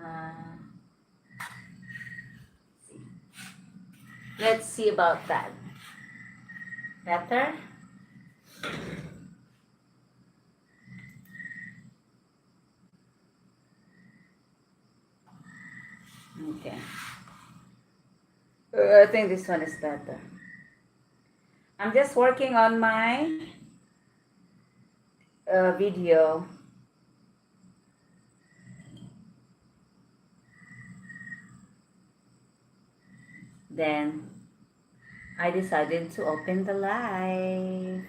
Uh, let's see about that. Better? Okay. I think this one is better. I'm just working on my video. Then I decided to open the live.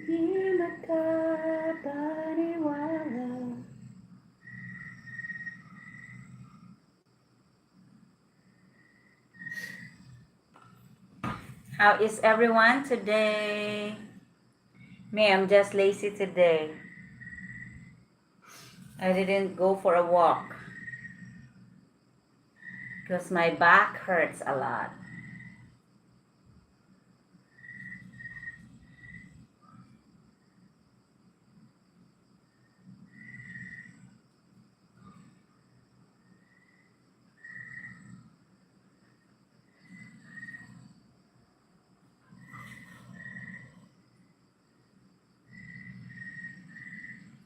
Di makapaniwala. How is everyone today? Me, I'm just lazy today. I didn't go for a walk because my back hurts a lot.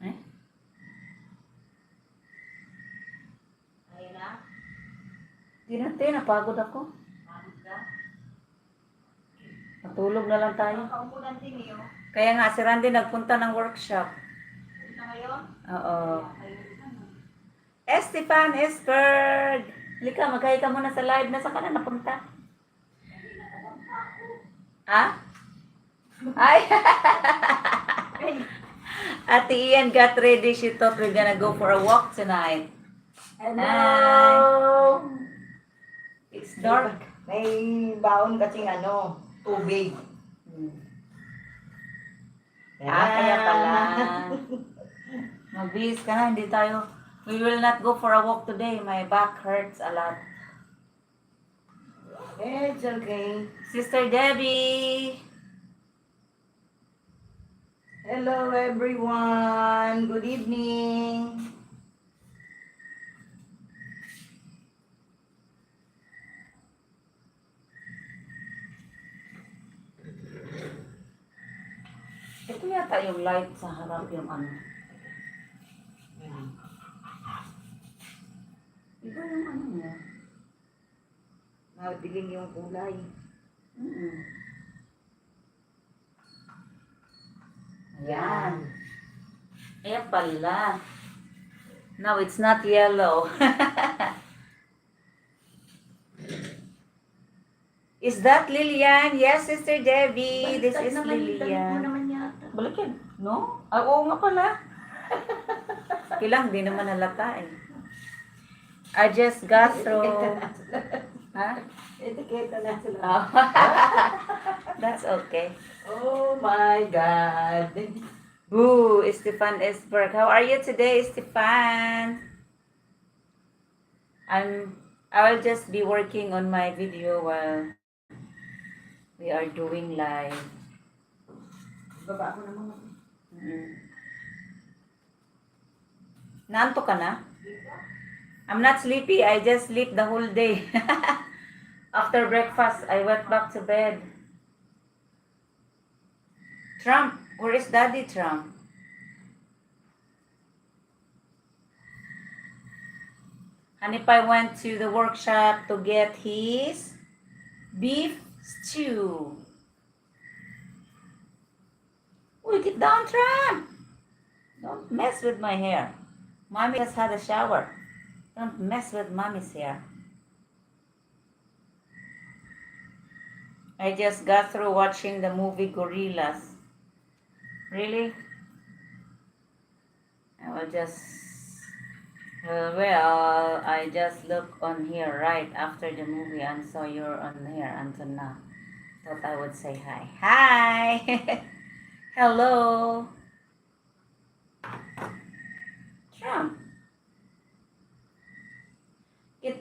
Eh? Ayun na. Di natin, napagod ako. Matulog na lang tayo. Kaya nga, si Randy nagpunta ng workshop. Oo. Estefan Esberg! Halika, magkaya ka muna sa live. Nasa ka na napunta? Ha? Ay! Ate Ian got ready. She thought we're gonna go for a walk tonight. Hello! It's dark. May baon kasing tubig. Kaya pala. Mabis ka na, hindi tayo. We will not go for a walk today. My back hurts a lot. It's okay. Sister Debbie! Hello everyone! Good evening! Ito yata yung light sa harap yung ano. Iba yung ano niya. Madilim yung kulay. Ayan. Ayan pala. No, it's not yellow. Is that Lilian? Yes, Sister Debbie. This is Lilian. Balikin. No? Ah, oo nga pala. Kilang, di naman halata eh. I just got through. Ha? Etiketa na sila. Oh. That's okay. Oh my God! Boo, Stefan Esberg. How are you today, Stefan? I will just be working on my video while we are doing live. Baba ako naman. Naantok ka na? I'm not sleepy. I just sleep the whole day. After breakfast, I went back to bed. Trump, where is Daddy Trump? Hanipay went to the workshop to get his beef stew. Uy, get down, Trump! Don't mess with my hair. Mommy just had a shower. Don't mess with Mommy's hair. I just got through watching the movie Gorillas. Really? I will just... well, I just look on here right after the movie and saw you're on here until now. Thought I would say hi. Hi! Hello!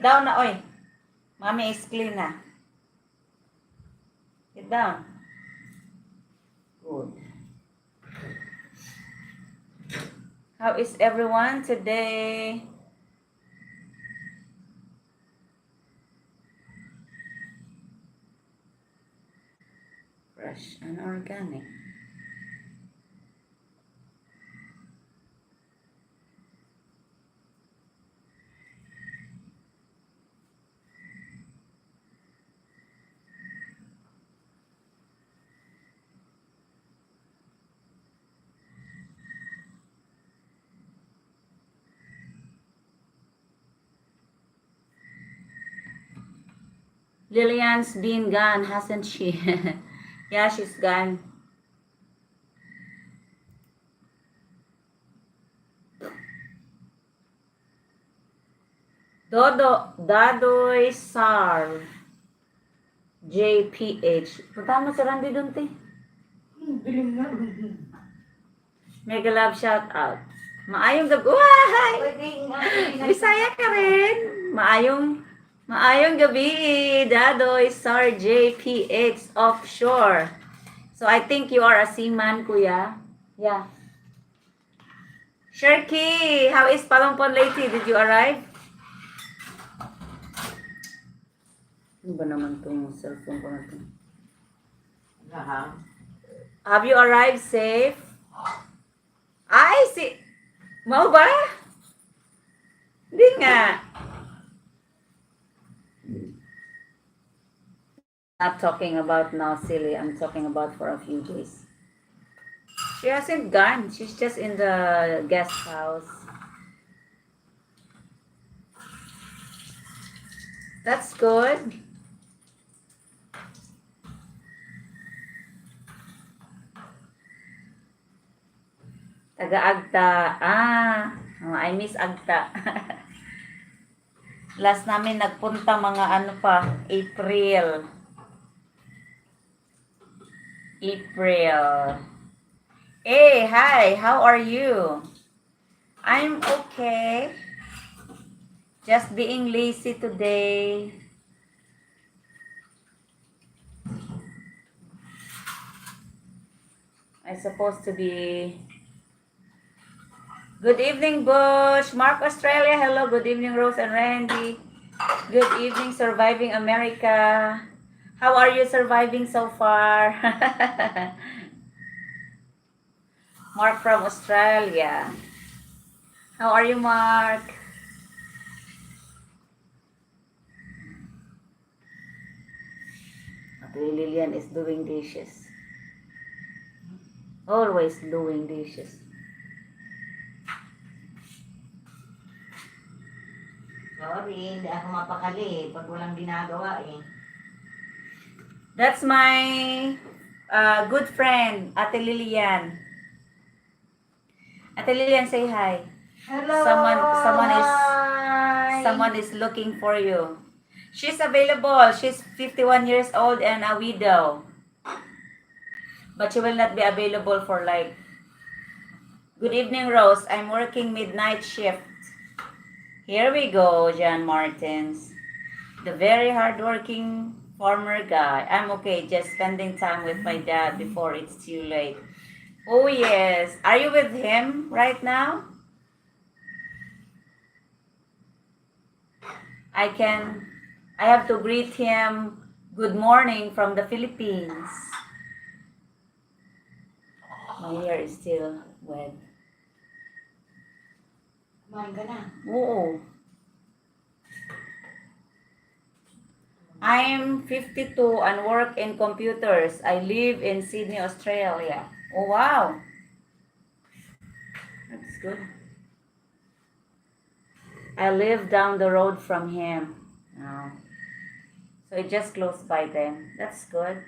down na, oy. Mommy is clean na. Sit down. Good. How is everyone today? Fresh and organic. Lillian's been gone, hasn't she? Yeah, she's gone. Dadoy Sar. JPH. Punta mo si Randy dun, te. Biling nga. Mega love shout out. Maayong gabi. Uy! Pwede nga. Bisaya ka rin. Maayong gabi. Dadoy Sar JPX offshore. So I think you are a seaman, kuya. Yeah. Sherky, how is Palampon lately? Did you arrive? Ano ba naman itong cellphone ko na ito? Have you arrived safe? Ay, Mau ba? Hindi nga. Not talking about now, silly. I'm talking about for a few days. She hasn't gone. She's just in the guest house. That's good. Taga-Agta. I miss Agta. Last namin nagpunta mga ano pa, April. Hey, hi. How are you? I'm okay. Just being lazy today. I'm supposed to be... Good evening, Bush. Mark, Australia. Hello. Good evening, Rose and Randy. Good evening, Surviving America. How are you surviving so far? Mark from Australia. How are you, Mark? Lillian is doing dishes. Always doing dishes. Sorry, hindi ako mapakali pag walang ginagawa eh. That's my good friend, Ate Lilian. Ate Lilian, say hi. Hello. Someone is looking for you. She's available. She's 51 years old and a widow. But she will not be available for like... Good evening, Rose. I'm working midnight shift. Here we go, John Martins. The very hardworking farmer guy. I'm okay, just spending time with my dad before it's too late. Oh yes. Are you with him right now? I have to greet him good morning from the Philippines. My hair is still wet. Kumain ka na. Oo. I'm 52 and work in computers. I live in Sydney, Australia. Oh, wow. That's good. I live down the road from him. Oh. So it just close by them. That's good.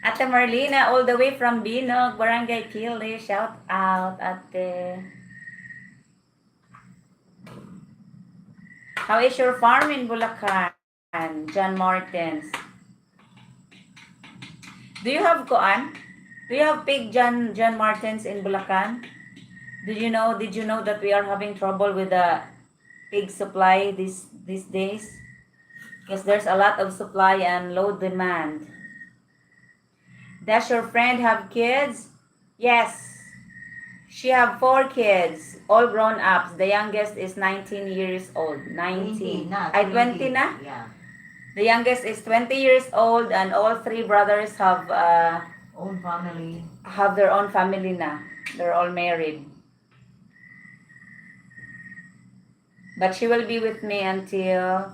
Ate Marlena, all the way from Binog, Barangay Kili. Shout out, Ate. How is your farm in Bulacan, John Martins? Do you have koan? Do you have pig, John Martins in Bulacan? Did you know that we are having trouble with the pig supply these days? Because there's a lot of supply and low demand. Does your friend have kids? Yes. She have 4 kids, all grown ups. The youngest is 19 years old. 19. 20 na. Ay, 20 na? Yeah. The youngest is 20 years old and all 3 brothers have Own family. have their own family na. They're all married. But she will be with me until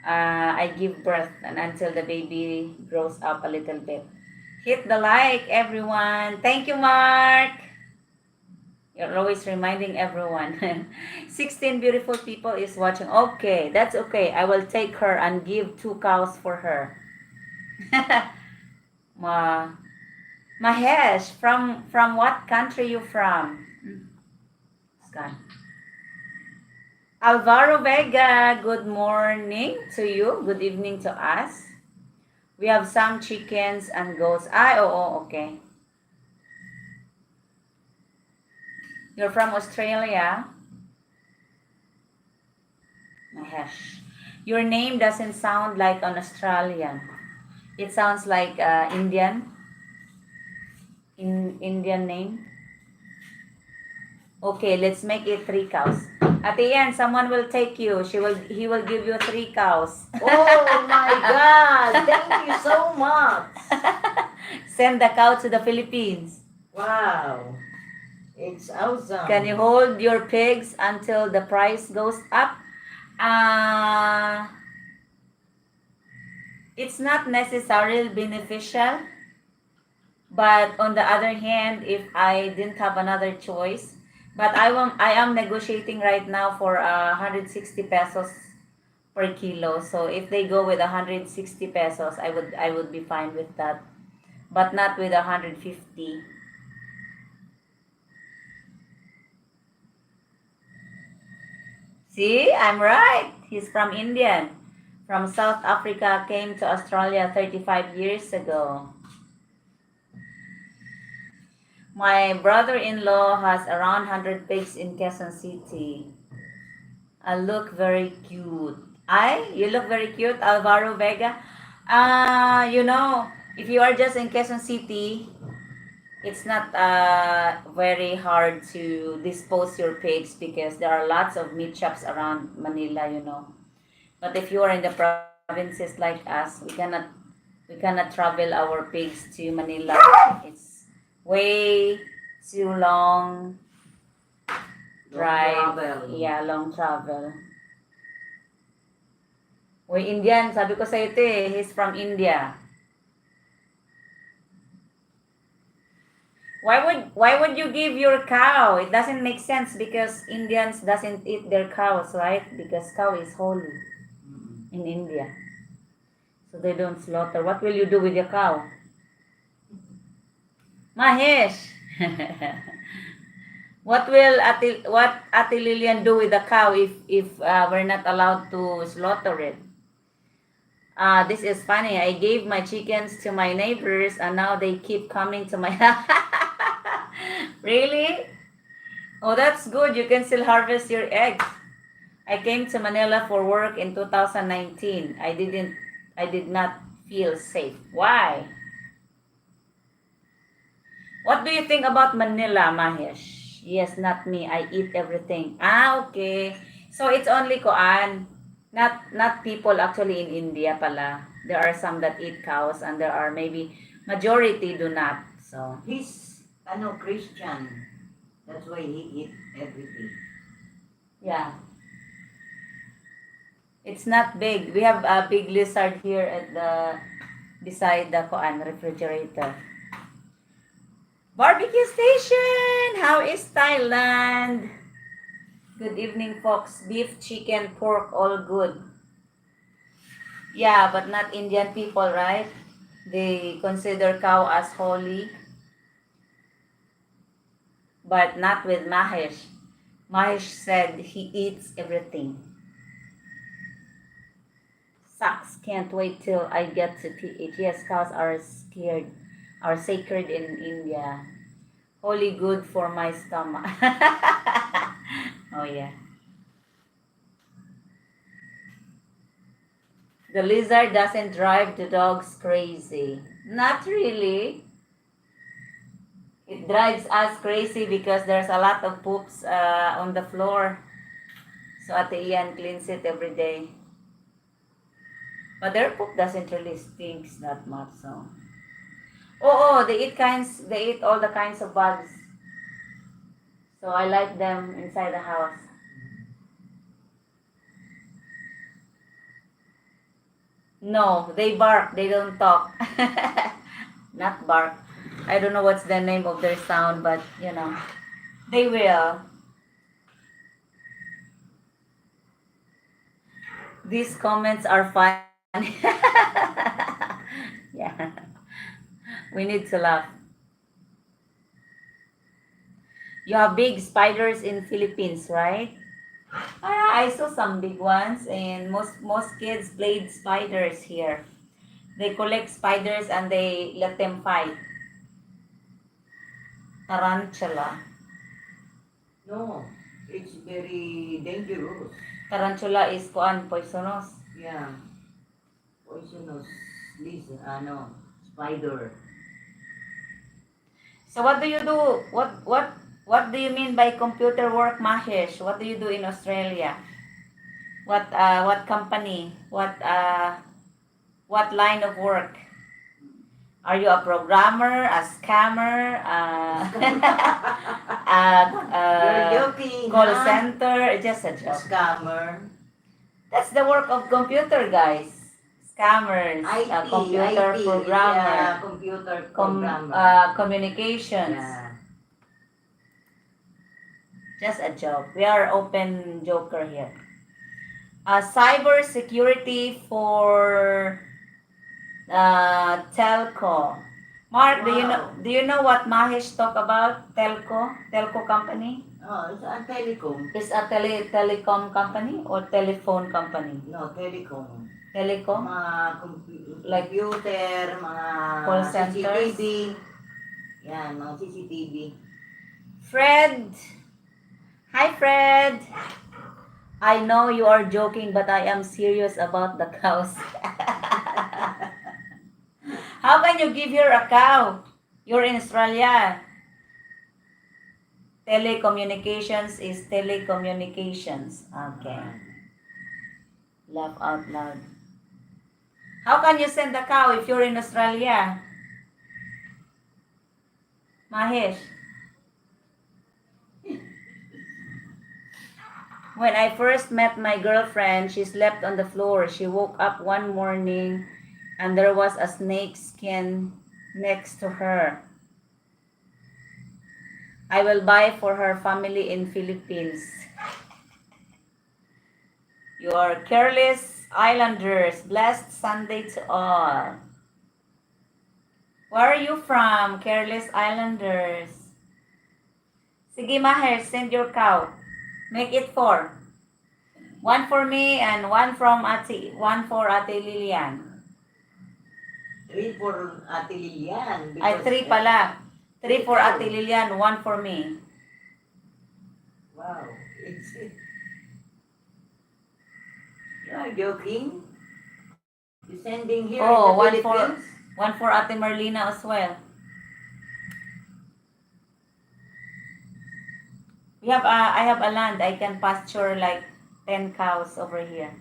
I give birth and until the baby grows up a little bit. Hit the like, everyone. Thank you, Mark. You're always reminding everyone. 16 beautiful people is watching. Okay, that's okay. I will take her and give 2 cows for her. Mahesh, from what country you from? It's gone. Alvaro Vega, good morning to you. Good evening to us. We have some chickens and goats. Okay. You're from Australia? Mahesh. Your name doesn't sound like an Australian. It sounds like Indian. Indian name. Okay, let's make it 3 cows. At the end, someone will take you. He will give you 3 cows. Oh my God! Thank you so much. Send the cow to the Philippines. Wow. It's awesome. Can you hold your pigs until the price goes up? It's not necessarily beneficial. But on the other hand, if I didn't have another choice, but I am negotiating right now for 160 pesos per kilo. So if they go with 160 pesos, I would be fine with that, but not with 150. See, I'm right. He's from Indian. From South Africa, came to Australia 35 years ago. My brother-in-law has around 100 pigs in Quezon City. I look very cute. You look very cute, Alvaro Vega. If you are just in Quezon City, it's not very hard to dispose your pigs because there are lots of meat shops around Manila. But if you are in the provinces like us, we cannot travel our pigs to Manila. It's way too long drive. Yeah, long travel. Uy, Indian, sabi ko sa ito he's from India. Why would you give your cow? It doesn't make sense because Indians doesn't eat their cows, right? Because cow is holy in India. So they don't slaughter. What will you do with your cow? Mahesh. What Ate Lilian do with the cow if we're not allowed to slaughter it? This is funny. I gave my chickens to my neighbors and now they keep coming to my house. Really? Oh, that's good. You can still harvest your eggs. I came to Manila for work in 2019. I did not feel safe. Why? What do you think about Manila, Mahesh? Yes, not me. I eat everything. Okay. So it's only koan. Not people actually in India pala. There are some that eat cows and there are maybe majority do not. So He's Christian. That's why he eat everything. yeah. It's not big. We have a big lizard here at beside the refrigerator. Barbecue station. How is Thailand? Good evening, folks. Beef, chicken, pork, all good. Yeah, but not Indian people, right? They consider cow as holy. But not with Mahesh. Mahesh said he eats everything. Sucks. Can't wait till I get to PH. Yes, cows are sacred in India. Holy good for my stomach. Oh yeah. The lizard doesn't drive the dogs crazy. Not really. It drives us crazy because there's a lot of poops on the floor. So Ate Ian cleans it every day. But their poop doesn't really stinks that much, so. Oh, they eat all the kinds of bugs. So I like them inside the house. No, they bark, they don't talk. Not bark. I don't know what's the name of their sound, but you know, they will. These comments are funny. Yeah, we need to laugh. You have big spiders in Philippines, right? I saw some big ones, and most kids played spiders here. They collect spiders and they let them fight. Tarantula. No, it's very dangerous. Tarantula is poisonous. Yeah, poisonous. Listen, spider. So what do you do? What do you mean by computer work, Mahesh? What do you do in Australia? What company? What line of work? Are you a programmer, a scammer, You're joking, call huh? center? Just a joke. Scammer. That's the work of computer guys. Scammers, computer IT, programmer, it's a computer programmer. communications. Yeah. Just a joke. We are open joker here. Cyber security for telco. Mark, Wow. do you know what Mahesh talk about? Telco company? Oh, it's a telecom. Is a telecom company or telephone company? No, telecom. Telecom? Mga Like computer, mga call centers? CCTV. Yan, mga CCTV. Fred. Hi, Fred. I know you are joking, but I am serious about the cows. How can you give her a cow? You're in Australia. Telecommunications is telecommunications. Okay. Laugh out loud. How can you send a cow if you're in Australia? Mahesh. When I first met my girlfriend, she slept on the floor. She woke up one morning and there was a snake skin next to her. I will buy for her family in Philippines. You are careless islanders. Blessed Sunday to all. Where are you from, careless islanders? Sige, Maher, send your cow. Make it 4. 1 for me and 1 for Ate Lilian. 3 for Ate Lilian. Ay, 3 pala. 3 for Ate Lilian, 1 for me. Wow. You are joking? You're sending here in the Philippines? 1 for Ate Marlena as well. I have a land. I can pasture like 10 cows over here.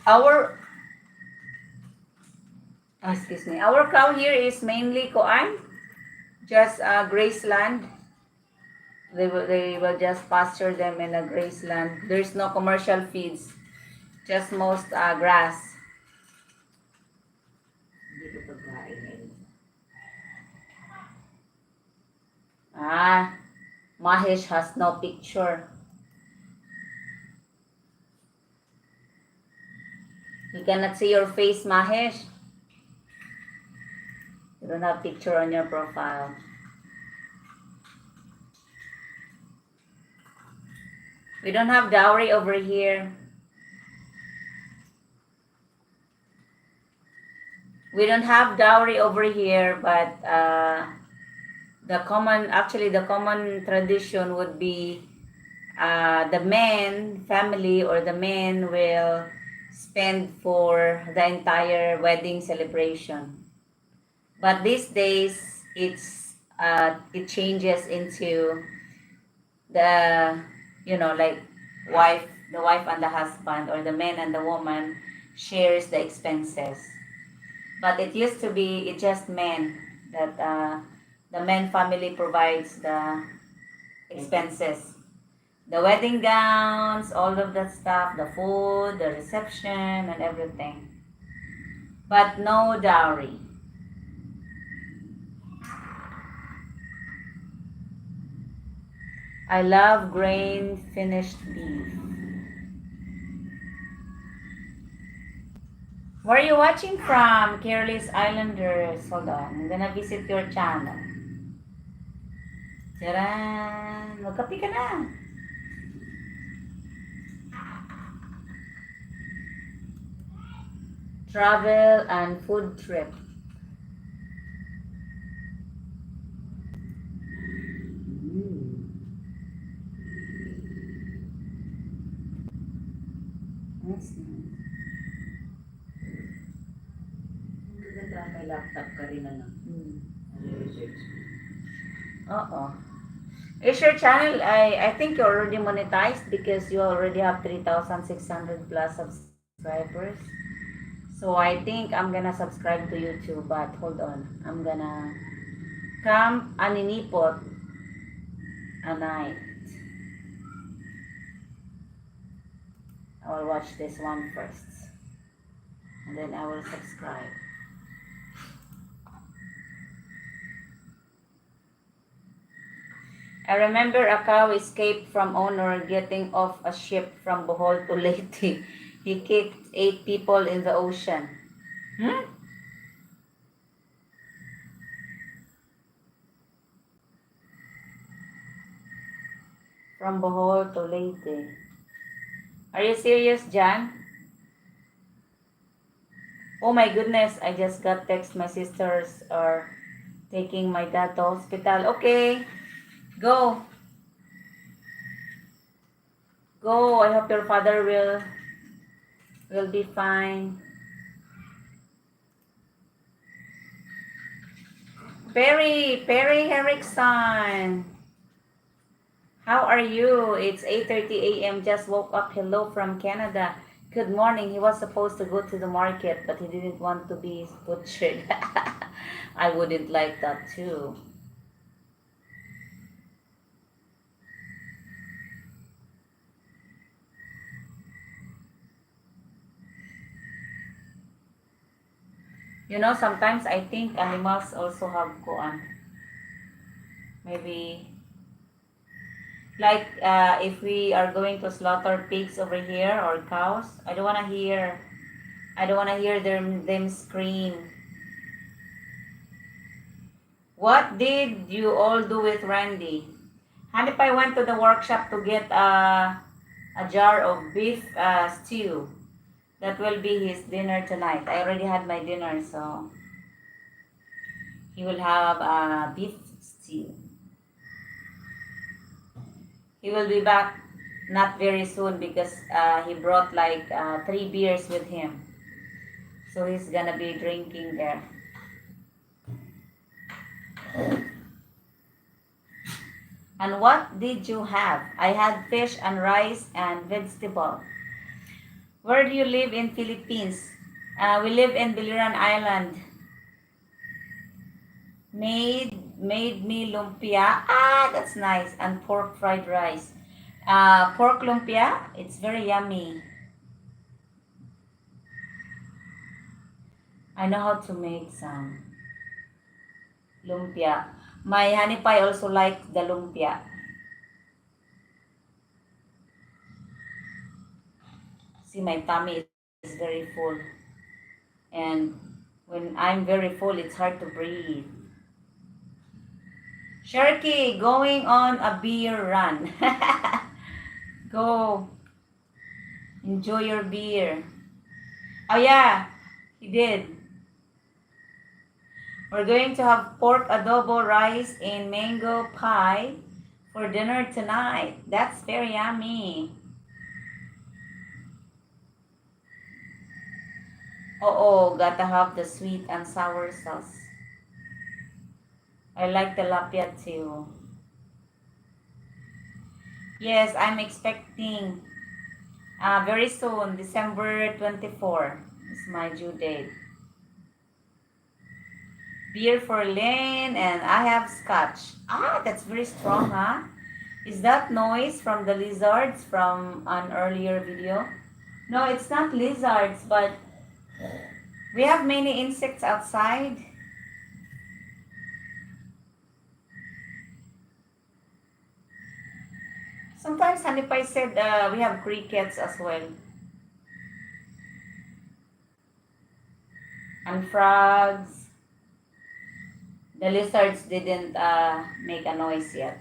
Our cow here is mainly koan, just graceland. They will just pasture them in a graceland. There's no commercial feeds, just most grass. Mahesh has no picture. You cannot see your face, Mahesh. You don't have picture on your profile. We don't have dowry over here. We don't have dowry over here, but the common tradition would be the man family or the men will spend for the entire wedding celebration. But these days, it changes into the like wife the wife and the husband, or the man and the woman shares the expenses. But it used to be it just men that the men family provides the expenses, the wedding gowns, all of that stuff, the food, the reception, and everything. But no dowry. I love grain finished beef. Where are you watching from, Careless Islanders? Hold on, I'm gonna visit your channel. Charan! Magkapi ka na! Travel and food trip. That's nice. Maganda, may laptop ka rin ano. Research. Uh-oh. Is your channel, I think you're already monetized because you already have 3,600 plus subscribers. So I think I'm gonna subscribe to YouTube, but hold on. I'm gonna come aninipot a night. I will watch this one first. And then I will subscribe. I remember a cow escaped from owner getting off a ship from Bohol to Leyte. He kicked 8 people in the ocean. Hmm? From Bohol to Leyte. Are you serious, Jan? Oh my goodness, I just got text my sisters are taking my dad to hospital. Okay, go. Go. I hope your father will be fine. Perry Erickson. How are you? It's 8:30 a.m. Just woke up. Hello from Canada. Good morning. He was supposed to go to the market, but he didn't want to be butchered. I wouldn't like that too. Sometimes I think animals also have kuan. Maybe like if we are going to slaughter pigs over here or cows, I don't wanna hear them scream. What did you all do with Randy? Hanip, I went to the workshop to get a jar of beef stew. That will be his dinner tonight. I already had my dinner, so he will have beef stew. He will be back not very soon because he brought like 3 beers with him. So he's gonna be drinking there. And what did you have? I had fish and rice and vegetable. Where do you live in Philippines? We live in Biliran Island. Made me lumpia. Ah, that's nice. And pork fried rice. Pork lumpia, it's very yummy. I know how to make some lumpia. My honey pie also like the lumpia. See, my tummy is very full. And when I'm very full, it's hard to breathe. Sharky, going on a beer run. Go. Enjoy your beer. Oh yeah, he did. We're going to have pork adobo, rice, and mango pie for dinner tonight. That's very yummy. Oh, gotta have the sweet and sour sauce. I like tilapia too. Yes, I'm expecting very soon, December 24 is my due date. Beer for Lynn, and I have scotch. That's very strong, huh? Is that noise from the lizards from an earlier video? No, it's not lizards, but we have many insects outside. Sometimes Honey Pie said we have crickets as well. And frogs. The lizards didn't make a noise yet.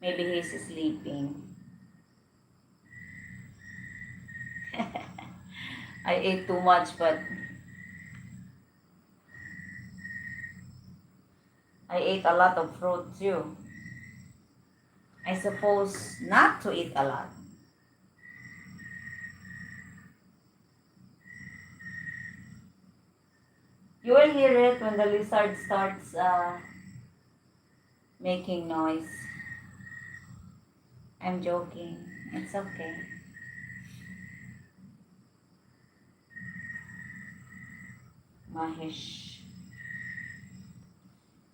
Maybe he's sleeping. I ate too much, but I ate a lot of fruit too. I suppose not to eat a lot. You will hear it when the lizard starts making noise. I'm joking. It's okay. Mahesh.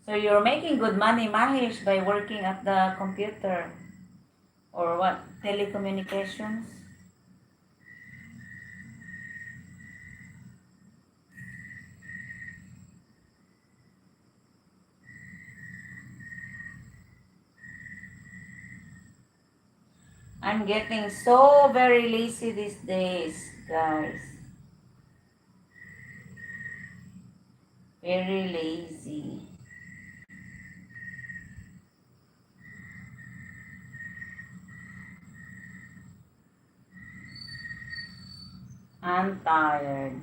So you're making good money, Mahesh, by working at the computer. Or what? Telecommunications? I'm getting so very lazy these days, guys. Very lazy. I'm tired.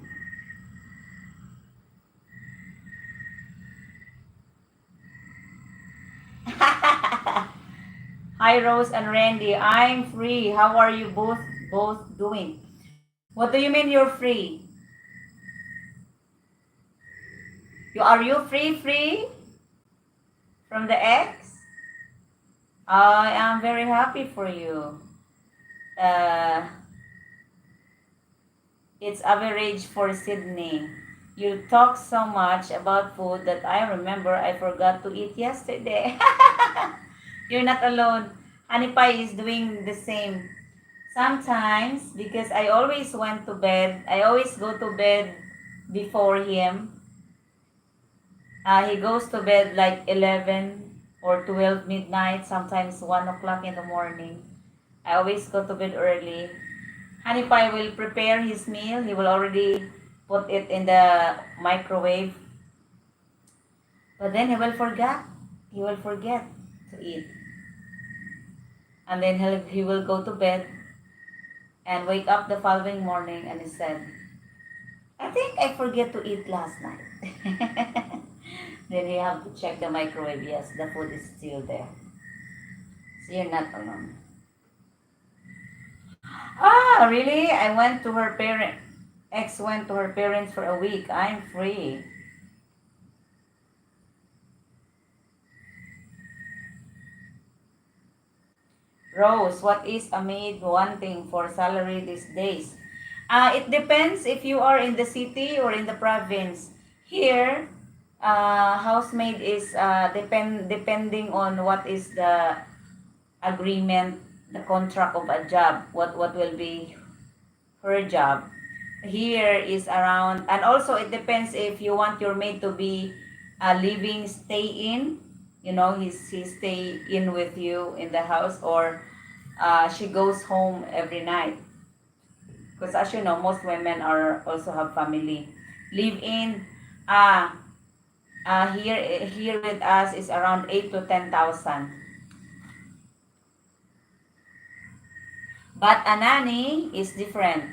Hi Rose and Randy. I'm free. How are you both doing? What do you mean you're free? Are you free from the ex? I am very happy for you. Uh, it's average for Sydney. You talk so much about food that I remember I forgot to eat yesterday. You're not alone. Honey Pie is doing the same. Sometimes, because I always went to bed, I always go to bed before him. He goes to bed like 11 or 12 midnight, sometimes 1 o'clock in the morning. I always go to bed early. Honey Pie will prepare his meal. He will already put it in the microwave. But then he will forget. He will forget to eat. And then he will go to bed and wake up the following morning and he said, I think I forget to eat last night. Then you have to check the microwave. Yes, the food is still there. So you're not alone. Really? I went to her parent. Ex went to her parents for a week. I'm free. Rose, what is a maid wanting for salary these days? It depends if you are in the city or in the province. Here, housemaid is depending on what is the agreement, the contract of a job, what will be her job. Here is around, and also it depends if you want your maid to be living, stay in, he stay in with you in the house, or she goes home every night. Because as you know, most women are also have family. Live in, here with us is around 8 to 10,000. But a nanny is different.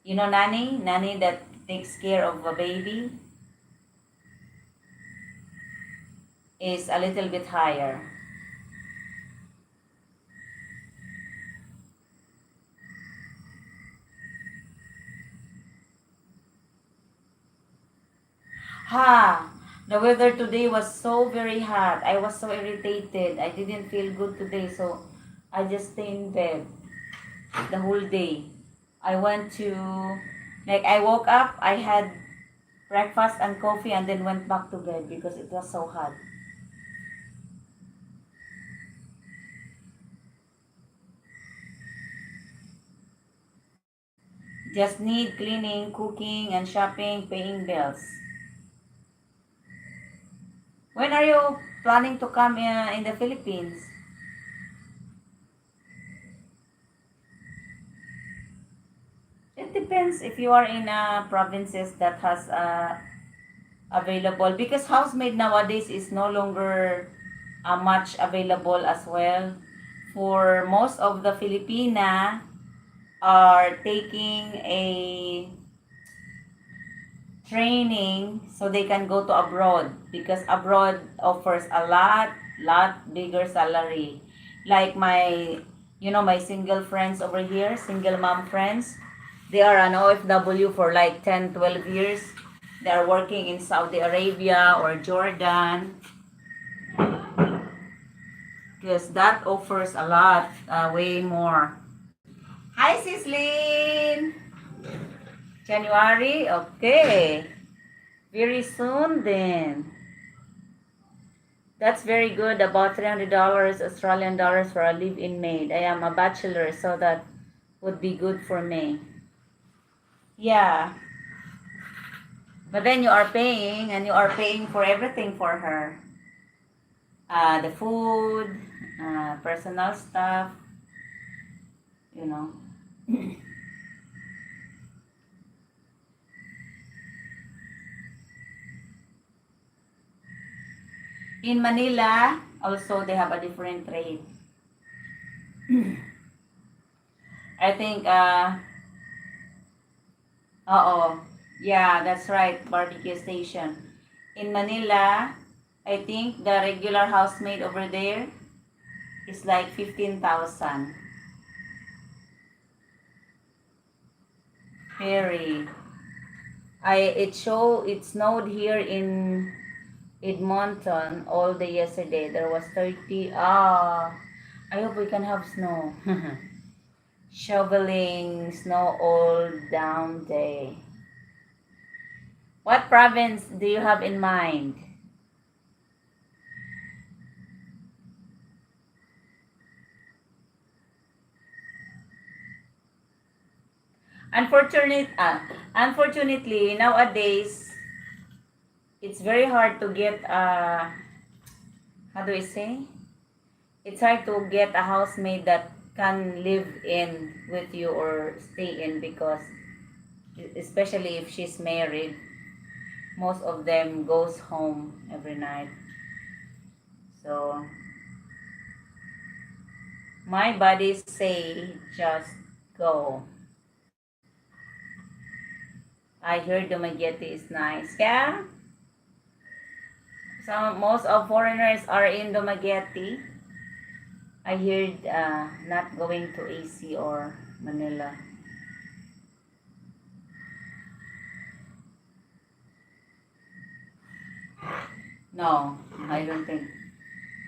You know nanny? Nanny that takes care of a baby. is a little bit higher. Ha! The weather today was so very hot. I was so irritated. I didn't feel good today, so I just stayed in bed the whole day. I went to, like, I woke up, I had breakfast and coffee, and then went back to bed because it was so hot. Just need cleaning, cooking, and shopping, paying bills. When are you planning to come in the Philippines? It depends if you are in provinces that has available, because housemaid nowadays is no longer much available as well. For most of the Filipina are taking a training so they can go to abroad, because abroad offers a lot bigger salary. Like my single friends over here, single mom friends, they are an OFW for like 10-12 years. They are working in Saudi Arabia or Jordan, because that offers a lot, way more. Hi, Sislin! January? Okay. Very soon then. That's very good. About $300 Australian dollars for a live-in maid. I am a bachelor, so that would be good for me. Yeah. But then you are paying, and you are paying for everything for her. The food, personal stuff, you know. In Manila, also they have a different rate. I think, yeah, that's right, barbecue station. In Manila, I think the regular housemaid over there is like 15,000. Very. It snowed here in Edmonton all day yesterday. There was 30. I hope we can have snow. Shoveling snow all down day. What province do you have in mind? Unfortunately, nowadays, it's very hard to get, how do I say? It's hard to get a housemaid that can live in with you or stay in, because especially if she's married, most of them goes home every night. So my body say just go. I heard Dumaguete is nice. Yeah. Most of foreigners are in Dumaguete. I heard not going to AC or Manila. No, I don't think.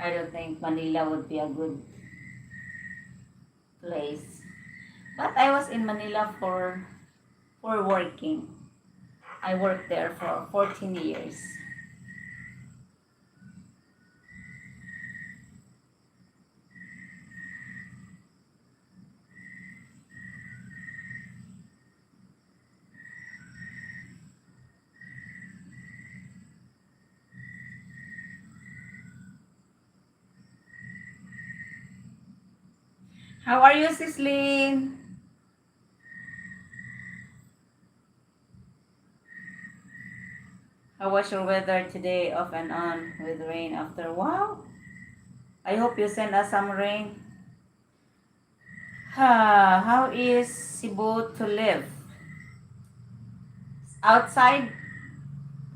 I don't think Manila would be a good place. But I was in Manila for working. I worked there for 14 years. How are you, Sislin? How was your weather today, off and on, with rain after? Wow! I hope you send us some rain. How is Cebu to live? Outside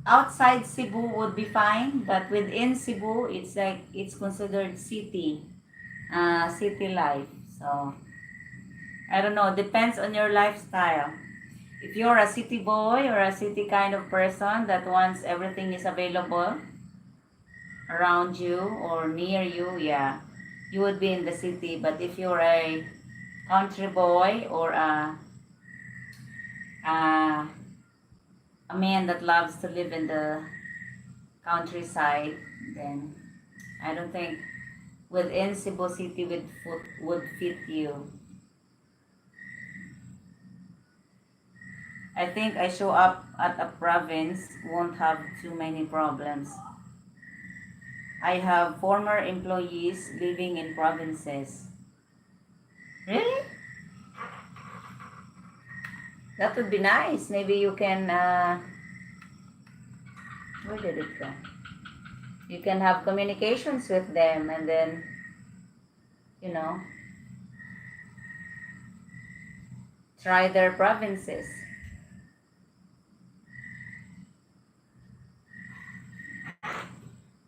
outside Cebu would be fine, but within Cebu, it's like it's considered city life. So I don't know. Depends on your lifestyle. If you're a city boy or a city kind of person that wants everything is available around you or near you, yeah, you would be in the city. But if you're a country boy or a, a man that loves to live in the countryside, then I don't think within Cebu City would fit you. I think I show up at a province won't have too many problems. I have former employees living in provinces. Really? That would be nice. Maybe you can, where did it go? You can have communications with them and then, you know, try their provinces.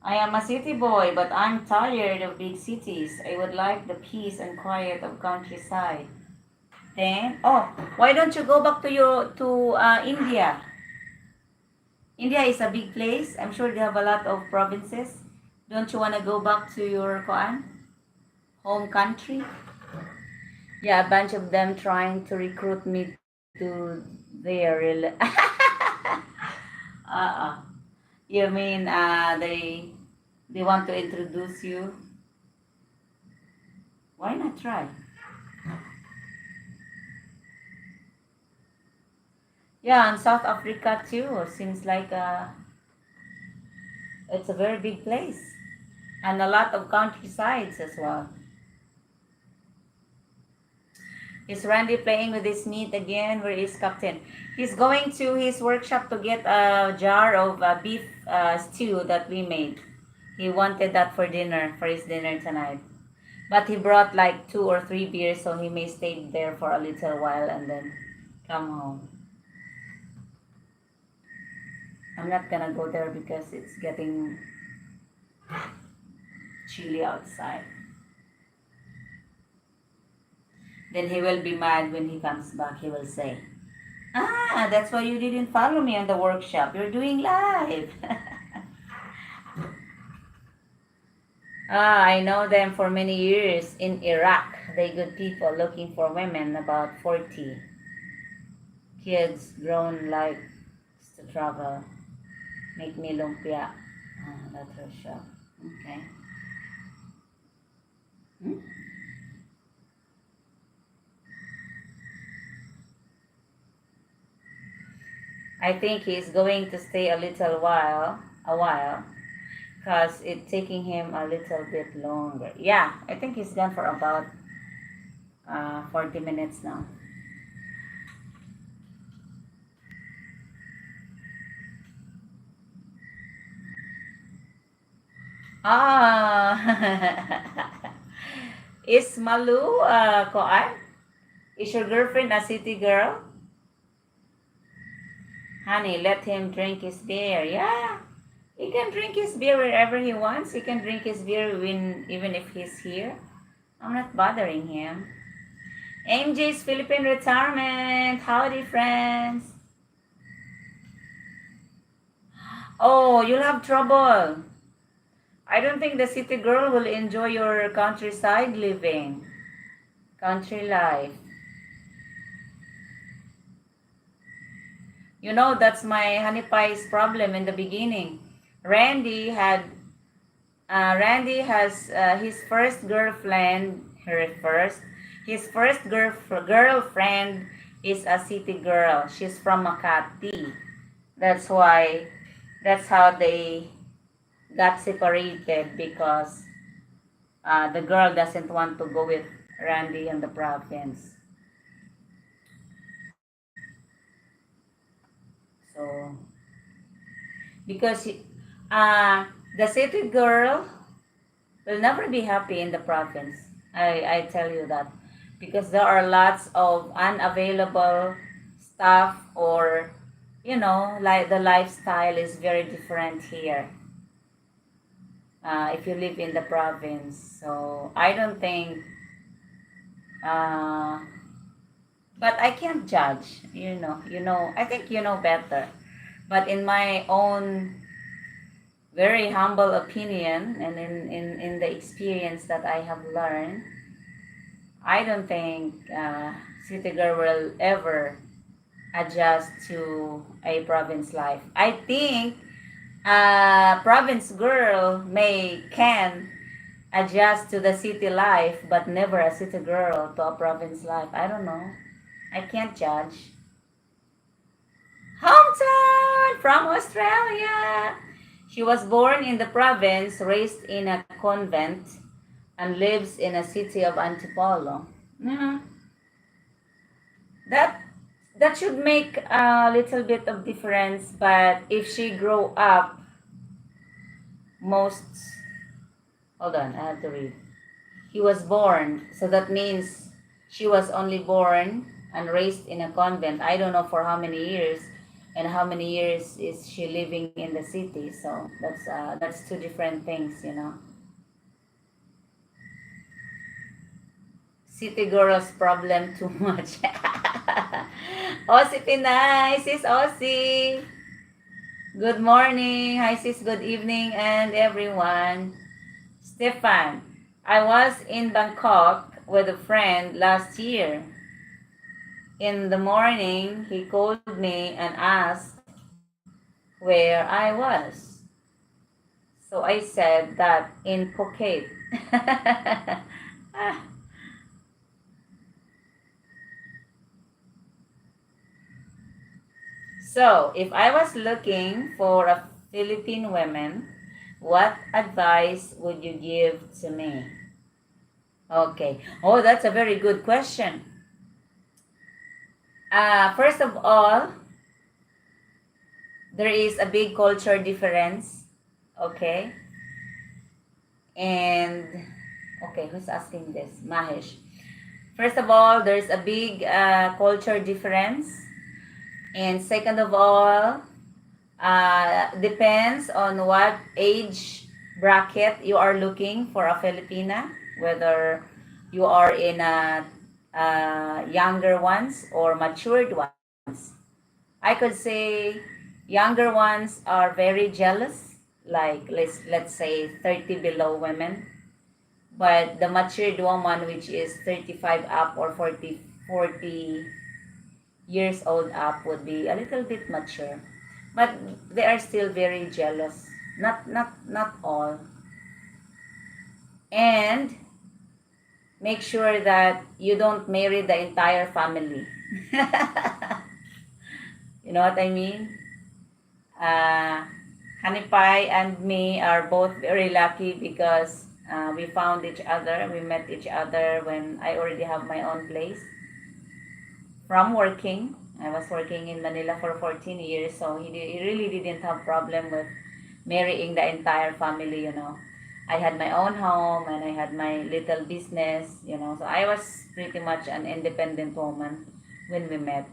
I am a city boy, but I'm tired of big cities. I would like the peace and quiet of countryside. Then, oh, why don't you go back to India? India is a big place. I'm sure they have a lot of provinces. Don't you want to go back to your home country? Yeah, a bunch of them trying to recruit me to their. uh-uh. You mean they want to introduce you? Why not try? Yeah, and South Africa too. Seems like it's a very big place and a lot of countrysides as well. Is Randy playing with his meat again? Where is Captain? He's going to his workshop to get a jar of beef stew that we made. He wanted that for dinner, for his dinner tonight. But he brought like 2 or 3 beers, so he may stay there for a little while and then come home. I'm not gonna go there because it's getting chilly outside. Then he will be mad when he comes back. He will say, that's why you didn't follow me on the workshop. You're doing live. I know them for many years in Iraq. They good people looking for women about 40. Kids grown like to travel. Make me lumpia. That's her show. Okay. Hmm? I think he's going to stay a while, because it's taking him a little bit longer. Yeah, I think he's gone for about 40 minutes now. Ah, is Malu, Koan? Is your girlfriend a city girl? Honey, let him drink his beer. Yeah, he can drink his beer wherever he wants. He can drink his beer even if he's here. I'm not bothering him. MJ's Philippine retirement. Howdy, friends. Oh, you'll have trouble. I don't think the city girl will enjoy your countryside living. Country life. You know, that's my honey pie's problem in the beginning. Randy had Randy has his first girlfriend. His first girlfriend is a city girl. She's from Makati. That's why. That's how they got separated, because the girl doesn't want to go with Randy in the province. So because the city girl will never be happy in the province. I tell you that, because there are lots of unavailable stuff, or like the lifestyle is very different here. If you live in the province, so I don't think. Uh, but I can't judge. I think you know better. But in my own very humble opinion, and in the experience that I have learned, I don't think city girl will ever adjust to a province life. I think province girl can adjust to the city life, but never a city girl to a province life. I don't know. I can't judge. Hometown from Australia. She was born in the province, raised in a convent, and lives in a city of Antipolo. Yeah. That that should make a little bit of difference, but if she grow up most hold on, I have to read. He was born, so that means she was only born and raised in a convent. I don't know for how many years, and how many years is she living in the city. So that's two different things. City girls problem too much. Aussie Pinay, sis Aussie. Good morning. Hi sis, good evening and everyone. Stefan, I was in Bangkok with a friend last year. In the morning, he called me and asked where I was. So I said that in Phuket. So, if I was looking for a Philippine woman, what advice would you give to me? Okay. Oh, that's a very good question. First of all, there is a big culture difference. Okay. And, okay, who's asking this? Mahesh. First of all, there's a big culture difference. And second of all, depends on what age bracket you are looking for a Filipina, whether you are in a younger ones or matured ones. I could say younger ones are very jealous, like let's say 30 below women, but the matured woman, which is 35 up or 40 years old up, would be a little bit mature, but they are still very jealous. Not all. And make sure that you don't marry the entire family. You know what I mean? uh, Hanipay and me are both very lucky because we found each other. We met each other when I already have my own place. From working, I was working in Manila for 14 years, so he really didn't have problem with marrying the entire family. I had my own home and I had my little business. So I was pretty much an independent woman when we met.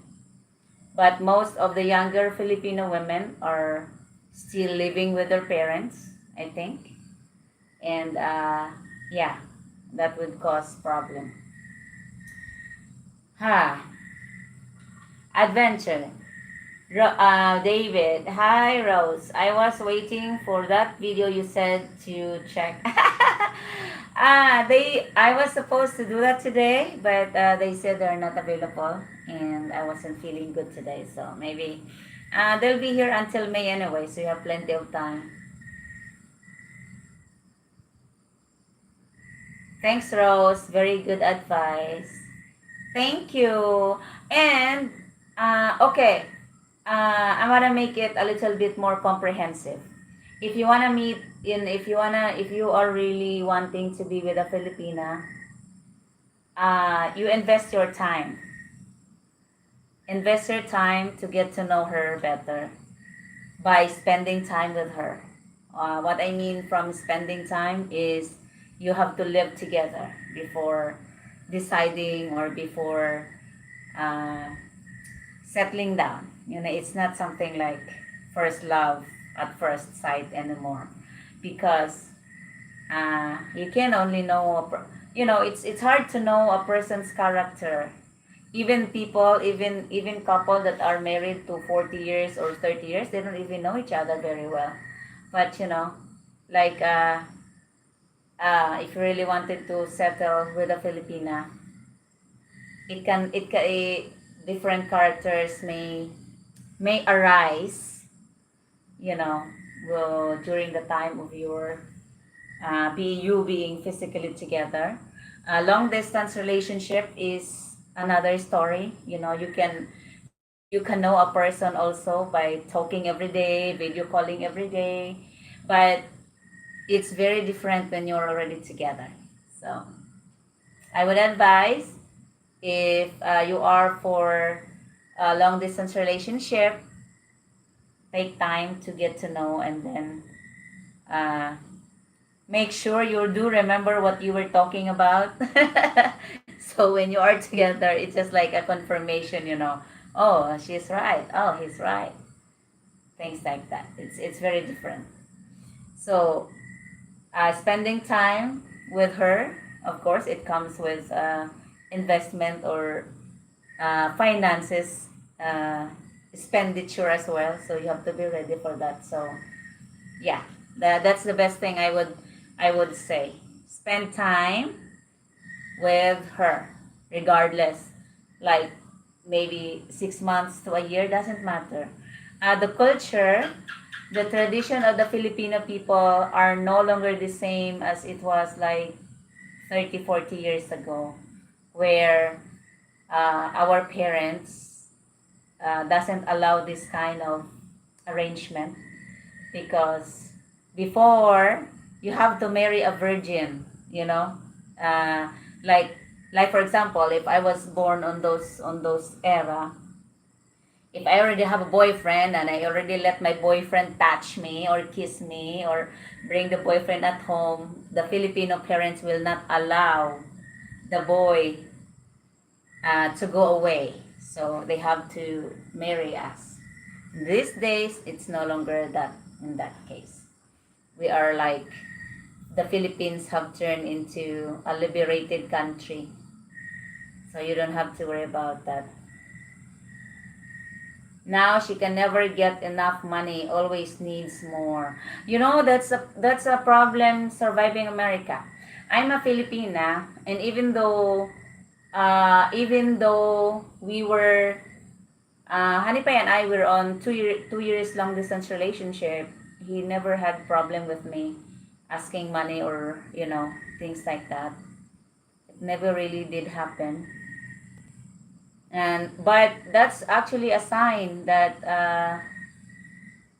But most of the younger Filipino women are still living with their parents, I think. And yeah, that would cause problem. Adventure. David, hi Rose. I was waiting for that video you said to check. I was supposed to do that today, but they said they're not available, and I wasn't feeling good today, so maybe they'll be here until May anyway, so you have plenty of time. Thanks, Rose. Very good advice. Thank you. And okay, I wanna make it a little bit more comprehensive. If you wanna meet in, if you are really wanting to be with a Filipina, you invest your time. Invest your time to get to know her better by spending time with her. What I mean from spending time is you have to live together before deciding or before settling down. it's not something like first love at first sight anymore, because you can only know it's hard to know a person's character. Even people, even couple that are married to 40 years or 30 years, they don't even know each other very well. But like if you really wanted to settle with a Filipina, different characters may arise, you know, during the time of your being physically together. A long distance relationship is another story. You can know a person also by talking every day, video calling every day, but it's very different when you're already together. So I would advise, if you are for a long distance relationship, take time to get to know, and then uh, make sure you do remember what you were talking about. So when you are together, it's just like a confirmation, oh, she's right, oh, he's right, things like that. It's very different. So spending time with her, of course, it comes with investment or finances, uh, expenditure as well. So you have to be ready for that. So yeah, that's the best thing I would say. Spend time with her, regardless. Like maybe 6 months to a year, doesn't matter. The culture, the tradition of the Filipino people are no longer the same as it was like 30, 40 years ago, where our parents doesn't allow this kind of arrangement, because before, you have to marry a virgin, uh, like for example, if I was born on those era, if I already have a boyfriend and I already let my boyfriend touch me or kiss me or bring the boyfriend at home, the Filipino parents will not allow the boy to go away. So they have to marry us. These days, it's no longer that in that case. We are like, the Philippines have turned into a liberated country. So you don't have to worry about that. Now she can never get enough money, always needs more. That's a problem surviving America. I'm a Filipina, and even though we were Hanipay and I were on 2 years long distance relationship, he never had problem with me asking money or things like that. It never really did happen. But that's actually a sign that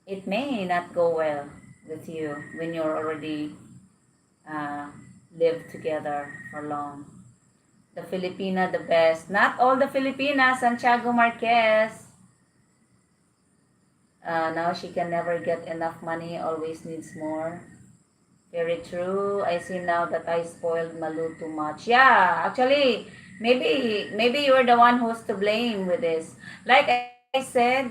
it may not go well with you when you're already uh, live together for long. The Filipina, the best. Not all the Filipinas, Santiago Marquez. Now she can never get enough money, always needs more. Very true. I see now that I spoiled Malu too much. Yeah, actually, maybe you're the one who's to blame with this. Like I said,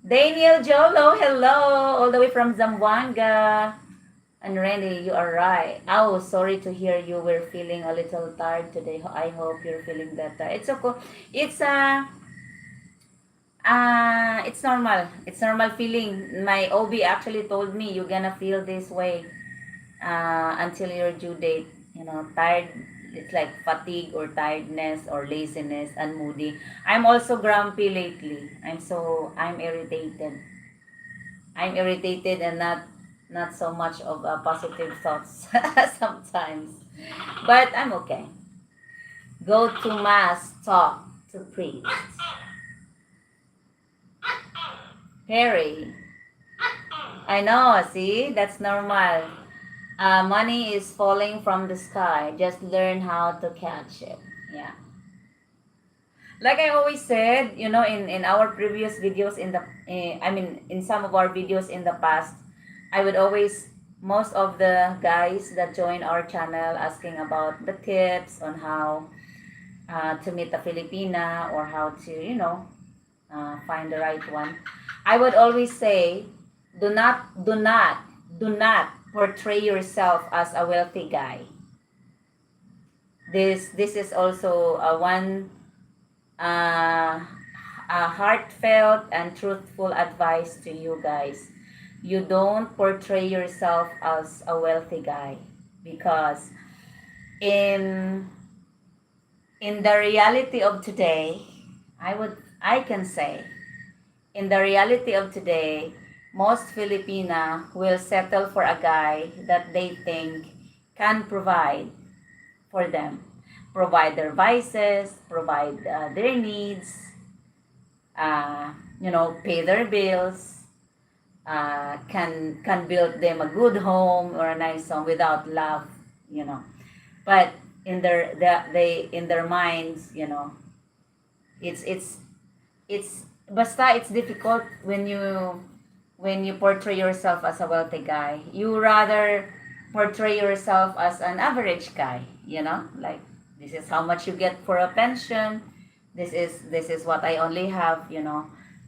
Daniel Jolo, hello, all the way from Zamboanga. And Randy, you are right. Oh, sorry to hear you were feeling a little tired today. I hope you're feeling better. It's okay. It's normal. It's normal feeling. My OB actually told me you're gonna feel this way until your due date. Tired. It's like fatigue or tiredness or laziness and moody. I'm also grumpy lately. I'm irritated. I'm irritated and not so much of positive thoughts sometimes. But I'm okay. Go to mass, talk to priest. Harry. I know, see? That's normal. Money is falling from the sky. Just learn how to catch it. Yeah. Like I always said, in our previous videos in some of our videos in the past, I would always, most of the guys that join our channel asking about the tips on how to meet a Filipina, or how to, find the right one. I would always say, do not portray yourself as a wealthy guy. This is also one uh, a heartfelt and truthful advice to you guys. You don't portray yourself as a wealthy guy, because in the reality of today, I can say, in the reality of today, most Filipina will settle for a guy that they think can provide for them, provide their vices, provide their needs, pay their bills, can build them a good home or a nice home without love, you know. But in their minds, it's basta it's difficult when you portray yourself as a wealthy guy. You rather portray yourself as an average guy, like, this is how much you get for a pension, this is what I only have,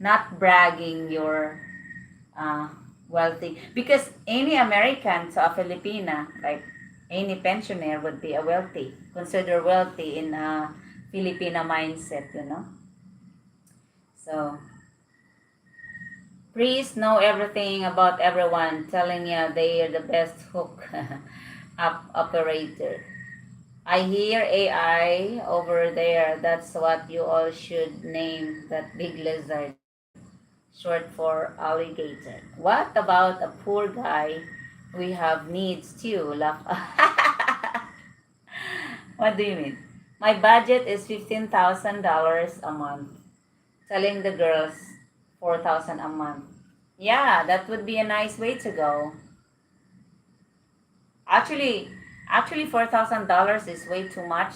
not bragging your uh, wealthy, because any American to a Filipina, like any pensioner, would be a wealthy, consider wealthy in a Filipina mindset, so priests know everything about everyone, telling you they are the best hook up operator. I hear AI over there. That's what you all should name that big lizard, short for alligator. What about a poor guy? We have needs too. Laugh. What do you mean? My budget is $15,000 a month. Telling the girls 4,000 a month. Yeah, that would be a nice way to go. Actually, $4,000 is way too much,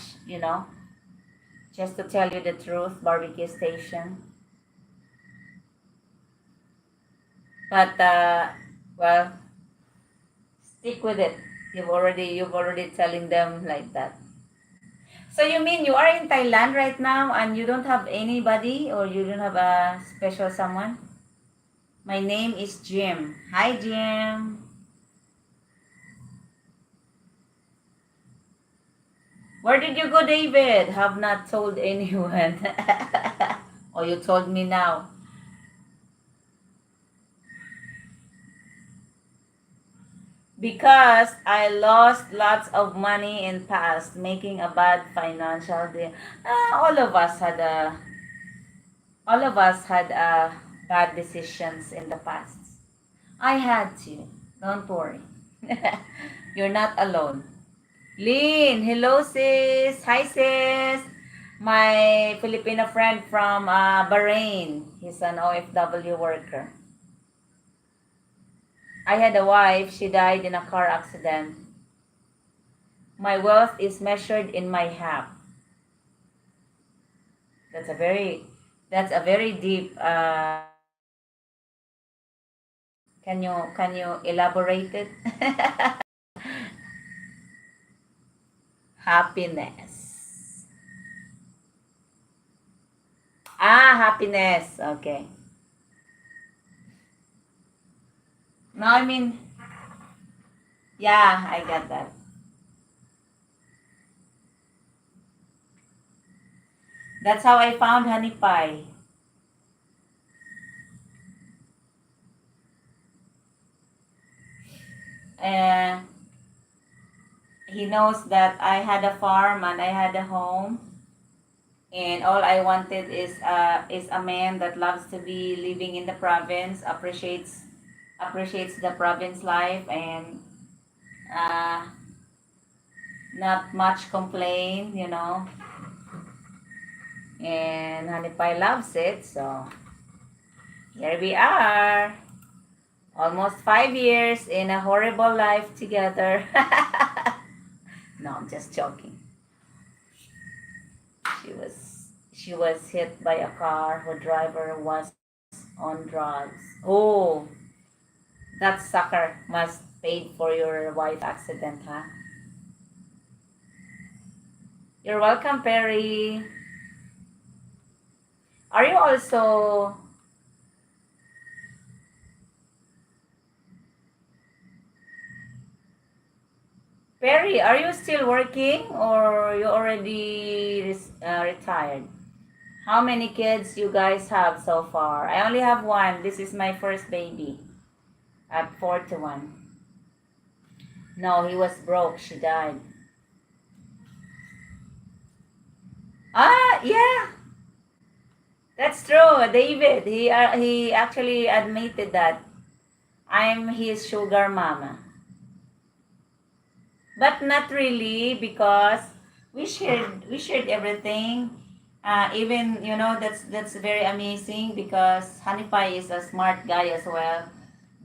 just to tell you the truth, barbecue station. But well, stick with it. You've already telling them like that. So you mean you are in Thailand right now and you don't have anybody, or you don't have a special someone? My name is Jim. Hi, Jim. Where did you go, David? Have not told anyone. Oh, you told me now. Because I lost lots of money in past making a bad financial deal. All of us had bad decisions in the past. I had to. Don't worry. You're not alone. Lynn, hello sis. Hi sis. My Filipino friend from Bahrain. He's an OFW worker. I had a wife. She died in a car accident. My wealth is measured in my half. That's a very deep. Can you elaborate it? Happiness. Happiness. Okay. No, I mean, yeah, I get that. That's how I found honey pie. Uh, he knows that I had a farm and I had a home, and all I wanted is a man that loves to be living in the province, appreciates the province life, and uh, not much complain, And honey pie loves it, so here we are. Almost 5 years in a horrible life together. No, I'm just joking. She was hit by a car. Her driver was on drugs. Oh, that sucker must pay for your wife accident, huh? You're welcome, Perry. Are you also... Perry, are you still working or you already retired? How many kids you guys have so far? I only have one. This is my first baby at 41. No, he was broke. She died. Ah, yeah. That's true. David, he actually admitted that I'm his sugar mama. But not really, because we shared everything. Even that's very amazing because Honey Pie is a smart guy as well.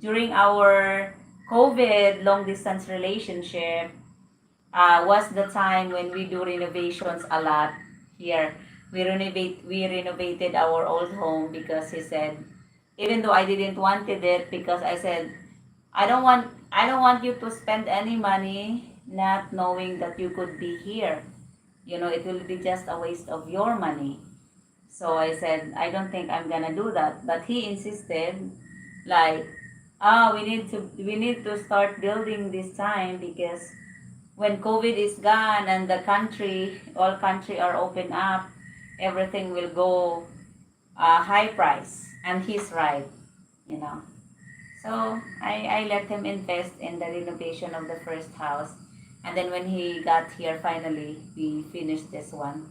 During our COVID long distance relationship, was the time when we do renovations a lot here. We renovated our old home because he said, even though I didn't wanted it, because I said I don't want you to spend any money not knowing that you could be here. It will be just a waste of your money. So I said, I don't think I'm gonna do that. But he insisted, like, we need to start building this time because when COVID is gone and all country are open up, everything will go high price. And he's right, you know. So I let him invest in the renovation of the first house. And then when he got here, finally, we finished this one.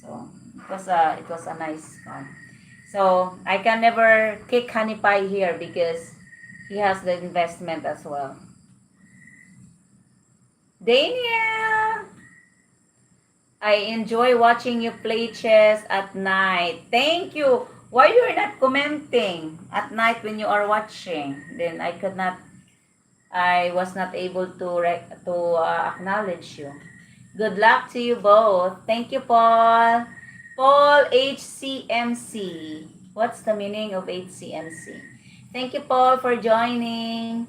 So it was a nice one. So I can never kick Honey Pie here because he has the investment as well. Daniel, I enjoy watching you play chess at night. Thank you. Why you're not commenting at night when you are watching? Then I was not able to acknowledge you. Good luck to you both. Thank you, Paul. Paul HCMC. What's the meaning of HCMC? Thank you, Paul, for joining.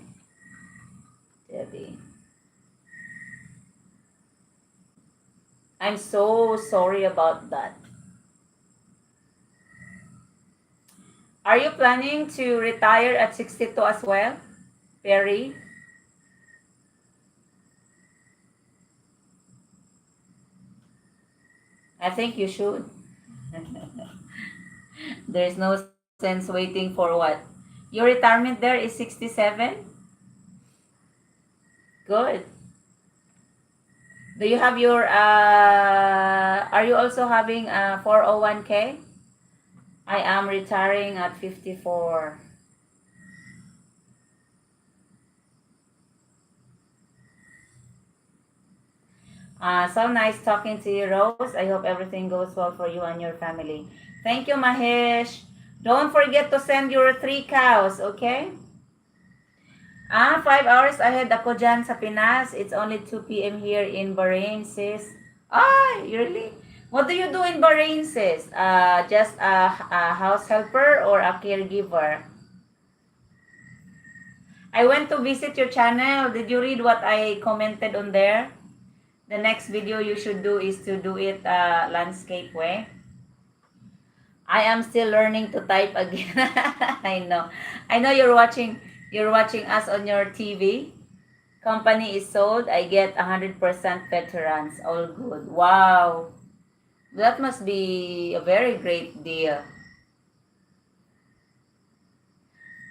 Debbie. I'm so sorry about that. Are you planning to retire at 62 as well, Perry? I think you should. There's no sense waiting for what? Your retirement there is 67? Good. Do you have are you also having a 401k? I am retiring at 54. So nice talking to you, Rose. I hope everything goes well for you and your family. Thank you, Mahesh. Don't forget to send your 3 cows, okay? 5 hours ahead ako dyan sa Pinas. It's only 2 p.m. here in Bahrain, sis. Really? What do you do in Bahrain, sis? Just a house helper or a caregiver? I went to visit your channel. Did you read what I commented on there? The next video you should do is to do it landscape way. I am still learning to type again. I know. I know you're watching us on your TV. Company is sold. I get 100% veterans. All good. Wow. That must be a very great deal.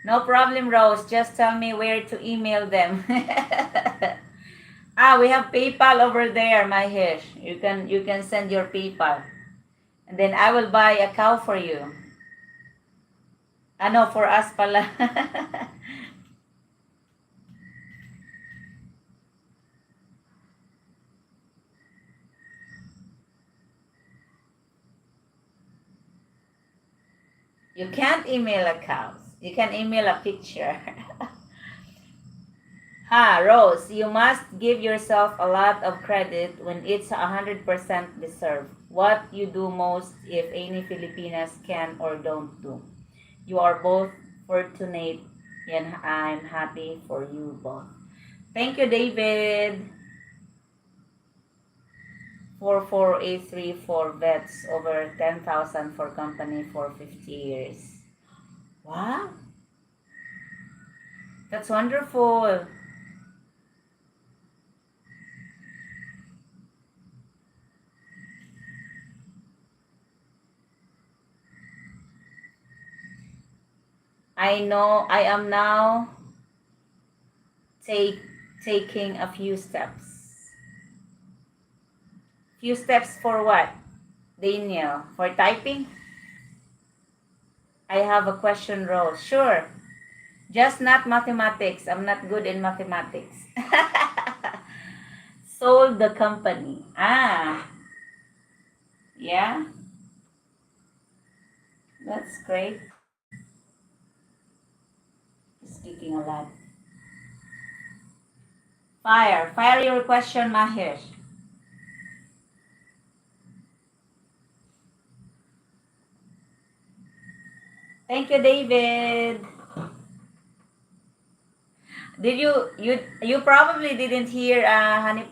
No problem, Rose. Just tell me where to email them. We have PayPal over there, Mahesh. You can send your PayPal. And then I will buy a cow for you. Ano, for us pala. You can't email a cow. You can email a picture. Rose, you must give yourself a lot of credit when it's 100% deserved. What you do most if any Filipinas can or don't do. You are both fortunate and I'm happy for you both. Thank you, David. 4483 for vets, over 10,000 for company for 50 years. Wow, that's wonderful. I know I am now taking a few steps. Few steps for what? Daniel, for typing? I have a question row. Sure. Just not mathematics. I'm not good in mathematics. Sold the company. Ah. Yeah. That's great. Speaking a lot. Fire your question, Mahir. Thank you, David. Did you probably didn't hear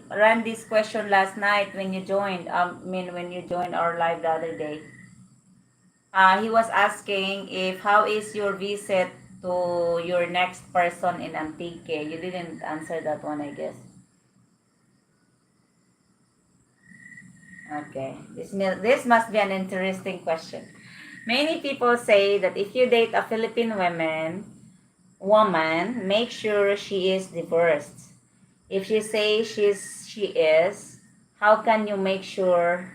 Randy's question last night when you joined? When you joined our live the other day. He was asking if how is your visit to your next person in Antique. You didn't answer that one, I guess. Okay, this must be an interesting question. Many people say that if you date a Philippine woman, make sure she is divorced. If you say she is, how can you make sure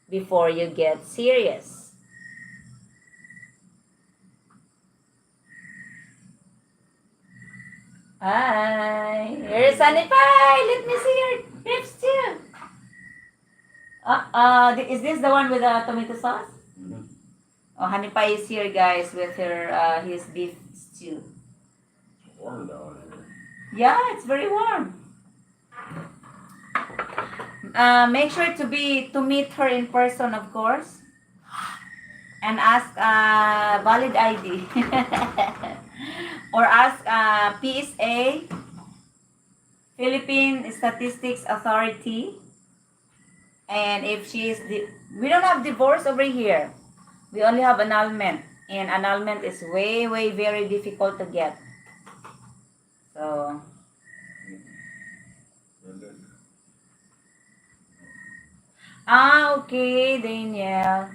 before you get serious? Hi, here's Sunny Pie. Let me see your lips too. Is this the one with the tomato sauce? Mm-hmm. Oh, Honey Pie is here, guys, with his beef stew. It's warm down here. Yeah, it's very warm. Make sure to meet her in person, of course, and ask valid ID or ask PSA, Philippine Statistics Authority. And if we don't have divorce over here. We only have annulment. And annulment is way, very difficult to get. So. Okay, Danielle.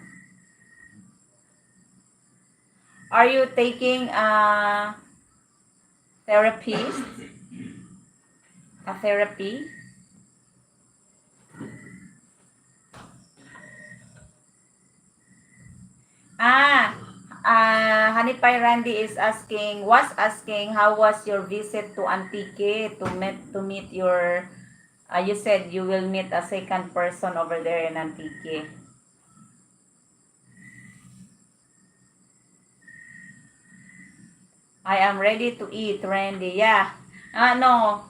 Are you taking a therapist? A therapy? Honey Pie Randy was asking how was your visit to Antique to meet your, you said you will meet a second person over there in Antique. I am ready to eat, Randy. Yeah. No,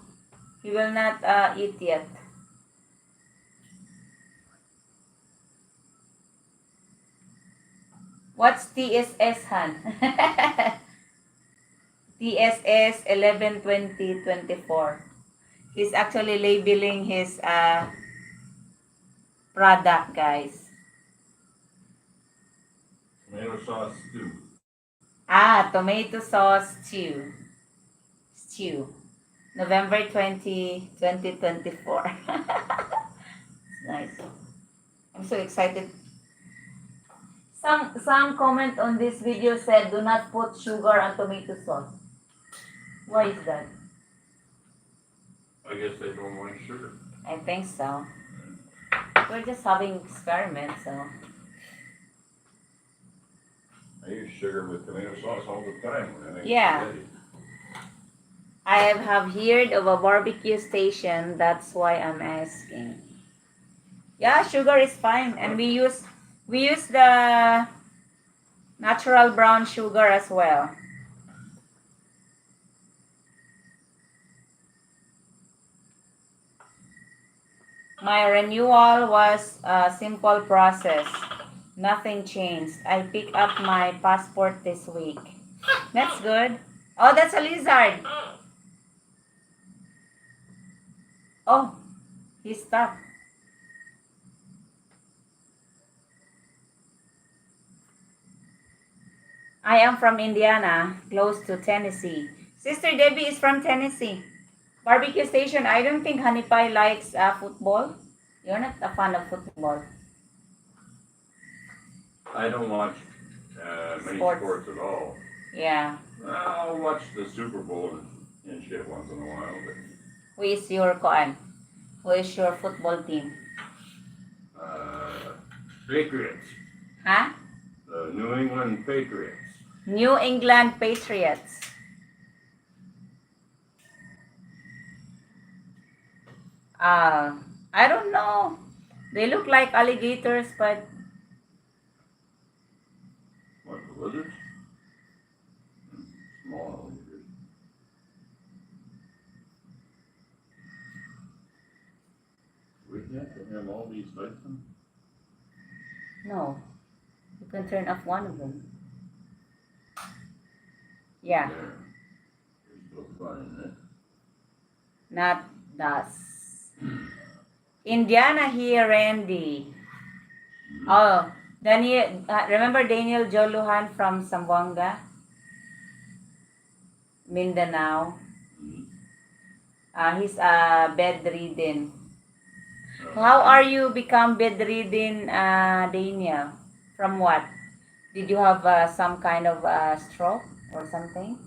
he will not eat yet. What's TSS, Han? TSS 11/20/24. He's actually labeling his product, guys. Tomato sauce stew. Tomato sauce stew. November 20, 2024. Nice. I'm so excited. Some comment on this video said do not put sugar on tomato sauce. Why is that? I guess they don't like sugar. I think so. We're just having experiments, so. I use sugar with tomato sauce all the time when I make spaghetti. I have heard of a barbecue station, that's why I'm asking. Yeah, sugar is fine, and we use the natural brown sugar as well. My renewal was a simple process. Nothing changed. I picked up my passport this week. That's good. Oh, that's a lizard. Oh, he's stuck. I am from Indiana, close to Tennessee. Sister Debbie is from Tennessee. Barbecue Station, I don't think Honey Pie likes football. You're not a fan of football. I don't watch many sports at all. Yeah. I'll watch the Super Bowl and shit once in a while, but Who is your koan? Who is your football team? Patriots. Huh? The New England Patriots. New England Patriots. I don't know. They look like alligators, but What, the lizards? Small lizards. We have to have all these lights on? no. You can turn off one of them. Yeah, There. You're still flying it. not us. Indiana here, Randy. Oh, Daniel. Remember Daniel Joluhan from Zamboanga, Mindanao? He's bedridden. How are you become bedridden, Daniel? From what? Did you have some kind of stroke or something?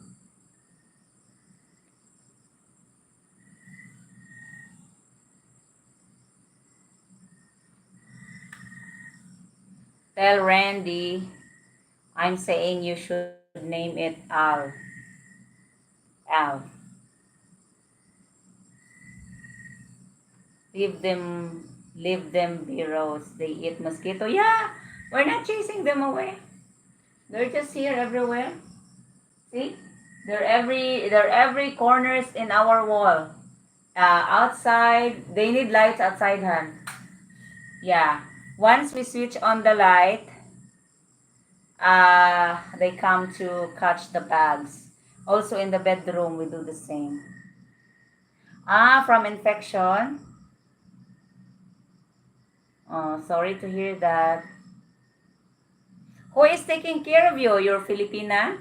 Tell Randy, I'm saying you should name it Al. Al. Leave them be rose. They eat mosquito. Yeah, we're not chasing them away. They're just here everywhere. See? They're every corners in our wall. Outside, they need lights outside, hun. Yeah. Once we switch on the light, they come to catch the bugs. Also in the bedroom, we do the same. From infection. Oh, sorry to hear that. Who is taking care of you? Your Filipina?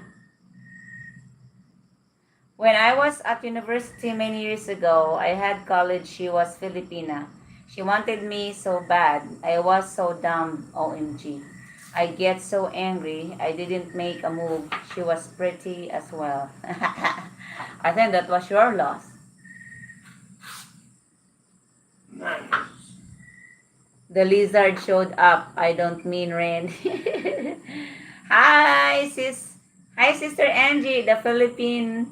When I was at university many years ago, I had college, she was Filipina. She wanted me so bad. I was so dumb, OMG. I get so angry, I didn't make a move. She was pretty as well. I think that was your loss. Nice. The lizard showed up. I don't mean rain. Hi, sis. Hi, Sister Angie, the Filipina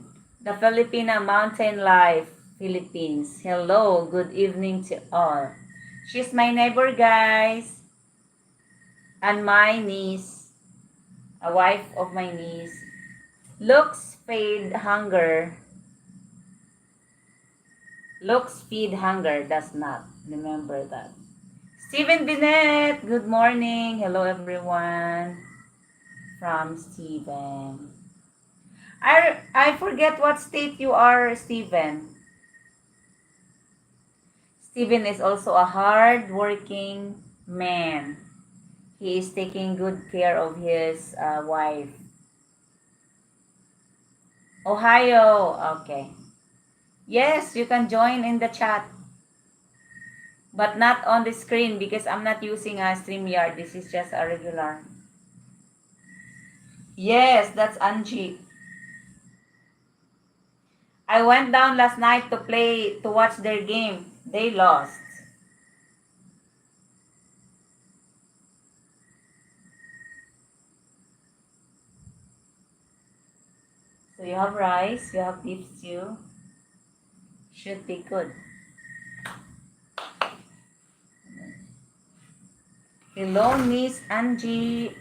Mountain Life, Philippines. Hello, good evening to all. She's my neighbor, guys. And my niece, a wife of my niece. Looks feed hunger. Looks feed hunger, does not. Remember that. Stephen Binet, good morning. Hello, everyone. From Stephen. I forget what state you are, Stephen. Stephen is also a hard-working man. He is taking good care of his wife. Ohio. Okay. Yes, you can join in the chat. But not on the screen because I'm not using a StreamYard. This is just a regular. Yes, that's Angie. I went down last night to watch their game. They lost. So you have rice, you have beef stew. Should be good. Hello, Miss Angie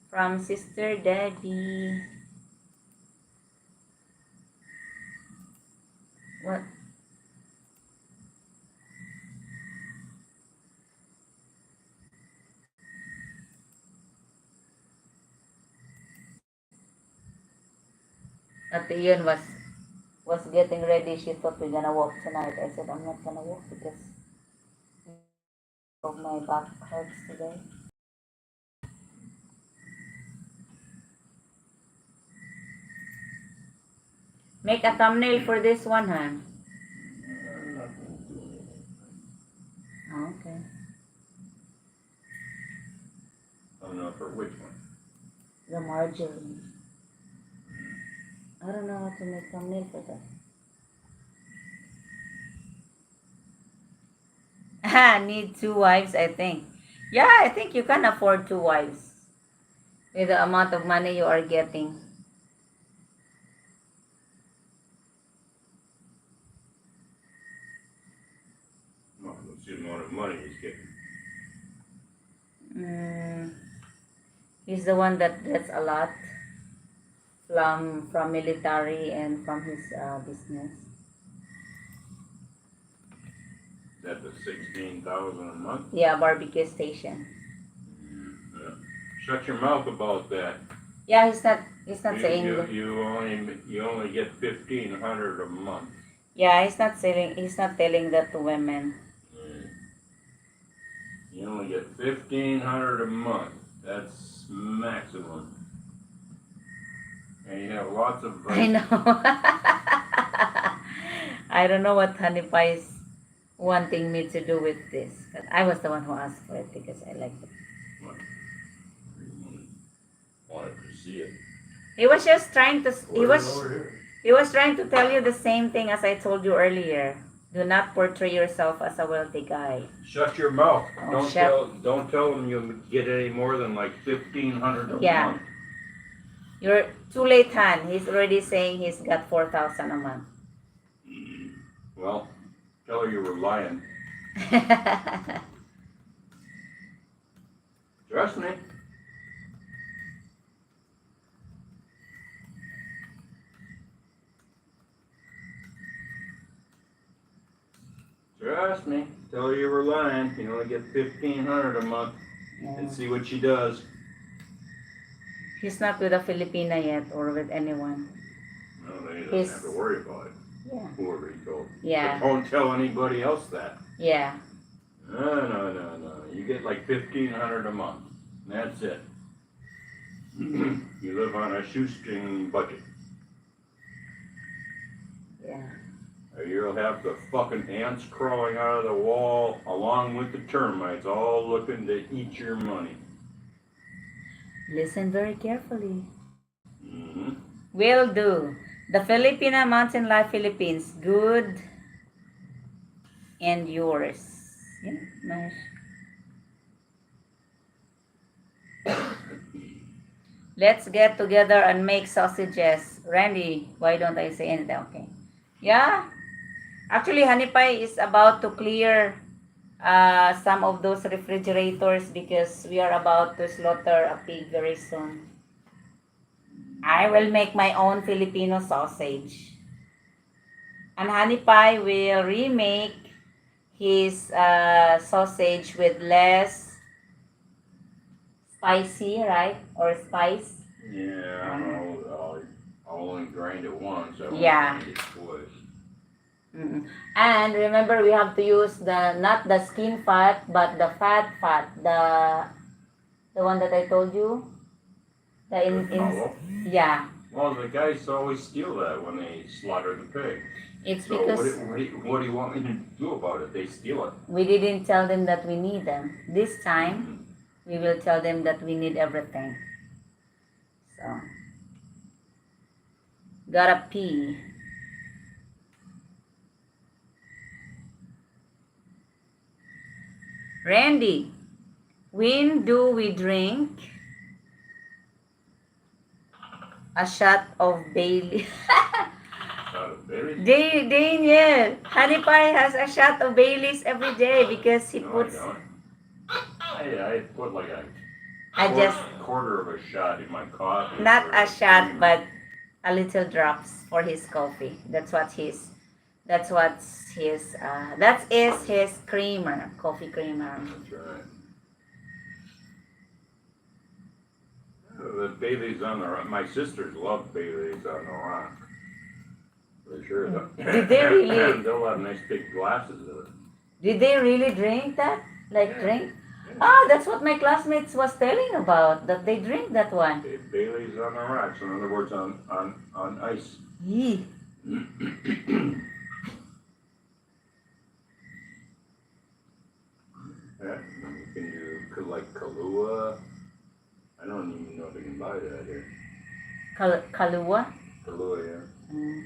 from Sister Debbie. What? Ate Ian was getting ready. She thought we're gonna walk tonight. I said I'm not gonna walk because of my back hurts today. Make a thumbnail for this one, huh? I'm not gonna do anything. Okay. I don't know for which one. The margarine. I don't know how to make thumbnail for that. Need 2 wives, I think. Yeah, I think you can afford 2 wives with the amount of money you are getting. Well, let's see the amount of money he's getting. He's the one that gets a lot from military and from his business. Is that the 16,000 a month? Yeah, barbecue station. Yeah. Shut your mouth about that. Yeah, he's not saying. You only get 1,500 a month. Yeah, he's not telling that to women. You only get 1,500 a month. That's maximum. And you have lots of. I know. I don't know what Honey Pie is wanting me to do with this, but I was the one who asked for it because I like it. Wanted to see it. He was just trying to. Over here. He was trying to tell you the same thing as I told you earlier. Do not portray yourself as a wealthy guy. Shut your mouth. Oh, Don't tell them you'll get any more than like 1,500 a month. You're too late, Han. He's already saying he's got 4,000 a month. Well, tell her you were lying. Trust me. Trust me. Tell her you were lying. You only get 1,500 a month. Yeah. And see what she does. He's not with a Filipina yet or with anyone. No, they don't have to worry about it. Yeah. Whoever he told. Yeah. But don't tell anybody else that. Yeah. No. You get like 1,500 a month. That's it. You live on a shoestring budget. Yeah. Or you'll have the fucking ants crawling out of the wall along with the termites all looking to eat your money. Listen very carefully. Mm-hmm. Will do. The Filipina Mountain Life Philippines. Good and yours. Yeah, nice. Let's get together and make sausages. Randy, why don't I say anything? Okay. Yeah. Actually, Honey Pie is about to clear some of those refrigerators because we are about to slaughter a pig very soon. I will make my own Filipino sausage. And Honey Pie will remake his sausage with less spicy, right? Or spice. Yeah, I know. I'll only grind it once. I won't Yeah. grind it twice. Mm-mm. And remember, we have to use not the skin fat, but the fat, the one that I told you. Yeah. Well, the guys always steal that when they slaughter the pig. It's So because what do you want me to do about it? They steal it. we didn't tell them that we need them. This time, we will tell them that we need everything. So, gotta pee. Randy, when do we drink a shot of Bailey? Out of berries? Daniel, Honey Pie has a shot of Baileys every day because he No, puts. I don't. I put like a quarter of a shot in my coffee. Not for a the shot, cream. but a little drops for his coffee. That is his creamer, coffee creamer. That's right. The Bailey's on the rock. My sisters love Bailey's on the rock. For sure. Did they really? They'll have nice big glasses of it. Did they really drink that? Like drink? Ah, that's what my classmates was telling about. That they drink that one. Bailey's on the rocks. In other words, on ice. Yee. Yeah, you can do like Kahlua. I don't even know if you can buy that here. Kalua? Kahlua, yeah. Mm.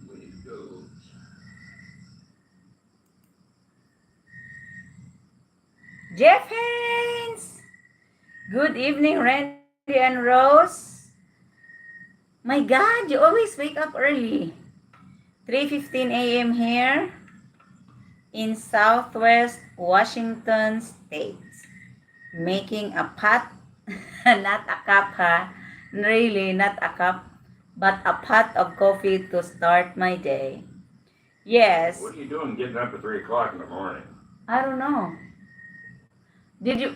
Way to go. Jeff Haynes! Good evening, Randy and Rose. My God, you always wake up early. 3:15 a.m. here in Southwest Washington State. Making a pot, not a cup, ha? Really, not a cup, but a pot of coffee to start my day. Yes, What are you doing getting up at 3 o'clock in the morning? I don't know. Did you?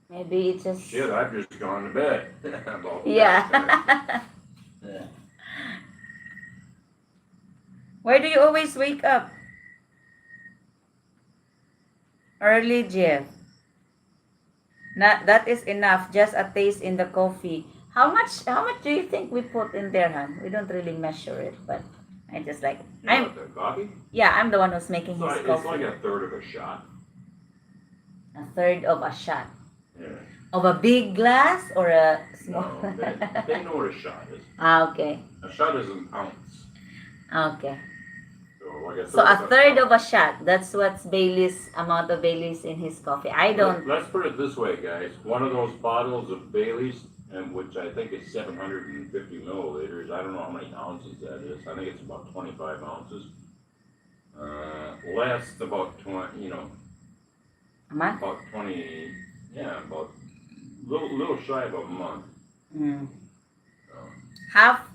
Maybe it's just. Shit, I've just gone to bed. About that time. Yeah. Yeah. Why do you always wake up early, Jeff? Not that is enough. Just a taste in the coffee. How much? How much do you think we put in there, hon? We don't really measure it, but I just like. You know what, the coffee? Yeah, I'm the one who's making It's his like, coffee. it's like a third of a shot. A third of a shot Yeah. of a big glass or a small. No, they know what a shot is. Ah, okay, A shot is an ounce. okay. So like So a third of a shot. That's what's Bailey's amount of Bailey's in his coffee. I don't. Let's put it this way, guys. One of those bottles of Bailey's, and which I think is 750 milliliters. I don't know how many ounces that is. I think it's about 25 ounces. Lasts about 20. You know, A month? about 20. Yeah, about little shy of a month. Mm. So. Half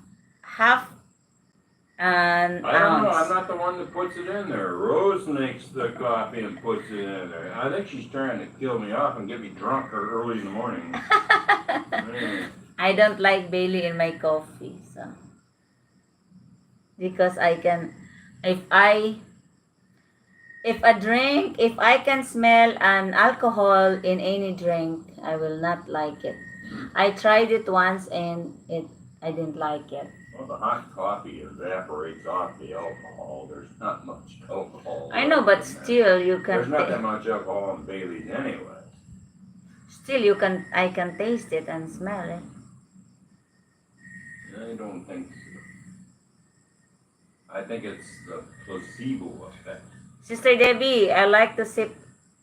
an I don't know. I'm ounce. not the one that puts it in there. Rose makes the coffee and puts it in there. I think she's trying to kill me off and get me drunk early in the morning. Mm. I don't like Bailey in my coffee, so because I can, if I if I can smell an alcohol in any drink, I will not like it. I tried it once and I didn't like it. Well, the hot coffee evaporates off the alcohol. There's not much alcohol. I know, but left in there. still you There's not that can much alcohol in Bailey's anyway. I can taste it and smell it. I don't think so. I think it's the placebo effect. Sister Debbie, I like to sip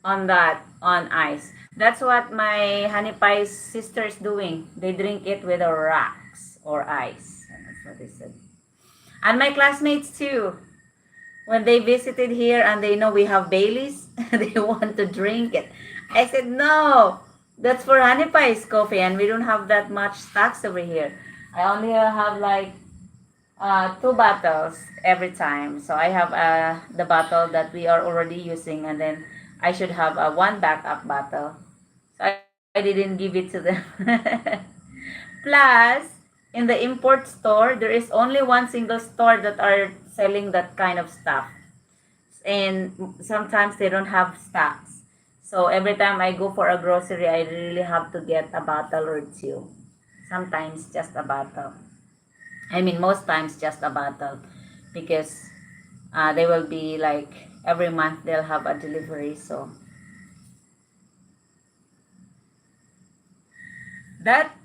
on ice. That's what my honey pie sister's doing. They drink it with a rocks or ice. That's what they said. And my classmates too. When they visited here and they know we have Bailey's, they want to drink it. I said, no, that's for honey pie's coffee and we don't have that much stocks over here. I only have like 2 bottles every time. So I have the bottle that we are already using, and then I should have one backup bottle. So I didn't give it to them. Plus, in the import store, there is only one single store that are selling that kind of stuff. And sometimes they don't have stocks. So every time I go for a grocery, I really have to get a bottle or two. Sometimes just a bottle. I mean, most times just a bottle, because they will be like every month they'll have a delivery. So that's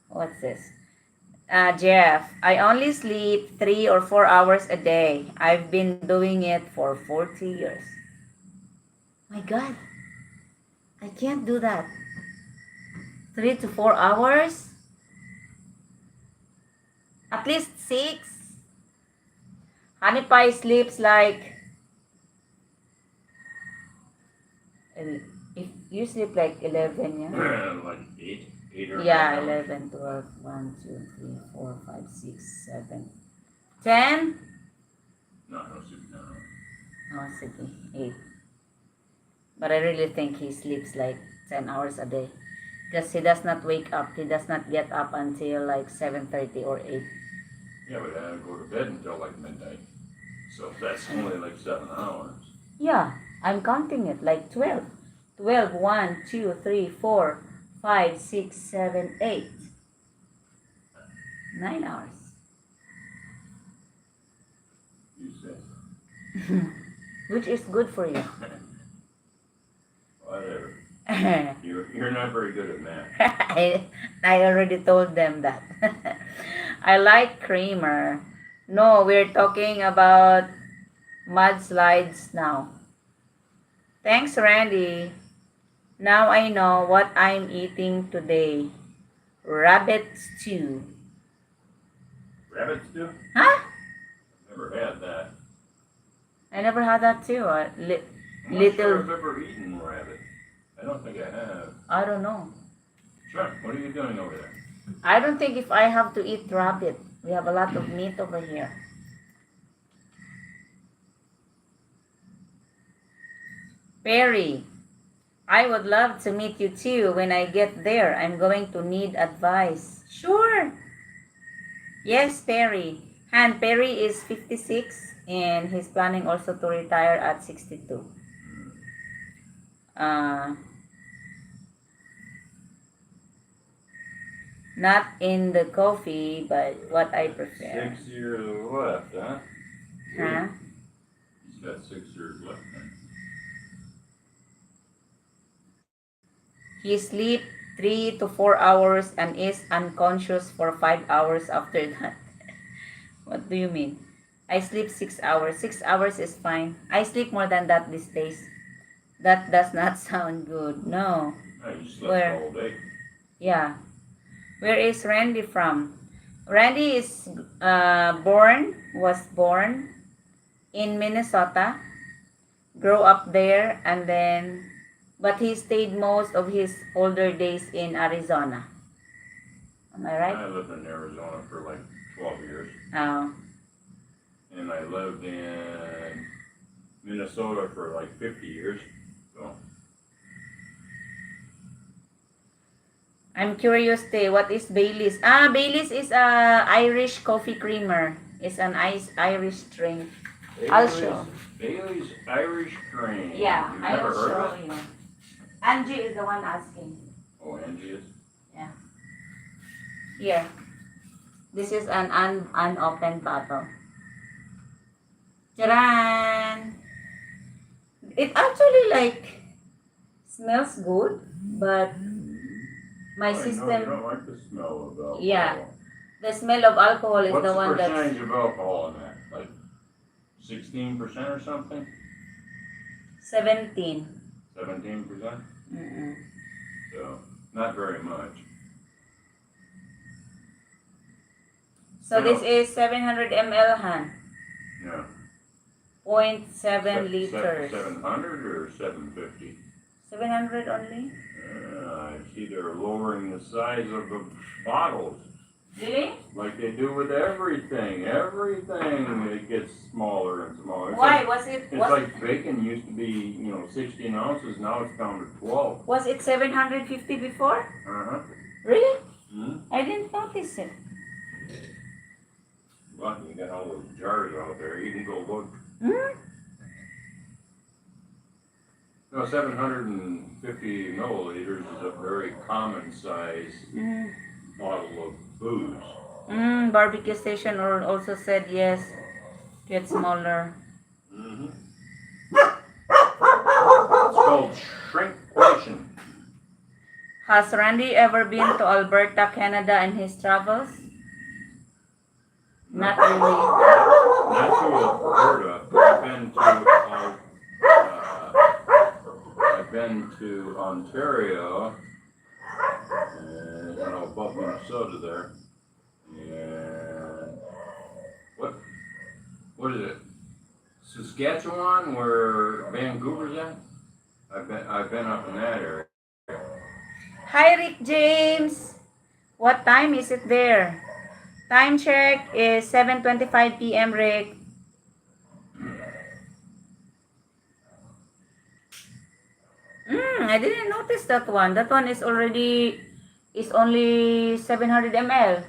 what's this? Jeff, I only sleep 3 or 4 hours a day. I've been doing it for 40 years. My God, I can't do that. 3 to 4 hours? At least 6. Honey Pie sleeps like, if you sleep like 11, yeah? Like 8 or Yeah, 9 hours. 11, 12, 1, 2, 3, 4, 5, 6, 7, 10? No, no. Oh, sige, 8. But I really think he sleeps like 10 hours a day. Because he does not wake up. He does not get up until like 7:30 or 8. Yeah, but I don't go to bed until like midnight. So that's only like 7 hours. Yeah, I'm counting it like 12. 12, 1, 2, 3, 4, 5, 6, 7, 8. 9 hours. You say. Which is good for you. Whatever. I You're not very good at math. I already told them that. I like creamer. No, we're talking about mudslides now. Thanks, Randy. Now I know what I'm eating today. Rabbit stew. Rabbit stew? Huh? Never had that. I never had that too. I'm not Little. sure I've ever eaten rabbit. I don't think I have. I don't know. Chuck, what are you doing over there? I don't think if I have to eat rabbit. We have a lot of meat over here. Perry, I would love to meet you too when I get there. I'm going to need advice. Sure. Yes, Perry. And Perry is 56 and he's planning also to retire at 62. Not in the coffee, but what I prefer. 6 years left, huh? Huh? He's got 6 years left. He sleeps 3 to 4 hours and is unconscious for 5 hours after that. What do you mean? I sleep 6 hours. 6 hours is fine. I sleep more than that these days. That does not sound good. No. No, you slept Where? all day. Yeah. Where is Randy from? Randy is was born in Minnesota, grew up there, and then, but he stayed most of his older days in Arizona. Am I right? I lived in Arizona for like 12 years. Oh. And I lived in Minnesota for like 50 years. So I'm curious, what is Baileys? Baileys is Irish coffee creamer. It's an Irish drink. I'll show. Bailey's Irish Cream. Yeah, You've I never will heard show of it? you. Angie is the one asking. Oh, Angie is? Yeah. Here. This is an unopened bottle. Charan! It actually like smells good, but my Oh, I know system, you don't like the smell of alcohol. yeah, the smell of alcohol is What's the one the that's percentage of alcohol in that? Like 16% or something? 17. 17%? Mm-mm. So, not very much. So No. this is 700 ml, Han. Yeah. 0.7 liters. 700 or 750? 700 only? I see they're lowering the size of the bottles. Really? Like they do with everything. Everything, it gets smaller and smaller. It's Why? Like, it's like bacon used to be, 16 ounces. Now it's down to 12. Was it 750 before? Uh-huh. Really? Hmm? I didn't notice it. Well, you got all those jars out there. You can go look. Hmm? No, 750 milliliters is a very common size bottle of booze. Barbecue station also said yes, get smaller. Mm-hmm. It's called shrinkflation. Has Randy ever been to Alberta, Canada in his travels? Not really. Not to Alberta. I've been to Ontario and above Minnesota there. And what is it? Saskatchewan, where Vancouver's at? I've been up in that area. Hi, Rick James. What time is it there? Time check is 7:25 p.m. Rick. I didn't notice that one. That one is only 700 ml.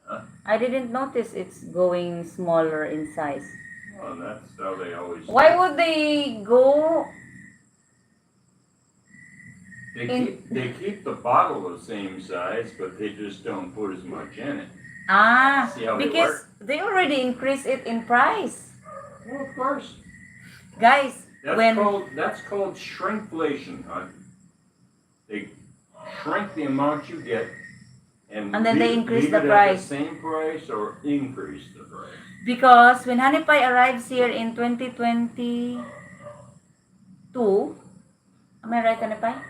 Huh? I didn't notice it's going smaller in size. Well, that's how they always. Why would they go? They keep the bottle the same size, but they just don't put as much in it. See how they Because work? they already increased it in price. Well, of course. Guys, That's called shrinkflation, hon. They shrink the amount you get and then they increase leave the it price. at the same price or increase the price. Because when Honey Pie arrives here in 2022, am I right, Honey Pie?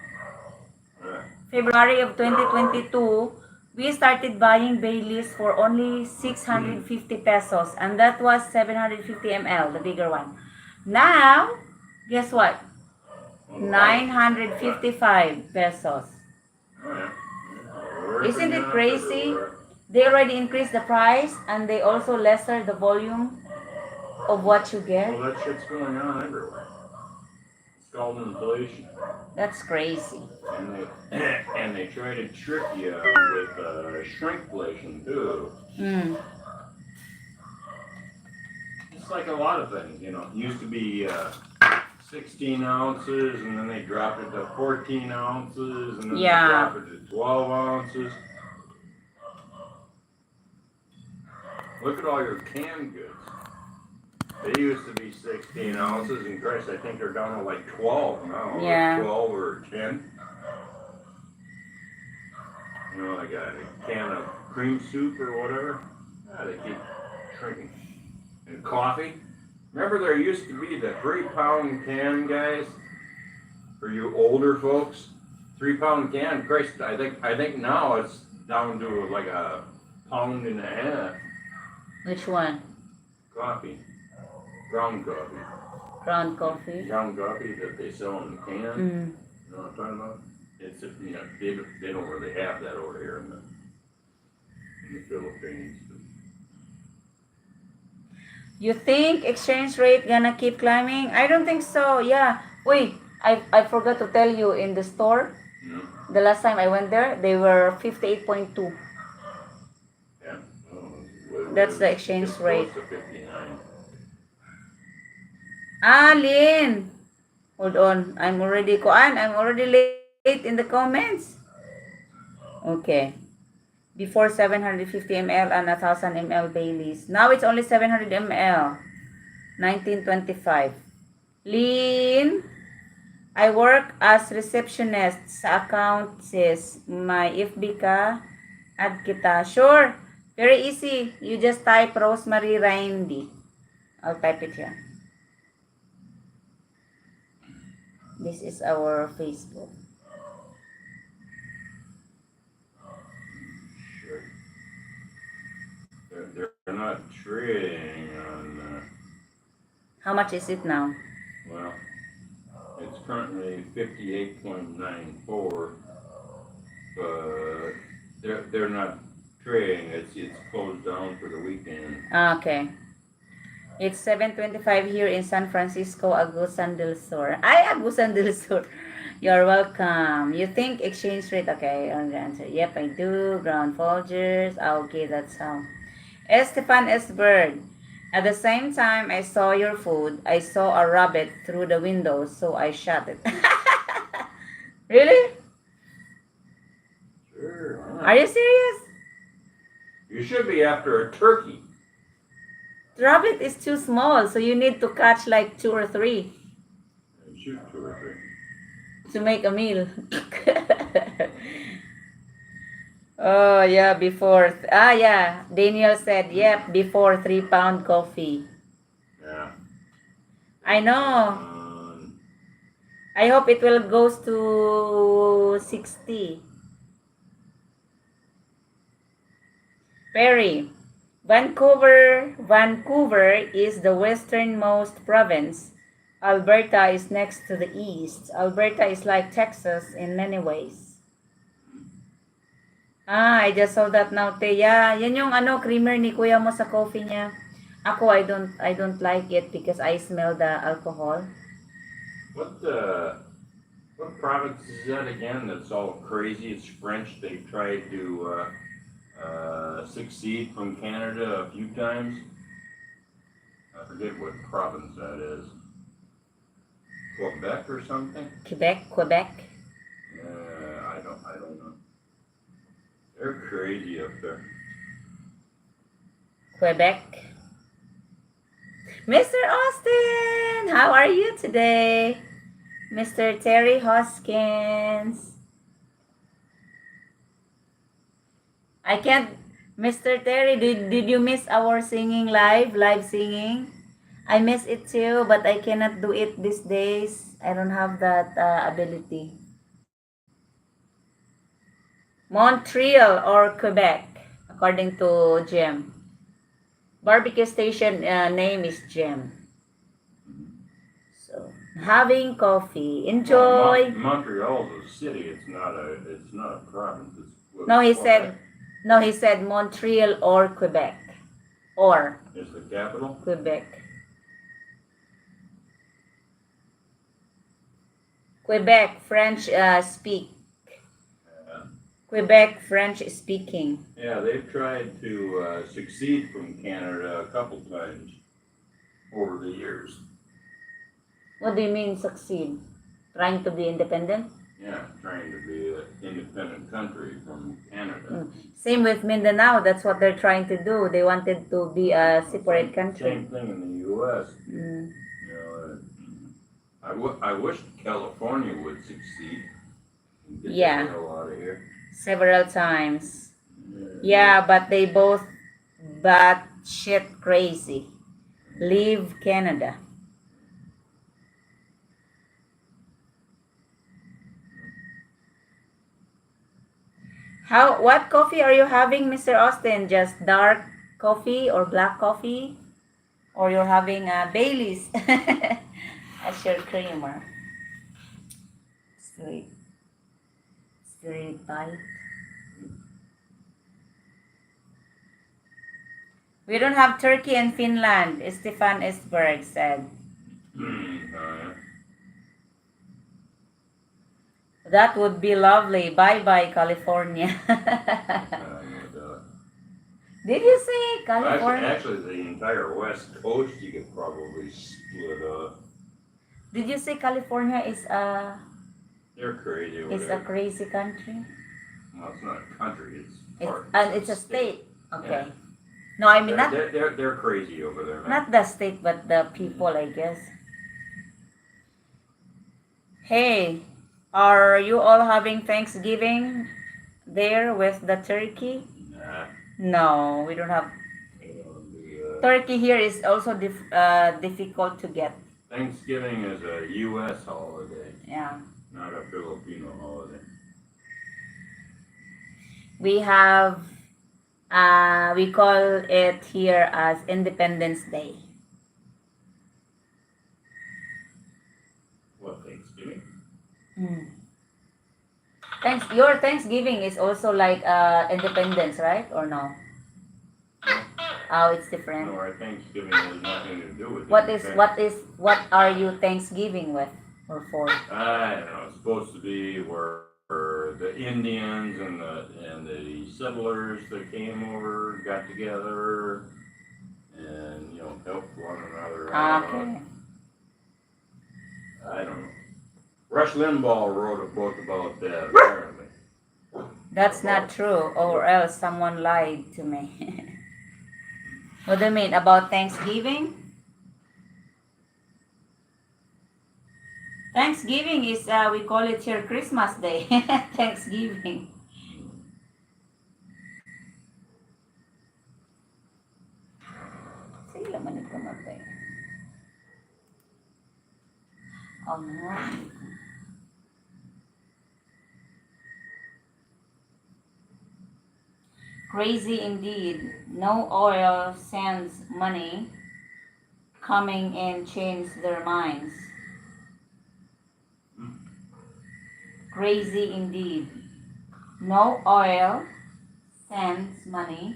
February of 2022, we started buying Baileys for only 650 pesos, and that was 750 ml, the bigger one. Now, guess what? 955 pesos. Oh, yeah. Isn't it crazy? They already increased the price, and they also lesser the volume of what you get. Well, that shit's going on everywhere. It's called inflation. That's crazy. And they try to trick you with shrinkflation too. Mm. It's like a lot of things, you know. It used to be 16 ounces, and then they dropped it to 14 ounces, and then they dropped it to 12 ounces. Look at all your canned goods. They used to be 16 ounces, and Christ, I think they're down to like 12 now. Yeah. Or 12 or 10. You know, like a can of cream soup or whatever. They keep shrinking. And coffee. Remember there used to be the 3-pound can, guys? For you older folks? 3-pound can. Christ, I think now it's down to like a pound and a half. Which one? Coffee. Ground coffee. Ground coffee. Ground coffee that they sell in the can. Mm. You know what I'm talking about? It's they don't really have that over here in the Philippines. You think exchange rate gonna keep climbing? I don't think so. Yeah. Wait, I forgot to tell you in the store. Mm-hmm. The last time I went there, they were 58.2. Yeah. That's the exchange it's rate. Close to 59. Lynn. Hold on. I'm already late in the comments. Okay. Before 750 ml and 1000 ml Baileys. Now it's only 700 ml. 1925. Lynn, I work as receptionist sa account, sis. May FB ka? Add kita. Sure. Very easy. You just type Rosemary Raindy. I'll type it here. This is our Facebook. Sure. They're not trading on. How much is it now? Well, it's currently 58.94, but they're not trading. It's closed down for the weekend. Okay. It's 7:25 here in San Francisco, Agusan del Sur. Ay, Agusan del Sur. You're welcome. You think exchange rate? Okay, on the answer. Yep, I do. Ground Folgers. Okay, that's how. Estefan S. Bird. At the same time I saw your food, I saw a rabbit through the window, so I shot it. Really? Sure. Are you serious? You should be after a turkey. The rabbit is too small, so you need to catch like 2 or 3 And shoot 2 or 3. to make a meal. Oh, yeah, before. Yeah. Daniel said, yep, before 3-pound coffee. Yeah. I know. I hope it will goes to 60. Perry. Vancouver is the westernmost province. Alberta is next to the east. Alberta is like Texas in many ways. I just saw that now, Teya. Yan yung creamer ni kuya mo sa coffee niya. Ako, I don't like it because I smell the alcohol. What What province is that again? That's all crazy. It's French. They've tried to succeed from Canada a few times. I forget what province that is. Quebec or something? Quebec. I don't know. They're crazy up there. Quebec. Mr. Austin, how are you today? Mr. Terry Hoskins. I can't, Mr. Terry, did you miss our singing live singing? I miss it too, but I cannot do it these days. I don't have that ability. Montreal or Quebec, according to Jim. Barbecue station name is Jim. So, having coffee. Enjoy. Montreal's a city. It's not a province. It's No, he Quebec. said Montreal or Quebec. Or Is the capital? Quebec. Quebec, French speak. Quebec, French speaking. Yeah, they've tried to succeed from Canada a couple times over the years. What do you mean succeed? Trying to be independent? Yeah, trying to be an independent country from Canada. Same with Mindanao. That's what they're trying to do. They wanted to be a separate country. Same thing in the U.S. Mm. You know, I wish California would succeed. And get Yeah. the hell out of here. Several times. Yeah, but they both batshit crazy. Leave Canada. What coffee are you having, Mr. Austin? Just dark coffee or black coffee? Or you're having Bailey's as your creamer? It's very tight. We don't have turkey in Finland, Stefan Esberg said. That would be lovely. Bye-bye, California. Did you say California? Actually, the entire West Coast you could probably split up. Did you say California is a... They're crazy over It's there. a crazy country? Well, it's not a country. It's a state. Okay. Yeah. No, I mean not They're crazy over there, man. not the state, but the people, I guess. Hey, are you all having Thanksgiving there with the turkey? Nah. No, we don't have. The, Turkey here is also difficult to get. Thanksgiving is a U.S. holiday, Yeah. not a Filipino holiday. We have, we call it here as Independence Day. What, Thanksgiving? Your Thanksgiving is also like Independence, right? Or no? Oh, it's different. No, our Thanksgiving has nothing to do with it. What are you Thanksgiving with or for? I don't know. It's supposed to be where the Indians and the settlers that came over got together and helped one another out. Okay. I don't know. Rush Limbaugh wrote a book about that, apparently. That's not true, or else someone lied to me. What do you mean about Thanksgiving? Thanksgiving is we call it here Christmas Day. Thanksgiving. Sila man ito matay. Oh no. Crazy indeed. No oil sends money coming and change their minds. Crazy indeed. No oil sends money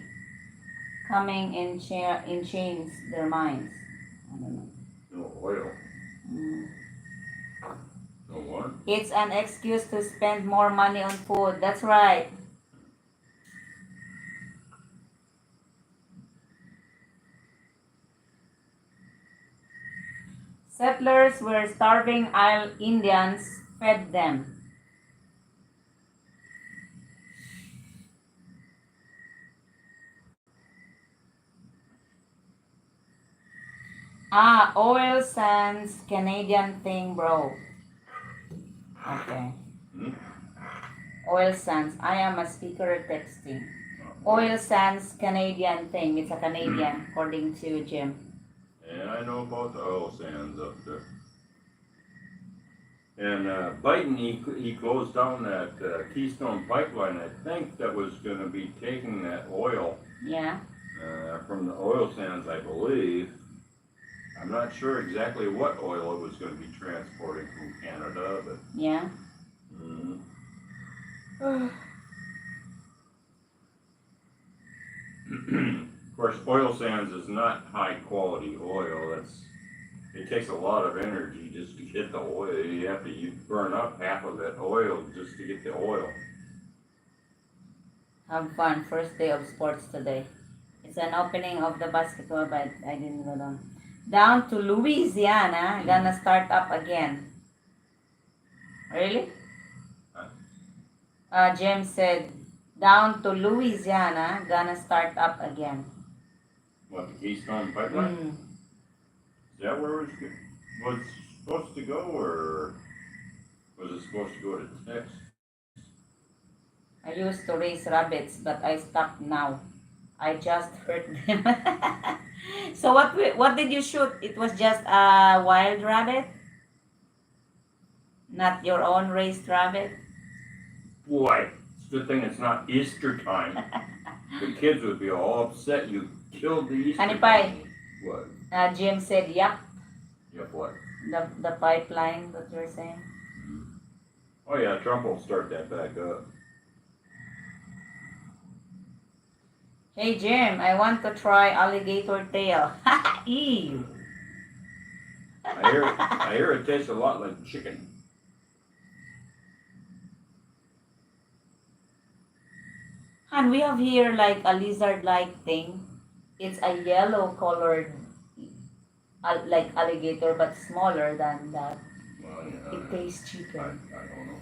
coming and change their minds. I don't know. No oil. So what? It's an excuse to spend more money on food. That's right. Settlers were starving while Indians fed them. Ah, oil sands Canadian thing, bro. Okay. Hmm? Oil sands. I am a speaker texting. Oil sands Canadian thing. It's a Canadian, according to Jim. And I know about the oil sands up there. And Biden, he closed down that Keystone pipeline. I think that was going to be taking that oil Yeah. from the oil sands, I believe. I'm not sure exactly what oil it was going to be transporting from Canada, but. Yeah. Mm, of course, oil sands is not high quality oil. It takes a lot of energy just to get the oil. You burn up half of that oil just to get the oil. Have fun. First day of sports today. It's an opening of the basketball, but I didn't go down. Down to Louisiana. Gonna start up again. Really? James said, down to Louisiana. Gonna start up again. What, the Keystone pipeline? Mm. Is that where it was supposed to go, or was it supposed to go to Texas? I used to raise rabbits, but I stopped now. I just hurt them. So what did you shoot? It was just a wild rabbit? Not your own raised rabbit? Boy, it's a good thing it's not Easter time. The kids would be all upset you killed the Easter Honey pie. bunny. What? Jim said, yep. Yep, what? The pipeline that you're saying. Oh yeah, Trump will start that back up. Hey Jim, I want to try alligator tail. Ew. I hear it tastes a lot like chicken. And we have here like a lizard-like thing. It's a yellow colored like alligator but smaller than that. Well, yeah, It tastes I chicken. don't know.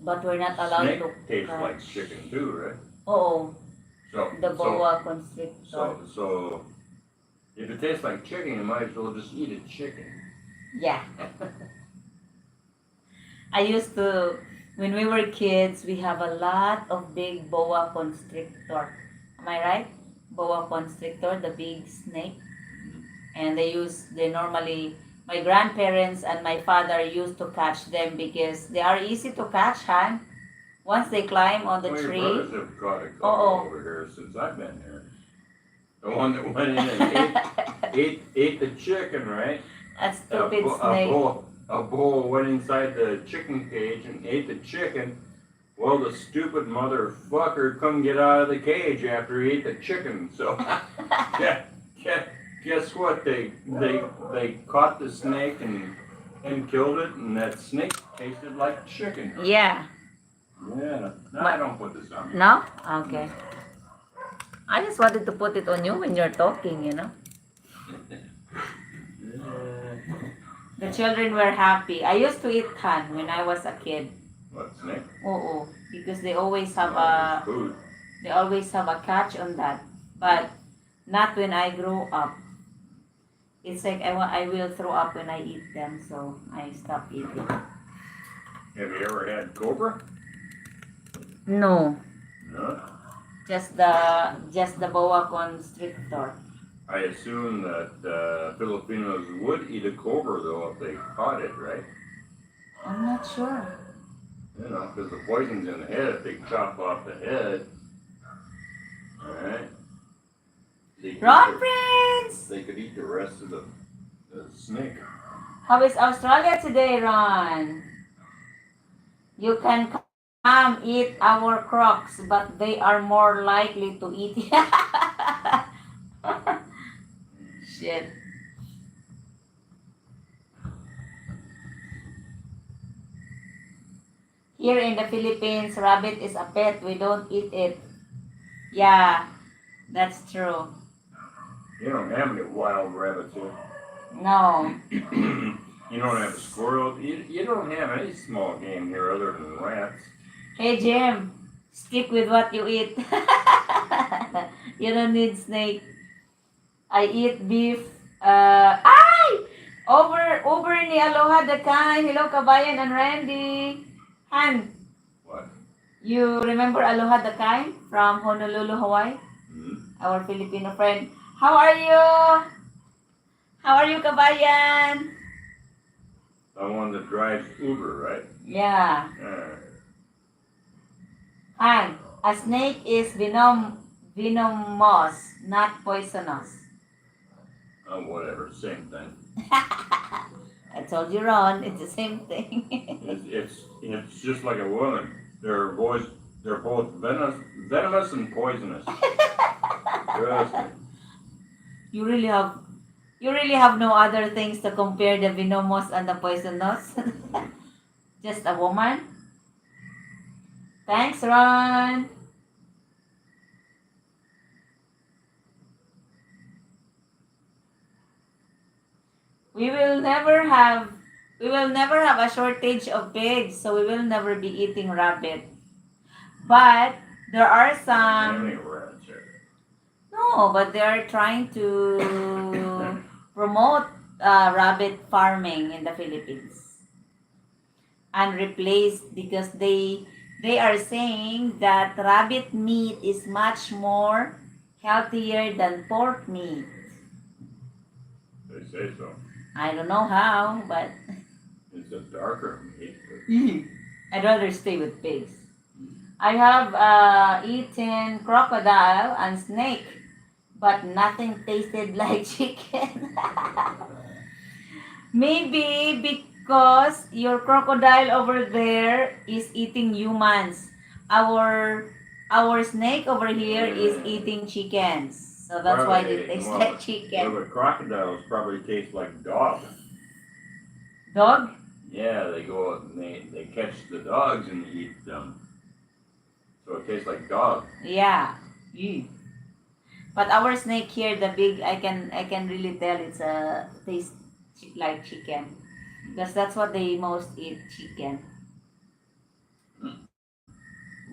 But we're not allowed Snake to tastes catch. like chicken too, right? Oh, So the boa constrictor. so if it tastes like chicken, you might as well just eat a chicken. Yeah. I used to, when we were kids, we have a lot of big boa constrictor. Am I right? Boa constrictor, the big snake. And they normally, my grandparents and my father used to catch them because they are easy to catch, Han. Once they climb on the Well, tree. your brothers have caught a couple Uh-oh. over here since I've been here. The one that went in and ate the chicken, right? A stupid snake. A bull went inside the chicken cage and ate the chicken. Well, the stupid motherfucker couldn't get out of the cage after he ate the chicken. So, guess what? They caught the snake and killed it, and that snake tasted like chicken. Yeah. Yeah. No, I don't put this on. No? Okay. I just wanted to put it on you when you're talking, you know. The children were happy. I used to eat Han when I was a kid. What, snake? Oo, because they always have Oh, it's food. they always have a catch on that. But not when I grow up. It's like I will throw up when I eat them, so I stop eating. Have you ever had cobra? No, No. just the boa constrictor. I assume that Filipinos would eat a cobra though if they caught it, right? I'm not sure. You know, because the poison's in the head. If they chop off the head, alright? Ron Prince! They could eat the rest of the snake. How is Australia today, Ron? You can come eat our crocs, but they are more likely to eat. Shit. Here in the Philippines, rabbit is a pet. We don't eat it. Yeah, that's true. You don't have any wild rabbits here. No. You don't have a squirrel. You don't have any small game here other than rats. Hey Jim, stick with what you eat. You don't need snake. I eat beef. Ay! Over ni Aloha the Kind. Hello, Kabayan and Randy. Han, What? you remember Aloha the Kind from Honolulu, Hawaii? Hmm? Our Filipino friend. How are you? How are you, Kabayan? The one that drives Uber, right? Yeah. Uh, Han, a snake is venomous, not poisonous. Whatever, same thing. I told you, Ron, it's the same thing. It's just like a woman. They're both venomous and poisonous. Trust me. You really have no other things to compare the venomous and the poisonous. Just a woman. Thanks, Ron. We will never have a shortage of pigs, so we will never be eating rabbit. But there are How many some. rats here? No, but they are trying to promote rabbit farming in the Philippines and replace because they are saying that rabbit meat is much more healthier than pork meat. They say so. I don't know how, but It's a darker meat. But I'd rather stay with pigs. I have eaten crocodile and snake, but nothing tasted like chicken. Maybe because your crocodile over there is eating humans. Our our snake over here is eating chickens. So that's why they taste like Well, chicken. the crocodiles probably taste like dog. Dog? Yeah, they go out and they catch the dogs and eat them. So it tastes like dog. Yeah. Mm. But our snake here, the big, I can really tell it's a taste like chicken, because that's what they most eat, chicken.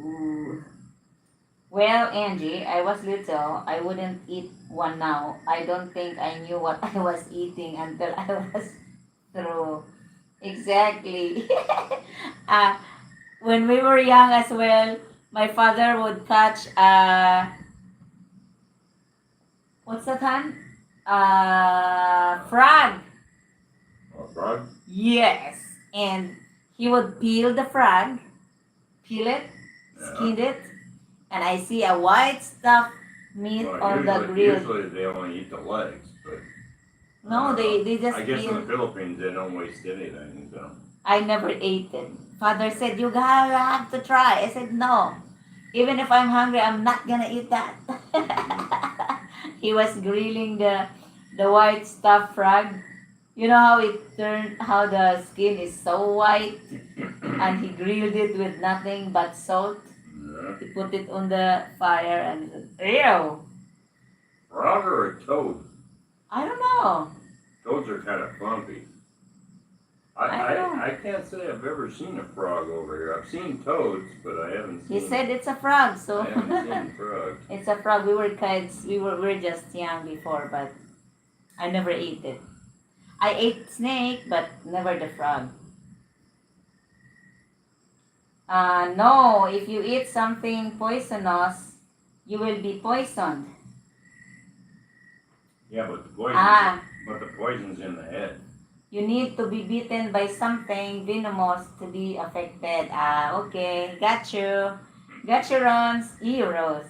Ooh. Well, Angie, I was little. I wouldn't eat one now. I don't think I knew what I was eating until I was through. Exactly. uh, when we were young as well, my father would catch what's that hand? Frog. A frog? Yes. And he would peel the frog, peel it, skin it, and I see a white stuffed meat Well, on the grill. usually they only eat the legs, but No, they just I guess in the peel. Philippines they don't waste anything. So I never ate it. Father said, you gotta have to try. I said, no. Even if I'm hungry, I'm not gonna eat that. He was grilling the white stuffed frog. You know how it turned, how the skin is so white, and he grilled it with nothing but salt. yeah. He put it on the fire and ew. Frog or a toad? I don't know. Toads are kind of bumpy. I can't say I've ever seen a frog over here. I've seen toads, but I haven't seen. He said it's a frog, I so haven't seen frogs. it's a frog. We were kids. We were just young before, but I never ate it. I ate snake, but never the frog. No, if you eat something poisonous, you will be poisoned. Yeah, but the poison's in the head. You need to be bitten by something venomous to be affected. Okay. Got you. Got you, Rons. Rose.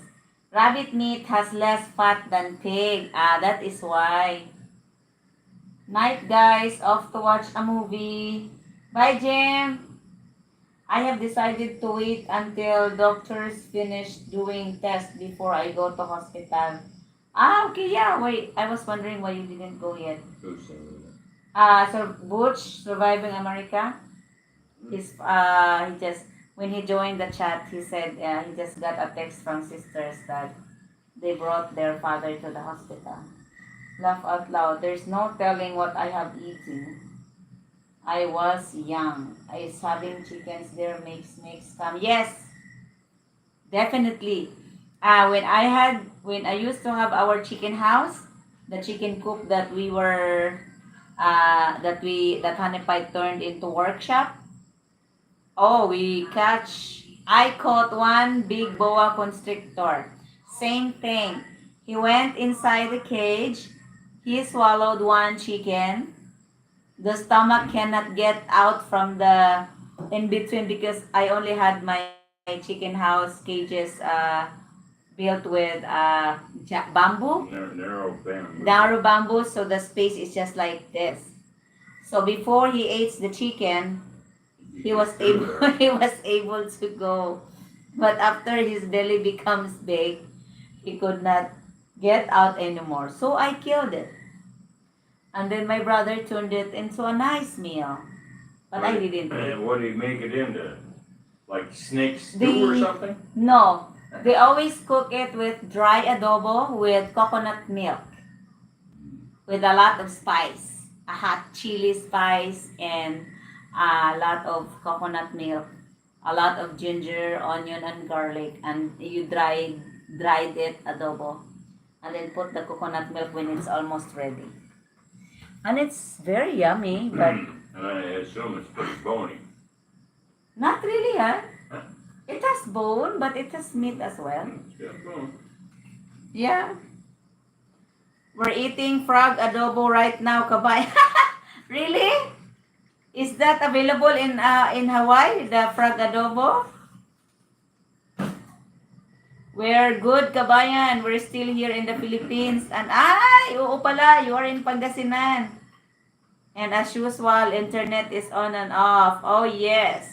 Rabbit meat has less fat than pig. That is why. Night, guys. Off to watch a movie. Bye, Jim. I have decided to wait until doctors finish doing tests before I go to hospital. Okay, yeah. Wait, I was wondering why you didn't go yet. Who's saying that? So Butch, Surviving America. He just when he joined the chat, he said he just got a text from sisters that they brought their father to the hospital. Laugh out loud. There's no telling what I have eaten. I was young. I was having chickens there makes come. Yes, definitely. When I used to have our chicken house, the chicken coop that we were that Honey Pie turned into workshop. Oh, I caught one big boa constrictor. Same thing. He went inside the cage. He swallowed one chicken. The stomach cannot get out from the in between because I only had my chicken house cages built with bamboo, Narrow bamboo. narrow bamboo, so the space is just like this. So before he ate the chicken, he was able he was able to go, but after his belly becomes big, he could not get out anymore. So I killed it, and then my brother turned it into a nice meal, but I didn't eat. And what do you make it into? Like snake stew or They something? no, they always cook it with dry adobo with coconut milk, with a lot of spice, a hot chili spice, and a lot of coconut milk, a lot of ginger, onion, and garlic, and you dried it adobo, and then put the coconut milk when it's almost ready, and it's very yummy, but And I assume it's pretty bony. not really, huh? Huh? It has bone, but it has meat as well. It's got bone. Yeah. We're eating frog adobo right now, kabay. Really? Is that available in Hawaii, the frog adobo? We're good, kabayan. We're still here in the Philippines. And oo pala, you are in Pangasinan. And as usual, internet is on and off. Oh, yes.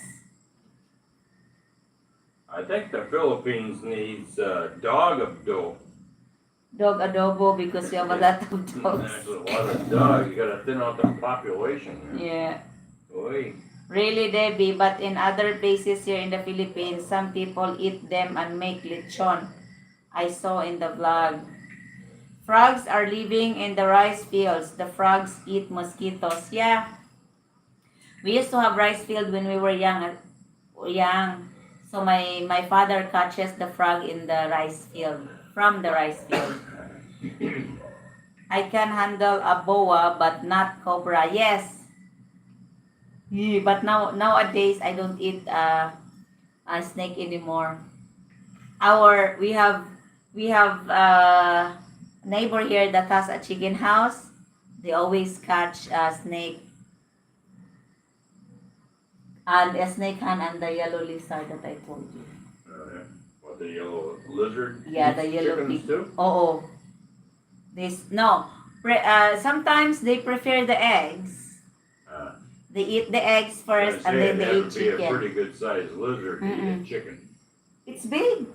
I think the Philippines needs dog adobo. Dog adobo because you have a lot of dogs. There's a lot of dogs. You gotta thin out the population. Yeah. Oy. Really, Debbie, but in other places here in the Philippines, some people eat them and make lechon. I saw in the vlog. Frogs are living in the rice fields. The frogs eat mosquitoes. Yeah. We used to have rice field when we were young. So my father catches the frog in the rice field, from the rice field. I can handle a boa but not cobra. Yes. Yeah, but nowadays I don't eat a snake anymore. We have neighbor here that has a chicken house. They always catch a snake and a snake hen and the yellow lizard that I told you. Yeah. What, the yellow lizard? Yeah, the eats yellow chickens pig. too? Oh, this no. Sometimes they prefer the eggs. Uh, They eat the eggs first and then they eat That'd be a chicken. pretty good sized lizard to eat a Mm-mm. chicken. It's big.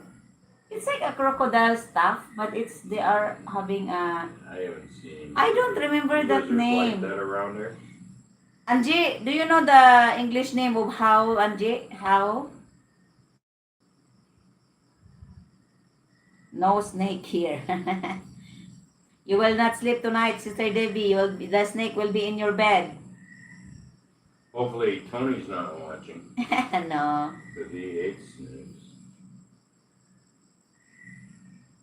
It's like a crocodile stuff, but they are having a. I haven't seen. I don't remember that lizards name. like that around there. Anji, do you know the English name of how, Anji? How? No snake here. You will not sleep tonight, Sister Debbie. The snake will be in your bed. Hopefully Tony's not watching No. because he ate snakes.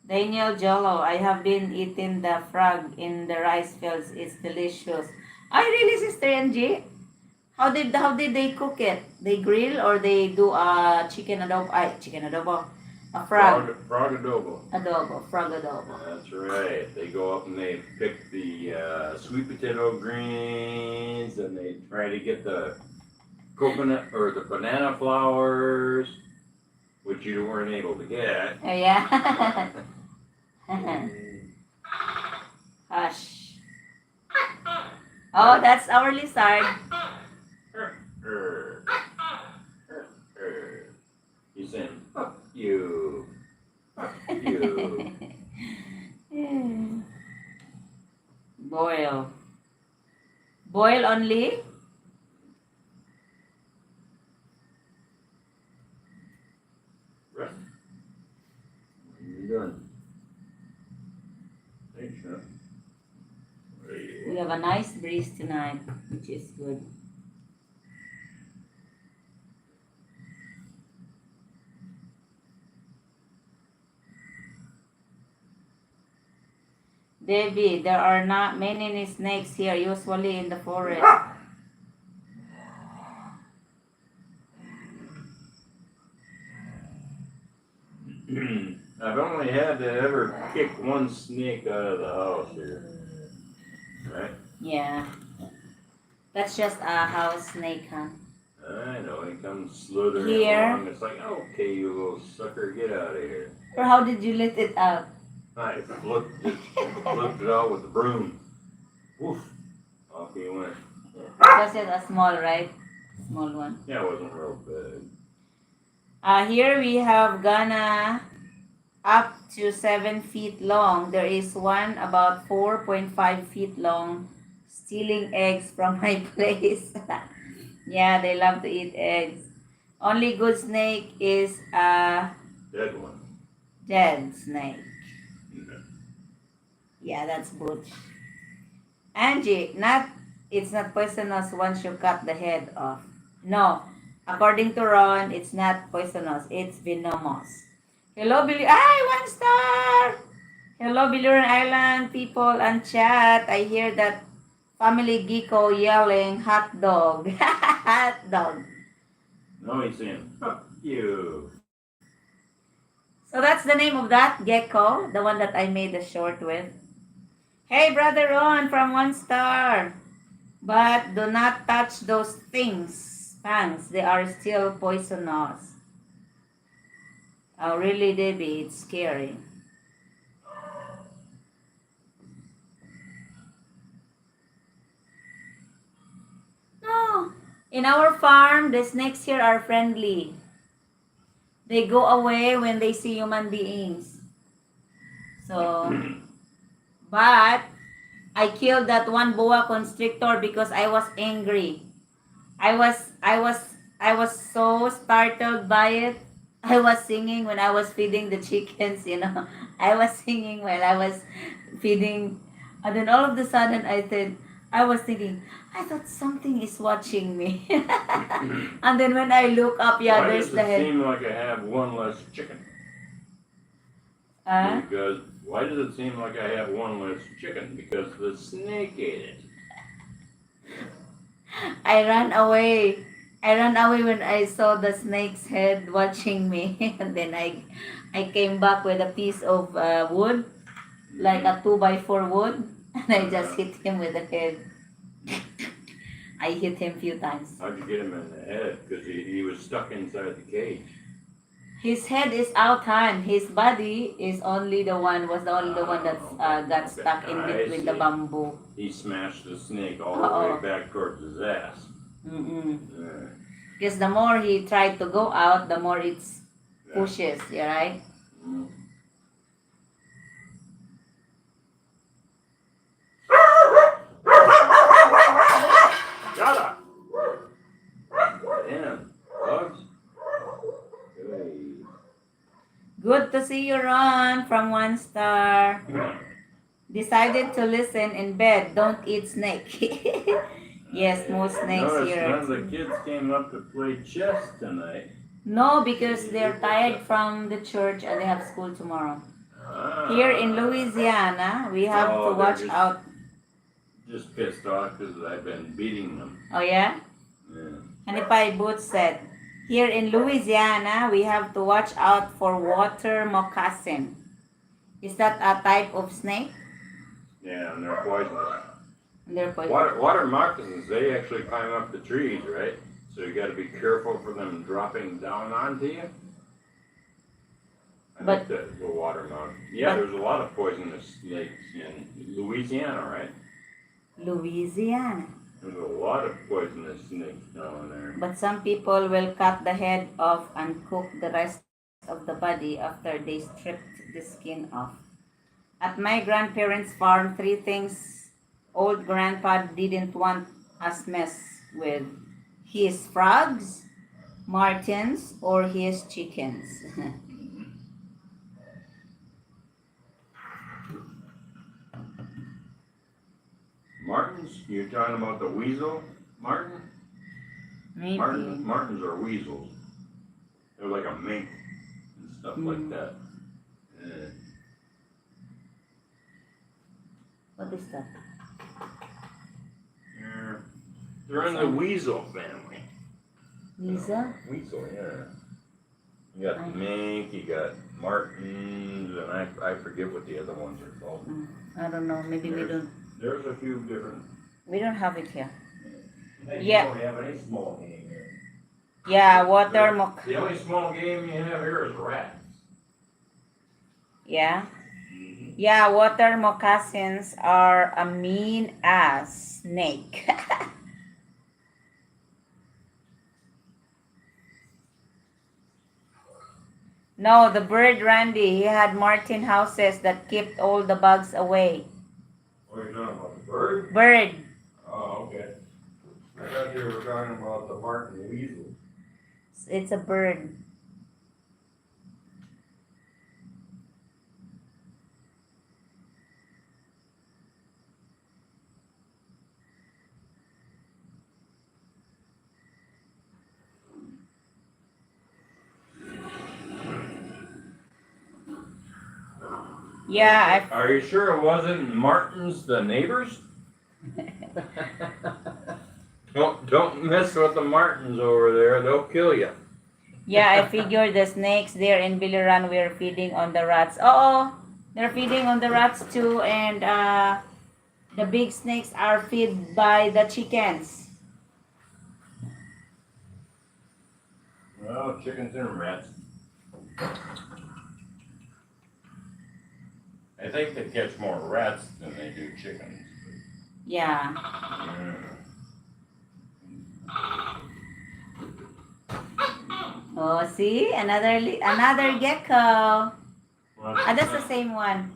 Daniel Jolo, I have been eating the frog in the rice fields. It's delicious. Ay, really, Sister Angie? How did they cook it? They grill or they do a chicken adobo? Ay, chicken adobo. A frog. Frog adobo. Adobo. Frog adobo. That's right. They go up and they pick the sweet potato greens and they try to get the coconut or the banana flowers, which you weren't able to get. Oh, yeah. Hush. Oh, that's our lizard. He's saying, fuck you. Fuck you. Boil. Boil only? We have a nice breeze tonight, which is good. David, there are not many snakes here, usually in the forest. I've only had to ever kick one snake out of the house here. Right? Yeah. That's just a house snake, huh? I know, he comes slithering Here. along. It's like, okay, you little sucker, get out of here. Or how did you let it out? I flipped it out with the broom. Woof. Off he went. Because it's a small, right? Small one. Yeah, it wasn't real big. Here we have Ghana up to 7 feet long. There is one about 4.5 feet long stealing eggs from my place. Yeah, they love to eat eggs. Only good snake is a Dead one. dead snake. Okay. Yeah, that's butch. Angie, it's not poisonous once you cut the head off. No, according to Ron, it's not poisonous. It's venomous. Hello, Billy. Ay, 1 star! Hello, Biliran Island people and chat. I hear that family Gecko yelling hot dog. Hot dog. No, he's saying, fuck you. So that's the name of that gecko, the one that I made the short with. Hey, Brother Ron from 1 star. But do not touch those things. Fangs, they are still poisonous. Oh, really, Debbie? It's scary. No. In our farm, the snakes here are friendly. They go away when they see human beings. So, but I killed that one boa constrictor because I was angry. I was so startled by it. I was singing when I was feeding the chickens, you know. I was singing while I was feeding, and then all of a sudden I was thinking, I thought something is watching me. And then when I look up, yeah, Why there's does the it head. seem like I have one less chicken? Because why does it seem like I have one less chicken? Because the snake ate it. I ran away. I ran away when I saw the snake's head watching me, and then I came back with a piece of wood, like a 2x4 wood, and I just hit him with the head. I hit him a few times. How'd you get him in the head? Because he was stuck inside the cage. His head is out, hand. His body is only the one that got stuck in between the bamboo. He smashed the snake all the way back towards his ass. Yeah. Because the more he tried to go out, the more it pushes. Yeah, right? Mm. Shut up! Damn, bugs. Hey. Good to see you, Ron, from 1 star. Decided to listen in bed. Don't eat snake. Yes, most snakes Notice here. none of the kids came up to play chess tonight. No, because they're tired from the church and they have school tomorrow. Ah. Here in Louisiana, we have to watch out. Just pissed off because I've been beating them. Oh, yeah? Yeah. Hanipai Boots said, here in Louisiana, we have to watch out for water moccasin. Is that a type of snake? Yeah, and they're poisonous. They're poisonous. Water moccasins, they actually climb up the trees, right? So you got to be careful for them dropping down onto you. I think that's the water moccasin. Yeah, there's a lot of poisonous snakes in Louisiana, right? Louisiana. There's a lot of poisonous snakes down there. But some people will cut the head off and cook the rest of the body after they stripped the skin off. At my grandparents' farm, 3 things old grandpa didn't want us mess with: his frogs, martins, or his chickens. martins? You're talking about the weasel martin? Maybe. Martins are weasels. They're like a mink and stuff like that. What is that? They're in the weasel family. Weasel? Weasel, yeah. You got the mink, you got martins, and I forget what the other ones are called. I don't know. Maybe we don't. There's a few different. We don't have it here. You Yeah. don't have any small game here. Yeah, water mock. The only small game you have here is rats. Yeah. Yeah, water moccasins are a mean ass snake. No, the bird Randy, he had martin houses that kept all the bugs away. What are you talking about? The bird? Bird. Oh, okay. I thought you were talking about the martin weasel. It's a bird. Yeah, Are you sure it wasn't martins, the neighbors? Don't mess with the martins over there. They'll kill you. I figured the snakes there in Biliran were feeding on the rats. Oh, they're feeding on the rats too, and the big snakes are fed by the chickens. Well, chickens and rats. I think they catch more rats than they do chickens. Yeah. Oh, see, another gecko. That's the same one.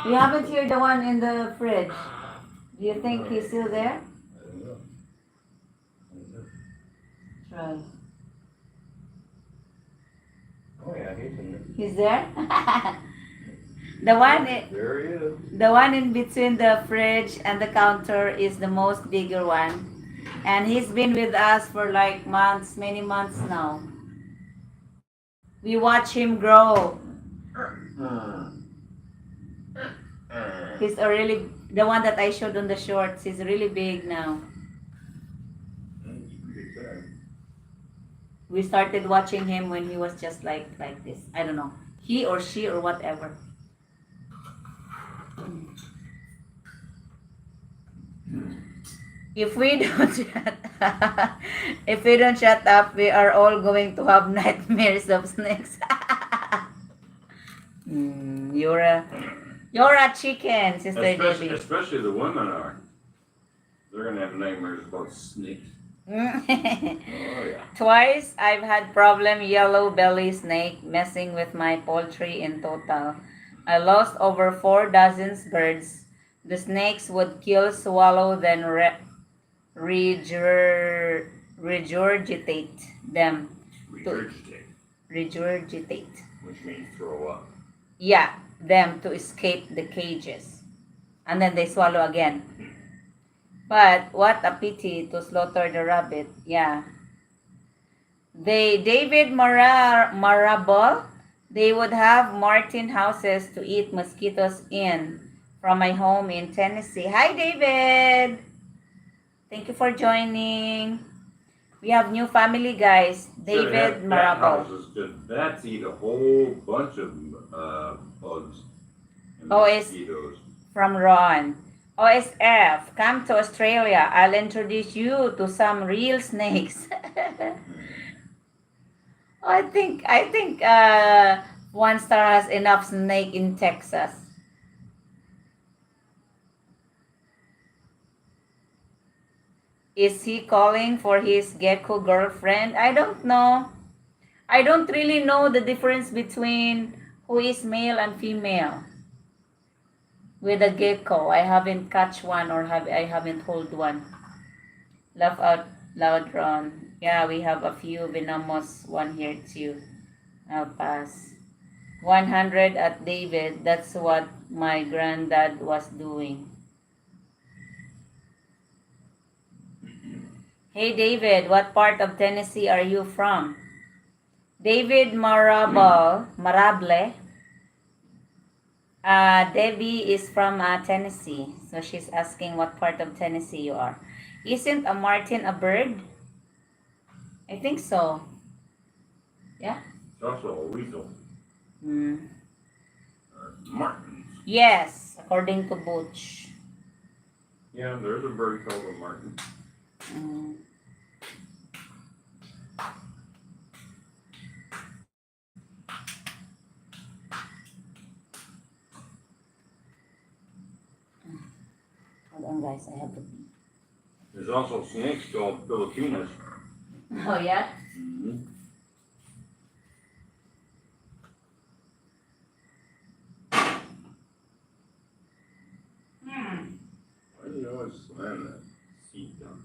We haven't heard the one in the fridge. Do you think he's still there? I don't know. Try. Oh yeah, he's in there. He's there. The one. There he is. The one in between the fridge and the counter is the most bigger one. And he's been with us for like months, many months now. We watch him grow. He's the one that I showed on the shorts, he's really big now. We started watching him when he was just like this. I don't know. He or she or whatever. If we don't shut up, we are all going to have nightmares of snakes. You're a chicken, Sister Debbie. Especially the women are. They're gonna have nightmares about snakes. Oh yeah. Twice I've had problem yellow belly snake messing with my poultry in total. I lost over 4 dozen birds. The snakes would kill, swallow, then regurgitate them. Regurgitate. Which means throw up. Yeah, them to escape the cages. And then they swallow again. But what a pity to slaughter the rabbit. Yeah. David Marable, they would have martin houses to eat mosquitoes in from my home in Tennessee. Hi, David. Thank you for joining. We have new family, guys. David Marable. Bats eat a whole bunch of bugs and it's mosquitoes. from Ron. OSF, come to Australia. I'll introduce you to some real snakes. I think One Star has enough snake in Texas. Is he calling for his gecko girlfriend? I don't know. I don't really know the difference between who is male and female. With a gecko, I haven't catch one or I haven't hold one. Laugh out loud, Ron. Yeah, we have a few venomous one here too. I'll pass. 100 at David. That's what my granddad was doing. Hey David, what part of Tennessee are you from? David Marable. Debbie is from Tennessee, so she's asking what part of Tennessee you are. Isn't a martin a bird? I think so. Yeah? It's also a weasel. Mm. Martins. Yes, according to Butch. Yeah, there's a bird called a martin. Mm. Hold on, guys. I have to. There's also snakes called Filipinas. Oh yeah. Mm-hmm. Why do you always slam that seat down?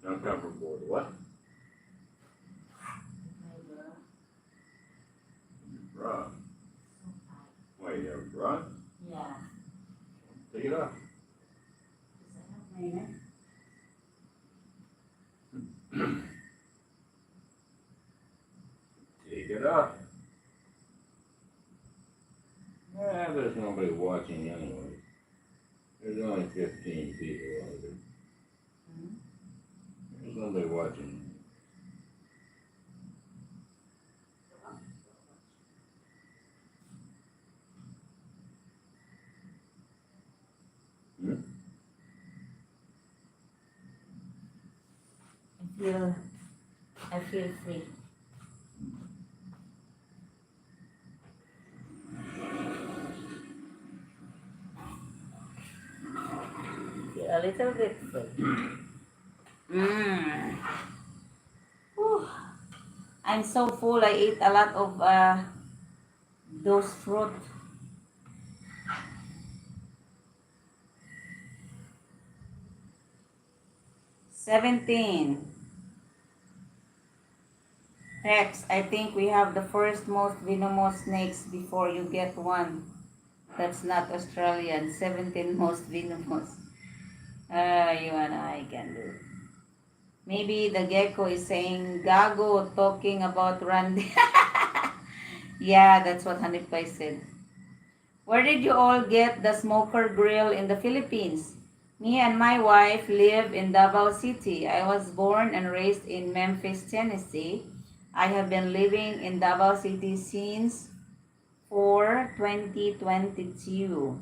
Uncomfortable with what? Bra. Why, you have a bra? Yeah. Take it off. Take it off. There's nobody watching anyway. There's only 15 people out there. There's nobody watching. Hmm? I feel free. A little bit free. Whew. I'm so full. I ate a lot of those fruit. $17. Rex, I think we have the first most venomous snakes before you get one. That's not Australian. 17 most venomous. You and I can do. Maybe the gecko is saying gago, talking about Randy. Yeah, that's what Hanifai said. Where did you all get the smoker grill in the Philippines? Me and my wife live in Davao City. I was born and raised in Memphis, Tennessee. I have been living in Davao City since for 2022.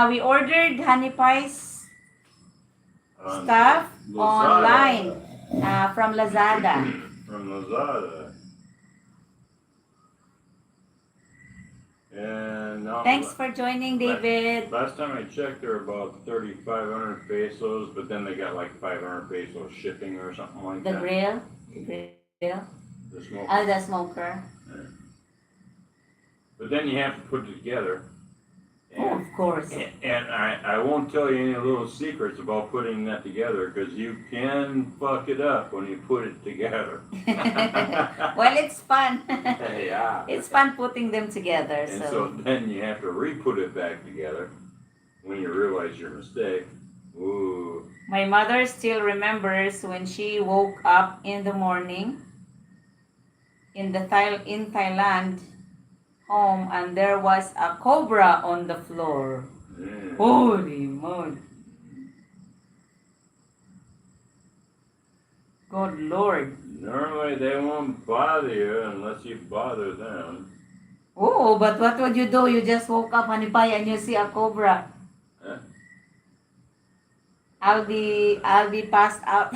We ordered Honey Pie's stuff Lazada. online from Lazada. From Lazada. And now, Thanks for joining, David. last time I checked, they're about 3,500 pesos, but then they got like 500 pesos shipping or something like The that. grill? The grill? The smoke. The smoker. But then you have to put it together. Oh, of course. And I won't tell you any little secrets about putting that together because you can fuck it up when you put it together. Well, it's fun. Yeah. It's fun putting them together. And so then you have to re-put it back together when you realize your mistake. Ooh. My mother still remembers when she woke up in the morning in Thailand home and there was a cobra on the floor. Yeah. Holy moly. Good Lord. Normally they won't bother you unless you bother them. Oh, but what would you do? You just woke up, Hanipay, and you see a cobra. Huh? I'll be passed out.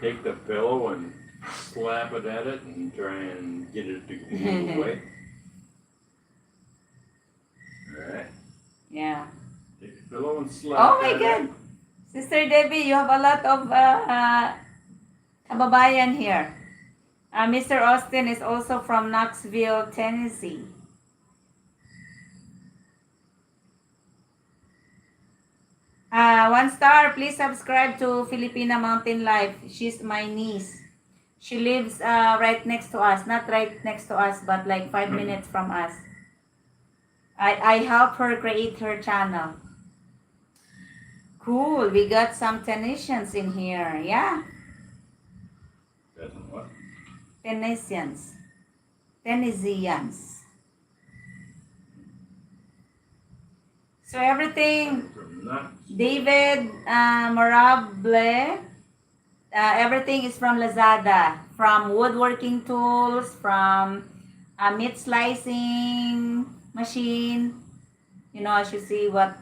Take the pillow and slap it at it and try and get it to move away. Alright. Yeah. Take the pillow and slap Oh my at God. it. Sister Debbie, you have a lot of kababayan here. Mr. Austin is also from Knoxville, Tennessee. 1 star. Please subscribe to Filipina Mountain Life. She's my niece. She lives right next to us. Not right next to us, but like 5 minutes from us. I help her create her channel. Cool. We got some Tennesseans in here. Yeah. That's what? Tennesseans. Tennesseans. So everything, Nuts. David Morable, everything is from Lazada. From woodworking tools, from meat slicing machine. You know, as you see what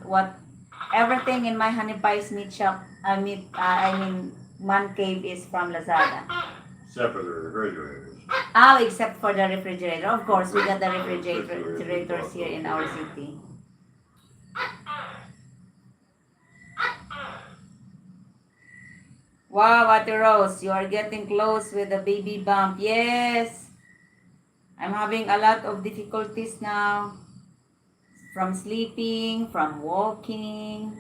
everything in my Honey Pies meat shop, man cave is from Lazada. Except for the refrigerators. Oh, except for the refrigerator. Of course, we got the refrigerators here in our city. Wow, Ate Rose, you are getting close with the baby bump. Yes, I'm having a lot of difficulties now. From sleeping, from walking.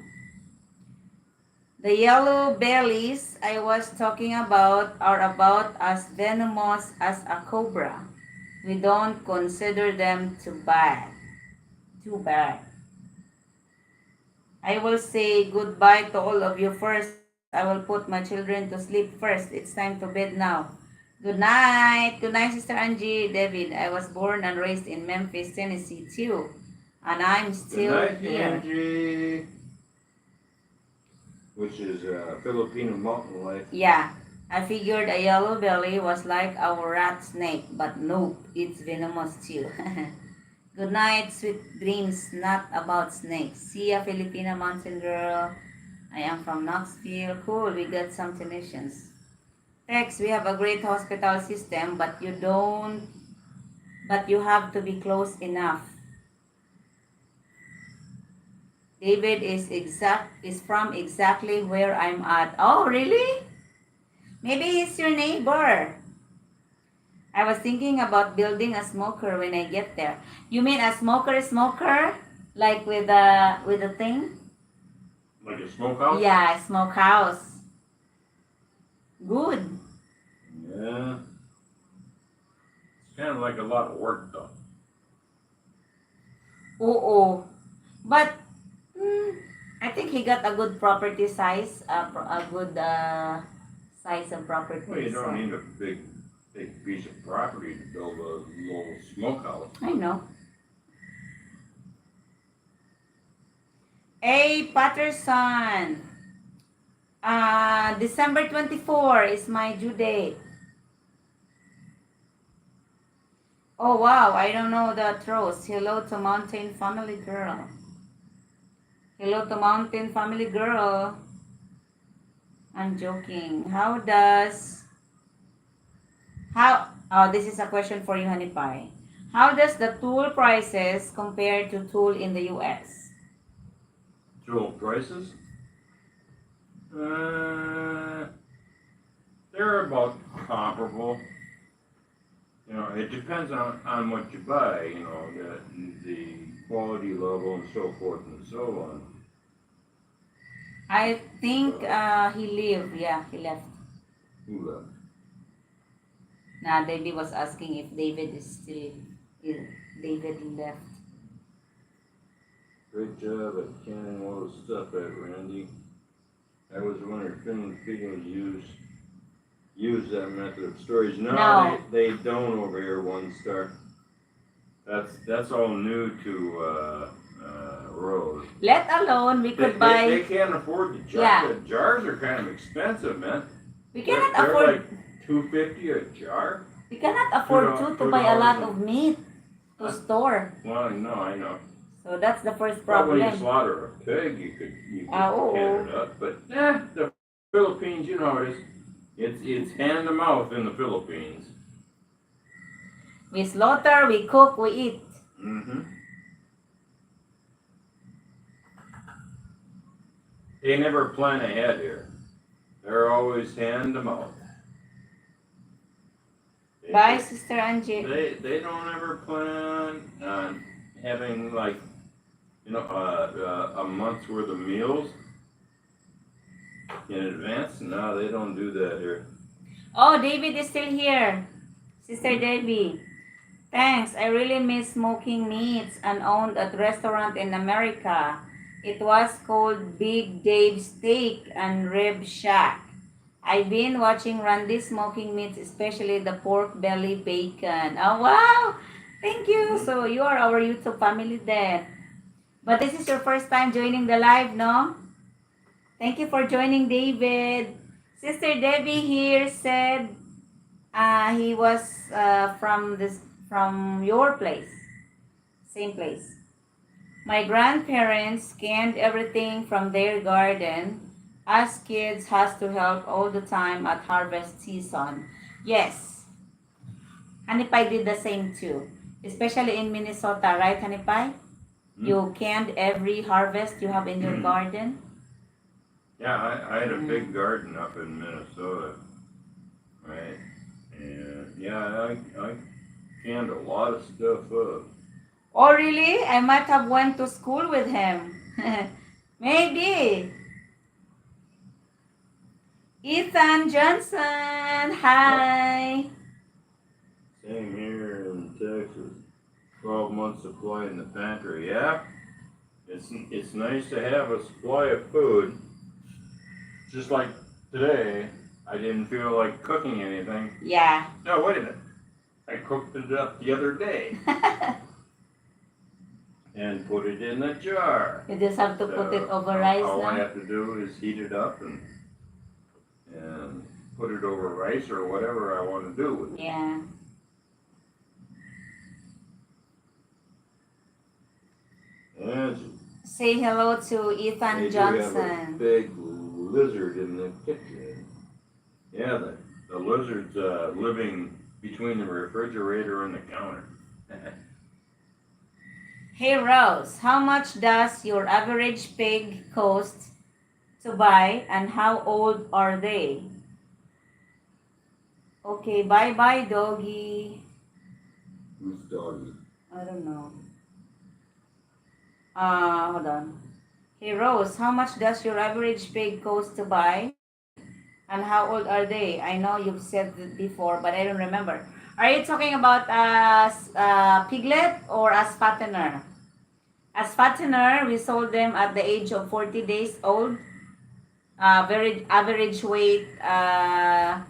The yellow bellies I was talking about are about as venomous as a cobra. We don't consider them too bad. Too bad. I will say goodbye to all of you first. I will put my children to sleep first. It's time to bed now. Good night. Good night, Sister Angie. David, I was born and raised in Memphis, Tennessee too. And I'm still Good night, here. Angie. Which is Filipino mountain life. Yeah, I figured a yellow belly was like our rat snake, but nope, it's venomous too. Good night, sweet dreams, not about snakes. See ya, Filipina mountain girl. I am from Knoxville. Cool, we got some Tennesseans. Tex, we have a great hospital system, but you have to be close enough. David is from exactly where I'm at. Oh, really? Maybe he's your neighbor. I was thinking about building a smoker when I get there. You mean a smoker? Like with a thing? Like a smokehouse? Yeah, smokehouse. Good. Yeah. It's kind of like a lot of work though. Oo. But I think he got a good property size, a good size of property. Well, you so- don't need a big piece of property to build a little smokehouse. I know. Hey, Patterson. December 24 is my due date. Oh, wow. I don't know that Rose. Hello to Mountain Family Girl. Hello to Mountain Family Girl. I'm joking. Oh, this is a question for you, Honey Pie. How does the tool prices compare to tool in the US? Tool prices? They're about comparable. You know, it depends on what you buy, you know, the quality level and so forth and so on. I think he lived. Yeah, he left. Who left? Nah, David was asking if David is still. David left. Great job at canning all the stuff out, Randy. I was wondering if Filipino use that method of storage. No. They don't over here, 1 star. That's all new to Rose. Let alone we could buy. They can't afford the jars. Yeah. The jars are kind of expensive, man. We cannot They're afford. like $2.50 a jar. We cannot afford to buy a lot of meat to store. Well, no, I know. So that's the first But when you problem. slaughter a pig, you could Oh. can it up. But the Philippines, you know how it is. It's hand to mouth in the Philippines. We slaughter, we cook, we eat. Mm-hmm. They never plan ahead here. They're always hand to mouth. Bye, Sister Angie. They don't ever plan on having like, you know, a month's worth of meals. in advance? No, they don't do that here. Oh, David is still here. Sister Debbie. Thanks. I really miss smoking meats and owned a restaurant in America. It was called Big Dave's Steak and Rib Shack. I've been watching Randy smoking meats, especially the pork belly bacon. Oh, wow! Thank you. So you are our YouTube family then. But this is your first time joining the live, no? Thank you for joining, David. Sister Debbie here said he was from your place, same place. My grandparents canned everything from their garden. Us kids has to help all the time at harvest season. Yes, Hanipay did the same too, especially in Minnesota, right, Hanipay? You canned every harvest you have in your garden. Yeah, I had a big garden up in Minnesota, right? And yeah, I canned a lot of stuff up. Oh, really? I might have went to school with him. Maybe. Ethan Johnson, hi. Same here in Texas. 12 months supply in the pantry. Yeah, it's nice to have a supply of food. Just like today, I didn't feel like cooking anything. Yeah. No, wait a minute. I cooked it up the other day and put it in a jar. You just have to put it over rice All I now. have to do is heat it up and put it over rice or whatever I want to do with it. Yeah. And Say hello to Ethan they do have a Johnson. big lizard in the kitchen. Yeah, the lizard's living between the refrigerator and the counter. Hey Rose, how much does your average pig cost to buy and how old are they? Okay, bye-bye doggy. Who's doggy? I don't know. Hold on. Hey Rose, how much does your average pig cost to buy? And how old are they? I know you've said it before, but I don't remember. Are you talking about piglet or as fattener? As fattener, we sold them at the age of 40 days old. Very average weight, 10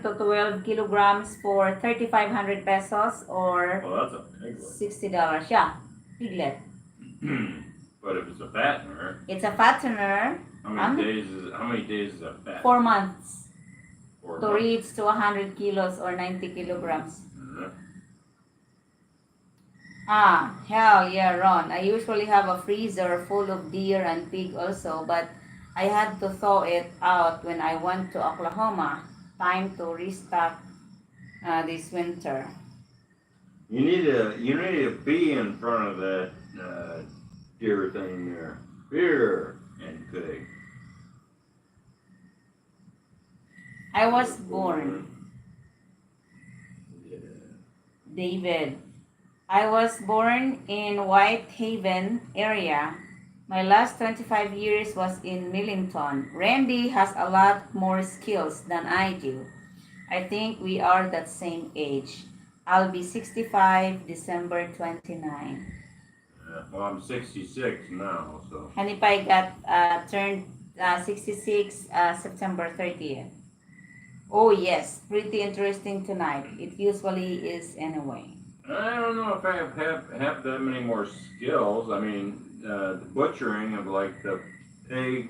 to 12 kilograms for 3,500 pesos or Well, that's a big one. $60. Yeah, piglet. But if it's a fattener, It's a fattener. how many days is a fat? 4 months 4 to months? reach to 100 kilos or 90 kilograms. Mhm. Hell yeah, Ron. I usually have a freezer full of deer and pig also, but I had to thaw it out when I went to Oklahoma. Time to restock this winter. You need a B in front of that deer thing there. Beer and pig. I was born, Yeah. David. I was born in Whitehaven area. My last 25 years was in Millington. Randy has a lot more skills than I do. I think we are that same age. I'll be 65 December 29. Yeah. Well, I'm 66 now, so. Hanipay got turned 66 September 30th. Oh yes, pretty interesting tonight. It usually is anyway. I don't know if I have that many more skills. I mean, the butchering of like the pig,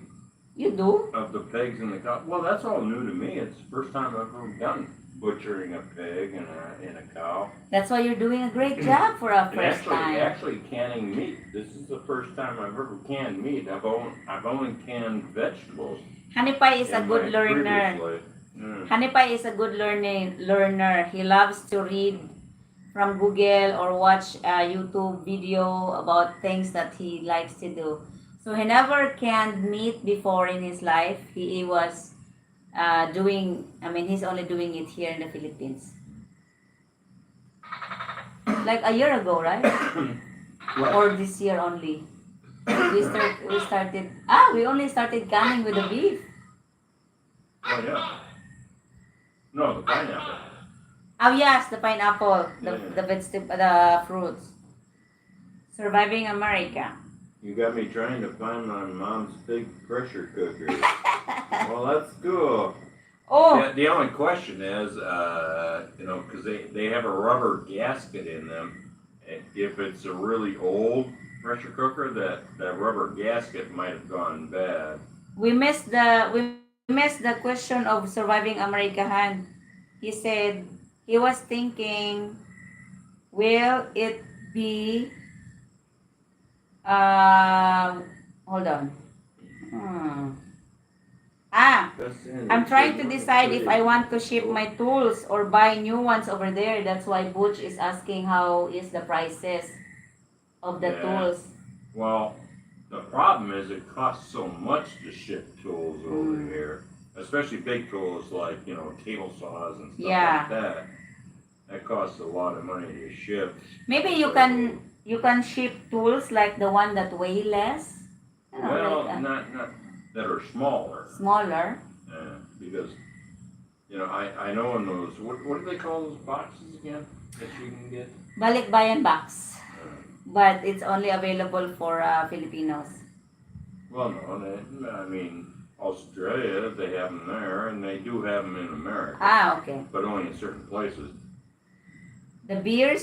You do? of the pigs in the cow. Well, that's all new to me. It's the first time I've ever done butchering a pig and a cow. That's why you're doing a great job for a And first time. actually canning meat. This is the first time I've ever canned meat. I've only canned vegetables. Hanipay is a in good my learner. previous life. Mm. Hanipay is a good learner. He loves to read from Google or watch a YouTube video about things that he likes to do. So he never canned meat before in his life. He was he's only doing it here in the Philippines. Like a year ago, right? Or this year only. We only started canning with the beef. Oh yeah. No, the pineapple. Oh yes, the pineapple, Yeah. the vegetable, the fruits. Surviving America. You got me trying to find my mom's big pressure cooker. Well, that's cool. Oh, The only question is, because they have a rubber gasket in them. If it's a really old pressure cooker, that rubber gasket might have gone bad. we missed the question of surviving America. Han. He said he was thinking, will it be hold on. Hmm. Ah, I'm trying to decide if I want to ship my tools or buy new ones over there. That's why Butch is asking how is the prices of the Yeah. tools. Well, the problem is it costs so much to ship tools over here, especially big tools like table saws and stuff Yeah. like that. That costs a lot of money to ship. Maybe you can ship tools like the one that weigh less. Well, Like not that are smaller. smaller. Because I know in those what do they call those boxes again that you can get? Balikbayan box. But it's only available for Filipinos. Well, no, I mean Australia they have them there, and they do have them in America. Ah, okay. But only in certain places. The beer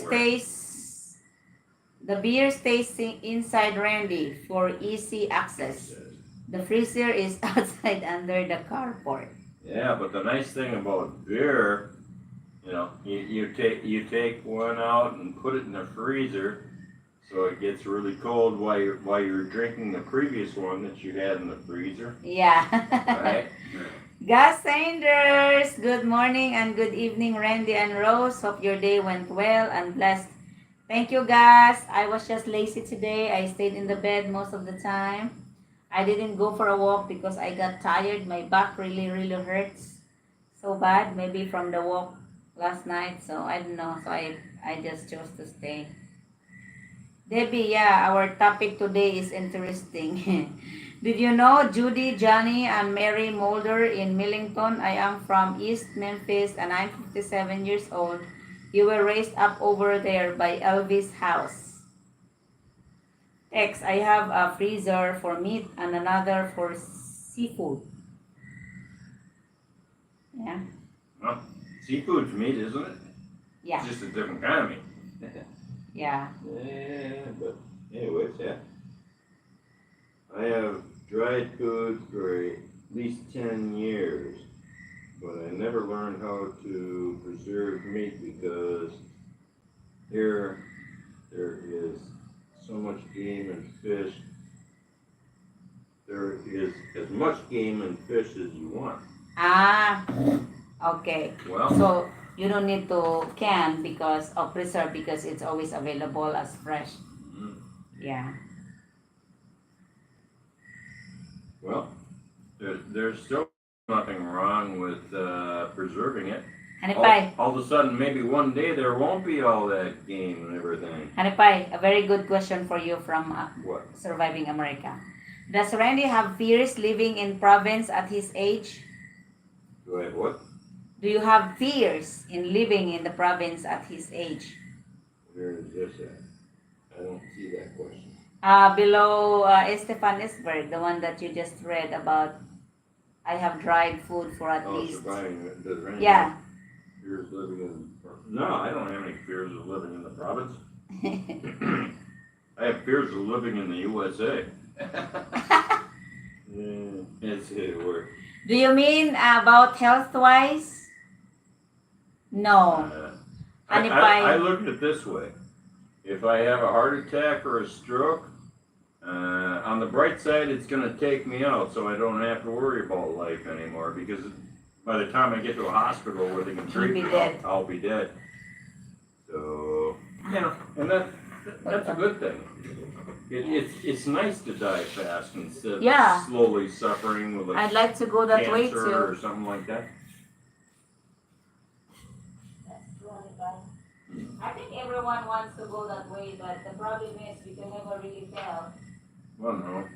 stays inside Randy for easy access. The freezer is outside under the carport. Yeah, but the nice thing about beer, you take one out and put it in the freezer, so it gets really cold while you're drinking the previous one that you had in the freezer. Yeah. Right? Gus Sanders, good morning and good evening, Randy and Rose. Hope your day went well and blessed. Thank you, Gus. I was just lazy today. I stayed in the bed most of the time. I didn't go for a walk because I got tired. My back really, really hurts so bad. Maybe from the walk last night. So I don't know. So I just chose to stay. Debbie, yeah, our topic today is interesting. Did you know Judy, Johnny, and Mary Mulder in Millington? I am from East Memphis and I'm 57 years old. You were raised up over there by Elvis House. X, I have a freezer for meat and another for seafood. Yeah. Well, seafood's meat, isn't it? Yeah. It's just a different kind of meat. Yeah. Yeah, but anyways, yeah. I have dried food for at least 10 years, but I never learned how to preserve meat because here there is so much game and fish. There is as much game and fish as you want. Ah, okay. Well, So you don't need to can because or preserve because it's always available as fresh. Yeah. well, there's still nothing wrong with preserving it. Hanipay, All of a sudden, maybe one day there won't be all that game and everything. Hanipay, a very good question for you from What? Surviving America. Does Randy have fears living in province at his age? Do I have what? Do you have fears in living in the province at his age? Where is this at? I don't see that question. Below Estefan Isberg, the one that you just read about. I have dried food for at least. Surviving. Does Randy Yeah. have fears living in? No, I don't have any fears of living in the province. I have fears of living in the USA. It's a word. Do you mean about health-wise? No. I look at it this way. If I have a heart attack or a stroke, on the bright side, it's going to take me out, so I don't have to worry about life anymore. Because by the time I get to a hospital where they can treat You'll be me, dead. I'll be dead. So and that's a good thing. It's nice to die fast instead of Yeah. slowly suffering with I'd like to go that way cancer too. or something like that. I think everyone wants to go that way, but the problem is we can never really tell. Well, no,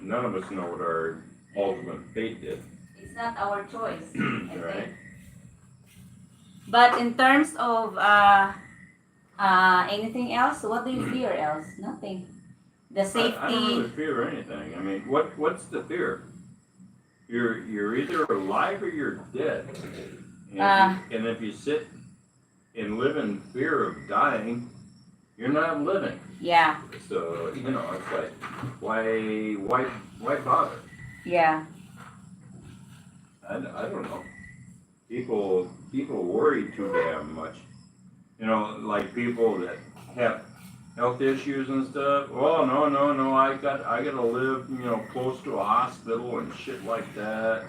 none of us know what our ultimate fate is. It's not our choice. I Right. think. But in terms of anything else, what do you fear else? Nothing. The I don't really safety. fear anything. I mean, what's the fear? You're either alive or you're dead. And if you sit and live in fear of dying, you're not living. Yeah. So it's like, why bother? Yeah. I don't know. People worry too damn much. Like people that have health issues and stuff. Oh no, I gotta live, close to a hospital and shit like that.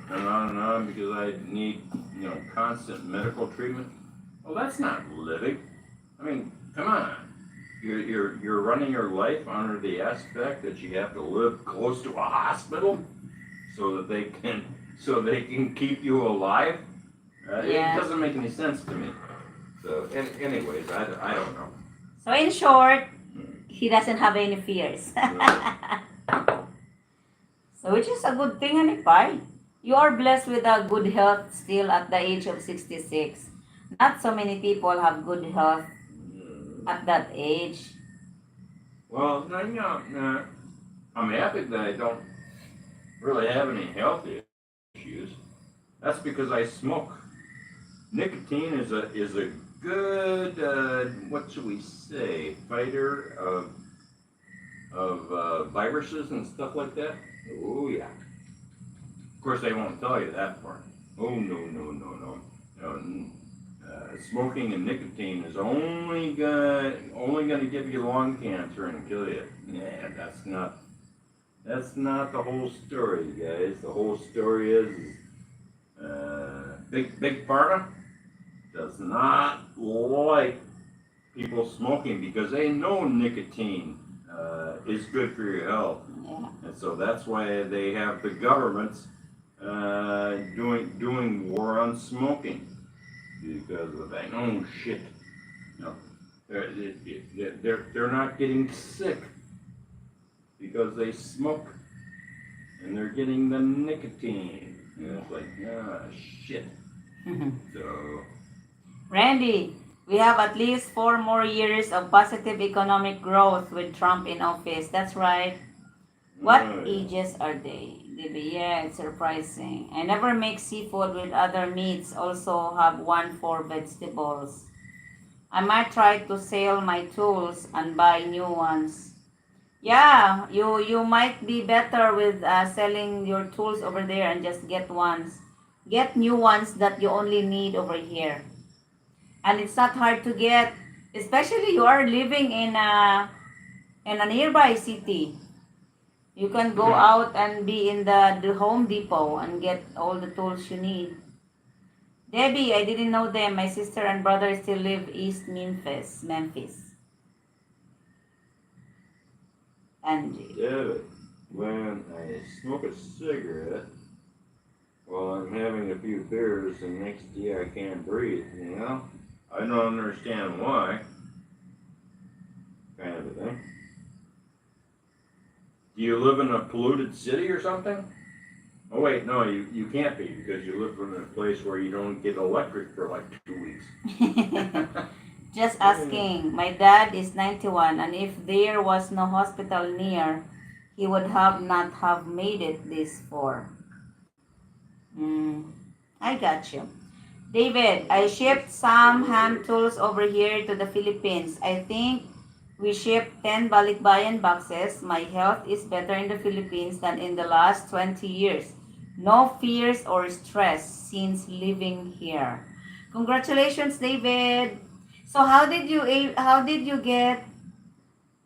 And on because I need, constant medical treatment. Well, that's not living. I mean, come on. You're running your life under the aspect that you have to live close to a hospital so that they can keep you alive. Yeah. It doesn't make any sense to me. So, anyways, I don't know. So in short, he doesn't have any fears. So which is a good thing, Anipay. You are blessed with a good health still at the age of 66. Not so many people have good health at that age. Well, no, I'm happy that I don't really have any health issues. That's because I smoke. Nicotine is a good what should we say, fighter of viruses and stuff like that. Oh yeah. Of course, they won't tell you that part. Oh no. Smoking and nicotine is only gonna give you lung cancer and kill you. Yeah, that's not the whole story, guys. The whole story is big pharma does not like people smoking because they know nicotine is good for your health, Yeah. and so that's why they have the governments doing war on smoking because of that. Oh shit! No, they're not getting sick because they smoke and they're getting the nicotine. And it's like, shit. So, Randy, we have at least 4 more years of positive economic growth with Trump in office. That's right. What yeah. ages are they? Yeah, it's surprising. I never make seafood with other meats. Also have one for vegetables. I might try to sell my tools and buy new ones. Yeah, you might be better with selling your tools over there and just get new ones that you only need over here. And it's not hard to get, especially you are living in a nearby city. You can go out and be in the Home Depot and get all the tools you need. Debbie, I didn't know them. My sister and brother still live East Memphis. Angie. David, when I smoke a cigarette while I'm having a few beers, and next year I can't breathe, I don't understand why. Kind of a thing. Do you live in a polluted city or something? Oh wait, no, you can't be because you live in a place where you don't get electric for like 2 weeks. Just asking. My dad is 91 and if there was no hospital near, he would have not have made it this far. I got you. David, I shipped some hand tools over here to the Philippines. I think we shipped 10 balikbayan boxes. My health is better in the Philippines than in the last 20 years. No fears or stress since living here. Congratulations, David. So how did you get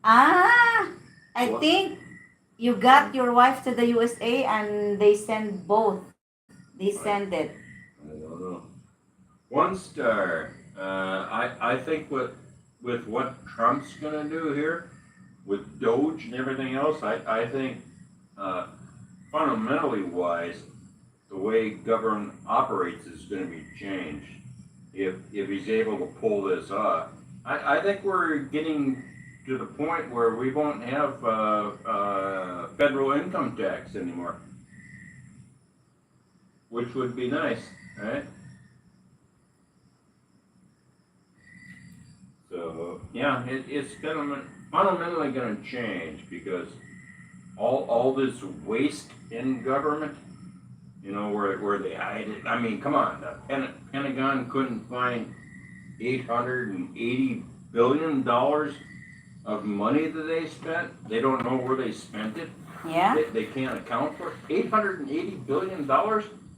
ah I What? think you got your wife to the USA and they send both. They send it. I don't know. 1 star. I think with what Trump's gonna do here, with Doge and everything else, I think fundamentally wise, the way government operates is gonna be changed if he's able to pull this off. I think we're getting to the point where we won't have federal income tax anymore. which would be nice, right? So yeah, it's gonna fundamentally gonna change because all this waste in government, you know, where they hide it. I mean, come on, the Pentagon couldn't find $880 billion of money that they spent. They don't know where they spent it. Yeah. They can't account for it. $880 billion.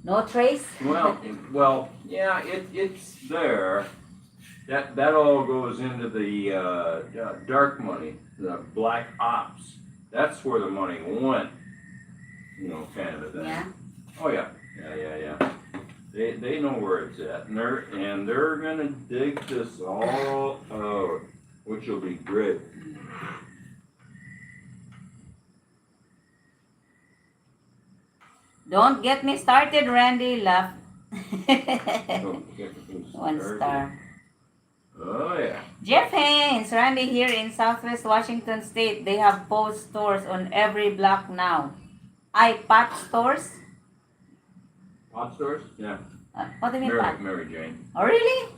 No trace. Well, yeah, it's there. That all goes into the dark money, the black ops. That's where the money went. You know, kind of a thing. Yeah. Oh yeah. They know where it's at, and they're gonna dig this all out, which will be great. Don't get me started, Randy. Laugh. Don't get me One started. star. Oh yeah. Jeff Haynes, Randy, here in Southwest Washington State, they have post stores on every block now. Pot stores? Pot stores? Yeah. What do you mean pot? Mary Jane. Oh, really?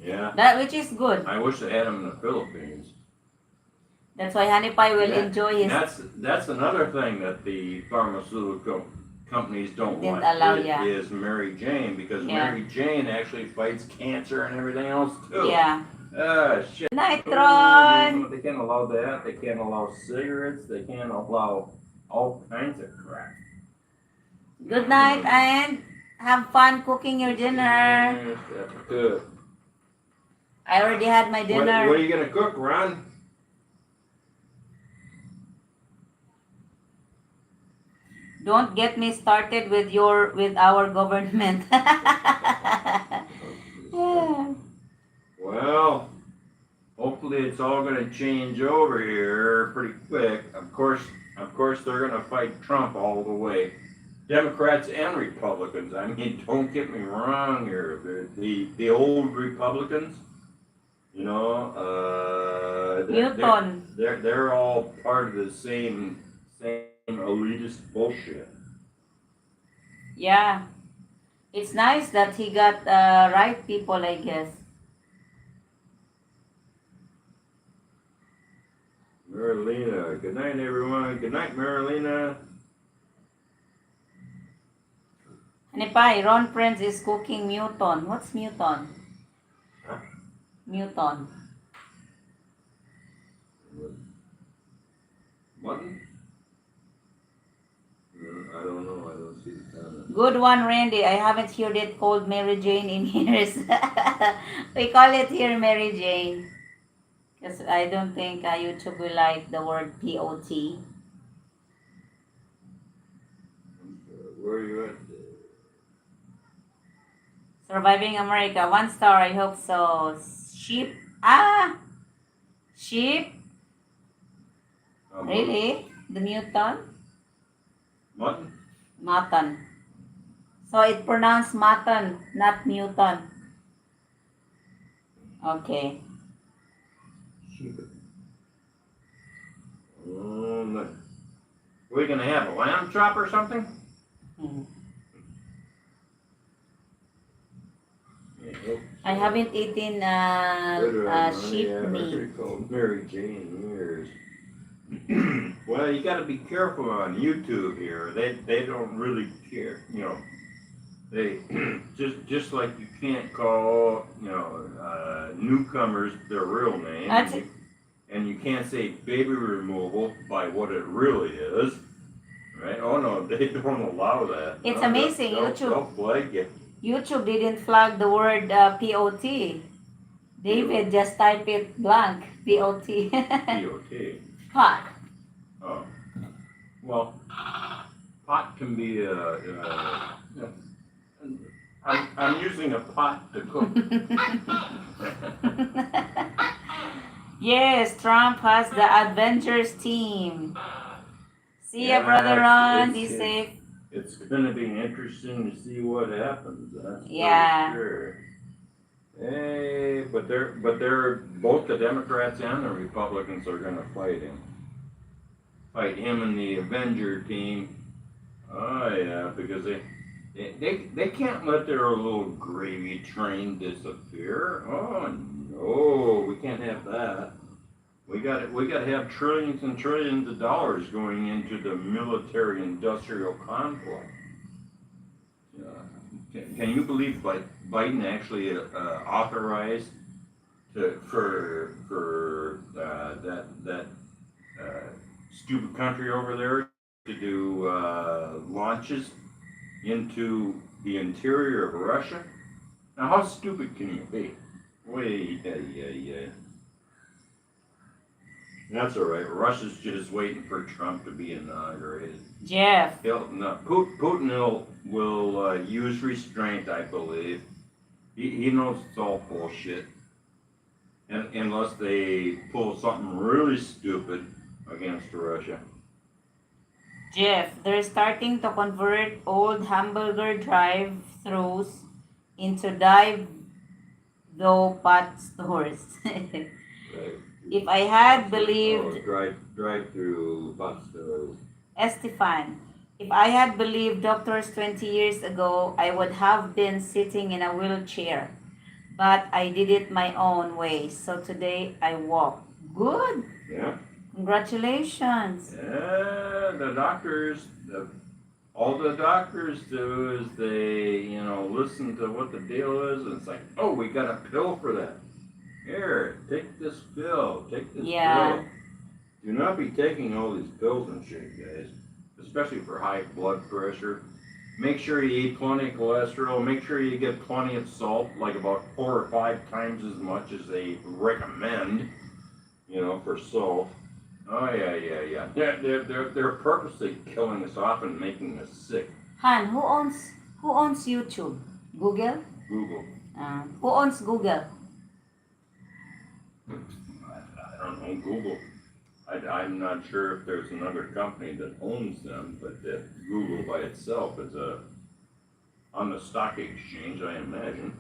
Yeah. That which is good. I wish they had them in the Philippines. That's why Honey Pie will Yeah, enjoy his. That's another thing that the pharmaceutical companies don't Didn't want allow, is, yeah. is Mary Jane, because Yeah. Mary Jane actually fights cancer and everything else too. Yeah. Shit. Good night, Ron. They can't allow that. They can't allow cigarettes. They can't allow all kinds of crap. Good night and have fun cooking your dinner. Yes, that's good. I already had my dinner. What are you gonna cook, Ron? Don't get me started with our government. Yeah. Well, hopefully it's all going to change over here pretty quick. Of course, they're going to fight Trump all the way. Democrats and Republicans. I mean, don't get me wrong here. The old Republicans, you know, Newton. they're all part of the same elitist bullshit. Yeah. It's nice that he got right people, I guess. Marilena. Good night, everyone. Good night, Marilena. Honey Pie, Ron Prince is cooking Newton. What's Newton? Huh? Newton. Mutton? I don't know. I don't see the comment. Good one, Randy. I haven't heard it called Mary Jane in years. We call it here Mary Jane. Because I don't think YouTube will like the word P-O-T. Where are you at? Surviving America. 1 star. I hope so. Sheep. Sheep. Really? The Newton? Mutton? Mutton. So it pronounced mutton, not Newton. Okay. We're gonna have a lamb chop or something? I haven't eaten sheep meat. Called Mary Jane years. Well, you got to be careful on YouTube here. They don't really care, you know. They just like you can't call, you know, newcomers their real name, and you can't say baby removal by what it really is, right? Oh no, they don't allow that. It's amazing. They'll flag you. YouTube didn't flag the word P-O-T. David just typed it blank. P-O-T. P-O-T. Pot. Oh. Well, pot can be I'm using a pot to cook. Yes, Trump has the Avengers team. See ya, brother Ron. Be safe. It's going to be interesting to see what happens. That's Yeah. for sure. Hey, but they're both the Democrats and the Republicans are going to fight him. Fight him and the Avenger team. Oh yeah, because They can't let their little gravy train disappear. Oh no, we can't have that. We got to have trillions and trillions of dollars going into the military-industrial complex. Can you believe Biden actually authorized for that stupid country over there to do launches into the interior of Russia? Now, how stupid can you be? Wait, yeah. That's all right. Russia's just waiting for Trump to be inaugurated. Jeff. Putin will use restraint, I believe. He knows it's all bullshit. And unless they pull something really stupid against Russia. Jeff, they're starting to convert old hamburger drive-thrus into drive-through pot stores. Right. If I had believed... drive-through pot stores. Estefan, if I had believed doctors 20 years ago, I would have been sitting in a wheelchair. But I did it my own way. So today I walk. Good. Yeah. Congratulations. Yeah, all the doctors do is they, listen to what the deal is, and it's like, oh, we got a pill for that. Here, take this pill, pill. Do not be taking all these pills and shit, guys, especially for high blood pressure. Make sure you eat plenty of cholesterol. Make sure you get plenty of salt, like about 4 or 5 times as much as they recommend, for salt. Oh, yeah. They're purposely killing us off and making us sick. Han, who owns YouTube? Google? Google. Who owns Google? I don't know, Google. I'm not sure if there's another company that owns them, but Google by itself is on the stock exchange, I imagine.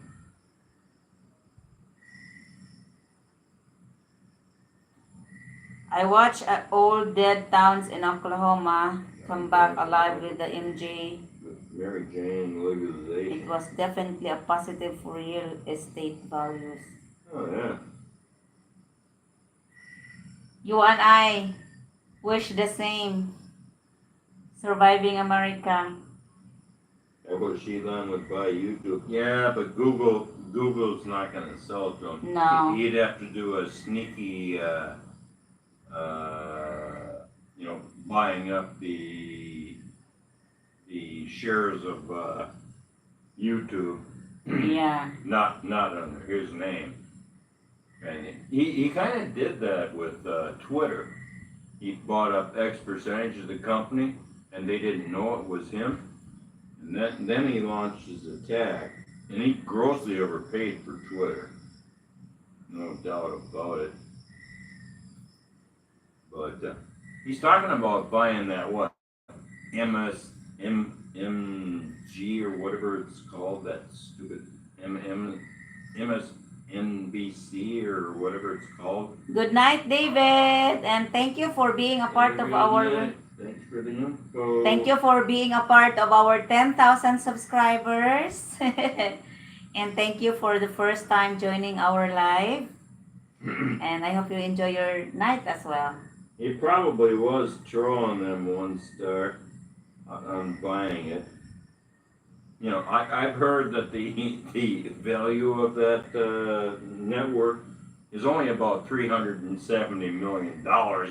I watch old dead towns in Oklahoma come back alive with the MJ. With Mary Jane legalization. It was definitely a positive for real estate values. Oh, yeah. You and I wish the same. Surviving America. I wish Elon would buy YouTube. Yeah, but Google's not going to sell it to him. No. He'd have to do a sneaky, buying up the shares of YouTube. Yeah. Not under his name. And he kind of did that with Twitter. He bought up X percentage of the company, and they didn't know it was him. And then he launched his attack, and he grossly overpaid for Twitter. No doubt about it. But he's talking about buying that, MSG or whatever it's called, that stupid MSNBC or whatever it's called. Good night, David, and thank you for being a part of our... Thanks for the info. Thank you for being a part of our 10,000 subscribers. And thank you for the first time joining our live. And I hope you enjoy your night as well. He probably was trolling them 1 star on buying it. I've heard that the value of that network is only about $370 million.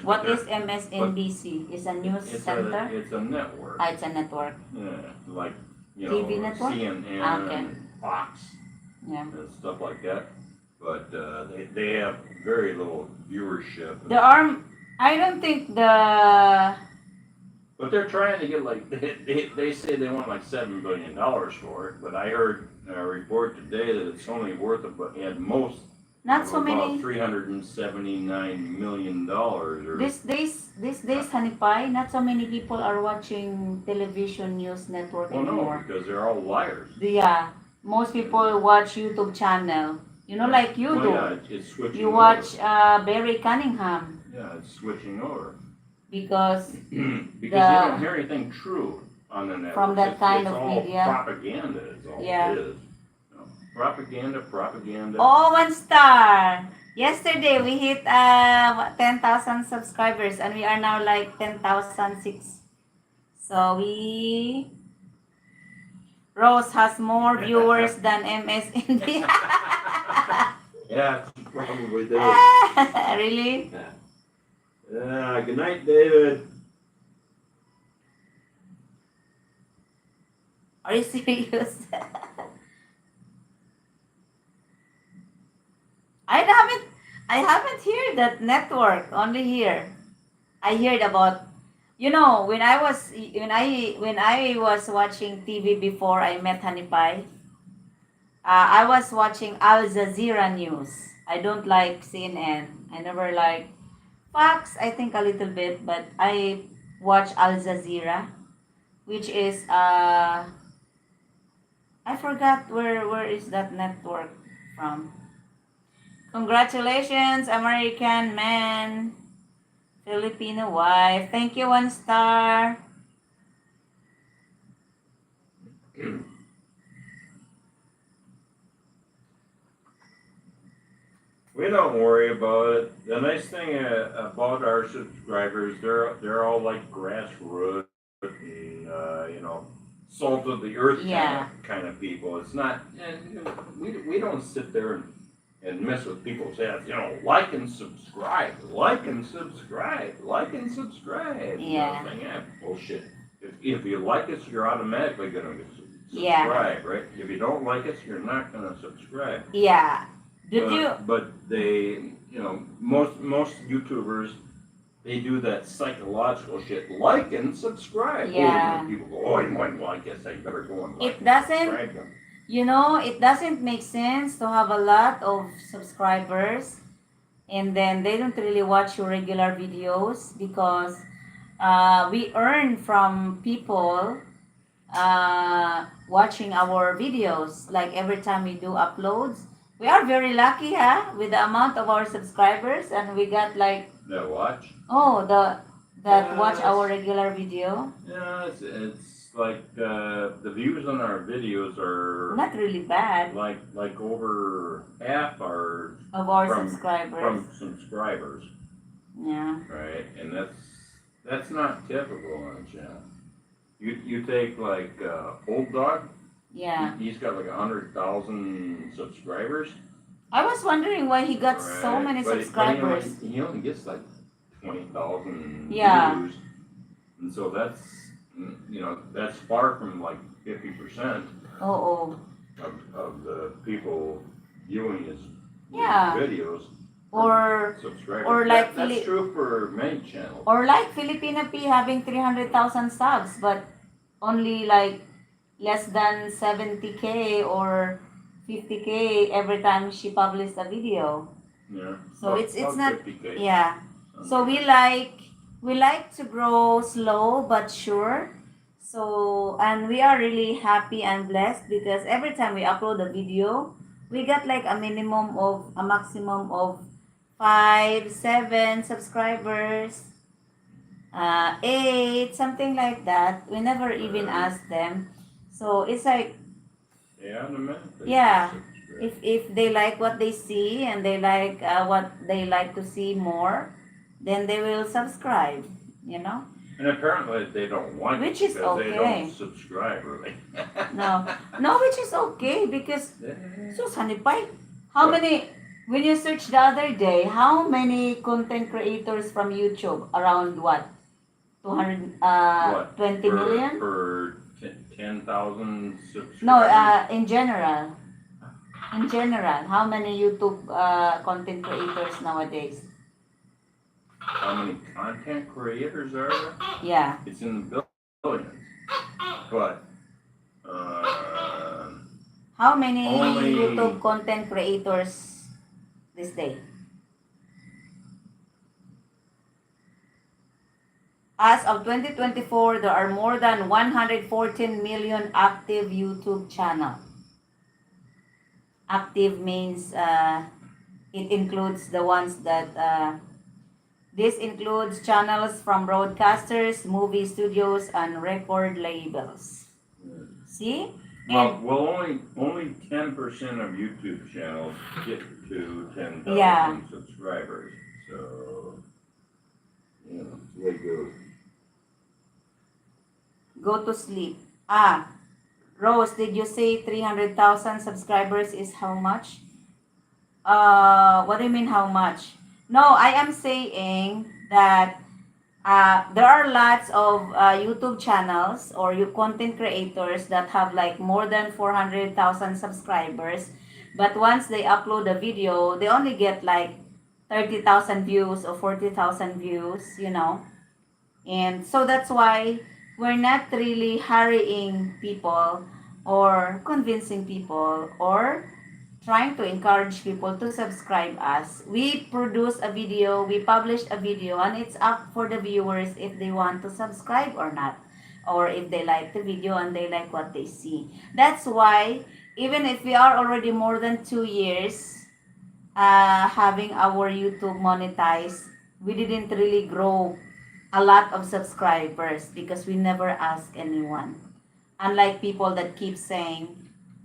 What is MSNBC? Is a news center? It's a network. It's a network. Yeah, like TV network? CNN and Fox and stuff like that. But they have very little viewership. I don't think the... But they're trying to get they say they want like $7 billion for it. But I heard a report today that it's only worth at most not so about many. $379 million. Or These days, Honey Pie, not so many people are watching television news network anymore. No, because they're all liars. Yeah, most people watch YouTube channel. Like you do. Yeah, it's switching. You watch Barry Cunningham. Yeah, it's switching over. Because you don't hear anything true on the network. From that kind it's of all media. propaganda is all Yeah. it is. Propaganda. Oh, 1 star. Yesterday we hit 10,000 subscribers and we are now like 10,006. So Rose has more viewers than MSNBC. Yeah, she probably does. Really? Yeah, good night, David. Are you serious? I haven't heard that network, only here. I heard about, when I was watching TV before I met Honey Pie, I was watching Al Jazeera News. I don't like CNN. I never like Fox, I think a little bit, but I watch Al Jazeera, which is I forgot where is that network from. Congratulations, American man, Filipino wife. Thank you, 1 star. We don't worry about it. The nice thing about our subscribers, they're all like grassroots and salt of the earth Yeah. kind of people. It's not, and we don't sit there and mess with people's heads. Like and subscribe, like and subscribe, like and subscribe. Yeah. Bullshit. If you like us, you're automatically gonna subscribe, Yeah. right? If you don't like us, you're not gonna subscribe. Yeah. But they, most YouTubers, they do that psychological shit. Like and subscribe. Yeah. Oh, people go, you might like us. I better go and like It and doesn't, subscribe them. it doesn't make sense to have a lot of subscribers and then they don't really watch your regular videos because we earn from people watching our videos. Like every time we do uploads, we are very lucky, with the amount of our subscribers, and we got like That watch? that watch Yes. our regular video. Yeah, it's like the views on our videos are Not really bad like over half are of our from subscribers. subscribers, Yeah. right? And that's not typical on a channel. You take like Old Dog. Yeah. He's got like 100,000 subscribers. I was wondering why he got so Right. many But subscribers. he only gets like 20,000 Yeah. views, and so that's far from like 50% Oh. of the people viewing his Yeah. videos. Or Subscribers. or like that's Phili- true for many channels. or like Filipina P having 300,000 subs, but only like less than 70K or 50K every time she publishes a video. Yeah. So it's About not 50K. yeah. So we like to grow slow but sure. So and we are really happy and blessed because every time we upload a video, we got like a maximum of 5, 7 subscribers, 8, something like that. We never even Right. ask them. So it's like Yeah, in a minute. Yeah. Subscribe. if they like what they see and they like what they like to see more, then they will subscribe. And apparently they don't want Which it is because they okay. don't subscribe really. No, which is okay because Honey Pie, how many? When you search the other day, how many content creators from YouTube? Around what? 200, What? 20 million? For 10,000 subscribers? No, in general. In general, how many YouTube content creators nowadays? How many content creators are there? Yeah. It's in the billions. But How many Only- YouTube content creators this day? As of 2024, there are more than 114 million active YouTube channel. Active means it includes the ones that This includes channels from broadcasters, movie studios, and record labels. See? Well, And well, only 10% of YouTube channels get to 10,000 Yeah. subscribers. So, you know, it's the way it goes. go to sleep. Ah, Rose, did you say 300,000 subscribers is how much? What do you mean how much? No, I am saying that there are lots of YouTube channels or you content creators that have like more than 400,000 subscribers, but once they upload a video, they only get like 30,000 views or 40,000 views, you know. And so that's why we're not really hurrying people or convincing people or trying to encourage people to subscribe us. We produce a video, we publish a video, and it's up for the viewers if they want to subscribe or not. Or if they like the video and they like what they see. That's why even if we are already more than 2 years having our YouTube monetized, we didn't really grow a lot of subscribers because we never ask anyone. Unlike people that keep saying,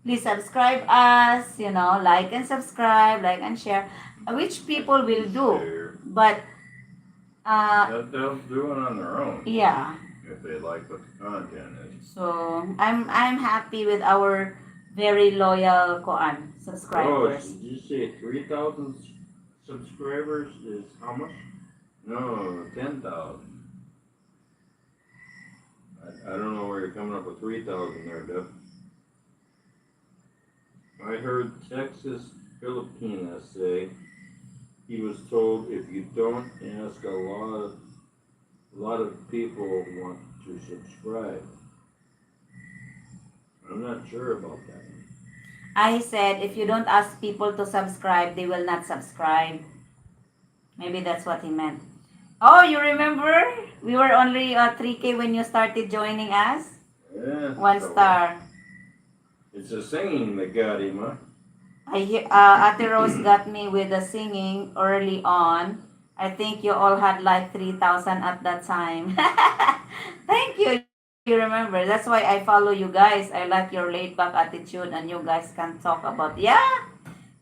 please subscribe us, you know, like and subscribe, like and share, which people will do. Share. But They'll do it on their own yeah, if they like what the content is. so I'm happy with our very loyal koan Rose, subscribers. did you say 3,000 subscribers is how much? No, 10,000. I don't know where you're coming up with 3,000 there, Deb. I heard Texas Filipina say he was told if you don't ask a lot of people want to subscribe. I'm not sure about that. I said if you don't ask people to subscribe, they will not subscribe. Maybe that's what he meant. Oh, you remember? We were only 3K when you started joining us? Yeah. 1 star. It's the singing that got him, huh? Ate Rose got me with the singing early on. I think you all had like 3,000 at that time. Thank you. You remember. That's why I follow you guys. I like your laid back attitude and you guys can talk about. Yeah.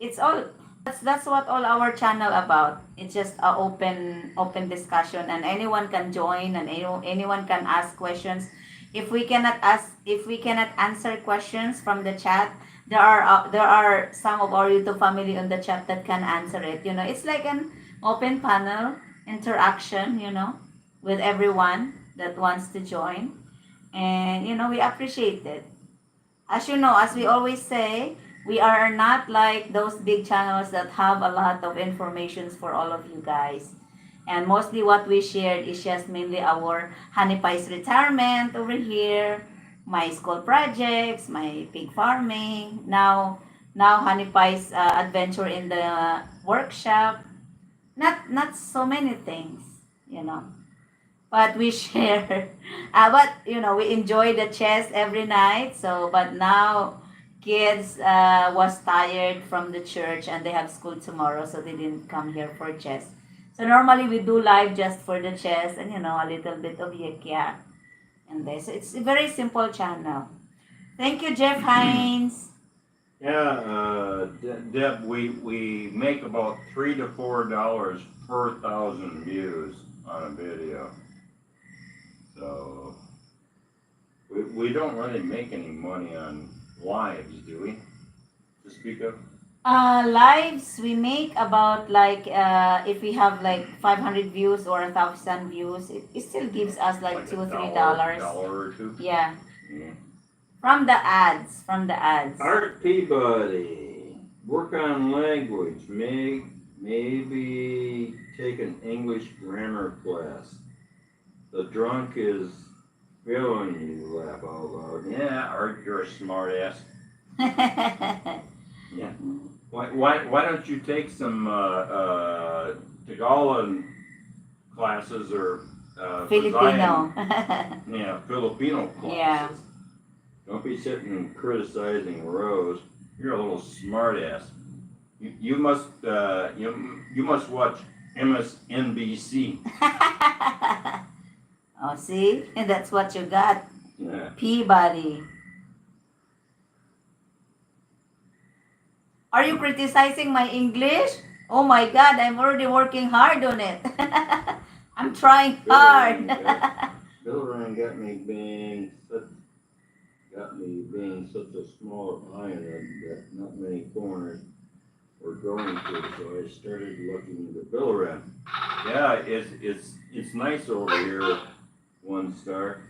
It's all that's what all our channel about. It's just a open discussion and anyone can join and anyone can ask questions. If we cannot answer questions from the chat, there are some of our YouTube family on the chat that can answer it. You know, it's like an open panel interaction, you know, with everyone that wants to join. And you know, we appreciate it. As you know, as we always say, we are not like those big channels that have a lot of informations for all of you guys. And mostly what we shared is just mainly our honey pies retirement over here, my school projects, my pig farming, now honey pies adventure in the workshop. Not so many things, you know. But we share. But you know, we enjoy the chess every night. So, but now kids was tired from the church and they have school tomorrow, so they didn't come here for chess. So normally we do live just for the chess and you know a little bit of yekya and this. It's a very simple channel. Thank you, Jeff Hines. Yeah, Deb, we make about $3 to $4 per 1,000 views on a video. So we don't really make any money on lives, do we? To speak of? Lives we make about like if we have like 500 views or 1,000 views, it still gives us like $2 or $3. Dollar or two. Yeah. Yeah. From the ads. From the ads. Art Peabody, work on language. Maybe take an English grammar class. The drunk is feeling you, laugh out loud. Yeah, Art, you're a smart ass. Yeah. Why don't you take some Tagalog classes or Filipino. yeah, Filipino classes. Yeah. Don't be sitting and criticizing Rose. You're a little smart ass. You must watch MSNBC. Oh, see? And that's what you got. Yeah. Peabody. Are you criticizing my English? Oh my God, I'm already working hard on it. I'm trying hard. Bill Ryan got me being such a small island that not many foreigners were going to, so I started looking into Bill Ryan. Yeah, it's nice over here. 1 star.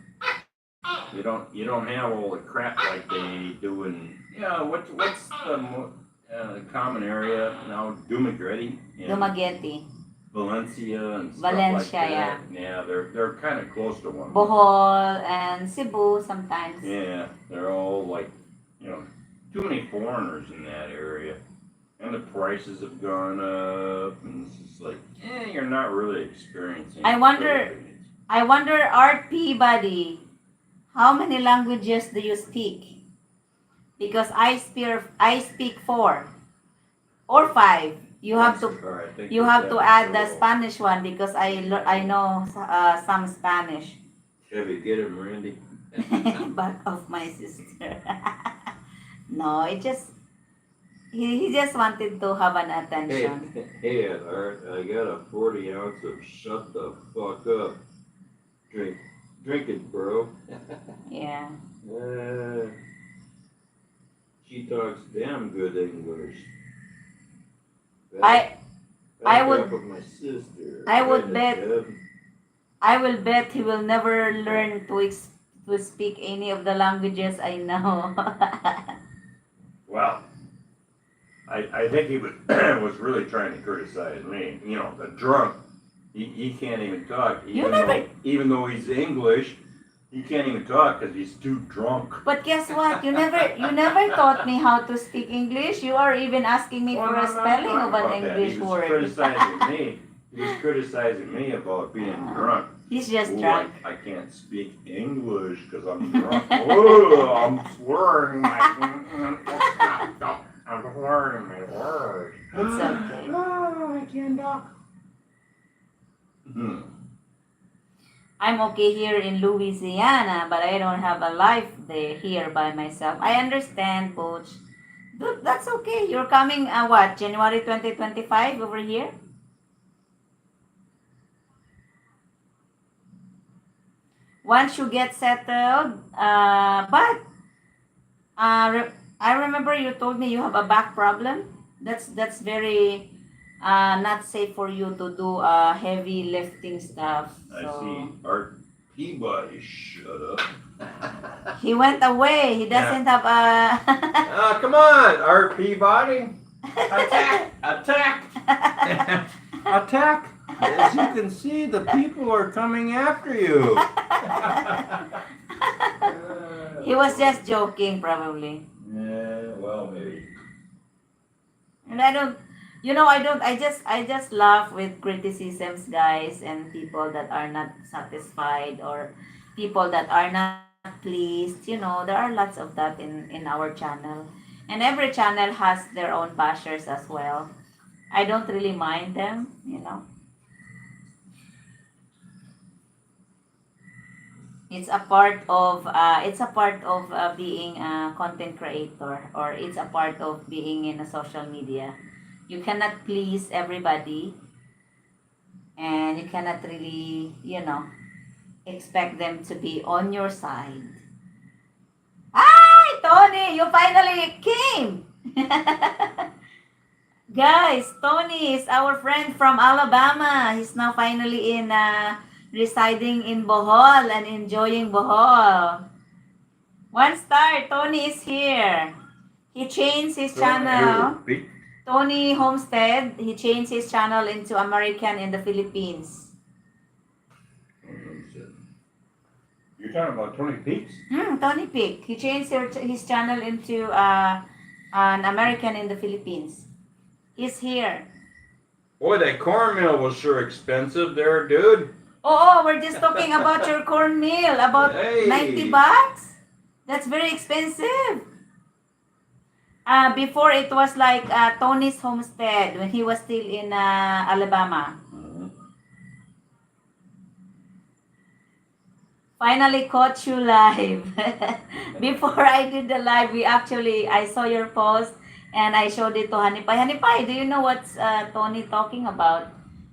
You don't have all the crap like they do in what's the common area now? Dumaguete and Dumaguete. Valencia and stuff Valencia, like yeah. that. Yeah, they're kind of close to one. Bohol and Cebu sometimes. Yeah, they're all like too many foreigners in that area, and the prices have gone up, and it's just like you're not really experiencing. I wonder, Art Peabody, how many languages do you speak? Because I speak 4 or 5. You have to add the Spanish one because I know some Spanish. Chevy, get him, Randy. Back of my sister. No, he just wanted to have an attention. Hey, Art, I got a 40 ounce of shut the fuck up. Drink it, bro. Yeah. She talks damn good English. I would Back up with my sister. I would Right, bet Deb? I will bet he will never learn to speak any of the languages I know. Well, I think he was really trying to criticize me. The drunk. He can't even talk. Even though he's English, he can't even talk because he's too drunk. But guess what? You never taught me how to speak English. You are even asking me for a spelling of an English word. He was criticizing me about being drunk. He's just drunk. I can't speak English because I'm drunk. Oh, I'm slurring my words. It's okay. Oh, I can't talk. I'm okay here in Louisiana, but I don't have a life there here by myself. I understand, Coach. Dude, that's okay. You're coming, January 2025 over here? Once you get settled, I remember you told me you have a back problem. That's very not safe for you to do heavy lifting stuff. I So see Art Peabody. Shut up. he went away. He doesn't have a. Come on, Art Peabody. Attack! Attack! Attack! As you can see, the people are coming after you. He was just joking, probably. Yeah, well, maybe. And I just laugh with criticisms, guys, and people that are not satisfied or people that are not pleased. There are lots of that in our channel. And every channel has their own bashers as well. I don't really mind them. It's a part of being a content creator, or it's a part of being in a social media. You cannot please everybody, and you cannot really expect them to be on your side. Hi, Tony, you finally came. Guys, Tony is our friend from Alabama. He's now finally residing in Bohol and enjoying Bohol. 1 star, Tony is here. He changed his channel. Tony Homestead, he changed his channel into American in the Philippines. You're talking about Tony Peaks? Tony Peak. He changed his channel into an American in the Philippines. He's here. Boy, that cornmeal was sure expensive there, dude. Oh, we're just talking about your cornmeal. About Hey. $90? That's very expensive. Before it was like Tony's Homestead when he was still in Alabama. Finally caught you live. Before I did the live, I saw your post and I showed it to Hanipay. Hanipay, do you know what's Tony talking about?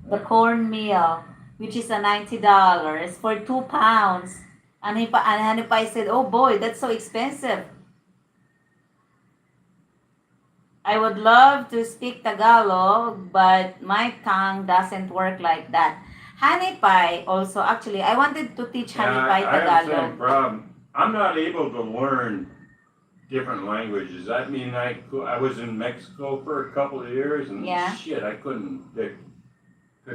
The cornmeal, which is a $90 for 2 pounds. And Hanipay said, "Oh boy, that's so expensive." I would love to speak Tagalog, but my tongue doesn't work like that. Hanipay also, actually, I wanted to teach Yeah, Hanipay I have the same Tagalog. problem. I'm not able to learn different languages. I mean, I was in Mexico for a couple of years, and Yeah. shit, I couldn't pick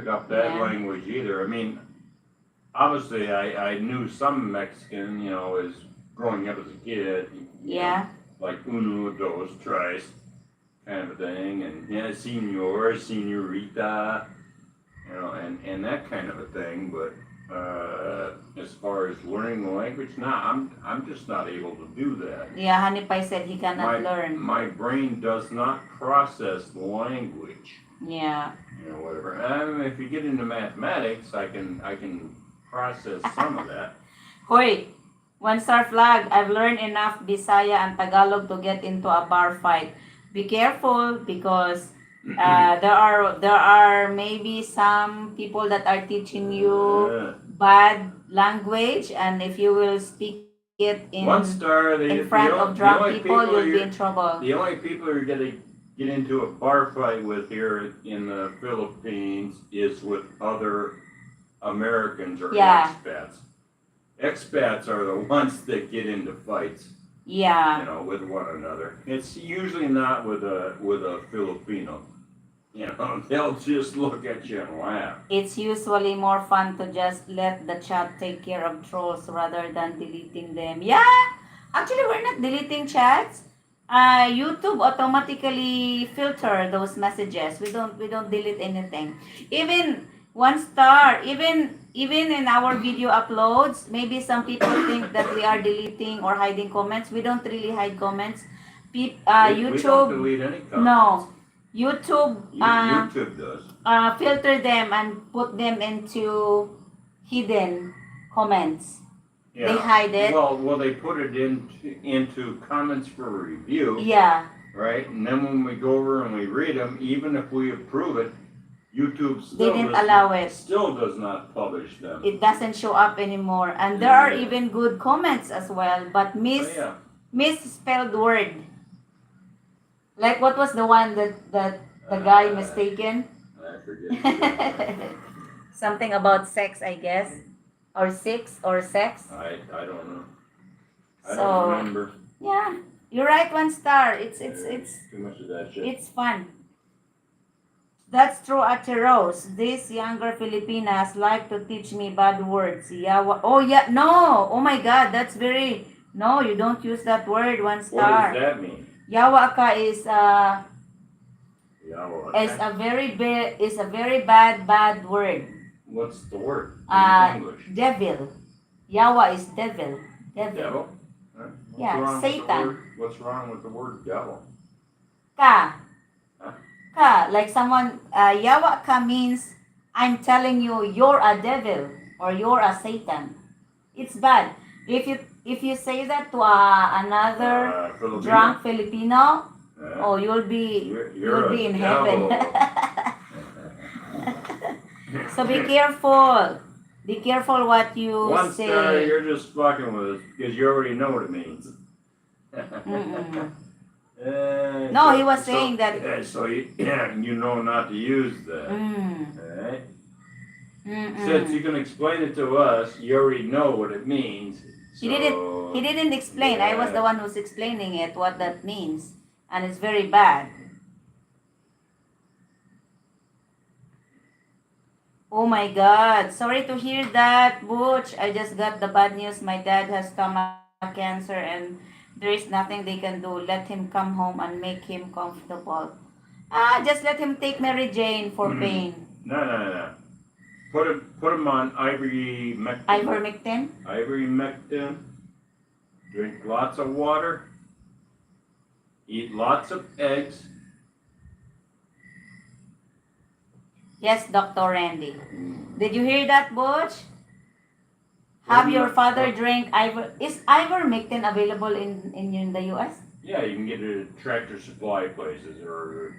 up that Yeah. language either. I mean, obviously, I knew some Mexican, you know, as growing up as a kid. You know, Yeah. like uno, dos, tres, kind of thing, and yeah, senor, senorita, you know, and that kind of a thing. But as far as learning the language, I'm just not able to do that. Yeah, Hanipay said he cannot learn. My brain does not process the language. Yeah. You know, whatever. And if you get into mathematics, I can process some of that. Hoy, one star flag. I've learned enough Bisaya and Tagalog to get into a bar fight. Be careful because there are maybe some people that are teaching you bad language, and if you will speak it One star, in front of drunk people, you'll be in trouble. the only people who are gonna get into a bar fight with here in the Philippines is with other Americans or Yeah. expats. Expats are the ones that get into fights, Yeah. you know, with one another. It's usually not with a Filipino. You know, they'll just look at you and laugh. It's usually more fun to just let the chat take care of trolls rather than deleting them. Yeah, actually, we're not deleting chats. YouTube automatically filter those messages. We don't delete anything. Even one star, even in our video uploads, maybe some people think that we are deleting or hiding comments. We don't really hide comments. We don't YouTube, delete any comments. no. YouTube YouTube does. filter them and put them into hidden comments. They hide it. Well, they put it into comments for review, Yeah, right? And then when we go over and we read them, even if we approve it, YouTube they didn't allow it. still does not publish them. It doesn't show up anymore. And there are even good comments as well, but misspelled word. Like what was the one that the guy mistaken? I forget. Something about sex, I guess. Or six or sex. I don't know. I So, don't remember. Yeah. You're right, one star. It's Too much of that shit. it's fun. That's true, Ate Rose. These younger Filipinas like to teach me bad words. Yawa. Oh yeah, no. Oh my God, that's very. No, you don't use that word. One What star. does that mean? Yawaka is Yeah, a very bad word. what's the word in English? Devil. Yawa is devil. Devil? Huh? Yeah, wrong with the Satan. word- What's wrong with the word devil? Ka. Huh? Ka. Like someone. Yawa ka means I'm telling you you're a devil or you're a Satan. It's bad. If you say that to another Filipino? drunk Filipino, Yeah. oh, you'll be You're a in devil. heaven. So be careful. Be careful what you One say. star, you're just fucking with us because you already know what it means. Mm-mm. No, he was saying that- So you know not to use that. Alright? Since you can explain it to us, you already know what it means. He didn't explain. I was Yeah. the one who's explaining it, what that means. And it's very bad. Oh my God. Sorry to hear that, Butch. I just got the bad news. My dad has stomach cancer and there is nothing they can do. Let him come home and make him comfortable. Just let him take Mary Jane for pain. No. Put him on ivermectin. Ivermectin? Ivermectin. Drink lots of water. Eat lots of eggs. Yes, Dr. Randy. Did you hear that, Butch? Have your father drink Is ivermectin available in the US? Yeah, you can get it at Tractor Supply places or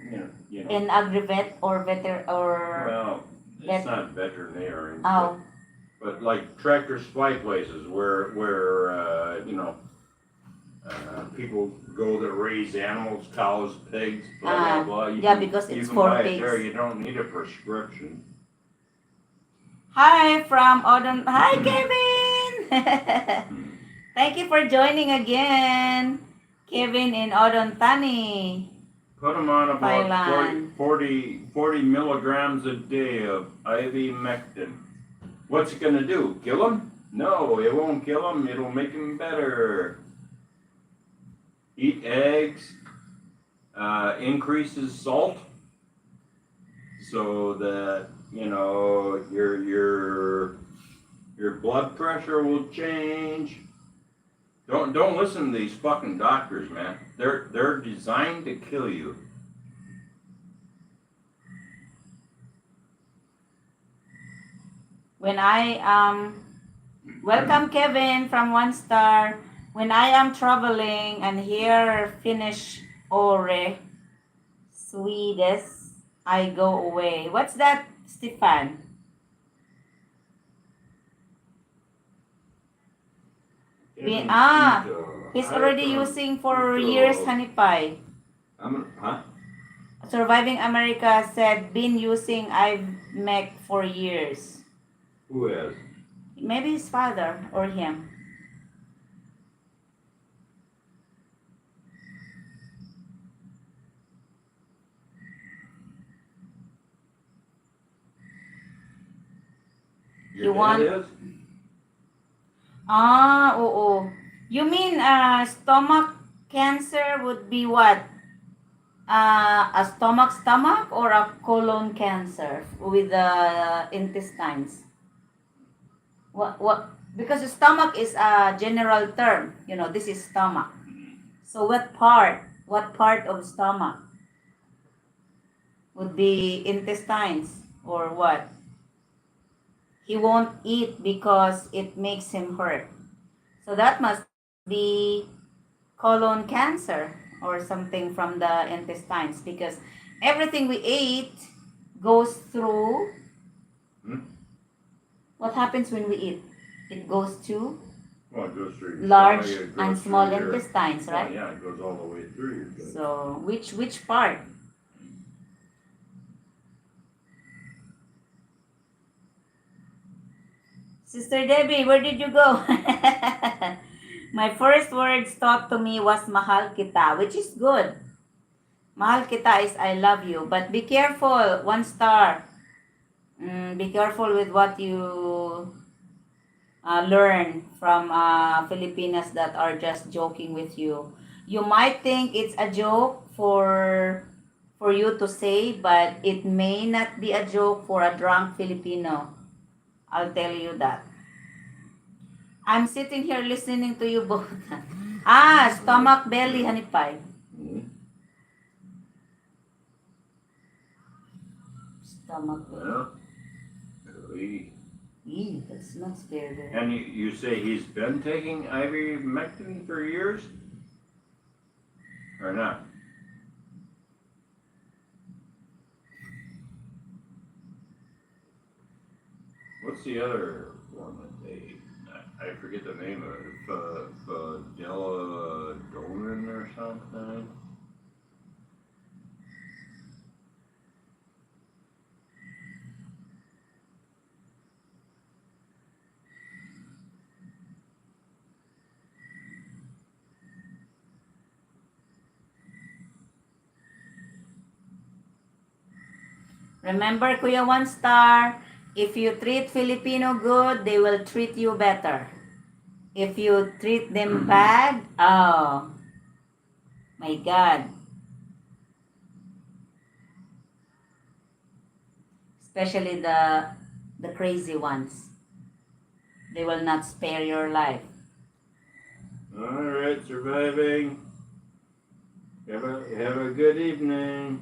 In Agrivet or Well, vet- it's not veterinarian, Oh, but like Tractor Supply places where people go that raise animals, cows, pigs, blah blah blah. yeah, because you it's can for buy it there. pigs. You don't need a prescription. Hi from Odon. Hi, Kevin. Thank you for joining again, Kevin in Odontani, Put them on about Thailand. 40 milligrams a day of ivermectin. What's it gonna do? Kill them? No, it won't kill them. It'll make them better. Eat eggs. Increases salt, so that your blood pressure will change. Don't listen to these fucking doctors, man. They're designed to kill you. When I welcome Kevin from One Star. When I am traveling and hear Finnish ore, Swedish, I go away. What's that, Stefan? He's already using for years, honey pie. Huh? Surviving America said been using iMec for years. Who is? Maybe his father or him. Your You dad want- is? Oo. You mean stomach cancer would be what? A stomach or a colon cancer with the intestines? What? Because stomach is a general term. This is stomach. So what part? What part of stomach? Would be intestines or what? He won't eat because it makes him hurt. So that must be colon cancer or something from the intestines, because everything we ate goes through. What happens when we eat? It goes to Well, it goes through your large stomach, it and goes small through your- intestines, right? Well, yeah, it goes all the way through your gut. So which part? Sister Debbie, where did you go? My first words taught to me was mahal kita, which is good. Mahal kita is I love you, but be careful. One star. Be careful with what you learn from Filipinas that are just joking with you. You might think it's a joke for you to say, but it may not be a joke for a drunk Filipino. I'll tell you that. I'm sitting here listening to you both. Stomach, belly, honey pie. Stomach, belly. Well, That smells very good. and you say he's been taking ivermectin for years? Or not? What's the other one that I forget the name of it, Fadeladonin or something? Remember, Kuya One Star, if you treat Filipino good, they will treat you better. If you treat them bad, oh my God. Especially the crazy ones. They will not spare your life. Alright, surviving. Have a good evening.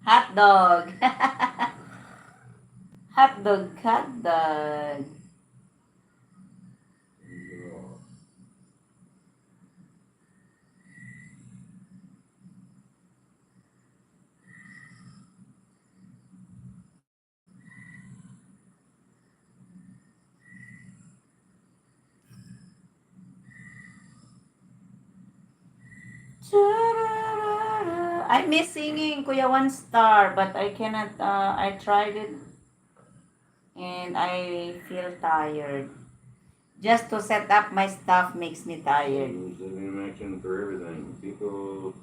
Hot dog. Hot dog, hot dog. I miss singing Kuya One Star, but I cannot. I tried it and I feel tired. Just to set up my stuff makes me tired. There's an interaction for everything. People,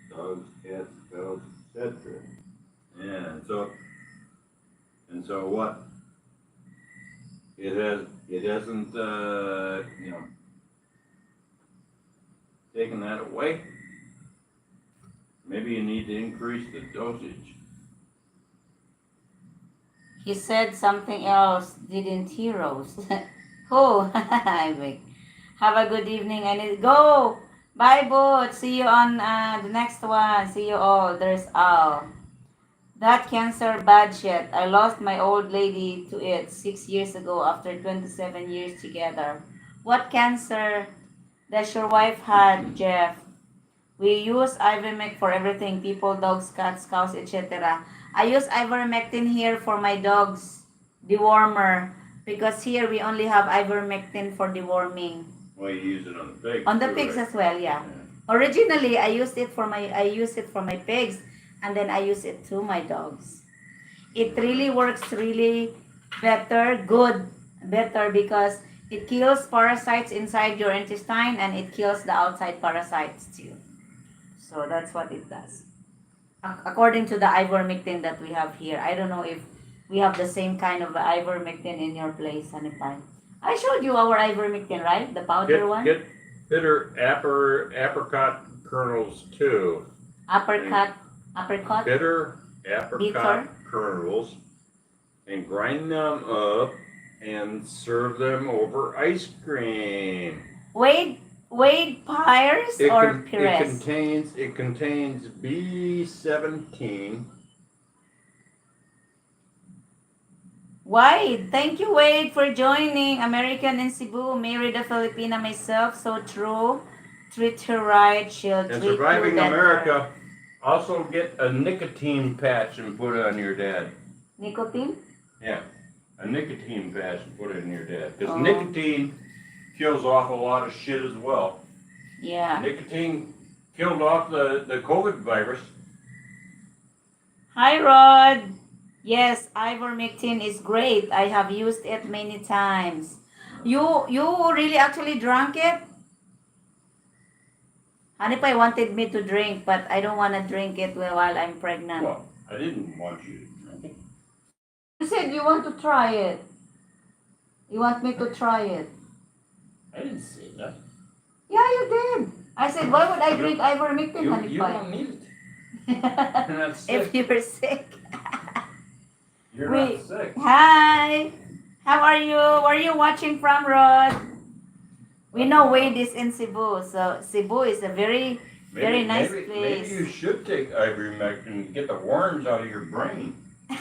dogs, cats, dogs, etc. Yeah, and so what? It hasn't taken that away. Maybe you need to increase the dosage. He said something else, didn't he, Rose? Who? I mean, have a good evening. I need to go. Bye, Boot. See you on the next one. See you all. There's Al. That cancer bad shit. I lost my old lady to it 6 years ago after 27 years together. What cancer does your wife had, Jeff? We use ivermectin for everything. People, dogs, cats, cows, etc. I use ivermectin here for my dogs, dewormer, because here we only have ivermectin for deworming. Well, you use it on the pigs. On the too, pigs right? as well, yeah. Originally, I used it for my pigs, and then I use it to my dogs. It really works really better because it kills parasites inside your intestine and it kills the outside parasites too. So that's what it does. According to the ivermectin that we have here, I don't know if we have the same kind of ivermectin in your place, Hanipay. I showed you our ivermectin, right? The powder one. Get bitter apricot kernels too. Apricot. Bitter apricot kernels and grind them up and serve them over ice cream. Wade Pyres or Pires? It contains B17. Wade, thank you, Wade, for joining. American in Cebu, married a Filipina myself, so true. Treat her right, she'll And treat surviving you better. America, also get a nicotine patch and put it on your dad. Nicotine? Yeah, a nicotine patch and put it in your dad. Because Oh. nicotine kills off a lot of shit as well. Yeah. Nicotine killed off the COVID virus. Hi, Rod. Yes, ivermectin is great. I have used it many times. You really actually drank it? Hanipay wanted me to drink, but I don't want to drink it while I'm pregnant. Well, I didn't want you to drink it. You said you want to try it. You want me to try it. I didn't say that. Yeah, you did. I said, why would I drink ivermectin, You Hanipay? don't need it. You're not sick. If you were sick. You're Wait. not sick. Hi. How are you? Where are you watching from, Rod? We know Wade is in Cebu, so Cebu is a very nice place. Maybe you should take ivermectin to get the worms out of your brain. I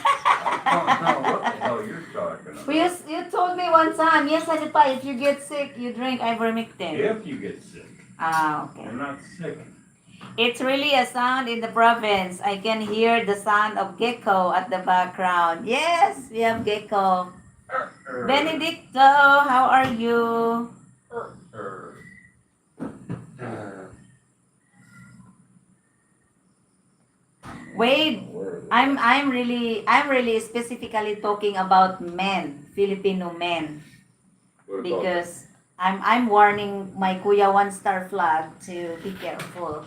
don't know what the hell you're talking about. Well, you told me one time, yes, Hanipay, if you get sick, you drink ivermectin. If you get sick. Ah, okay. You're not sick. It's really a sound in the province. I can hear the sound of gecko at the background. Yes, we have gecko. Benedicto, how are you? Wade, I'm really specifically talking about men, Filipino men, What about because I'm warning my Kuya One Star Flag to be careful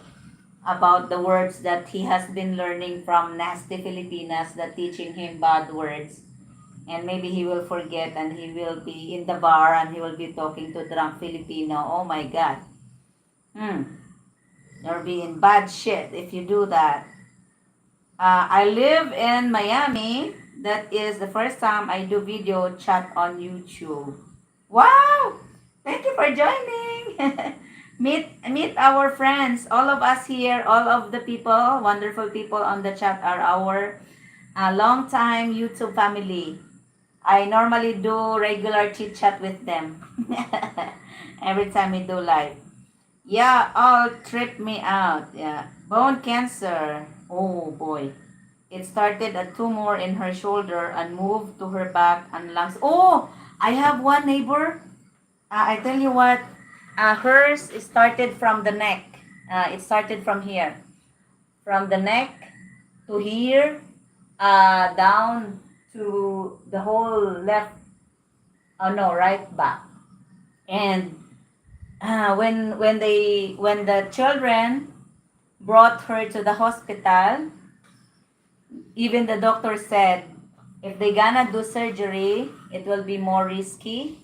about the words that he has been learning from nasty Filipinas that teaching him bad words. And maybe he will forget and he will be in the bar and he will be talking to drunk Filipino. Oh my God. You're being bad shit if you do that. I live in Miami. That is the first time I do video chat on YouTube. Wow! Thank you for joining. Meet our friends. All of us here, all of the people, wonderful people on the chat are our long time YouTube family. I normally do regular chit chat with them every time we do live. Yeah, all trip me out. Yeah, bone cancer. Oh boy, it started a tumor in her shoulder and moved to her back and lungs. Oh, I have one neighbor. I tell you what, hers started from the neck. It started from here, from the neck to here, down to the whole left. Oh no, right back. And when the children brought her to the hospital, even the doctor said if they gonna do surgery, it will be more risky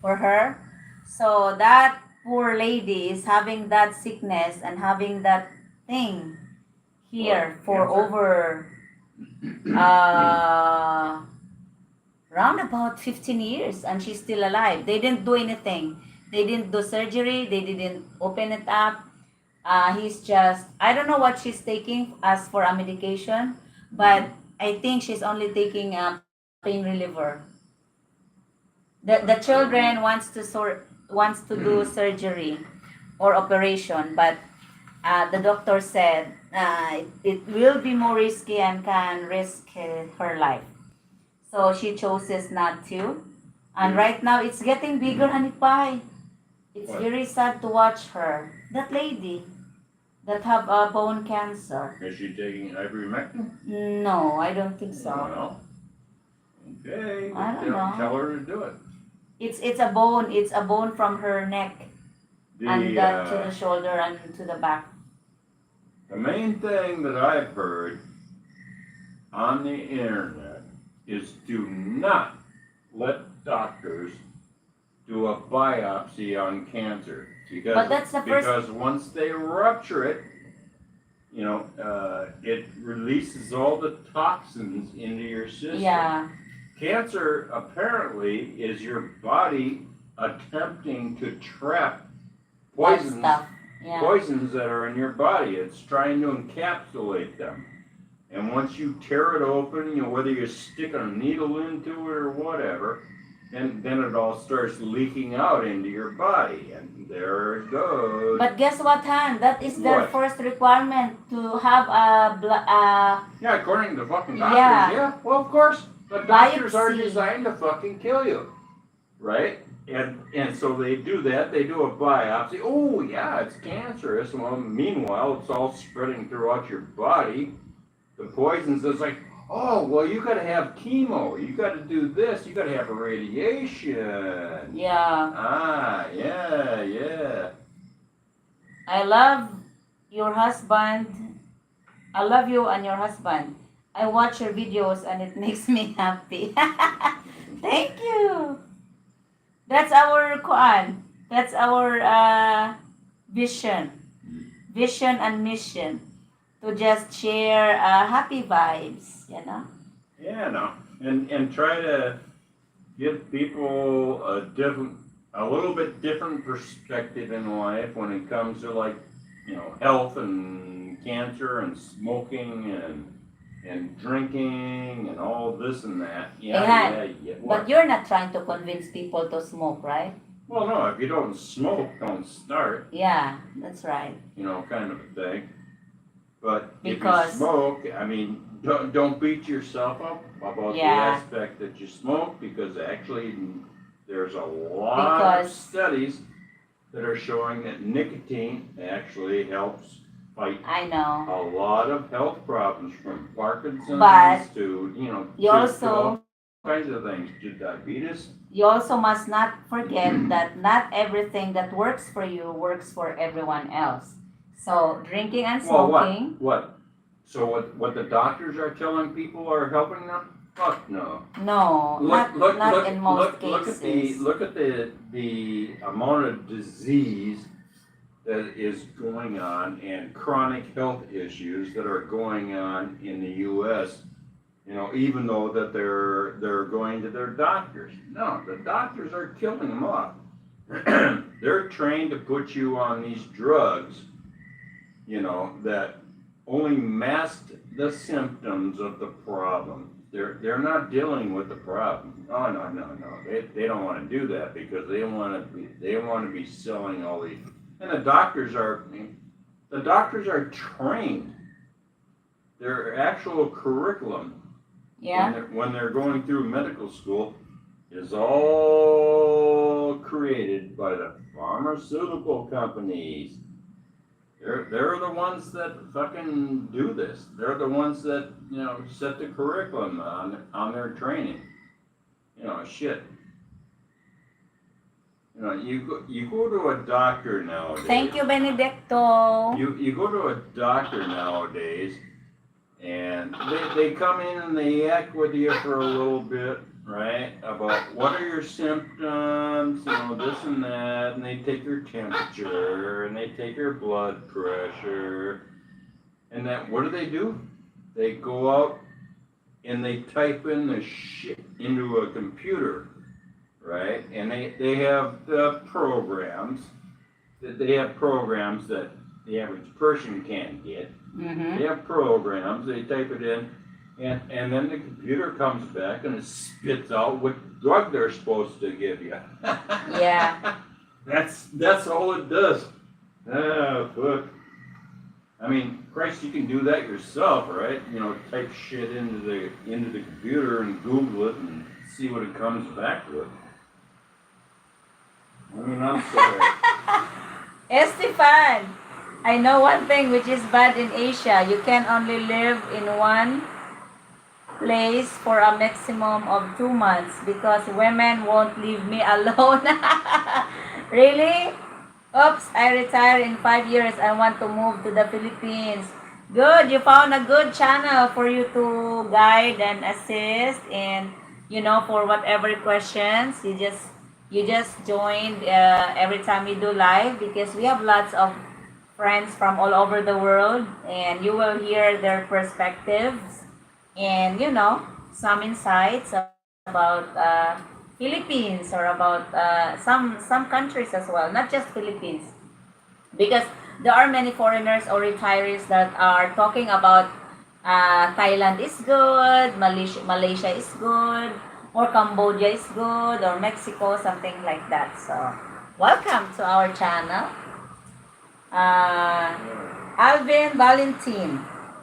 for her. So that poor lady is having that sickness and having that thing here for Cancer? over uh, round about 15 years, and she's still alive. They didn't do anything. They didn't do surgery. They didn't open it up. He's just, I don't know what she's taking as for a medication, but I think she's only taking a pain reliever. The children wants to do surgery or operation, but the doctor said it will be more risky and can risk her life. So she chooses not to. And right now it's getting bigger, honey pie. It's What? very sad to watch her. That lady that have bone cancer. Is she taking ivermectin? No, I don't think so. Well, okay. I don't know. Tell her to do it. It's a bone. It's a bone from her neck and to the The, shoulder and to the back. the main thing that I've heard on the internet is do not let doctors do a biopsy on cancer because But that's the first. because once they rupture it, it releases all the toxins into your system. Yeah, Cancer apparently is your body attempting to trap that poisons stuff. Yeah. poisons that are in your body. It's trying to encapsulate them. And once you tear it open, whether you stick a needle into it or whatever, then it all starts leaking out into your body. And there it goes. But guess what, Han? That is their What? first requirement to have Yeah, according to the fucking doctors, Yeah. yeah. Well, of course, the doctors are Biopsy. designed to fucking kill you, right? And so they do that. They do a biopsy. Oh, yeah, it's cancerous. Well, meanwhile, it's all spreading throughout your body. The poisons, it's like, oh, well, you got to have chemo. You got to do this. You got to have radiation. yeah. Ah, yeah. I love your husband. I love you and your husband. I watch your videos and it makes me happy. Thank you. That's our kuan. That's our vision. Vision and mission. To just share happy vibes, you know? Yeah, no. And try to give people a little bit different perspective in life when it comes to health and cancer and smoking and drinking and all this and that. Yeah. What? But you're not trying to convince people to smoke, right? Well, no, if you don't smoke, don't start, Yeah, that's right. kind of a thing. But Because- if you smoke, I mean, don't beat yourself up about Yeah. the aspect that you smoke, because actually there's a lot of Because- studies that are showing that nicotine actually helps fight I know. a lot of health problems, from Parkinson's But to, You to also all kinds of things, to diabetes. you also must not forget that not everything that works for you works for everyone else. So drinking and Well, smoking, what? So what the doctors are telling people are helping them? Fuck no. no, not in most cases. Look at the amount of disease that is going on and chronic health issues that are going on in the U.S. Even though that they're going to their doctors. No, the doctors are killing them off. they're trained to put you on these drugs, that only mask the symptoms of the problem. They're not dealing with the problem. Oh no. They don't want to do that because they want to be selling all these. And the doctors are trained. Their actual curriculum Yeah. when they're going through medical school is all created by the pharmaceutical companies. They're the ones that fucking do this. They're the ones that set the curriculum on their training. Shit. You go to a doctor nowadays. Thank you, Benedicto. You go to a doctor nowadays, and they come in and they yak with you for a little bit, right? About what are your symptoms, this and that, and they take your temperature and they take your blood pressure, and then what do? They go out and they type in the shit into a computer, right? And they have programs that the average person can't get. Mm-hmm. They have programs, they type it in, and then the computer comes back and it spits out what drug they're supposed to give you. Yeah. That's all it does. Oh, fuck. I mean, Christ, you can do that yourself, right? Type shit into the computer and Google it and see what it comes back with. I mean, I'm sorry. Estefan, I know one thing which is bad in Asia. You can only live in one place for a maximum of 2 months because women won't leave me alone. Really? Oops, I retire in 5 years. I want to move to the Philippines. Good, you found a good channel for you to guide and assist and for whatever questions you just joined every time we do live because we have lots of friends from all over the world and you will hear their perspectives and some insights about Philippines or about some countries as well, not just Philippines, because there are many foreigners or retirees that are talking about Thailand is good, Malaysia is good, or Cambodia is good, or Mexico, something like that. So, welcome to our channel. Alvin Valentin.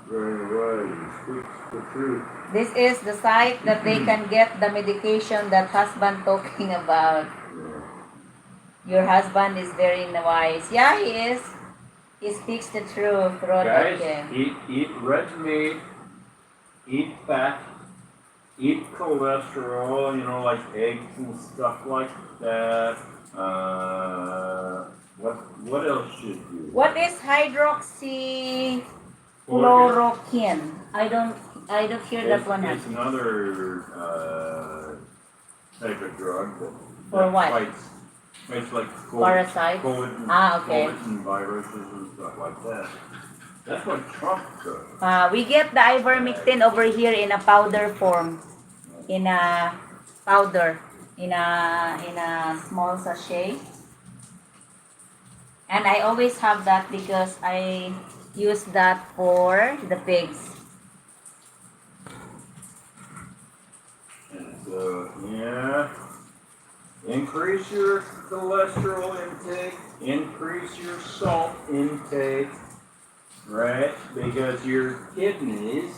Very right. He speaks the truth. This is the site that they can get the medication that husband talking about. Your husband is very wise. Yeah, he is. He speaks the truth. Guys, Okay. eat red meat, eat fat, eat cholesterol, like eggs and stuff like that. What else should you? What is hydroxychloroquine? I don't hear that one. It's another type of drug that For what? fights like Parasites? Okay. COVID and viruses and stuff like that. That's what Trump does. We get the ivermectin over here in a powder form. In a powder. In a small sachet. And I always have that because I use that for the pigs. And so, increase your cholesterol intake, increase your salt intake, right? Because your kidneys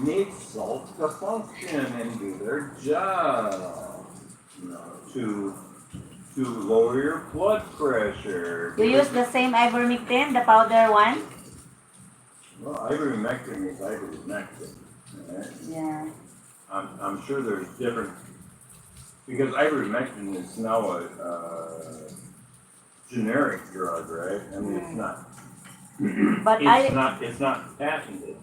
need salt to function and do their job, to lower your blood pressure. You use the same ivermectin, the powder one? Well, ivermectin is ivermectin. Right? Yeah. I'm sure there's different, because ivermectin is now a generic drug, right? I mean, it's not. But It's not patented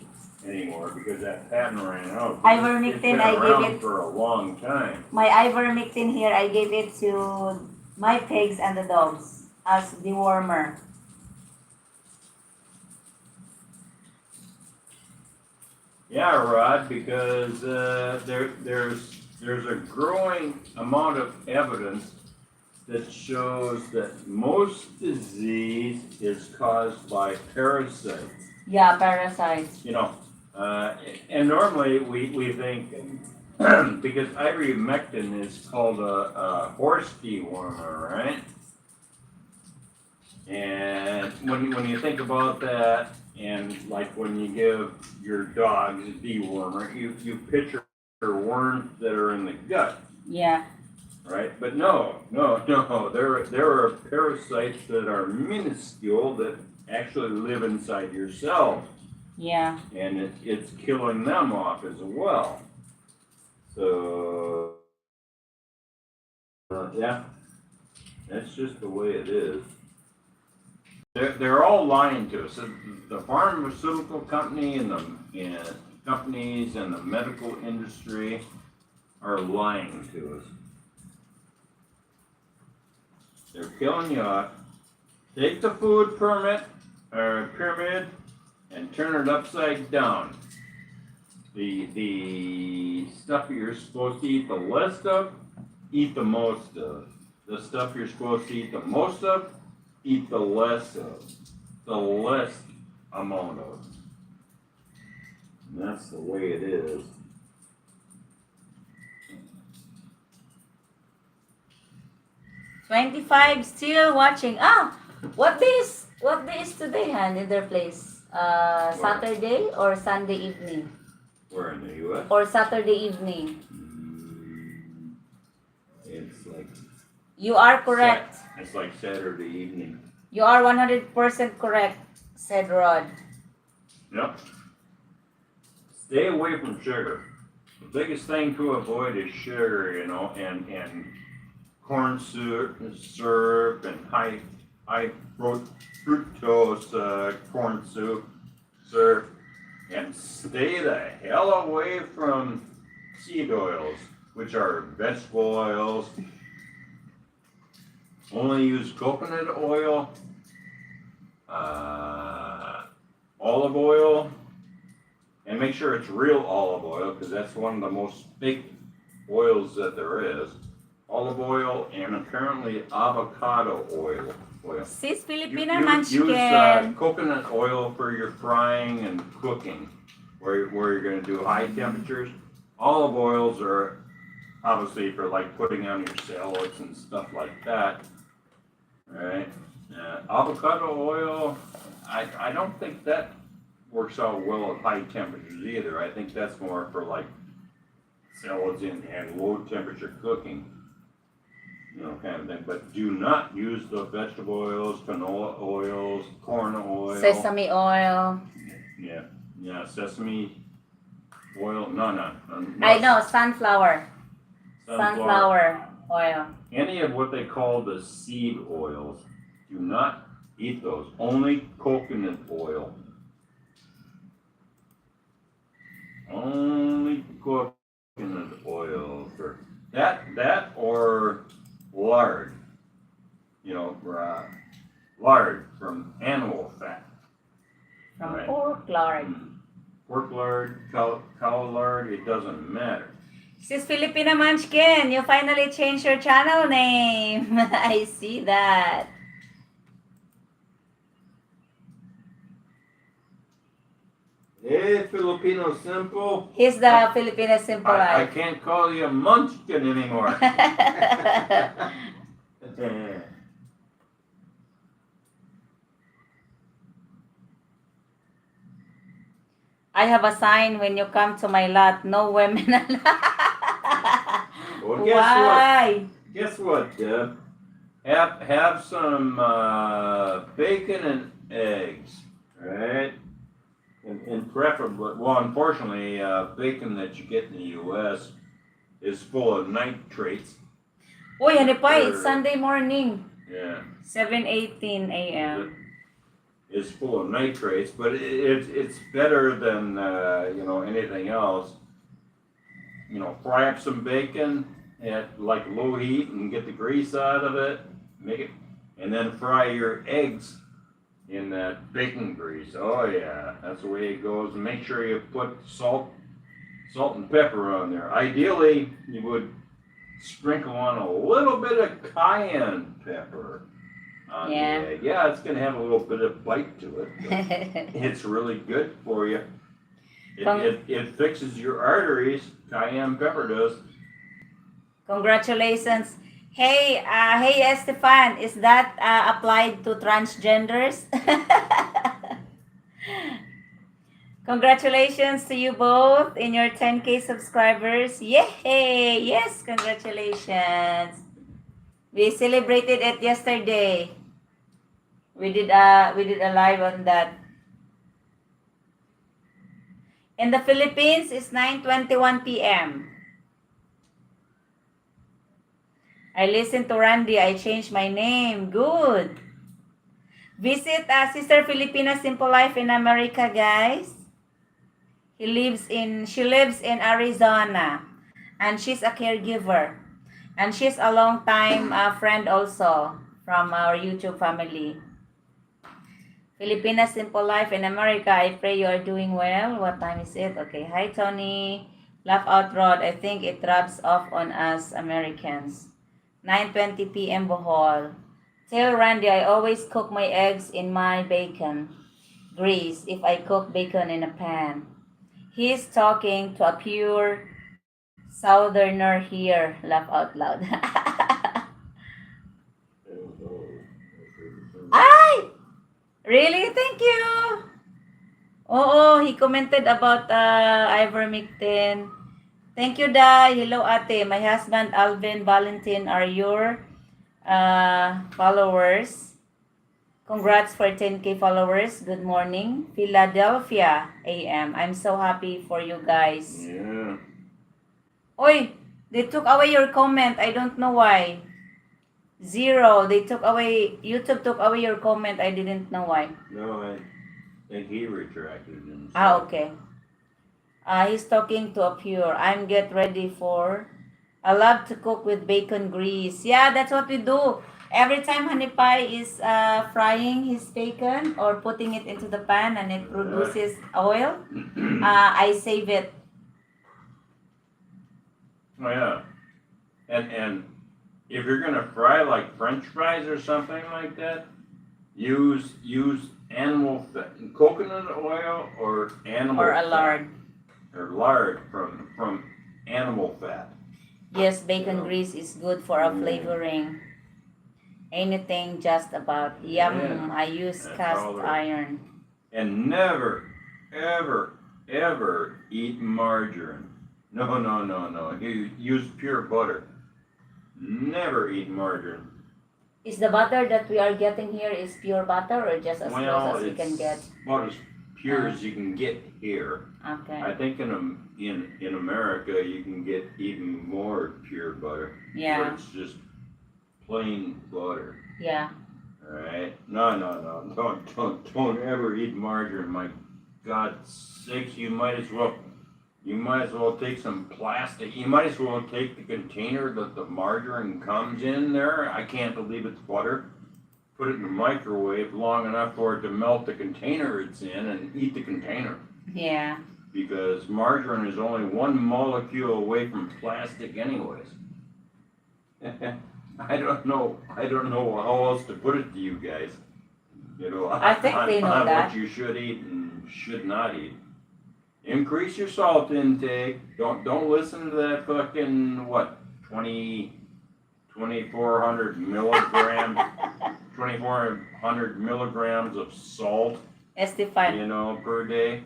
anymore because that patent ran out. Ivermectin, it's been I around gave it for a long time. my ivermectin here. I gave it to my pigs and the dogs as dewormer. Yeah, Rod, because there's there's a growing amount of evidence that shows that most disease is caused by parasites. Yeah, parasites. You know, and normally we think, because ivermectin is called a horse dewormer, right? And when you think about that, and like when you give your dogs a dewormer, you picture worms that are in the gut. Yeah. Right? But no. There are parasites that are minuscule that actually live inside your cells. Yeah. And it's killing them off as well. So, yeah, that's just the way it is. They're all lying to us. The pharmaceutical company and the companies and the medical industry are lying to us. They're killing you off. Take the food pyramid and turn it upside down. The stuff you're supposed to eat the less of, eat the most of. The stuff you're supposed to eat the most of, eat the less of. The less amount of. And that's the way it is. $25 still watching. Ah, what day is today, Han, in their place? Saturday or Sunday evening? We're in the U.S. Or Saturday evening? It's like. You are correct. It's like Saturday evening. You are 100% correct, said Rod. Yep. Stay away from sugar. The biggest thing to avoid is sugar, you know, and corn syrup and high fructose corn syrup, and stay the hell away from seed oils, which are vegetable oils. Only use coconut oil, olive oil, and make sure it's real olive oil, because that's one of the most fake oils that there is. Olive oil and apparently avocado oil. Sis Filipina Use Munchkin. coconut oil for your frying and cooking, where you're going to do high temperatures. Olive oils are obviously for like putting on your salads and stuff like that. Right? Avocado oil, I don't think that works out well at high temperatures either. I think that's more for like salads and low temperature cooking. You know, kind of thing. But do not use the vegetable oils, canola oils, corn oil. Sesame oil. Yeah, sesame oil. No. I know, sunflower oil. Any of what they call the seed oils, do not eat those. Only coconut oil. Only coconut oil for that or lard. You know, lard from animal fat. From right? pork lard. Pork lard, cow lard, it doesn't matter. Sis Filipina Munchkin, you finally changed your channel name. I see that. Hey, Filipino Simple. He's the Filipino Simple I Life. can't call you a munchkin anymore. I have a sign when you come to my lot, no women allowed. Well, Why? Guess what, Deb? Have some bacon and eggs, right? And preferably, well, unfortunately, bacon that you get in the U.S. is full of nitrates. Uy, ano pa? It's Sunday morning. Yeah. 7:18 a.m. Is full of nitrates, but it's better than anything else. You know, fry up some bacon at like low heat and get the grease out of it. Make it, and then fry your eggs in that bacon grease. Oh yeah, that's the way it goes. And make sure you put salt salt and pepper on there. Ideally, you would sprinkle on a little bit of cayenne pepper on Yeah. the egg. Yeah, it's going to have a little bit of bite to it. But it's really good for you. It fixes your arteries. Cayenne pepper does. Congratulations. Hey, Estefan, is that applied to transgenders? Congratulations to you both in your 10K subscribers. Yay! Yes, congratulations. We celebrated it yesterday. We did a live on that. In the Philippines, it's 9:21 p.m. I listened to Randy. I changed my name. Good. Visit Sister Filipina Simple Life in America, guys. She lives in Arizona, and she's a caregiver, and she's a long time friend also from our YouTube family. Filipina Simple Life in America. I pray you are doing well. What time is it? Okay. Hi, Tony. Laugh out, Rod. I think it rubs off on us Americans. 9:20 p.m. Bohol. Tell Randy I always cook my eggs in my bacon grease if I cook bacon in a pan. He's talking to a pure southerner here. Laugh out loud. Ay! Really? Thank you. Oo, he commented about ivermectin. Thank you, Dai. Hello, ate. My husband, Alvin Valentin, are your followers. Congrats for 10K followers. Good morning. Philadelphia AM. I'm so happy for you guys. Yeah. Oy, they took away your comment. I don't know why. 0. YouTube took away your comment. I didn't know why. No, I think he retracted himself. Okay. He's talking to a pure. I'm get ready for. I love to cook with bacon grease. Yeah, that's what we do. Every time Honey Pie is frying his bacon or putting it into the pan and it produces oil, I save it. Oh yeah, and if you're gonna fry like French fries or something like that, use animal fat, coconut oil or animal Or a fat. lard. Or lard from animal fat. Yes, bacon Yeah. grease is good for a flavoring. Anything just about. Yum, Yeah, I use that's cast all there- iron. And never, ever eat margarine. No. You use pure butter. Never eat margarine. Is the butter that we are getting here is pure butter or just as close as we can get? It's about as pure as you can get here. Okay. I think in America you can get even more pure butter. Yeah. Where it's just plain butter. Yeah. All right. No. Don't ever eat margarine. My God's sakes, you might as well take some plastic. You might as well take the container that the margarine comes in there. I can't believe it's butter. Put it in the microwave long enough for it to melt the container it's in and eat the container. Yeah. Because margarine is only one molecule away from plastic anyways. I don't know how else to put it to you guys. You know, I think they know on that. what you should eat and should not eat. Increase your salt intake. Don't listen to that fucking 2400 milligrams 2400 milligrams of salt, Estefan, per day.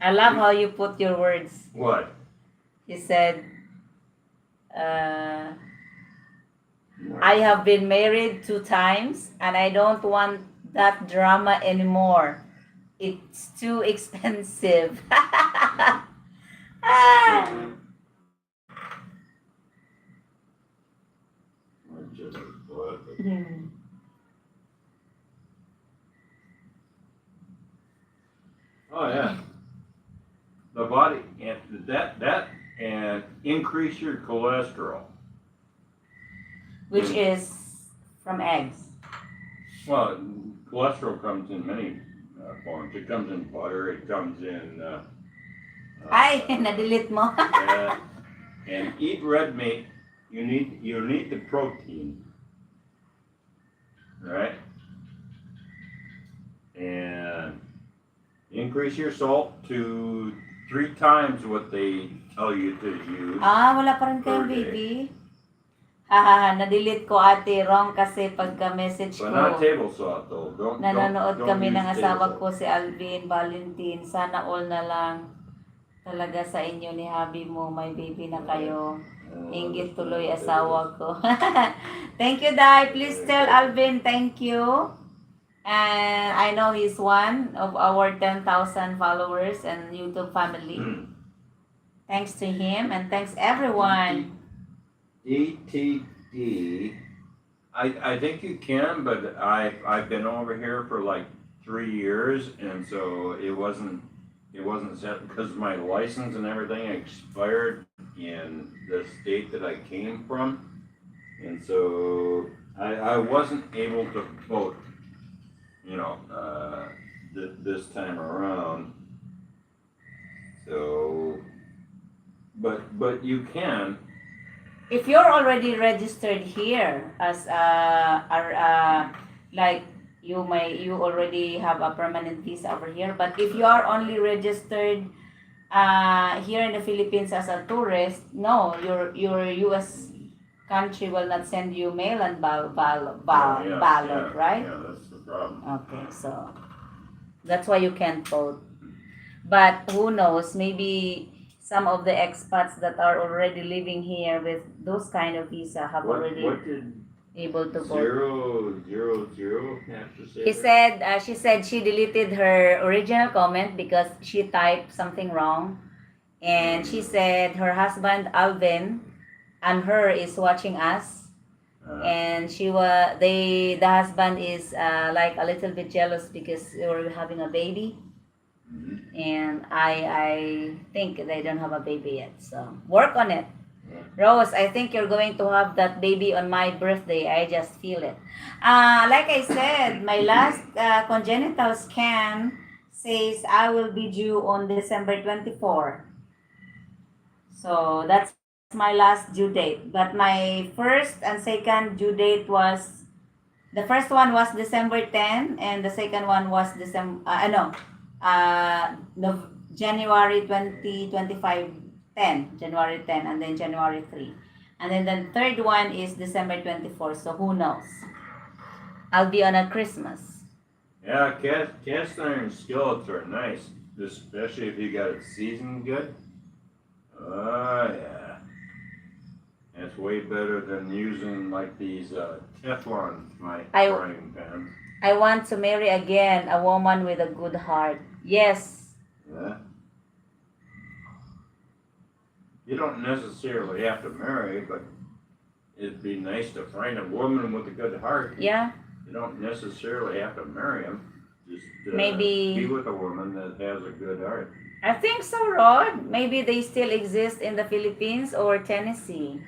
I love how you put your words. What? You said, I have been married 2 times and I don't want that drama anymore. It's too expensive. Oh yeah. The body and that and increase your cholesterol. Which is from eggs. Well, cholesterol comes in many forms. It comes in butter. It comes in Ay, na-delete mo. And eat red meat. You need the protein, right? And increase your salt to 3 times what they tell you to use. Wala pa rin kayong Per day. baby. Hahaha, na-delete ko ate, wrong kasi pagka-message But not ko. table salt though. Nanonood don't kami use ng table asawa salt. ko si Alvin, Valentin. Sana all na lang talaga sa inyo ni Habi mo. May baby na kayo. Inggit tuloy asawa ko. Thank you, Dai. Please tell Alvin thank you. And I know he's one of our 10,000 followers and YouTube family. Thanks to him and thanks everyone. DTD. I think you can, but I've been over here for like 3 years, and so it wasn't set because my license and everything expired in the state that I came from, and so I wasn't able to vote, this time around. So, but you can. If you're already registered here as like you already have a permanent visa over here, but if you are only registered here in the Philippines as a tourist, no, your US country will not send you mail and ballot, right? Yeah, that's the problem. Okay, so that's why you can't vote. But who knows, maybe some of the expats that are already living here with those kind of visa have already What did able to vote. 000 have to say? She said she deleted her original comment because she typed something wrong, and she said her husband Alvin and her is watching us, and the husband is like a little bit jealous because they were having a baby. And I think they don't have a baby yet, so work on it. Rose, I think you're going to have that baby on my birthday. I just feel it. Like I said, my last congenital scan says I will be due on December 24. So that's my last due date. But my first and second due date was, the first one was December 10 and the second one was January 2025 10, January 10, and then January 3. And then the third one is December 24, so who knows? I'll be on a Christmas. Yeah, cast iron skillets are nice, especially if you got it seasoned good. Yeah. That's way better than using like these Teflon frying pans. I want to marry again a woman with a good heart. Yes. Yeah. You don't necessarily have to marry, but it'd be nice to find a woman with a good heart. Yeah. You don't necessarily have to marry him. Just maybe be with a woman that has a good heart. I think so, Rod. Maybe they still exist in the Philippines or Tennessee.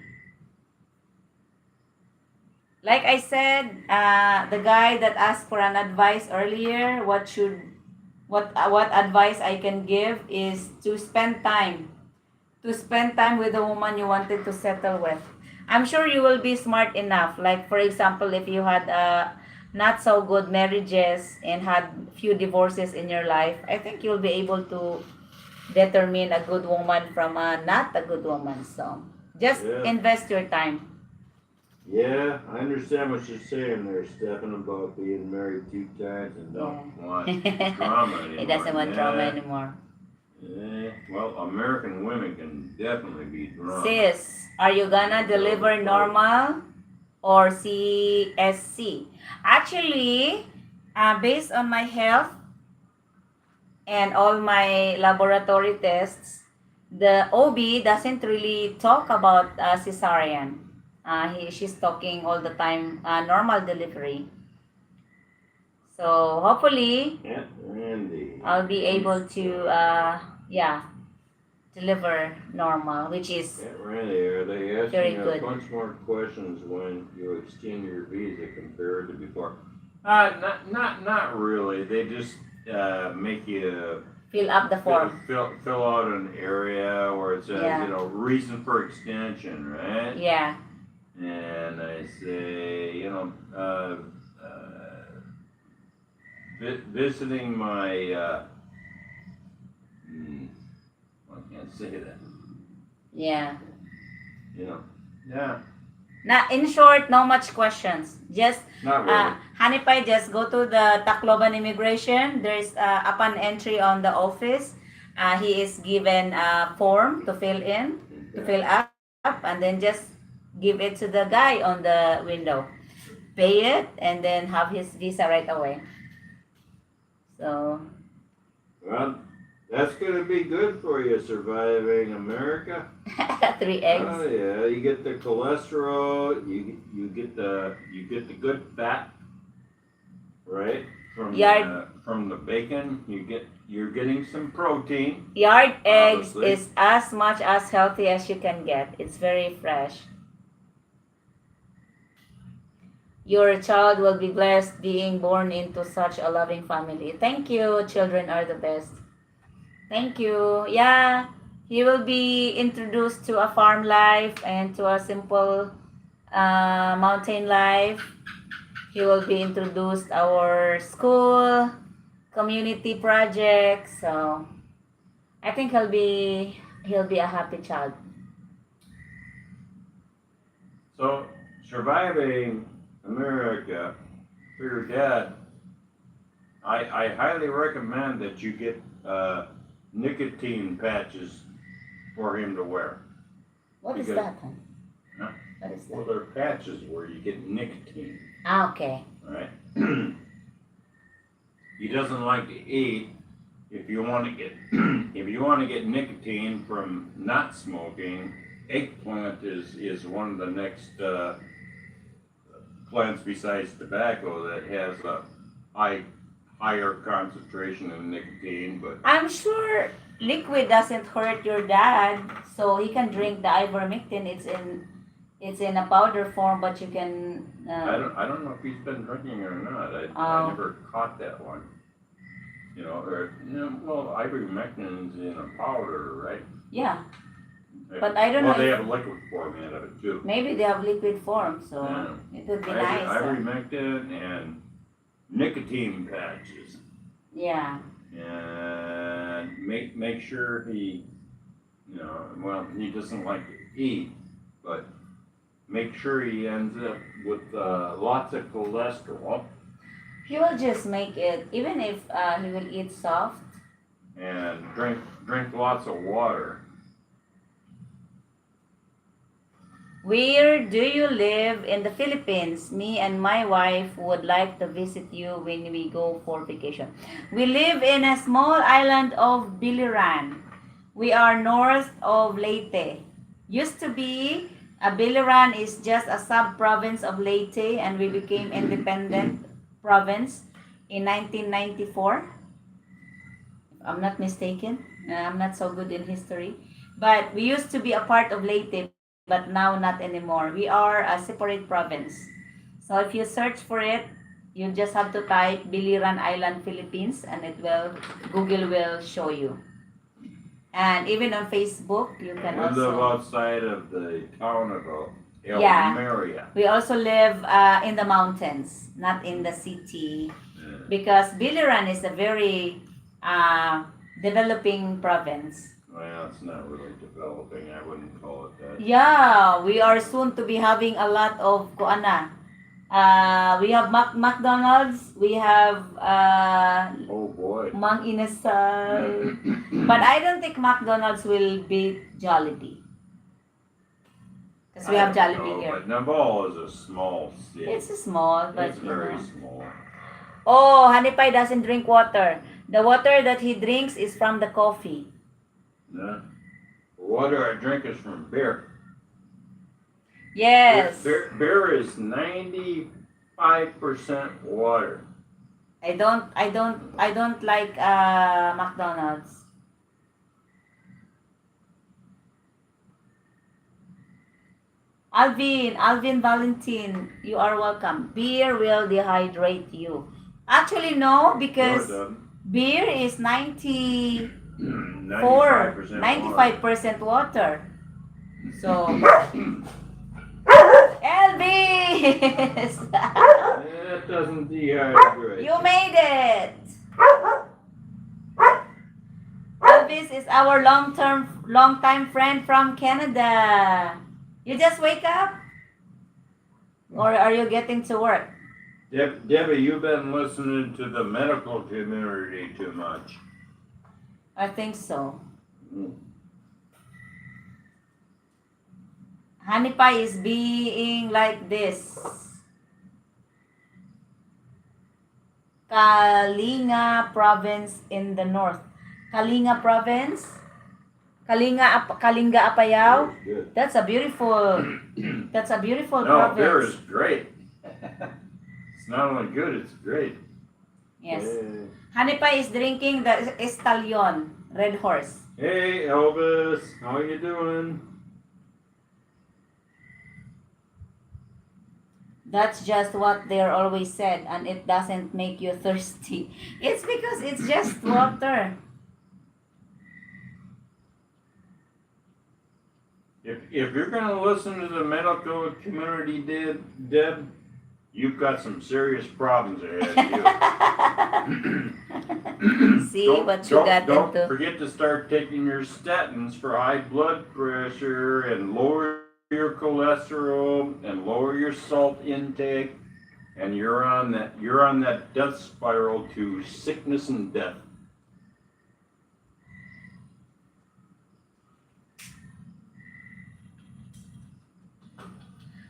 Like I said, the guy that asked for an advice earlier, what advice I can give is to spend time with the woman you wanted to settle with. I'm sure you will be smart enough. Like for example, if you had not so good marriages and had few divorces in your life, I think you'll be able to determine a good woman from a not a good woman. So just invest your time. Yeah, I understand what you're saying there, Stephen, about being married 2 times and don't want drama anymore. He doesn't want drama anymore. Yeah, well, American women can definitely be drama. Sis, are you gonna deliver normal or CSC? Actually, based on my health and all my laboratory tests, the OB doesn't really talk about cesarean. She's talking all the time normal delivery. So hopefully, I'll be able to deliver normal, which is Randy, are they asking very you good. a bunch more questions when you extend your visa compared to before? Not really. They just make you Fill up the form. fill out an area where it says, Yeah. reason for extension, right? Yeah. And I say, visiting my, I can't say that, Yeah. Yeah, Now, in short, no much questions. Just not really. Honey Pie, just go to the Tacloban Immigration. There's upon entry on the office, he is given a form to fill in, to fill up, and then just give it to the guy on the window. Pay it, and then have his visa right away. So, Well, that's gonna be good for you surviving America. 3 eggs. Oh yeah, you get the cholesterol, you get the good fat, right? From the bacon, you're getting some protein. Yard eggs Obviously. is as much as healthy as you can get. It's very fresh. Your child will be blessed being born into such a loving family. Thank you. Children are the best. Thank you. Yeah, he will be introduced to a farm life and to a simple mountain life. He will be introduced our school, community projects. So I think he'll be a happy child. So surviving America for your dad, I highly recommend that you get nicotine patches for him to wear. What is Because- that? Huh? What is Well, that? they're patches where you get nicotine, Okay. right? He doesn't like to eat. If you want to get nicotine from not smoking, eggplant is one of the next plants besides tobacco that has a higher concentration of nicotine. But I'm sure liquid doesn't hurt your dad, so he can drink the ivermectin. It's in a powder form, but you can. I don't know if he's been drinking or not. I Oh. never caught that one. Well, ivermectin's in a powder, right? Yeah, but I don't Well, know they if- have liquid form out of it too. maybe they have liquid form, so Yeah. it would be nice. Ivermectin and nicotine patches, Yeah. and make sure he, he doesn't like to eat, but make sure he ends up with lots of cholesterol He will just make it, even if he will eat soft. and drink lots of water. Where do you live in the Philippines? Me and my wife would like to visit you when we go for vacation. We live in a small island of Biliran. We are north of Leyte. Used to be, Biliran is just a sub-province of Leyte, and we became independent province in 1994. If I'm not mistaken. I'm not so good in history. But we used to be a part of Leyte, but now not anymore. We are a separate province. So if you search for it, you just have to type Biliran Island, Philippines, and Google will show you. And even on Facebook, you can We live also. outside of the town of El Yeah. Maria. We also live in the mountains, not in the city, because Biliran is a very developing province. Well, it's not really developing. I wouldn't call it that. Yeah, we are soon to be having a lot of kuana. We have McDonald's, we have Oh boy. Mang Inasal, but I don't think McDonald's will beat Jollibee. Because we have I don't Jollibee know, here. But Naval is a small city. It's small, but It's very small. Oh, Honey Pie doesn't drink water. The water that he drinks is from the coffee. Yeah. Water I drink is from beer. Yes. Beer is 95% water. I don't like McDonald's. Alvin Valentin, you are welcome. Beer will dehydrate you. Actually, no, No, it because doesn't. Beer is 94, 95% 95% water. So, Elvis! That doesn't dehydrate. You made it! Elvis is our long-time friend from Canada. You just wake up? Or are you getting to work? Debbie, you've been listening to the medical community too much. I think so. Honey pie is being like this. Kalinga province in the north. Kalinga province? Kalinga Apayao? Good. That's a beautiful No, province. beer is great. It's not only good, it's great. Yes. Hey, Honey pie is drinking the Estallion, Red Horse. hey Elvis, how you doing? That's just what they're always said, and it doesn't make you thirsty. It's because it's just water. If you're gonna listen to the medical community, Deb, you've got some serious problems ahead of you. See what you got Don't into. forget to start taking your statins for high blood pressure and lower your cholesterol and lower your salt intake, and you're on that death spiral to sickness and death.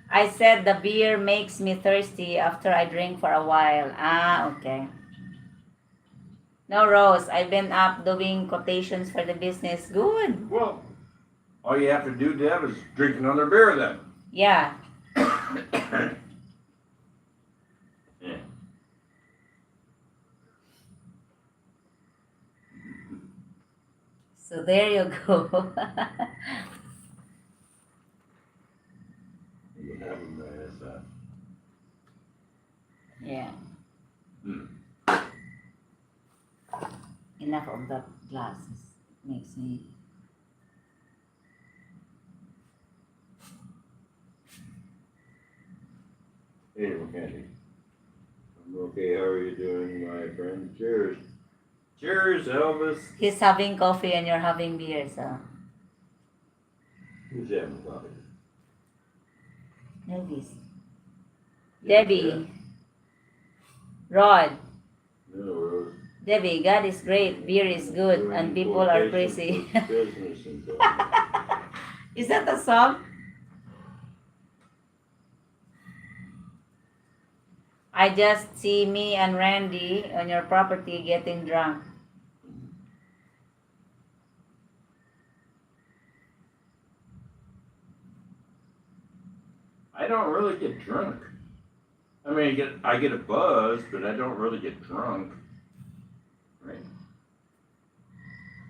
I said the beer makes me thirsty after I drink for a while. Ah, okay. No, Rose, I've been up doing quotations for the business. Good. Well, all you have to do, Deb, is drink another beer then. Yeah. Yeah. So there you go. You have them there, so. Yeah. Hmm. Enough of that glasses. Makes me. Hey, Mackenzie. I'm okay. How are you doing, my friend? Cheers. Cheers, Elvis. He's having coffee and you're having beer, so. Who's having coffee? Elvis. Debbie. Rod. No, Rose. Debbie, God is great, beer is good, and people are crazy. Business and Is that a song? I just see me and Randy on your property getting drunk. I don't really get drunk. I mean, I get a buzz, but I don't really get drunk. Right?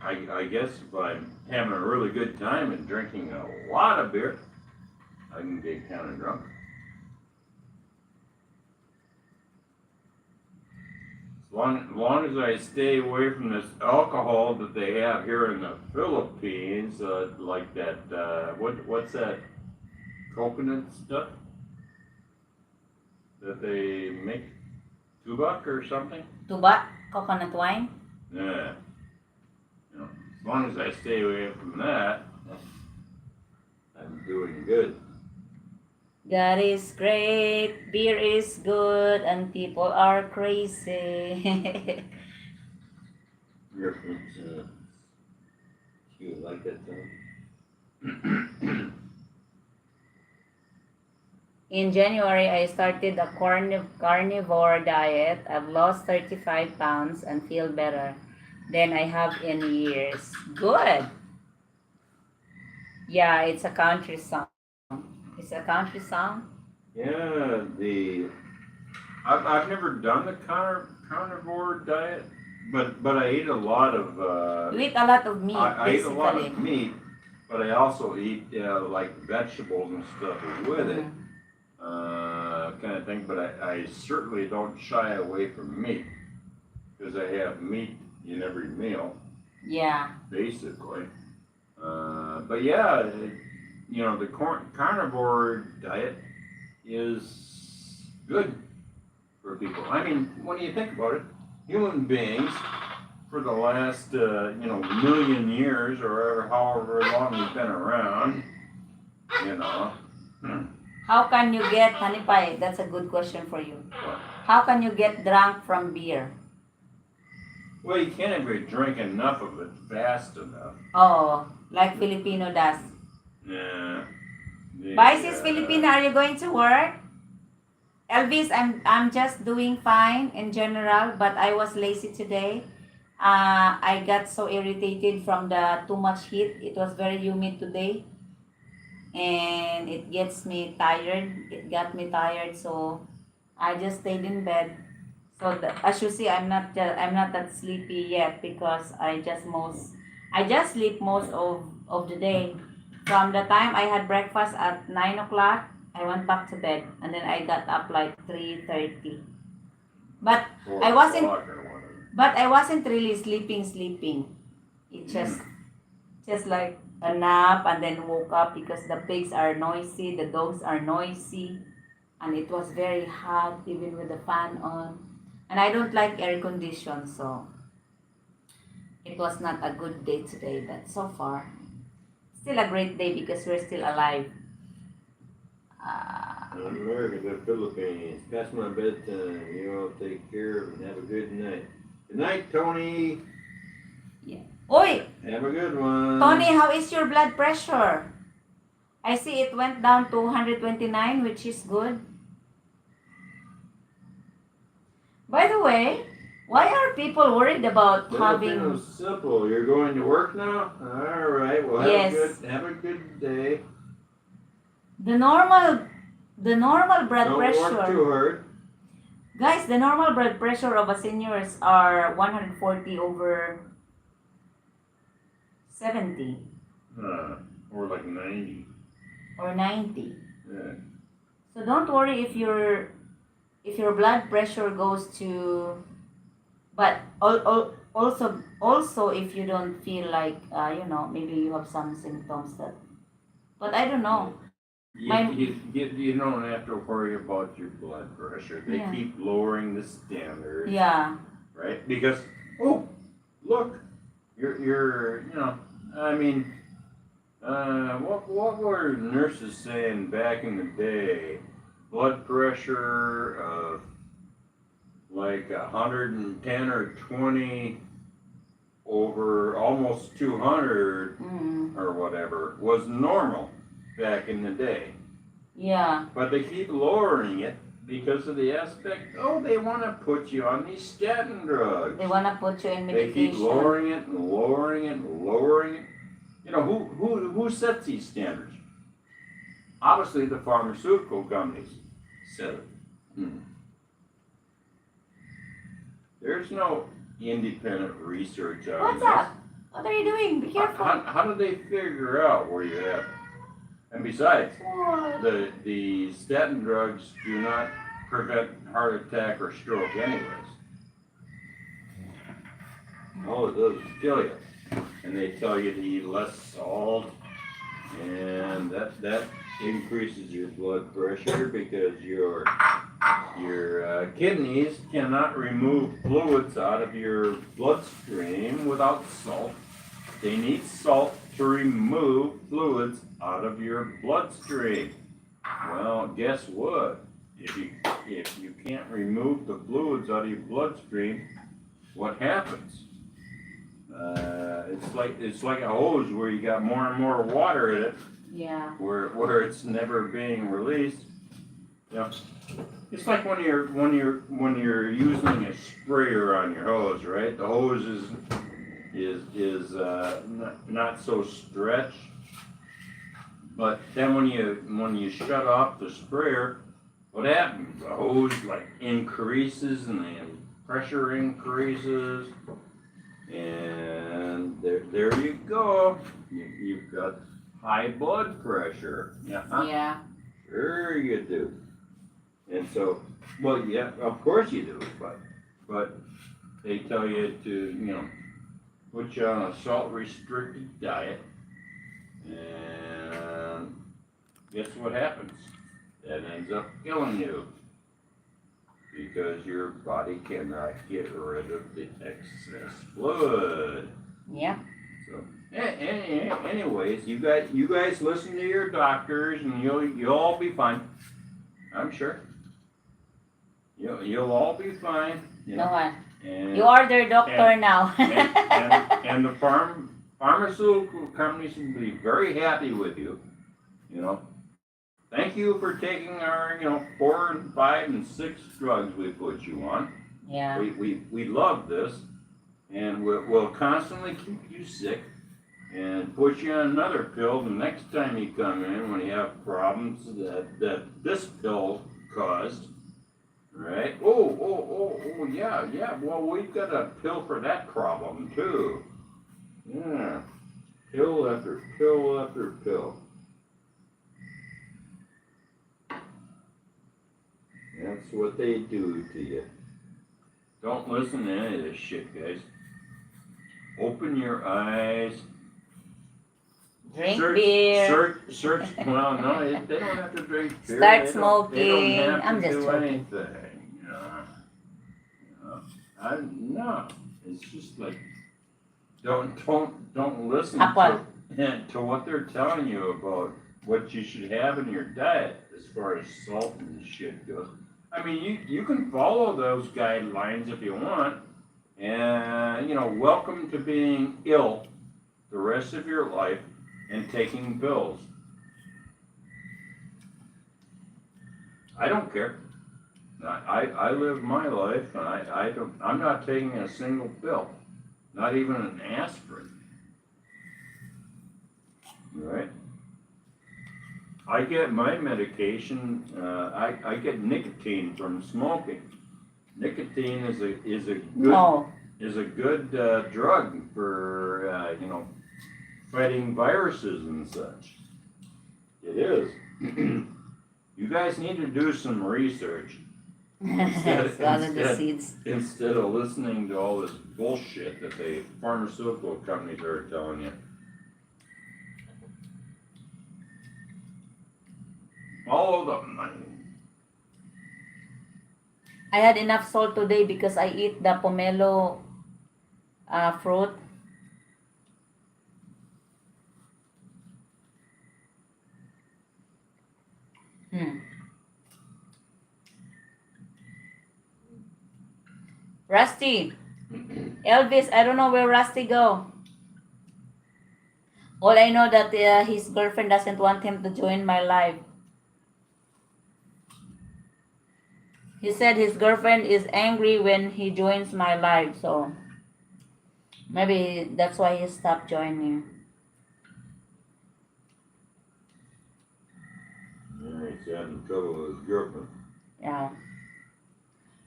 I guess if I'm having a really good time and drinking a lot of beer, I can get kind of drunk. As long as I stay away from this alcohol that they have here in the Philippines, like that, what's that coconut stuff that they make? Tubac or something? Tuba, coconut wine. Yeah. As long as I stay away from that, I'm doing good. God is great, beer is good, and people are crazy. You like that song? In January, I started a carnivore diet. I've lost 35 pounds and feel better than I have in years. Good. Yeah, it's a country song. It's a country song. Yeah, I've never done the carnivore diet, but I eat a lot of You eat a lot of meat, I eat a lot basically. of meat, but I also eat like vegetables and stuff with it, kind of thing. But I certainly don't shy away from meat because I have meat in every meal, Yeah. basically. But yeah, the carnivore diet is good for people. I mean, when you think about it, human beings for the last million years or however long we've been around, you know. How can you get, honey pie? That's a good question for you. How can you get drunk from beer? Well, you can't ever drink enough of it fast enough. Oh, like Filipino does. Yeah. Bye, sis Filipina. Are you going to work? Elvis, I'm just doing fine in general, but I was lazy today. I got so irritated from the too much heat. It was very humid today, and it gets me tired. It got me tired, so I just stayed in bed. So as you see, I'm not that sleepy yet because I just sleep most of the day. From the time I had breakfast at 9 o'clock, I went back to bed and then I got up like 3:30. But I wasn't I wasn't really sleeping. It just like a nap and then woke up because the pigs are noisy, the dogs are noisy, and it was very hot even with the fan on. And I don't like air condition, so it was not a good day today, but so far, still a great day because we're still alive. America, the Philippines. Past my bedtime. You all take care and have a good night. Good night, Tony. Yeah. Oi, Have a good one. Tony, how is your blood pressure? I see it went down to 129, which is good. By the way, why are people worried about having? Filipino's simple. You're going to work now? All right. Well, Yes. have a good day. The normal blood Don't pressure. work too hard. Guys, the normal blood pressure of a seniors are 140 over 70 Or like 90. or 90. Yeah. So don't worry if your blood pressure goes to, but also if you don't feel like maybe you have some symptoms that, but I don't know. You don't have to worry about your blood pressure. They Yeah. keep lowering the standards. Yeah. Right? Because look, you're I mean, what were nurses saying back in the day? Blood pressure of like 110 or 20 over almost 200 or whatever was normal back in the day. Yeah. But they keep lowering it because of the aspect, they want to put you on these statin drugs. They want to put you in They medication. keep lowering it and lowering it and lowering it. You know, who sets these standards? Obviously, the pharmaceutical companies set it. There's no independent research on What's this. up? What are you doing? Be careful. How do they figure out where you're at? And besides, the statin drugs do not prevent heart attack or stroke anyways. All it does is kill you. And they tell you to eat less salt, and that increases your blood pressure because your kidneys cannot remove fluids out of your bloodstream without salt. They need salt to remove fluids out of your bloodstream. Well, guess what? If you can't remove the fluids out of your bloodstream, what happens? It's like a hose where you got more and more water in it. Yeah. Where it's never being released. You know, it's like when you're using a sprayer on your hose, right? The hose is not so stretched, but then when you shut off the sprayer, what happens? The hose increases and the pressure increases, and there you go. You've got high blood pressure. Yeah. Sure you do. And so, well, yeah, of course you do, but they tell you to, put you on a salt-restricted diet, and guess what happens? That ends up killing you because your body cannot get rid of the excess fluid. Yeah. So, anyways, you guys listen to your doctors, and you'll all be fine. I'm sure. You'll all be fine. No one. And, You are their doctor now. and the pharmaceutical companies will be very happy with you. Thank you for taking our 4 and 5 and 6 drugs we put you on. Yeah. We love this, and we'll constantly keep you sick and put you on another pill the next time you come in when you have problems that this pill caused. Right? Oh, yeah. Well, we've got a pill for that problem too. Yeah. Pill after pill after pill. That's what they do to you. Don't listen to any of this shit, guys. Open your eyes. Drink beer. Search. Well, no, they don't have to drink beer. Start They smoking. don't have to I'm just do joking. anything. No. It's just like don't listen to what they're telling you about what you should have in your diet as far as salt and shit goes. I mean, you can follow those guidelines if you want, and welcome to being ill the rest of your life and taking pills. I don't care. I live my life, and I'm not taking a single pill, not even an aspirin. All right? I get my medication. I get nicotine from smoking. Nicotine is a good drug for fighting viruses and such. It is. You guys need to do some research instead of listening to all this bullshit that the pharmaceutical companies are telling you. All of them. I had enough salt today because I eat the pomelo fruit. Rusty. Elvis, I don't know where Rusty go. All I know that his girlfriend doesn't want him to join my live. He said his girlfriend is angry when he joins my live, so maybe that's why he stopped joining. Yeah, he's having trouble with his girlfriend. Yeah.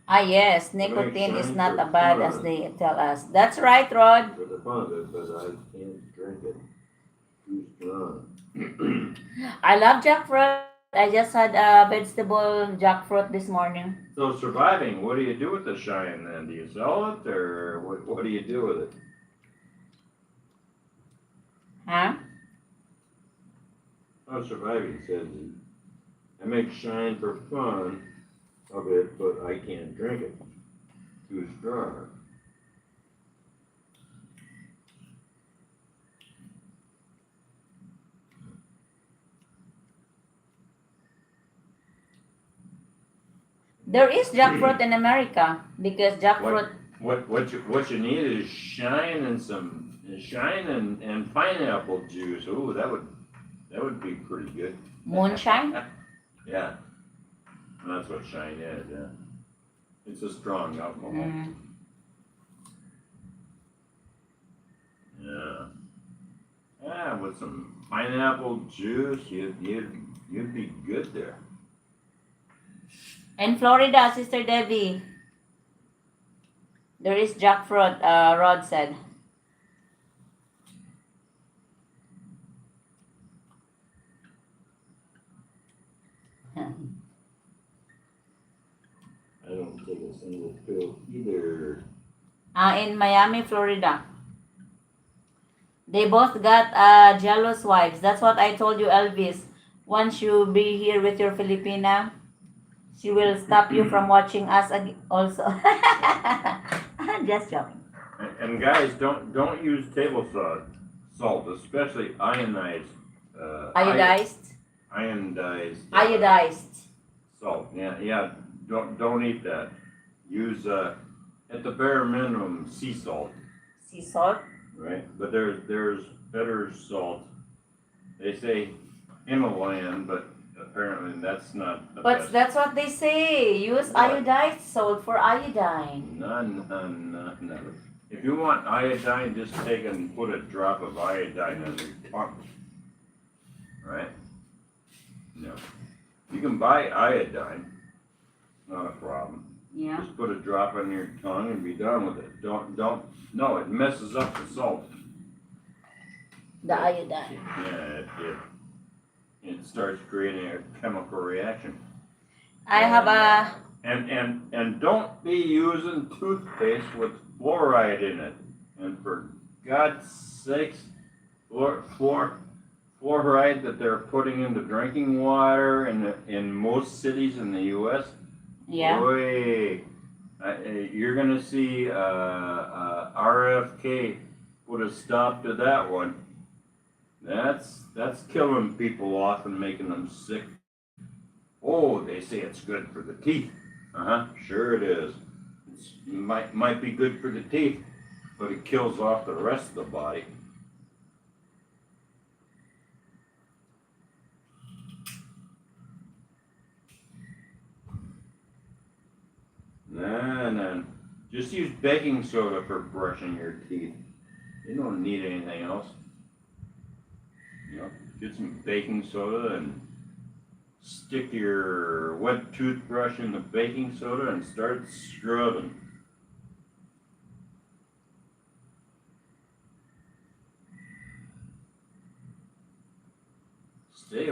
Yes, nicotine is not as bad as they tell us. That's right, Rod. For the fun of it, but I can't drink it. Too strong. I love jackfruit. I just had a vegetable jackfruit this morning. So surviving, what do you do with the shine then? Do you sell it, or what do you do with it? Huh? Oh, surviving says I make shine for fun of it, but I can't drink it. Too strong. There is jackfruit in America because jackfruit. What you need is shine and pineapple juice. Ooh, that would be pretty good. Moonshine? Yeah. That's what shine is, yeah. It's a strong alcohol. Mm. Yeah. Yeah, with some pineapple juice, you'd be good there. In Florida, Sister Debbie, there is jackfruit, Rod said. I don't take a single pill either. In Miami, Florida. They both got jealous wives. That's what I told you, Elvis. Once you be here with your Filipina, she will stop you from watching us also. Just joking. And guys, don't use table salt, especially ionized. Iodized. Iodized. Iodized. Salt. Yeah. Don't eat that. Use at the bare minimum sea salt. Sea salt. Right. But there's better salt. They say Himalayan, but apparently that's not the But best. that's what they say. Use What? iodized salt for iodine. No. If you want iodine, just take and put a drop of iodine in your tongue. Right? No. You can buy iodine. Not a problem. Yeah. Just put a drop on your tongue and be done with it. No, it messes up the salt. The iodine. Yeah, it starts creating a chemical reaction. I have a. And don't be using toothpaste with fluoride in it. And for God's sakes, fluoride that they're putting into drinking water in most cities in the U.S. Yeah. Boy, you're gonna see RFK put a stop to that one. That's killing people off and making them sick. Oh, they say it's good for the teeth. Sure it is. It might be good for the teeth, but it kills off the rest of the body. Nah. Just use baking soda for brushing your teeth. You don't need anything else. Get some baking soda and stick your wet toothbrush in the baking soda and start scrubbing. Stay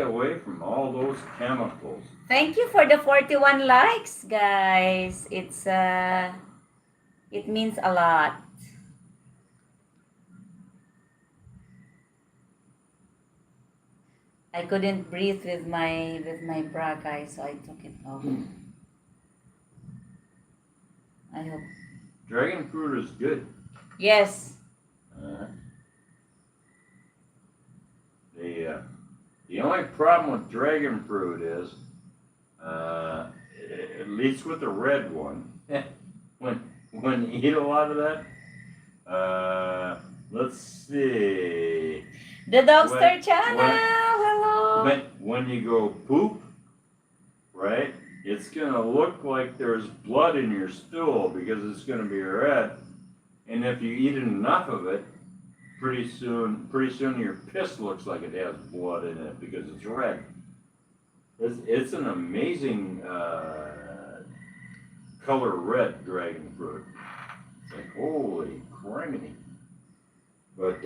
away from all those chemicals. Thank you for the 41 likes, guys. It means a lot. I couldn't breathe with my bra, guys, so I took it off. I hope. Dragon fruit is good. Yes. The only problem with dragon fruit is, at least with the red one, when you eat a lot of that, let's see. The Dogster channel. Hello. When you go poop, right? It's gonna look like there's blood in your stool because it's gonna be red, and if you eat enough of it, pretty soon your piss looks like it has blood in it because it's red. It's an amazing color red dragon fruit. It's like, holy criminy. But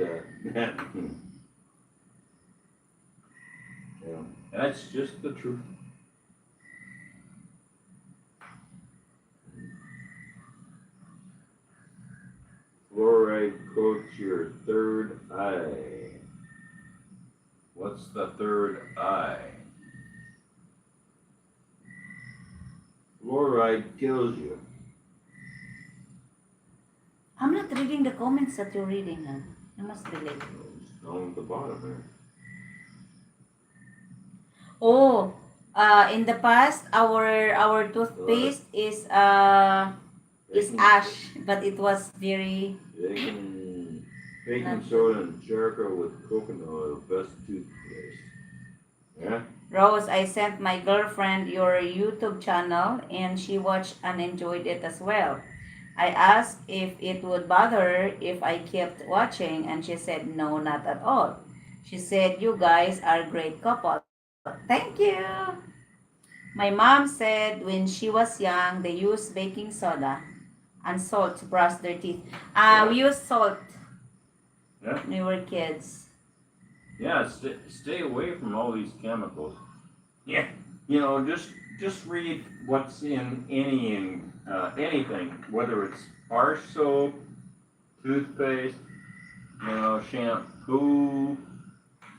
that's just the truth. Fluoride coats your third eye. What's the third eye? Fluoride kills you. I'm not reading the comments that you're reading, huh? You must be late. It's down at the bottom there. Oh, in the past, our toothpaste is ash, but it was very. Baking soda and charcoal with coconut oil, best toothpaste. Yeah? Rose, I sent my girlfriend your YouTube channel and she watched and enjoyed it as well. I asked if it would bother her if I kept watching and she said no, not at all. She said you guys are a great couple. Thank you. My mom said when she was young they used baking soda and salt to brush their teeth. We used salt when we were kids. Yeah, stay away from all these chemicals. Yeah, just just read what's in anything, whether it's bar soap, toothpaste, shampoo.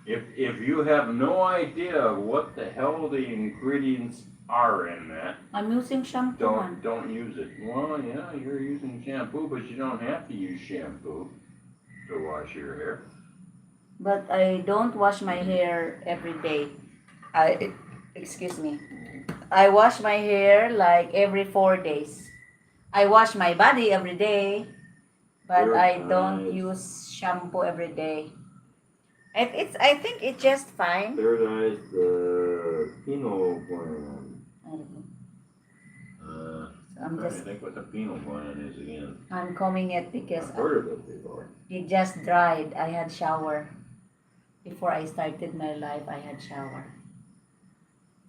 If you have no idea what the hell the ingredients are in that, I'm using shampoo. don't use it. Well, yeah, you're using shampoo, but you don't have to use shampoo to wash your hair. But I don't wash my hair every day. Excuse me. I wash my hair like every 4 days. I wash my body every day, but Very I don't nice. use shampoo every day. I think it's just fine. Third eye is the pineal gland. I don't know. I'm trying to think what the pineal gland is again. I'm combing it because I've heard of it before. it just dried. I had shower. Before I started my life, I had shower.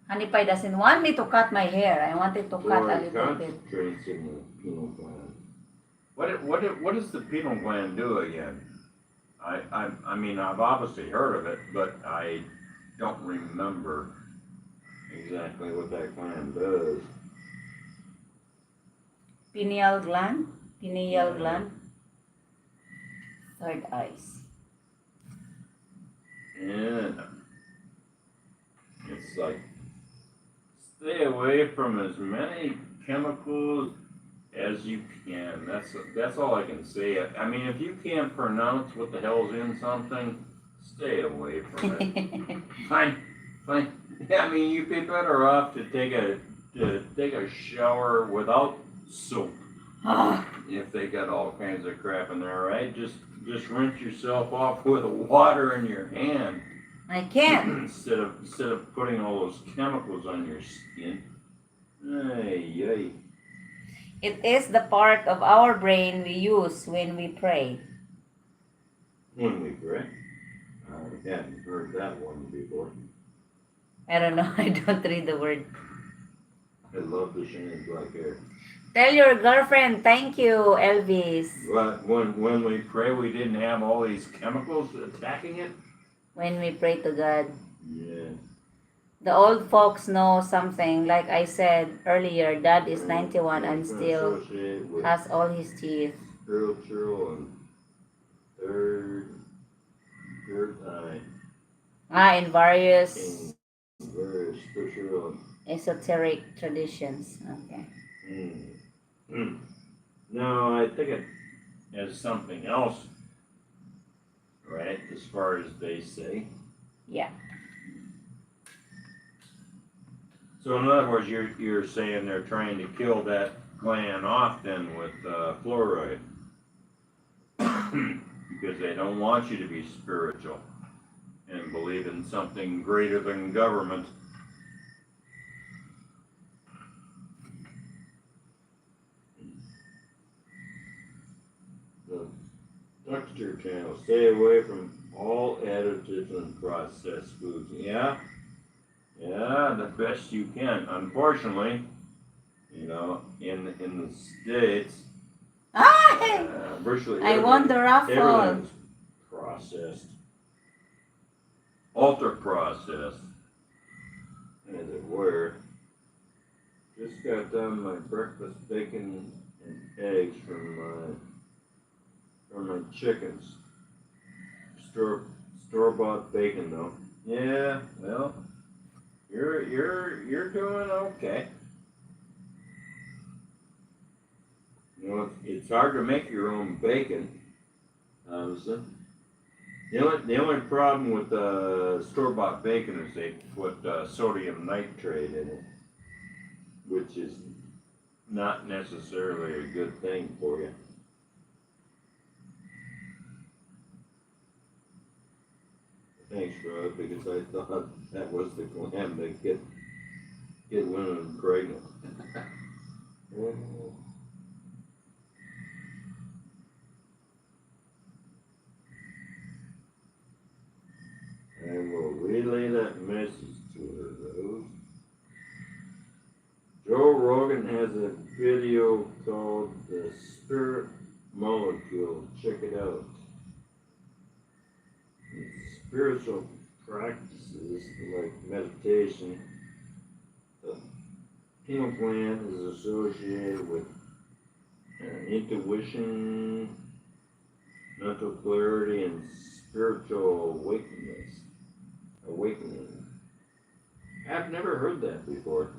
Honey Pie doesn't want me to cut my hair. I wanted to cut a little bit. Concentrates in the pineal gland. What does the pineal gland do again? I mean, I've obviously heard of it, but I don't remember exactly what that gland does. Pineal gland. Pineal gland. Third eyes. And it's like, stay away from as many chemicals as you can. That's all I can say. I mean, if you can't pronounce what the hell's in something, stay away from it. Fine. Yeah, I mean, you'd be better off to take a shower without soap. If they got all kinds of crap in there, right? Just rinse yourself off with water in your hand. I can't. instead of putting all those chemicals on your skin. Ay. It is the part of our brain we use when we pray. When we pray? I hadn't heard that one before. I don't know. I don't read the word. I love the shiny black hair. Tell your girlfriend thank you, Elvis. But when we pray, we didn't have all these chemicals attacking it? When we pray to God. Yeah. The old folks know something. Like I said earlier, Dad is 91 and still has all his teeth. Spiritual and third eye. In various spiritual. esoteric traditions. Okay. No, I think it has something else, right? As far as they say. Yeah. So in other words, you're saying they're trying to kill that gland off then with fluoride because they don't want you to be spiritual and believe in something greater than government. The texture channel. Stay away from all additives and processed foods. Yeah, the best you can. Unfortunately, in the States, virtually I won the raffle. everything's processed, ultra processed, as it were. Just got done my breakfast bacon and eggs from my chickens. Store-bought bacon though. Yeah, well, you're doing okay. It's hard to make your own bacon, obviously. The only problem with store-bought bacon is they put sodium nitrate in it, which is not necessarily a good thing for you. Thanks, Rod, because I thought that was the gland that get women pregnant. I will relay that message to her, Rose. Joe Rogan has a video called The Spirit Molecule. Check it out. Spiritual practices like meditation pineal gland is associated with intuition, mental clarity, and spiritual awakening. I've never heard that before.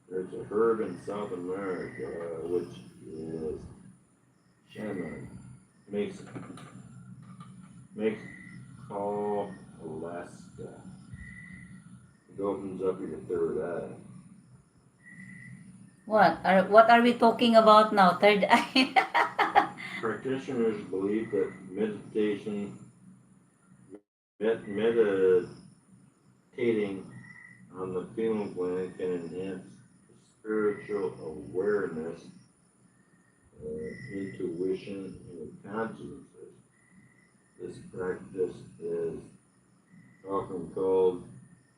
There's a herb in South America which is shaman. Makes call Alaska. It opens up your third eye. What are we talking about now? Third eye. Practitioners believe that meditating on the pineal gland can enhance spiritual awareness, intuition, and consciousness. This practice is often called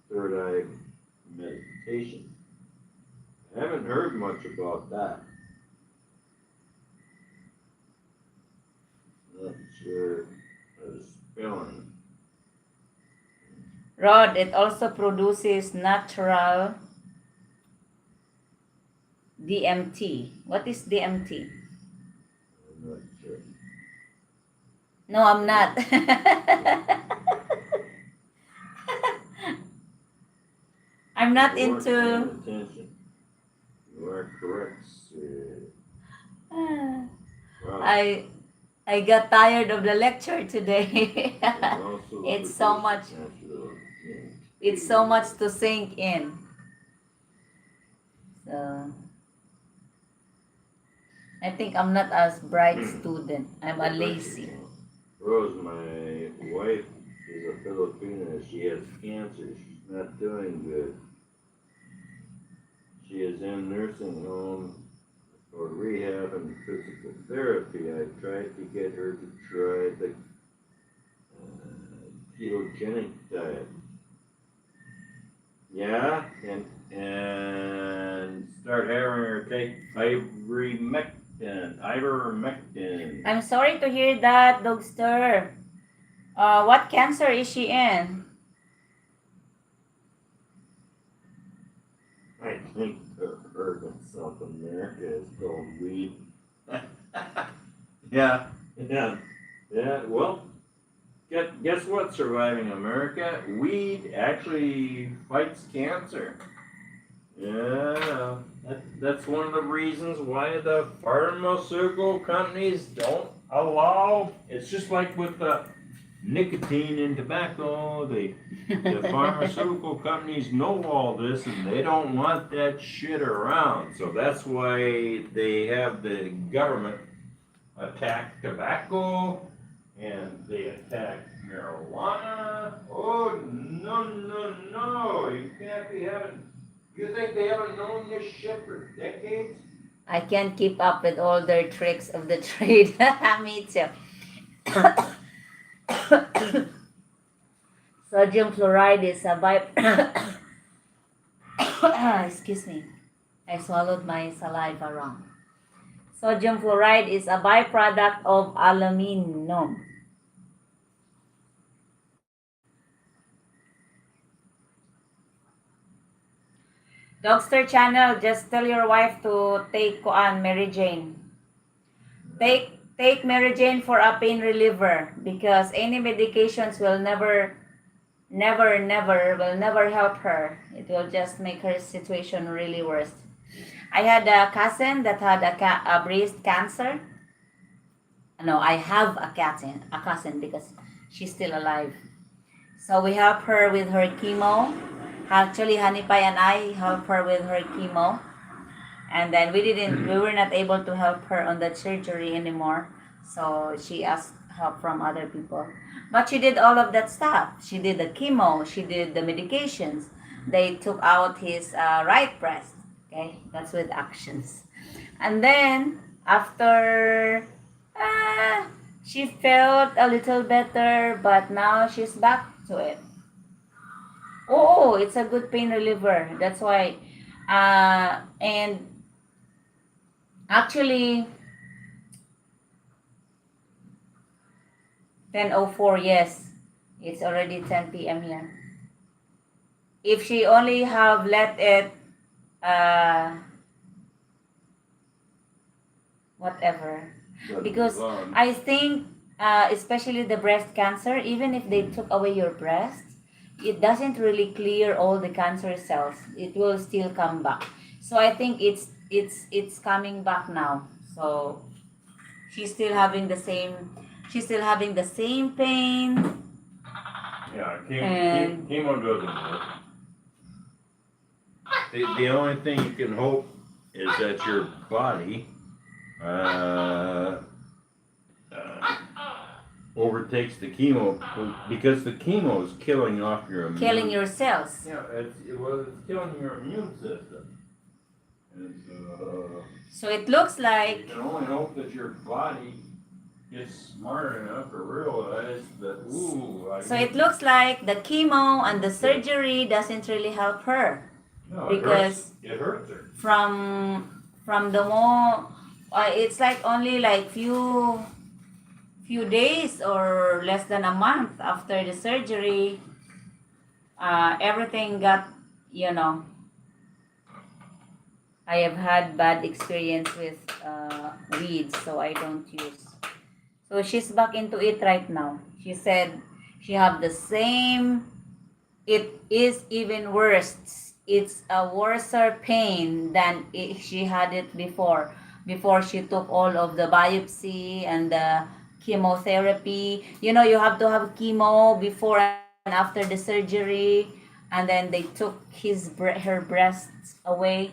third eye meditation. I haven't heard much about that. Not sure the spelling. Rod, it also produces natural DMT. What is DMT? I'm not sure. No, I'm not. I'm not You weren't into. paying attention. You are correct, sir. Wow. I got tired of the lecture today. And also It's so much. natural It's so much to sink in. So I think I'm not as bright student. I'm a lazy. Rose, my wife is a Filipina. She has cancer. She's not doing good. She is in nursing home for rehab and physical therapy. I tried to get her to try the ketogenic diet. Yeah, and start having her take ivermectin. I'm sorry to hear that, Dogster. What cancer is she in? I think the herb in South America is called weed. Yeah. Well, guess what? Surviving America, weed actually fights cancer. Yeah, that's one of the reasons why the pharmaceutical companies don't allow. It's just like with the nicotine and tobacco. The pharmaceutical companies know all this and they don't want that shit around. So that's why they have the government attack tobacco and they attack marijuana. Oh, no. You can't be having. You think they haven't known this shit for decades? I can't keep up with all their tricks of the trade. Me too. Sodium fluoride is a excuse me. I swallowed my saliva wrong. Sodium fluoride is a byproduct of aluminum. Dogster channel, just tell your wife to take Mary Jane. Take Mary Jane for a pain reliever because any medications will never help her. It will just make her situation really worse. I had a cousin that had a breast cancer. No, I have a cousin because she's still alive. So we help her with her chemo. Actually, Honey Pie and I help her with her chemo. And then we were not able to help her on that surgery anymore. So she asked help from other people. But she did all of that stuff. She did the chemo. She did the medications. They took out his right breast. Okay, that's with actions. And then after she felt a little better, but now she's back to it. Oh, it's a good pain reliever. That's why. And actually, 10:04, yes. It's already 10 p.m. here. if she only have let it, uh, whatever. Let it Because move on. I think, especially the breast cancer, even if they took away your breast, it doesn't really clear all the cancer cells. It will still come back. So I think it's coming back now. So she's still having the same she's still having the same pain. Yeah, And- chemo doesn't work. The only thing you can hope is that your body overtakes the chemo, because the chemo is killing off your immune. Killing your cells. Yeah, it's killing your immune system. And So it looks you like can only hope that your body gets smart enough to realize that, so it looks like the chemo and the surgery doesn't really help her. no, because it hurts her. From the more it's like only like few days or less than a month after the surgery, everything got, you know, I have had bad experience with weeds, so I don't use. So she's back into it right now. She said she have the same. It is even worse. It's a worser pain than she had it before. Before she took all of the biopsy and the chemotherapy. You know, you have to have chemo before and after the surgery, and then they took her breasts away.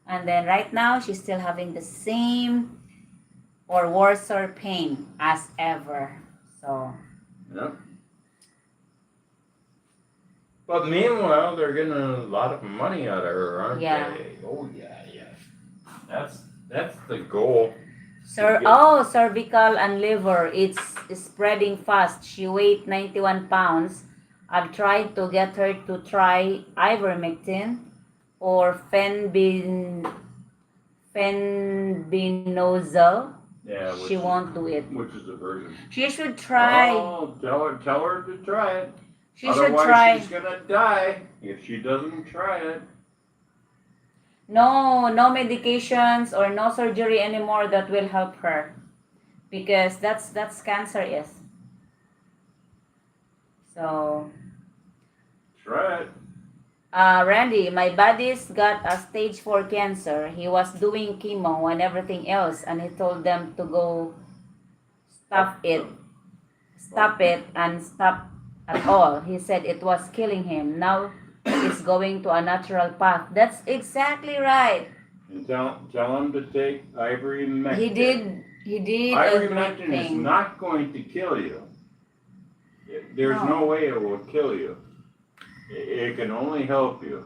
And then right now she's still having the same or worser pain as ever. So Yep. But meanwhile, they're getting a lot of money out of her, aren't Yeah. they? Oh yeah. That's the goal. cervical and liver, it's spreading fast. She weighed 91 pounds. I've tried to get her to try ivermectin or fenbinozole. Yeah. She won't do it. Which is a version. She should try. Oh, tell her to try it. She should Otherwise, try. she's gonna die if she doesn't try it. No medications or no surgery anymore that will help her, because that's cancer is. So Try it. Randy, my buddy's got a stage 4 cancer. He was doing chemo and everything else, and he told them to go stop it and stop at all. He said it was killing him. Now he's going to a natural path. That's exactly right. And tell him to take ivermectin. He did a great Ivermectin is thing. not going to kill you. There's no way it will kill you. It can only help you.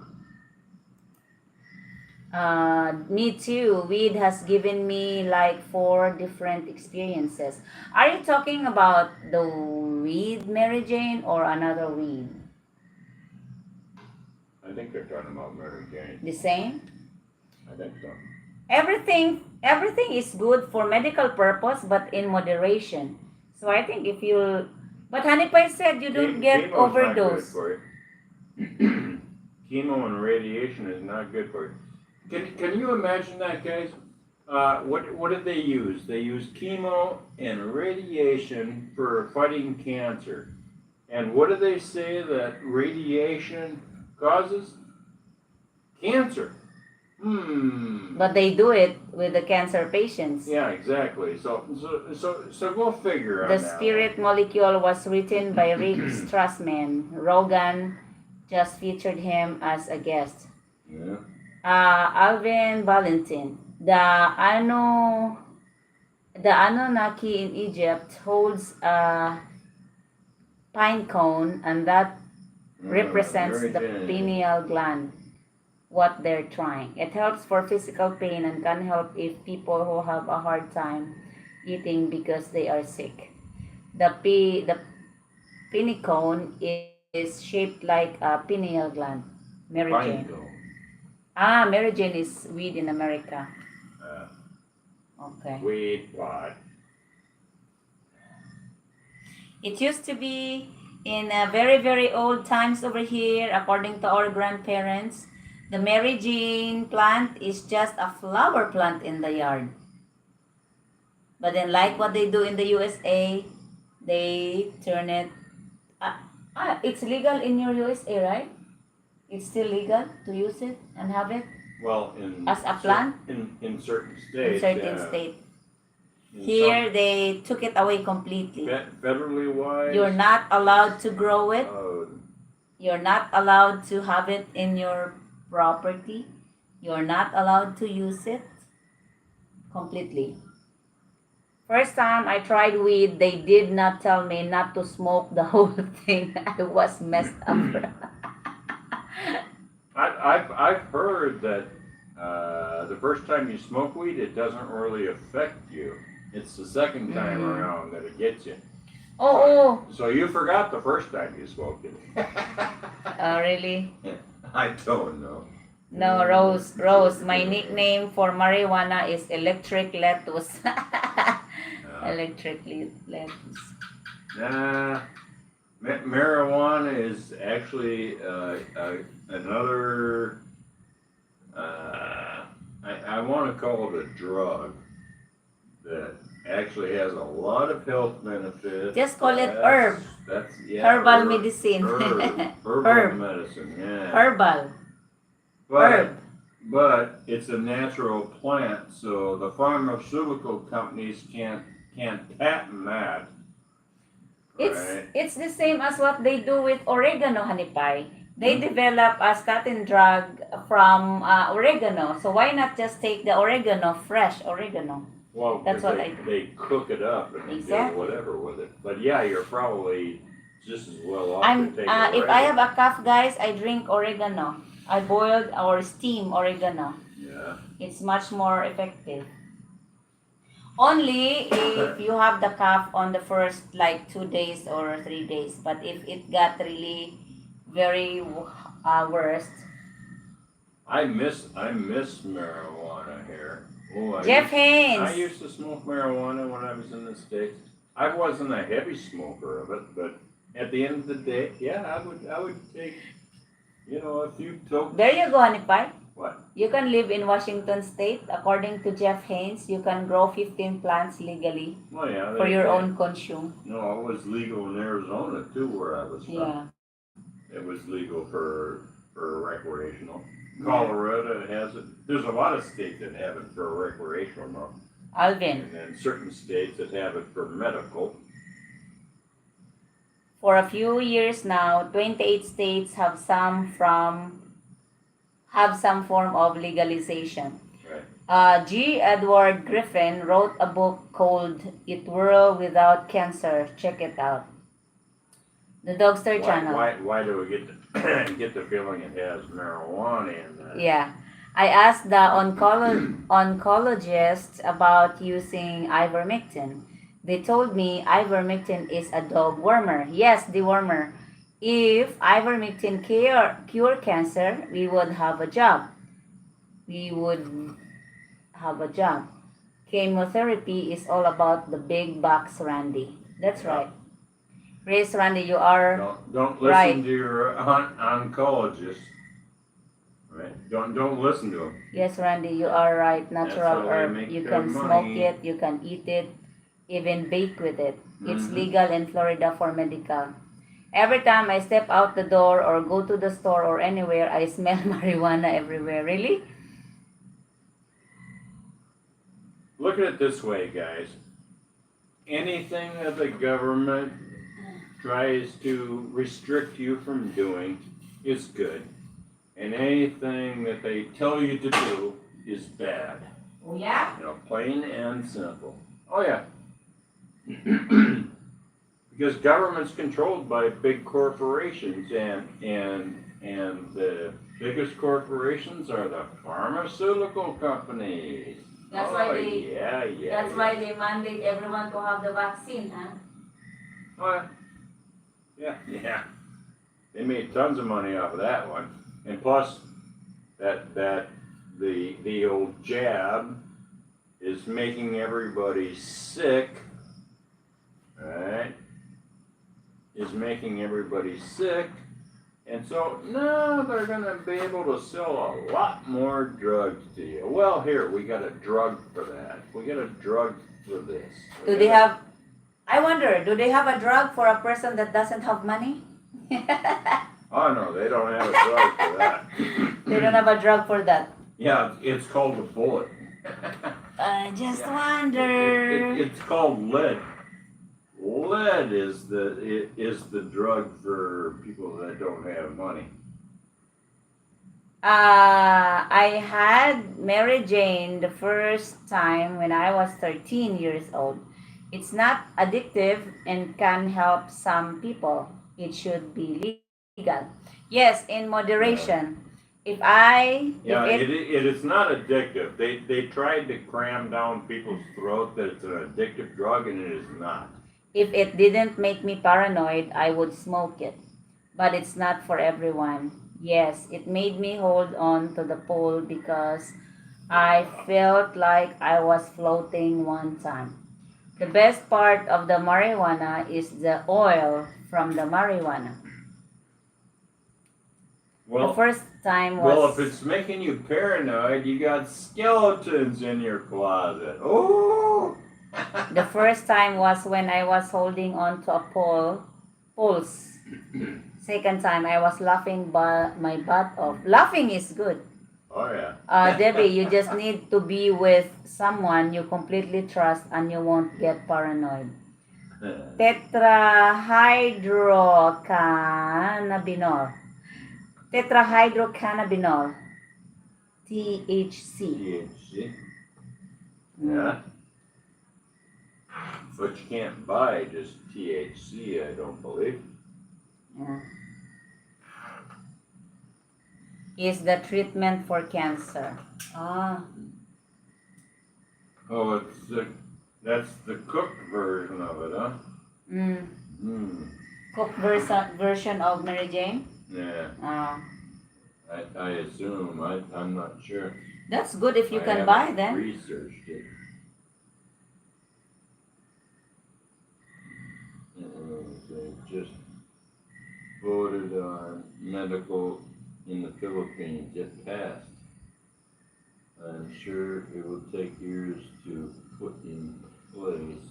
Me too. Weed has given me like 4 different experiences. Are you talking about the weed, Mary Jane, or another weed? I think they're talking about Mary Jane. The same? I think so. Everything is good for medical purpose, but in moderation. So I think if you, but Honey Pie said you don't get Chemo's overdose. not good for you. Chemo and radiation is not good for you. Can you imagine that, guys? What did they use? They used chemo and radiation for fighting cancer. And what do they say that radiation causes? Cancer. But they do it with the cancer patients. Yeah, exactly. So go figure on The that. Spirit Molecule was written by Rick Strassman. Rogan just featured him as a guest. Yeah. Alvin Valentin. The Anunnaki in Egypt holds a pine cone, and that represents Very the good. pineal gland. What they're trying. It helps for physical pain and can help if people who have a hard time eating because they are sick. The pinicone is shaped like a pineal gland. Mary Jane. Pinecone. Mary Jane is weed in America. Okay. Weed pot. It used to be in very, very old times over here, according to our grandparents, the Mary Jane plant is just a flower plant in the yard. But then, like what they do in the USA, they turn it. It's legal in your USA, right? It's still legal to use it and have it Well, in as a plant in certain in states, certain yeah. state. In Here, they took it away completely. federally wise, You're not allowed to grow it. uh, You're not allowed to have it in your property. You're not allowed to use it completely. First time I tried weed, they did not tell me not to smoke the whole thing. I was messed up. I've heard that the first time you smoke weed, it doesn't really affect you. It's the second time around that it gets you. Oh, So you forgot the first time you smoked it. oh, really? I don't know. No, Rose. My nickname for marijuana is electric lettuce. Electric lettuce. Nah, marijuana is actually another. I want to call it a drug that actually has a lot of health benefits. Just call it herb. That's Herbal medicine. Herbal medicine. Yeah. Herbal. Herb. But it's a natural plant, so the pharmaceutical companies can't patent that. Right? It's the same as what they do with oregano, honey pie. They develop a statin drug from oregano. So why not just take the oregano, fresh oregano? Well, That's what they cook it up and Exactly. do whatever with it. But yeah, you're probably just as well off to take if I oregano. have a cough, guys, I drink oregano. I boiled or steam oregano. Yeah. It's much more effective. Only if you have the cough on the first like 2 days or 3 days. But if it got really very worst. I miss marijuana here. Oh, Jeff Haynes. I used to smoke marijuana when I was in the States. I wasn't a heavy smoker of it, but at the end of the day, yeah, I would take, a few tokes. There you go, honey pie. What? You can live in Washington State. According to Jeff Haynes, you can grow 15 plants legally Oh yeah. for your own consume. No, it was legal in Arizona too, where I was from. Yeah. It was legal for recreational. Colorado has it. There's a lot of states that have it for recreational now. Alvin. And then certain states that have it for medical. For a few years now, 28 states have some form of legalization. Right. G. Edward Griffin wrote a book called It World Without Cancer. Check it out. The Dogster channel. Why do we get the feeling it has marijuana in that? Yeah. I asked the oncologist about using ivermectin. They told me ivermectin is a dog wormer. Yes, dewormer. If ivermectin cure cancer, we would have a job. Chemotherapy is all about the big bucks, Randy. That's right. Grace, Randy, you are Don't listen right. to your oncologist. Right? Don't listen to him. Yes, Randy, you are right. Natural That's how they herb. make You their can smoke money. it, you can eat it, even bake with it. It's legal in Florida for medical. Every time I step out the door or go to the store or anywhere, I smell marijuana everywhere. Really? Look at it this way, guys. Anything that the government tries to restrict you from doing is good. And anything that they tell you to do is bad. Oh, yeah? Plain and simple. Oh, yeah. Because government's controlled by big corporations, and the biggest corporations are the pharmaceutical companies. That's why they mandate everyone to have the vaccine, huh? Oh, yeah. They made tons of money off of that one. And plus, that the old jab is making everybody sick, right? is making everybody sick. And so now they're going to be able to sell a lot more drugs to you. Well, here, we got a drug for that. We got a drug for this. Do they have, I wonder, do they have a drug for a person that doesn't have money? Oh, no, they don't have a drug for that. They don't have a drug for that. Yeah, it's called a bullet. I just wonder. It's called lead. Lead is the drug for people that don't have money. I had Mary Jane the first time when I was 13 years old. It's not addictive and can help some people. It should be legal. Yes, in moderation. If It is not addictive. They tried to cram down people's throat that it's an addictive drug, and it is not. if it didn't make me paranoid, I would smoke it. But it's not for everyone. Yes, it made me hold on to the pole because I felt like I was floating one time. The best part of the marijuana is the oil from the marijuana. The first time Well, if was it's making you paranoid, you got skeletons in your closet. Oh! the first time was when I was holding on to a pulse. Second time I was laughing my butt off. Laughing is good. Oh, yeah. Debbie, you just need to be with someone you completely trust and you won't get paranoid. Tetrahydrocannabinol. Tetrahydrocannabinol. THC. THC. Yeah. But you can't buy just THC, I don't believe. Yeah. Is the treatment for cancer. Ah. Oh, that's the cooked version of it, huh? Cooked version of Mary Jane? Yeah. I assume. I'm not sure. That's good if you I can haven't buy them. researched it. They just voted on medical in the Philippines. It passed. I'm sure it will take years to put in place,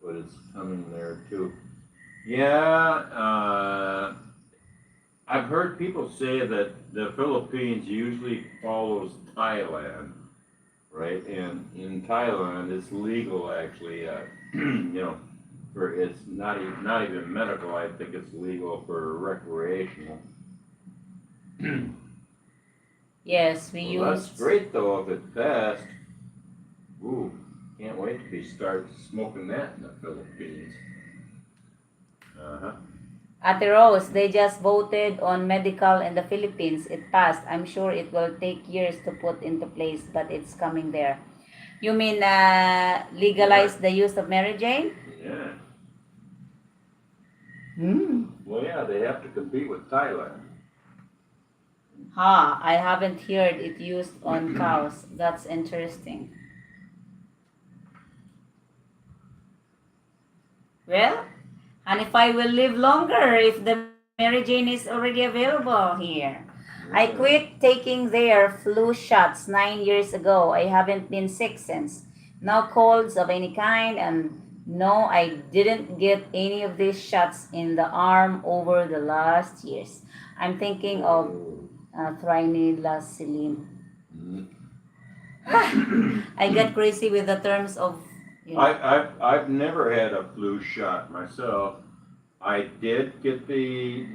but it's coming there too. Yeah, I've heard people say that the Philippines usually follows Thailand, right? And in Thailand, it's legal actually. For it's not even medical. I think it's legal for recreational. Yes, we Well, use. that's great though if it passed. Ooh, can't wait to start smoking that in the Philippines. Ate Rose, they just voted on medical in the Philippines. It passed. I'm sure it will take years to put into place, but it's coming there. You mean legalize the use of Mary Jane? Yeah. Hmm. Well, yeah, they have to compete with Thailand. I haven't heard it used on cows. That's interesting. Well, and if I will live longer, if the Mary Jane is already available here. I quit taking their flu shots 9 years ago. I haven't been sick since. No colds of any kind, and no, I didn't get any of these shots in the arm over the last years. I'm thinking of trinylacylene. I get crazy with the terms of. I've never had a flu shot myself. I did get the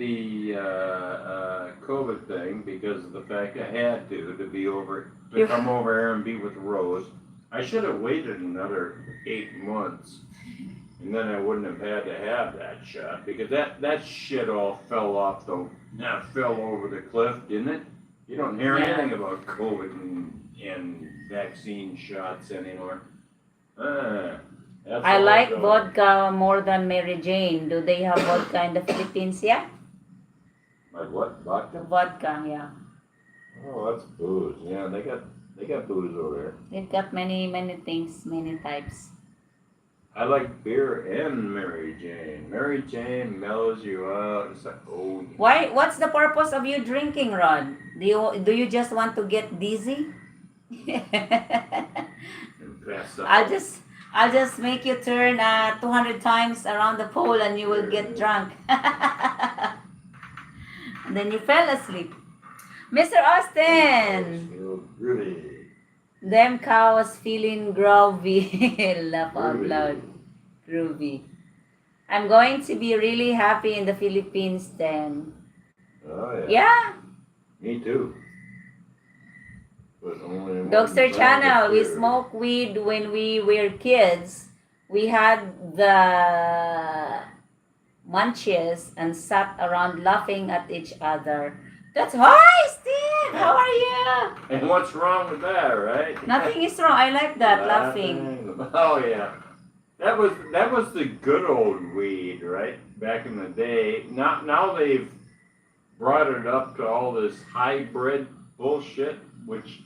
COVID thing because of the fact I had to come over here and be with Rose. I should have waited another 8 months, and then I wouldn't have had to have that shot because that shit all fell over the cliff, didn't it? You don't hear anything about COVID and vaccine shots anymore. I like vodka more than Mary Jane. Do they have vodka in the Philippines? Yeah. Like what? Vodka? Vodka, yeah. Oh, that's booze. Yeah, they got booze over there. They've got many things, many types. I like beer and Mary Jane. Mary Jane mellows you out. It's like, oh, yeah. Why? What's the purpose of you drinking, Rod? Do you just want to get dizzy? And pass out. I'll just make you turn 200 times around the pole and you will get drunk. And then you fell asleep. Mr. Austin! Feel groovy. Them cows feeling groovy. Laugh out Groovy. loud. Groovy. I'm going to be really happy in the Philippines then. Oh, yeah. Yeah. Me too. But only one Dogster brand Channel, of we beer. smoke weed when we were kids. We had the munchies and sat around laughing at each other. That's hi, Steve. How are you? And what's wrong with that, right? Nothing is wrong. I like that laughing. Oh yeah, that was the good old weed, right? Back in the day. Now they've brought it up to all this hybrid bullshit, which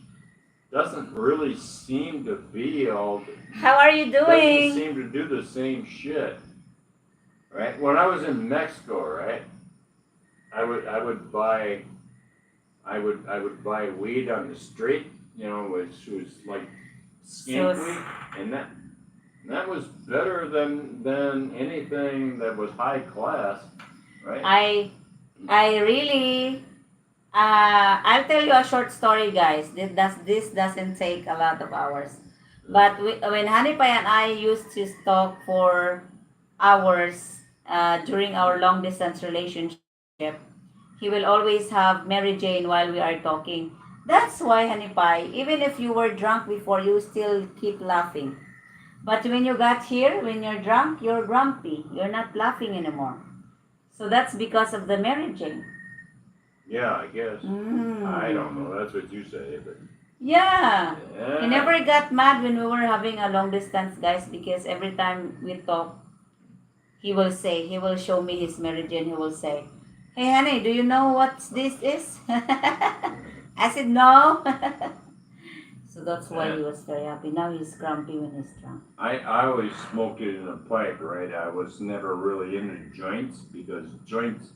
doesn't really seem to be all. How are you Doesn't doing? seem to do the same shit, right? When I was in Mexico, right, I would buy weed on the street, which was like skink So- weed, and that was better than anything that was high class, right? I really I'll tell you a short story, guys. This doesn't take a lot of hours. But when Hanipay and I used to talk for hours during our long distance relationship, he will always have Mary Jane while we are talking. That's why, Hanipay, even if you were drunk before, you still keep laughing. But when you got here, when you're drunk, you're grumpy. You're not laughing anymore. So that's because of the Mary Jane. Yeah, I guess. Mm. I don't know. That's what you say, but Yeah. yeah. He never got mad when we were having a long distance, guys, because every time we talk, he will show me his Mary Jane. He will say, "Hey, honey, do you know what this is?" I said, "No." So that's why he was very happy. Now he's grumpy when he's drunk. I always smoked it in a pipe, right? I was never really into joints because joints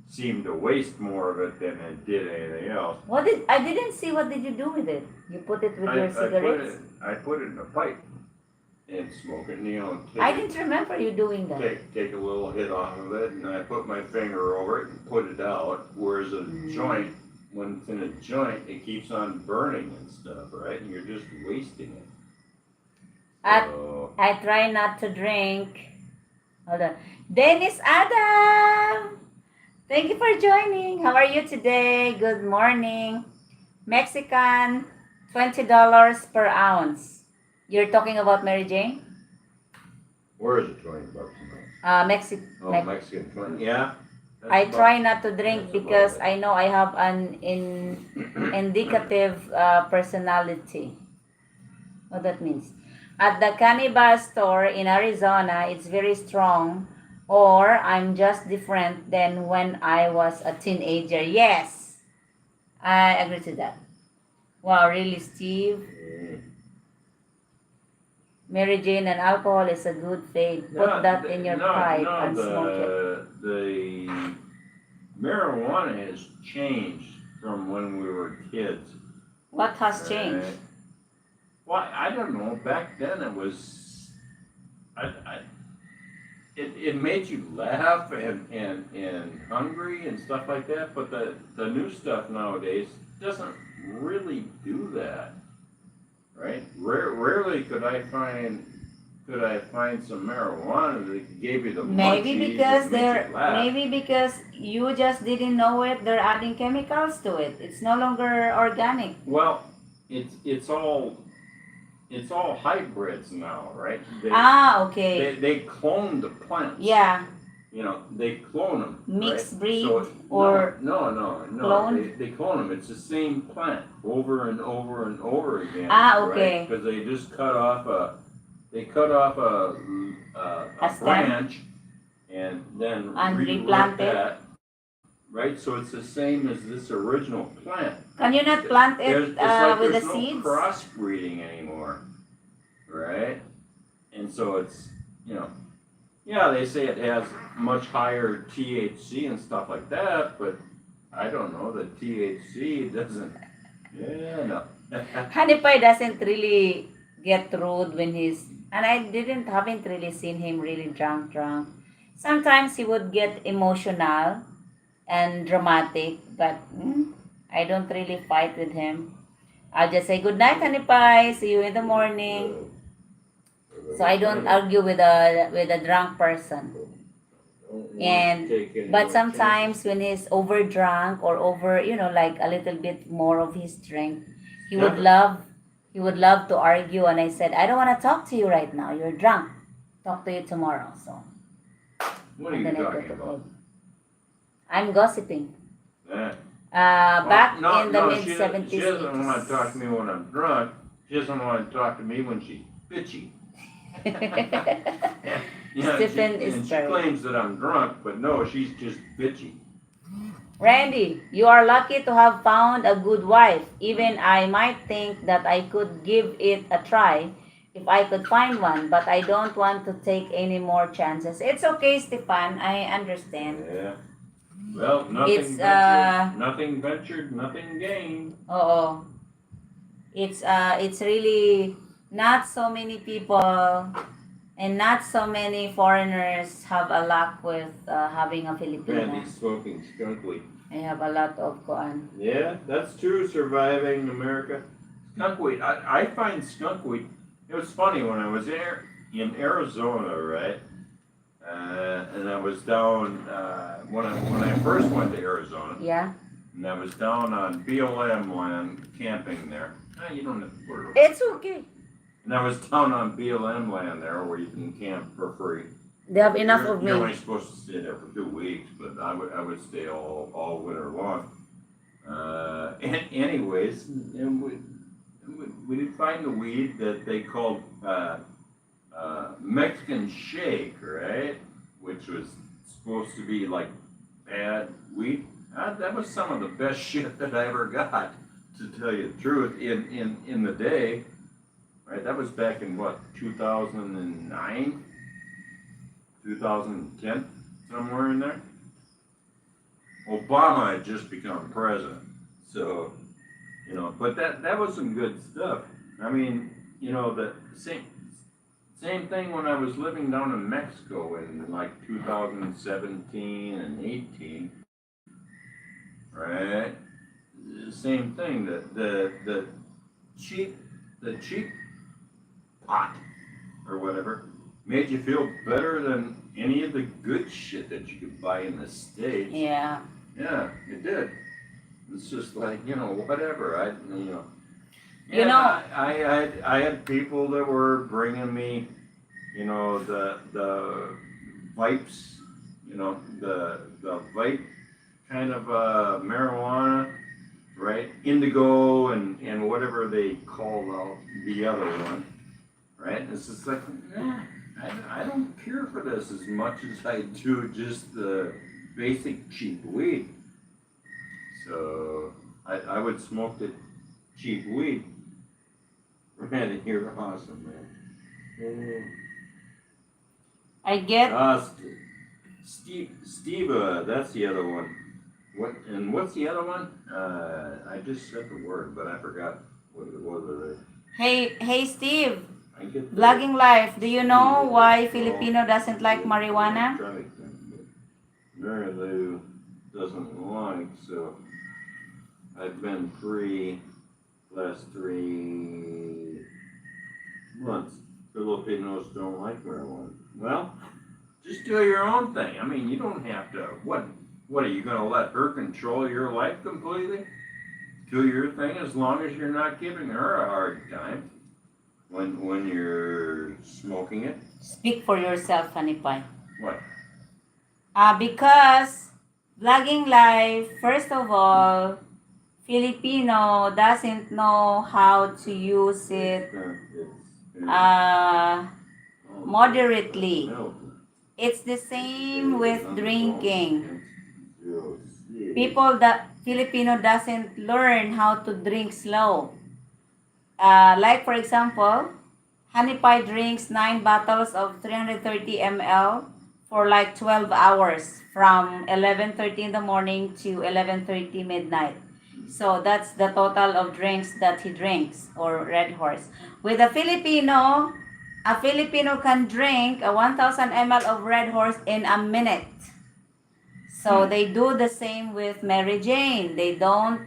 seemed to waste more of it than it did anything else. I didn't see what did you do with it? You put it with your cigarettes? I put it in a pipe and smoke it, and I didn't remember you doing that. take a little hit off of it, and I put my finger over it and put it out. Whereas a joint, when it's in a joint, it keeps on burning and stuff, right? And you're just wasting it. So, I try not to drink. Hold on. Dennis Adam! Thank you for joining. How are you today? Good morning. Mexican, $20 per ounce. You're talking about Mary Jane? where is it? $20 a month. Mexican 20. Yeah. That's I about- try not to drink that's about because it. I know I have an indicative personality. What that means? At the cannabis store in Arizona, it's very strong, or I'm just different than when I was a teenager. Yes, I agree to that. Wow, really, Steve? Mary Jane and alcohol is a good fade. Put No, that in your pipe no, and smoke it. The marijuana has changed from when we were kids. What has changed? Well, I don't know. Back then it was, it made you laugh and hungry and stuff like that. But the new stuff nowadays doesn't really do that, right? Rarely could I find some marijuana that gave you the Maybe munchies because that made you laugh. maybe because you just didn't know it. They're adding chemicals to it. It's no longer organic. Well, it's all hybrids now, right? Okay. They clone the plants. Yeah. They clone them. Mixed right? breed So or no. clone? They clone them. It's the same plant over and over and over again. Okay. Because they just cut off a A stem? branch and then And reroot replant it? that. Right, so it's the same as this original plant. Can you not plant it It's like with the there's no seeds? crossbreeding anymore, right? And so you know, yeah, they say it has much higher THC and stuff like that, but I don't know, the THC doesn't, yeah, no. Honey Pie doesn't really get rude when he's, and haven't really seen him really drunk. Sometimes he would get emotional and dramatic, but I don't really fight with him. I'll just say good night, Honey Pie. See you in the morning. So I don't argue with a drunk person. And but sometimes when he's over drunk or over, like a little bit more of his drink, he would love he would love to argue. And I said, I don't want to talk to you right now. You're drunk. Talk to you tomorrow. So What are and you then I go talking to about? bed. I'm gossiping. Eh. Back No, in the no, mid she 70s. doesn't want to talk to me when I'm drunk. She doesn't want to talk to me when she's bitchy. Yeah, Stephen and is she very. claims that I'm drunk, but no, she's just bitchy. Randy, you are lucky to have found a good wife. Even I might think that I could give it a try if I could find one, but I don't want to take any more chances. It's okay, Stefan. I understand. Yeah. Well, It's nothing ventured, nothing gained. oh, it's really not so many people and not so many foreigners have a luck with having a Filipina. Randy's smoking skunk weed. I have a lot of kuan. Yeah, that's true. Surviving America. Skunk weed. I find skunk weed. It was funny when I was in Arizona, right? And I was down when I first went to Arizona, Yeah. and I was down on BLM land camping there. You don't have to worry. It's okay. And I was down on BLM land there where you can camp for free. They have enough You're of me. only supposed to stay there for 2 weeks, but I would stay all winter long. Anyways, and we did find the weed that they called Mexican shake, right? Which was supposed to be like bad weed. That was some of the best shit that I ever got, to tell you the truth, in the day. Right, that was back in what, 2009, 2010, somewhere in there. Obama had just become president, so but that was some good stuff. I mean, the same thing when I was living down in Mexico in like 2017 and 18, right? Same thing. The cheap pot or whatever made you feel better than any of the good shit that you could buy in the States. Yeah. Yeah, it did. It's just like, whatever. I had people that were bringing me, the vapes, the vape kind of marijuana, right? Indigo and whatever they call out the other one, right? And it's just like, I don't care for this as much as I do just the basic cheap weed. So I would smoke the cheap weed. Man, you're awesome, man. I get Steve, that's the other one. What's the other one? I just said the word, but I forgot what it was already. Hey Steve, I get the vlogging life. Do you know why Filipino doesn't like marijuana? Mary Lou doesn't like, so I've been free last 3 months. Filipinos don't like marijuana. Well, just do your own thing. I mean, you don't have to. What are you going to let her control your life completely? Do your thing as long as you're not giving her a hard time when you're smoking it. Speak for yourself, Honey Pie. What? Because vlogging life, first of all, Filipino doesn't know how to use it moderately. It's the same with drinking. Filipino doesn't learn how to drink slow. Like for example, Honey Pie drinks 9 bottles of 330 ml for like 12 hours from 11:30 in the morning to 11:30 midnight. So that's the total of drinks that he drinks, or Red Horse. With a Filipino can drink a 1,000 ml of Red Horse in a minute. So they do the same with Mary Jane. They don't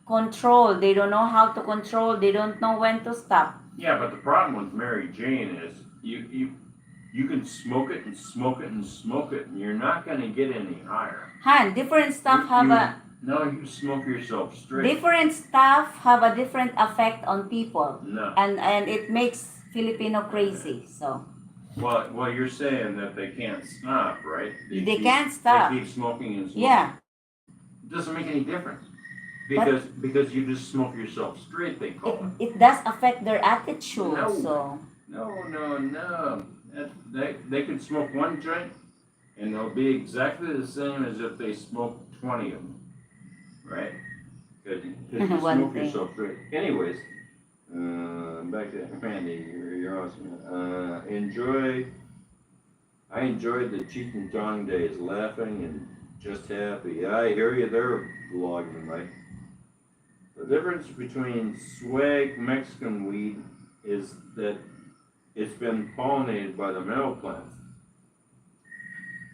control. They don't know how to control. They don't know when to stop. Yeah, but the problem with Mary Jane is you can smoke it and smoke it and smoke it, and you're not going to get any higher. Han, different stuff have a No, you smoke yourself straight. different stuff have a different effect on people. No. And it makes Filipino crazy. So Well, you're saying that they can't stop, right? they can't stop. They keep smoking and smoking. Yeah. It doesn't make any difference. But Because you just smoke yourself straight, they call it. it does affect their attitude. No. So No. They could smoke one joint, and they'll be exactly the same as if they smoked 20 of them, right? Because you One smoke thing. yourself straight. Anyways, back to Randy, you're awesome. I enjoyed the Cheech and Chong days, laughing and just happy. I hear you there, vlogging, Mike. The difference between swag Mexican weed is that it's been pollinated by the male plants.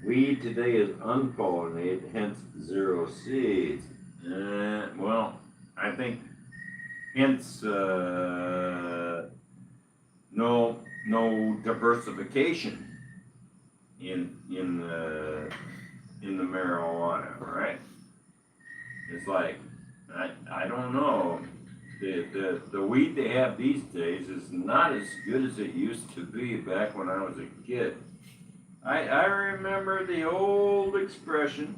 Weed today is unpollinated, hence 0 seeds. Well, I think hence no diversification in the marijuana, right? It's like I don't know. The weed they have these days is not as good as it used to be back when I was a kid. I remember the old expression,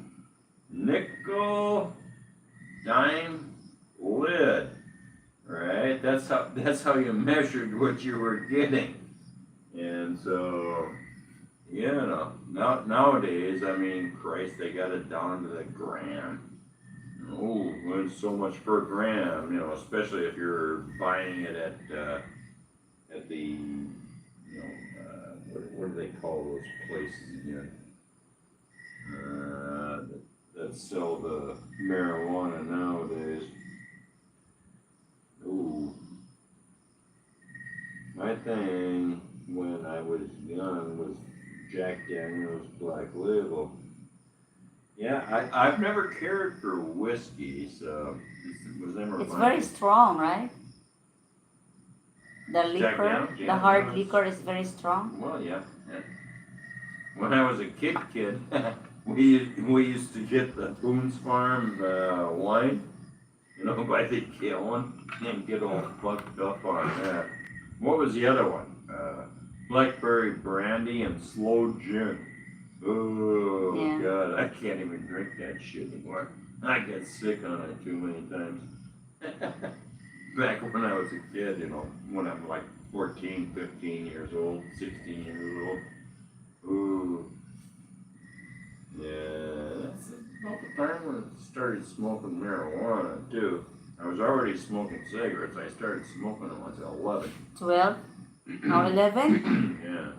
nickel, dime, lid, right? That's how you measured what you were getting. And so, nowadays, I mean, Christ, they got it down to the gram. Oh, it's so much per gram, especially if you're buying it at the, what do they call those places again? That sell the marijuana nowadays. Ooh. My thing when I was young was Jack Daniel's Black Label. Yeah, I've never cared for whiskey, so it was never it's mine. very strong, right? The Jack liquor, Daniels, the yeah, hard no, liquor is very strong. Well, yeah. When I was a kid, we used to get the Boone's Farm wine, by the gallon, and get all fucked up on that. What was the other one? Blackberry brandy and slow gin. Oh, Yeah. God, I can't even drink that shit anymore. I get sick on it too many times. Back when I was a kid, when I'm like 14, 15 years old, 16 years old. Ooh. Yeah, that's about the time when I started smoking marijuana, too. I was already smoking cigarettes. I started smoking them when I was 11. 12? No, 11? Yeah.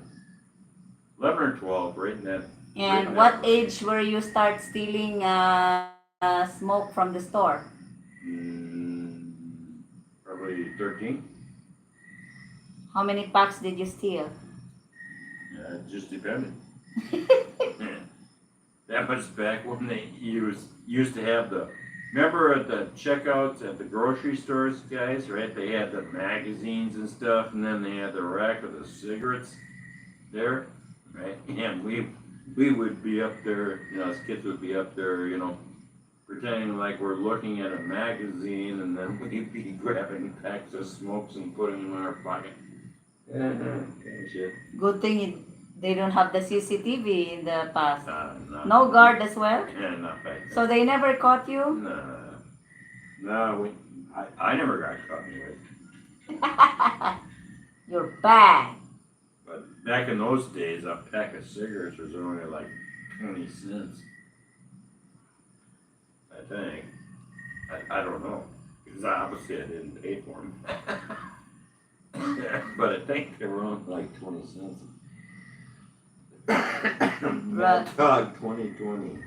11 or 12, right in that. And what age were you start stealing smoke from the store? Probably 13. How many packs did you steal? It just depended. That was back when they used to have remember at the checkouts at the grocery stores, guys, right? They had the magazines and stuff, and then they had the rack of the cigarettes there, right? And we would be up there, us kids would be up there, pretending like we're looking at a magazine, and then we'd be grabbing packs of smokes and putting them in our pocket. Shit. Good thing they don't have the CCTV in the past. No. No guard as well? Yeah, not back then. So they never caught you? No, I never got caught anyway. You're bad. But back in those days, a pack of cigarettes was only like 20 cents. I think. I don't know. Because obviously I didn't pay for them. but I think they were on like 20 cents. Right. Mad Dog 2020.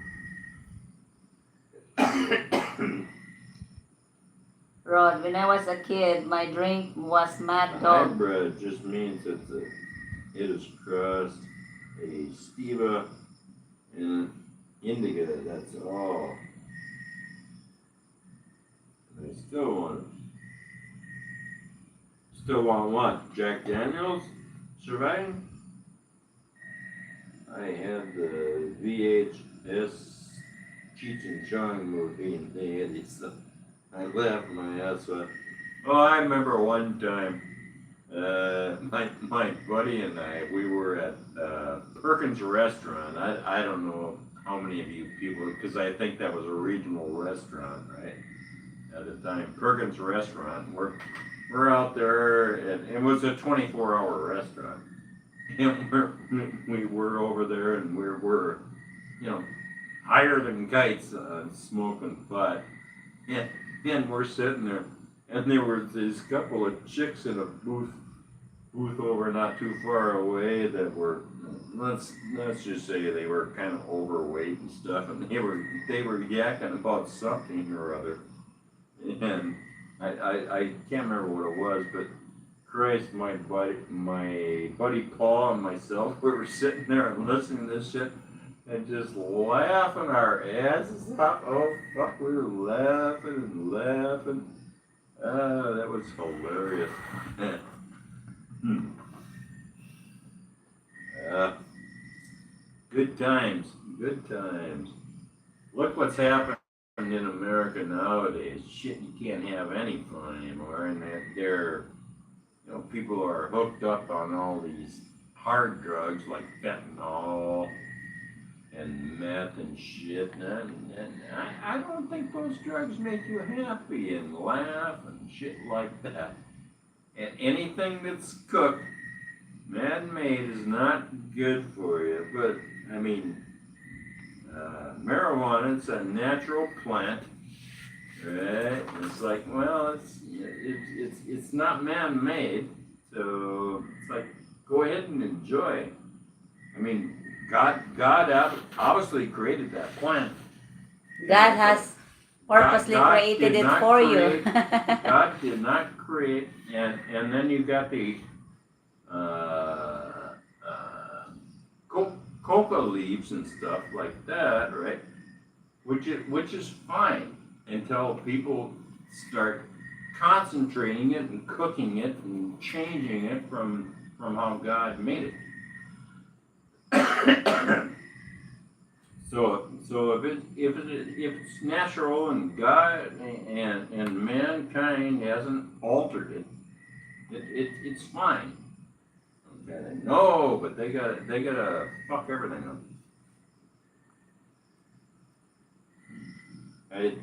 Rod, when I was a kid, my drink was Mad Dog. Hybrid just means it is crust, a stevia, and indica. That's all. And I still want what? Jack Daniels surviving? I had the VHS Cheech and Chong movie and they had these stuff. I laughed my ass off. Oh, I remember one time, my buddy and I, we were at Perkins Restaurant. I don't know how many of you people, because I think that was a regional restaurant, right? At the time, Perkins Restaurant. We're out there, and it was a 24-hour restaurant. And we were over there, and we're higher than kites smoking pot. And we're sitting there, and there were this couple of chicks in a booth over not too far away that were, let's just say they were kind of overweight and stuff, and they were yakking about something or other. And I can't remember what it was, but Christ, my buddy Paul and myself, we were sitting there and listening to this shit and just laughing our asses off. Oh fuck, we were laughing and laughing. That was hilarious. Good times, good times. Look what's happened in America nowadays. Shit, you can't have any fun anymore, and people are hooked up on all these hard drugs like fentanyl and meth and shit, and I don't think those drugs make you happy and laugh and shit like that. And anything that's cooked, man-made, is not good for you. But I mean, marijuana, it's a natural plant, right? It's like, well, it's not man-made, so it's like, go ahead and enjoy. I mean, God obviously created that plant. God has purposely created it for you. God did not create, and then you got the coca leaves and stuff like that, right? Which is fine until people start concentrating it and cooking it and changing it from how God made it. So if it's natural and God and mankind hasn't altered it's fine. Okay. No, but they gotta fuck everything up. I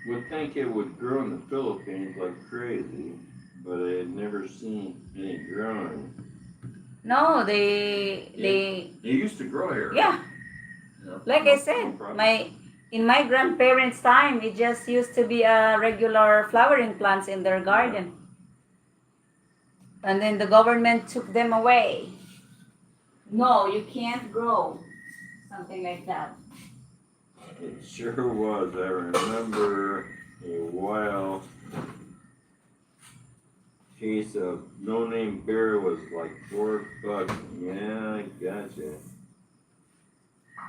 would think it would grow in the Philippines like crazy, but I had never seen any growing. No, they used to grow here. Yeah. Like I said, in my grandparents' time, it just used to be a regular flowering plants in their garden. And then the government took them away. No, you can't grow something like that. It sure was. I remember a while. Case of no name beer was like $4. Yeah, I gotcha.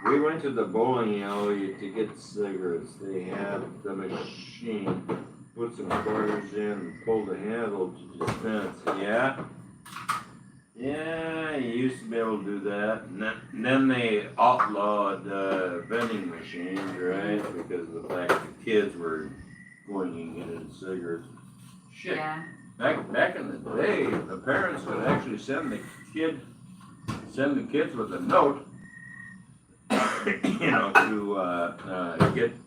We went to the bowling alley to get cigarettes. They had the machine. Put some quarters in and pulled the handle to dispense. Yeah? Yeah, you used to be able to do that. And then they outlawed vending machines, right? Because of the fact that kids were going and getting cigarettes. Shit. Yeah. Back in the day, the parents would actually send the kids with a note, to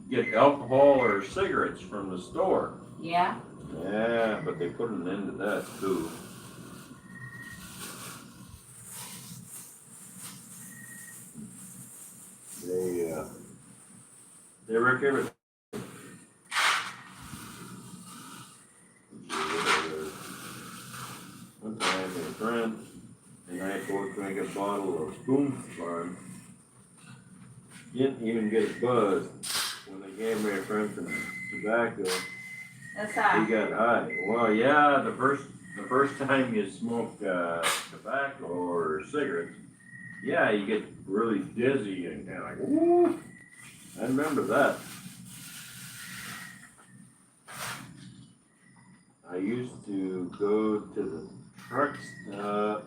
get alcohol or cigarettes from the store. Yeah. Yeah, but they put an end to that too. They wreck everything. One time my friend and I both drank a bottle of Boom Fun. Didn't even get a buzz. When I gave my friend some tobacco, That's he got high. Well, yeah, the first time you smoke tobacco or cigarettes, yeah, you get really dizzy and kind of like, woo. I remember that. I used to go to the truck stop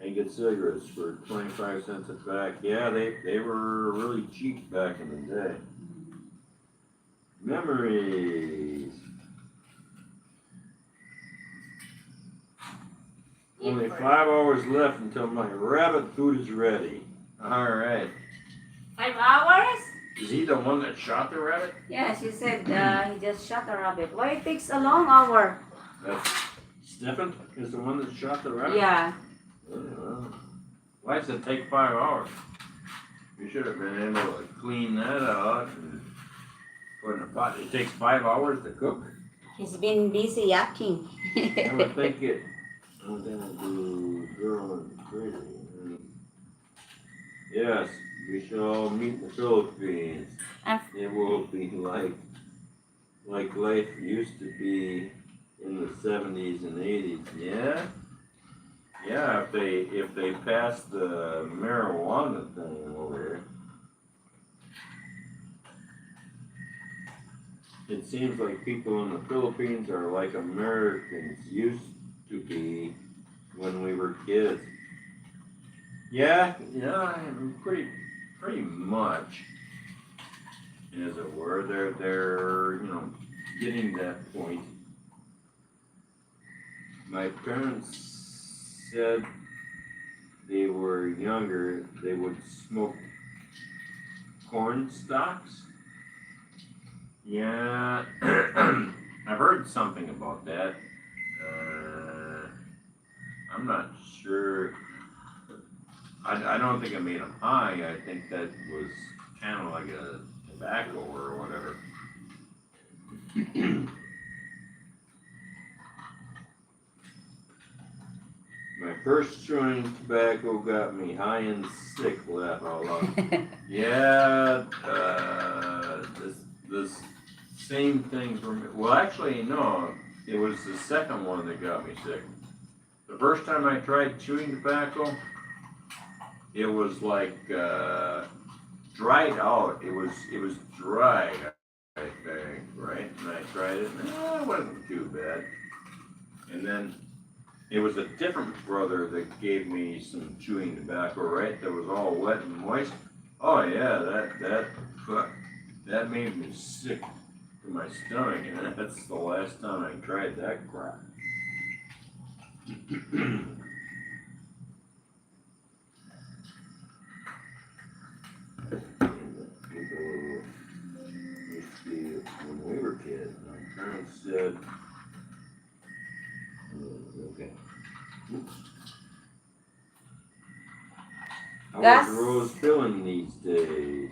and get cigarettes for 25 cents a pack. Yeah, they were really cheap back in the day. Memories. Only 5 hours left until my rabbit food is ready. All right. 5 hours? Is he the one that shot the rabbit? Yeah, she said he just shot a rabbit. Why it takes a long hour? That's Stephen is the one that shot the rabbit? Yeah. Why does it take 5 hours? You should have been able to clean that out and put in a pot. It takes 5 hours to cook. He's been busy yakking. I would think it. I would think it'd do girl and crazy. Yes, we shall meet in the Philippines. It will be like life used to be in the 70s and 80s. Yeah? Yeah, if they pass the marijuana thing over here. It seems like people in the Philippines are like Americans used to be when we were kids. Yeah, pretty much, as it were. They're getting that point. My parents said they were younger, they would smoke corn stalks. Yeah, I've heard something about that. I'm not sure. I don't think it made them high. I think that was kind of like a tobacco or whatever. My first chewing tobacco got me high and sick, laugh out loud. Yeah, this same thing for me. Well, actually, no. It was the second one that got me sick. The first time I tried chewing tobacco, it was like dried out. It was dry, I think, right? And I tried it, and it wasn't too bad. And then it was a different brother that gave me some chewing tobacco, right? That was all wet and moist. Oh yeah, that made me sick to my stomach, and that's the last time I tried that crap. Used to be when we were kids. My parents said, okay. How is Rose feeling these days?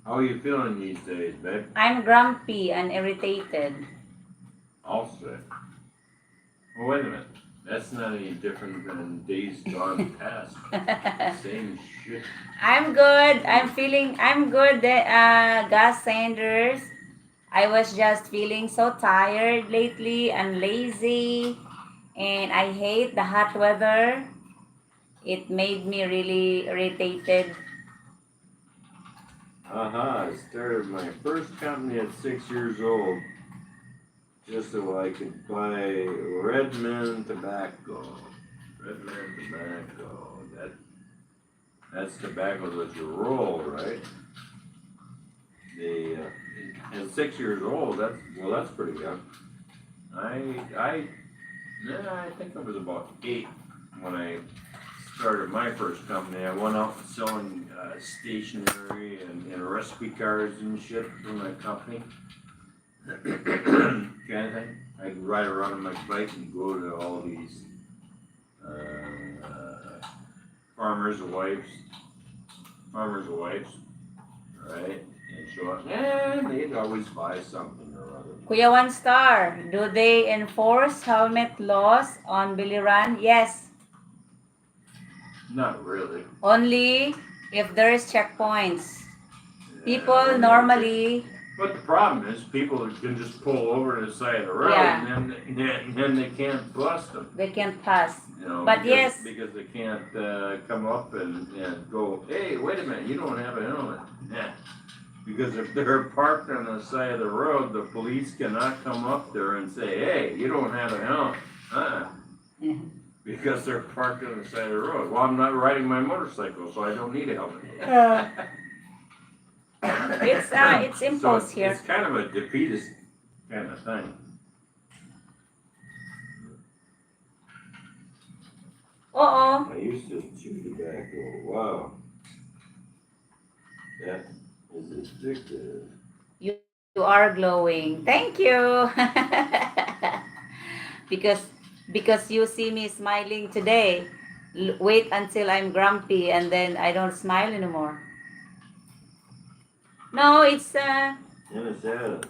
How are you feeling these days, babe? I'm grumpy and irritated. All sick. Well, wait a minute. That's not any different than days gone past. Same shit. I'm good. I'm good, Gus Sanders. I was just feeling so tired lately and lazy, and I hate the hot weather. It made me really irritated. I started my first company at 6 years old, just so I could buy Redmond tobacco. Redmond tobacco. That's tobacco that you roll, right? At 6 years old, that's pretty young. I think I was about 8 when I started my first company. I went out selling stationery and recipe cards and shit for my company. Kind of thing. I'd ride around on my bike and go to all these farmers' wives, right? And show up. And they'd always buy something or other. Kuya One Star, do they enforce helmet laws on Biliran? Yes, Not really. only if there's checkpoints. People Yeah, normally, But the problem is, people can just pull over to the side of the road, Yeah. and then they can't bust them. they can't pass. You know, But because, yes. because they can't come up and go, hey, wait a minute, you don't have a helmet. Yeah. Because if they're parked on the side of the road, the police cannot come up there and say, hey, you don't have a helmet. Because they're parked on the side of the road. Well, I'm not riding my motorcycle, so I don't need a helmet. It's imposed So here. It's kind of a defeatist kind of thing. Uh-oh. I used to chew tobacco. Wow. That is addictive. You are glowing. Thank you. because you see me smiling today. Wait until I'm grumpy and then I don't smile anymore. No, it's And it's added.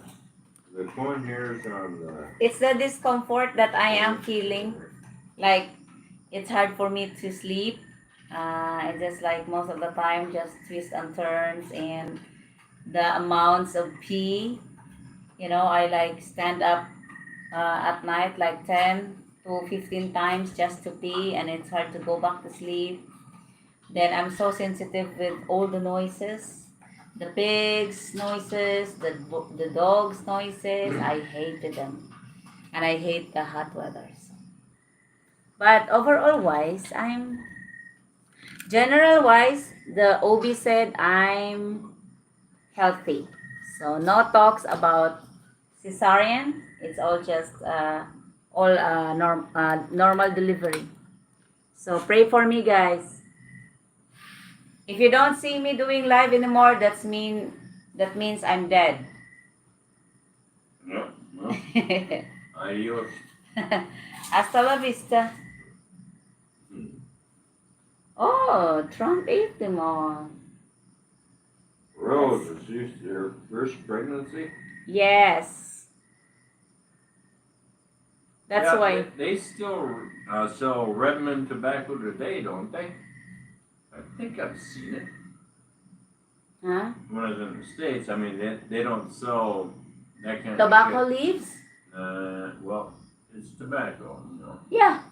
The corn hairs on the. it's the discomfort that I am feeling. Like it's hard for me to sleep. I just like most of the time just twist and turns and the amounts of pee. I like stand up at night like 10 to 15 times just to pee and it's hard to go back to sleep. Then I'm so sensitive with all the noises. The pigs noises, the dogs noises. I hated them. And I hate the hot weather. But overall wise, general wise, the OB said I'm healthy. So no talks about cesarean. It's all just normal delivery. So pray for me, guys. If you don't see me doing live anymore, that means I'm dead. No, no. Adios. Hasta la vista. Oh, Trump ate them all. Rose, is this their first pregnancy? Yes. That's Yeah, why. They still sell Redmond tobacco today, don't they? I think I've seen it. Huh? When I was in the States, I mean, they don't sell that kind Tobacco of shit. leaves? Well, it's tobacco, you know. Yeah.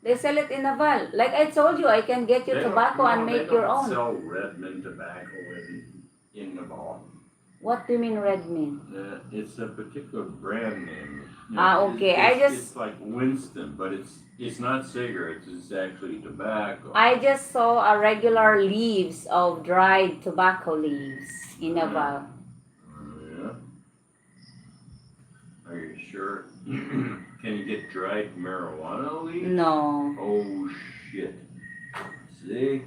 They sell it in a vial. Like I told you, I can get you They don't- tobacco and no, make your They own. don't sell Redmond tobacco in the ball. What do you mean red mean? It's a particular brand name. Okay. It's like Winston, but it's not cigarettes. It's actually tobacco. I just saw a regular leaves of dried tobacco leaves in a vial. Yeah. Are you sure? Can you get dried marijuana leaves? No. Oh shit! See?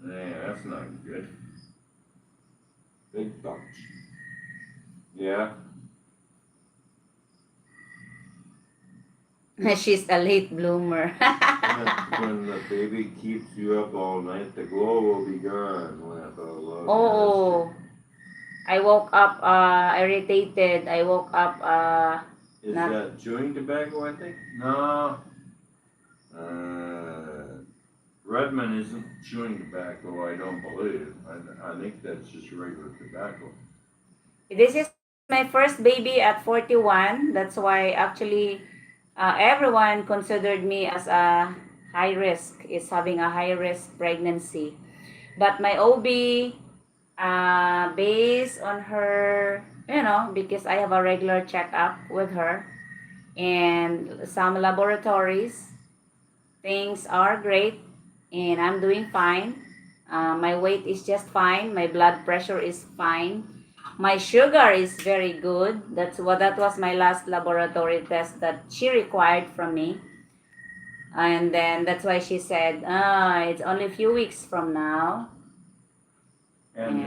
Yeah, that's not good. Big bunch. Yeah. She's a late bloomer. When the baby keeps you up all night, the glow will be gone. Laugh out loud. Oh. I woke up irritated. I woke up Is not- that chewing tobacco, I think? No. Redmond isn't chewing tobacco, I don't believe. I think that's just regular tobacco. This is my first baby at 41. That's why actually everyone considered me as a high risk, is having a high risk pregnancy. But my OB, based on her, because I have a regular checkup with her and some laboratories, things are great and I'm doing fine. My weight is just fine. My blood pressure is fine. My sugar is very good. That was my last laboratory test that she required from me. And then that's why she said, it's only a few weeks from now. And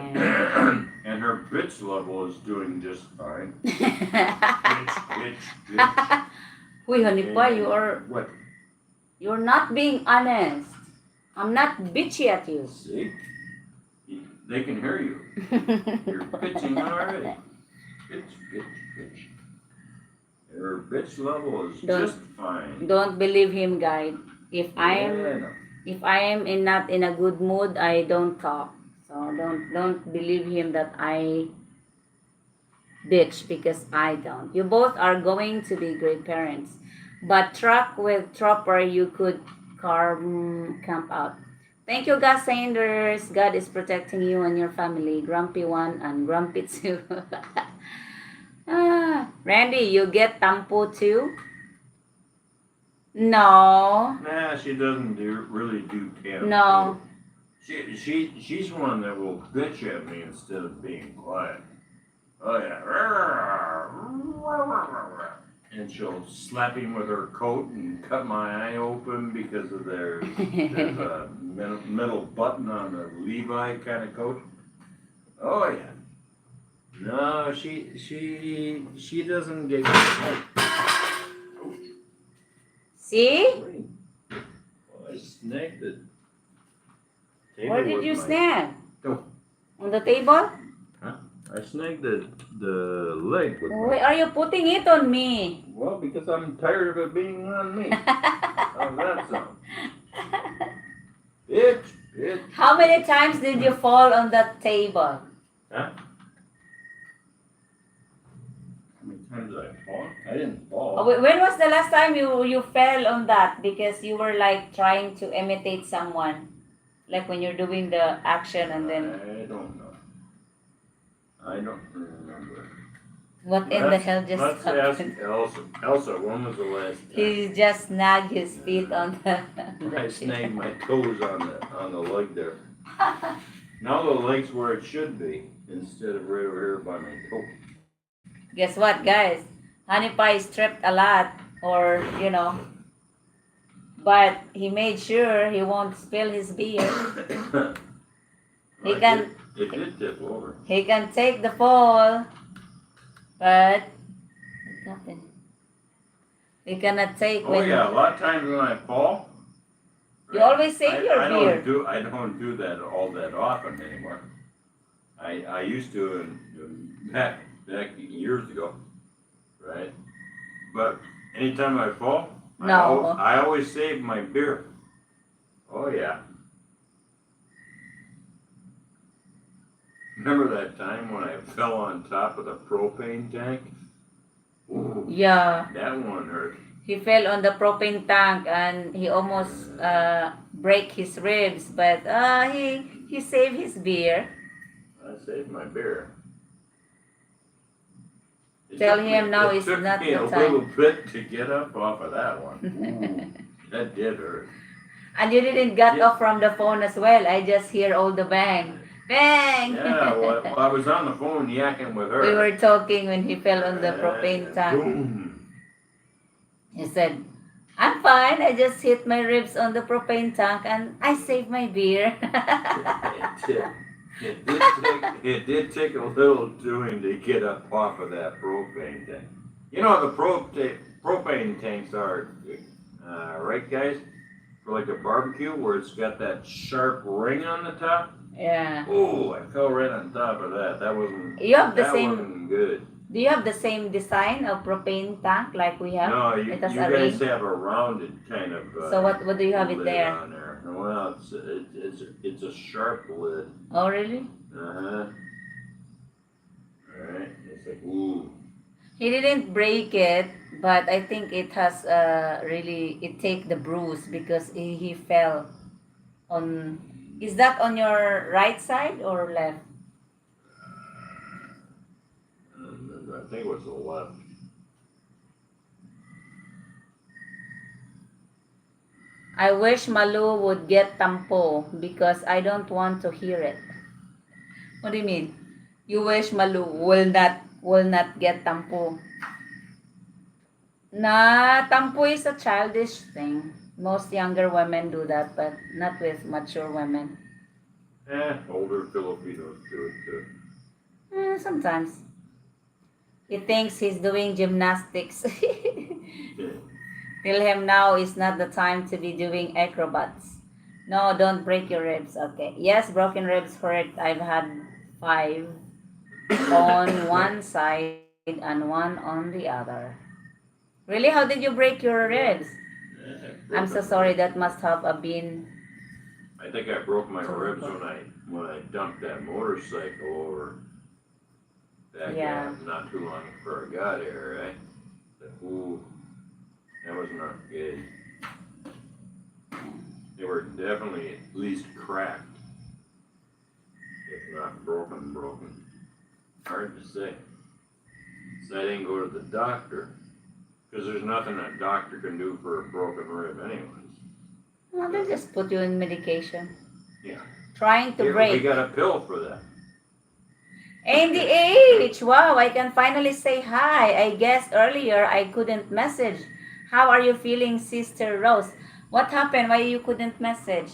and her bitch level is doing just fine. Uy, Bitch. honey pa, What? you're not being honest. I'm not bitchy at you. See? they can hear you. You're pitching already. Pitch. Your pitch level is Don't- just fine. Don't believe him, guys. If I am Yeah, no. if I am not in a good mood, I don't talk. So don't believe him that I bitch, because I don't. You both are going to be great parents. But truck with Trapper, you could camp out. Thank you, God Sanders. God is protecting you and your family. Grumpy 1 and Grumpy 2. Randy, you get tampo too? No. Nah, she doesn't really do camp. No. She's one that will bitch at me instead of being quiet. Oh yeah. And she'll slap him with her coat and cut my eye open because of there's a metal button on the Levi kind of coat. Oh yeah. No, she doesn't get. See? Well, I snagged it. Where did you snag? Oh. On the table? I snagged the leg with Why are you putting it on me? Well, because I'm tired of it being on me. How's that sound? Bitch. How many times did you fall on that table? Huh? How many times did I fall? I didn't fall. Oh, when was the last time you fell on that? Because you were like trying to imitate someone. Like when you're doing the action and then... I don't know. I don't remember. What in the hell just Let's ask happened? Elsa. Elsa, when was the last time? He just snagged his feet on the... I snagged my toes on the leg there. Now the leg's where it should be, instead of right over here by my toe. Guess what, guys? Honey Pie stripped a lot, or, you know, but he made sure he won't spill his beer. He can... It did tip over. He can take the fall, but nothing. He cannot take Oh when yeah, a lot of times when I fall, you always save your beer. I don't do that all that often anymore. I used to back years ago, right? But anytime I fall, No. I always save my beer. Oh yeah. Remember that time when I fell on top of the propane tank? Ooh, Yeah, that one hurt. he fell on the propane tank and he almost break his ribs, but he saved his beer. I saved my beer. Tell him now is took not me the a time. little bit to get up off of that one. Ooh, that did hurt. And you didn't get Yeah. off from the phone as well. I just hear all the bang. Bang! Yeah, well, I was on the phone yakking with her. We were talking when he fell on the propane And tank. boom. He said, I'm fine. I just hit my ribs on the propane tank and I saved my beer. It did take a little doing to get up off of that propane tank. You know the propane tanks are, right guys? For like a barbecue where it's got that sharp ring on the top. Yeah. Oh, I fell right on top of that. That wasn't. You have the that same- wasn't good. Do you have the same design of propane tank like we have? No, you It has a guys ring. have a rounded kind of. So what do you have it lid there? on there. Well, it's a sharp lid. Oh, really? All right. It's like ooh. He didn't break it, but I think it has it take the bruise because he fell on. Is that on your right side or left? I think it was the left. I wish Malu would get tampo because I don't want to hear it. What do you mean? You wish Malu will not get tampo? Nah, tampo is a childish thing. Most younger women do that, but not with mature women. Older Filipinos do it too. Sometimes. He thinks he's doing gymnastics. Yeah. Tell him now is not the time to be doing acrobats. No, don't break your ribs. Okay. Yes, broken ribs hurt. I've had 5 on one side and one on the other. Really? How did you break your ribs? Yeah, I'm so broken sorry. ribs. That must have been I think I broke my ribs terrible. when I dumped that motorcycle over that Yeah. gap not too long before I got here, right? Ooh, that was not good. They were definitely at least cracked, if not broken. Hard to say. So I didn't go to the doctor, because there's nothing a doctor can do for a broken rib anyways. Well, they'll just put you in medication. Yeah. Trying to Here, we break. got a pill for that. Andy H! Wow, I can finally say hi. I guess earlier I couldn't message. How are you feeling, Sister Rose? What happened? Why you couldn't message?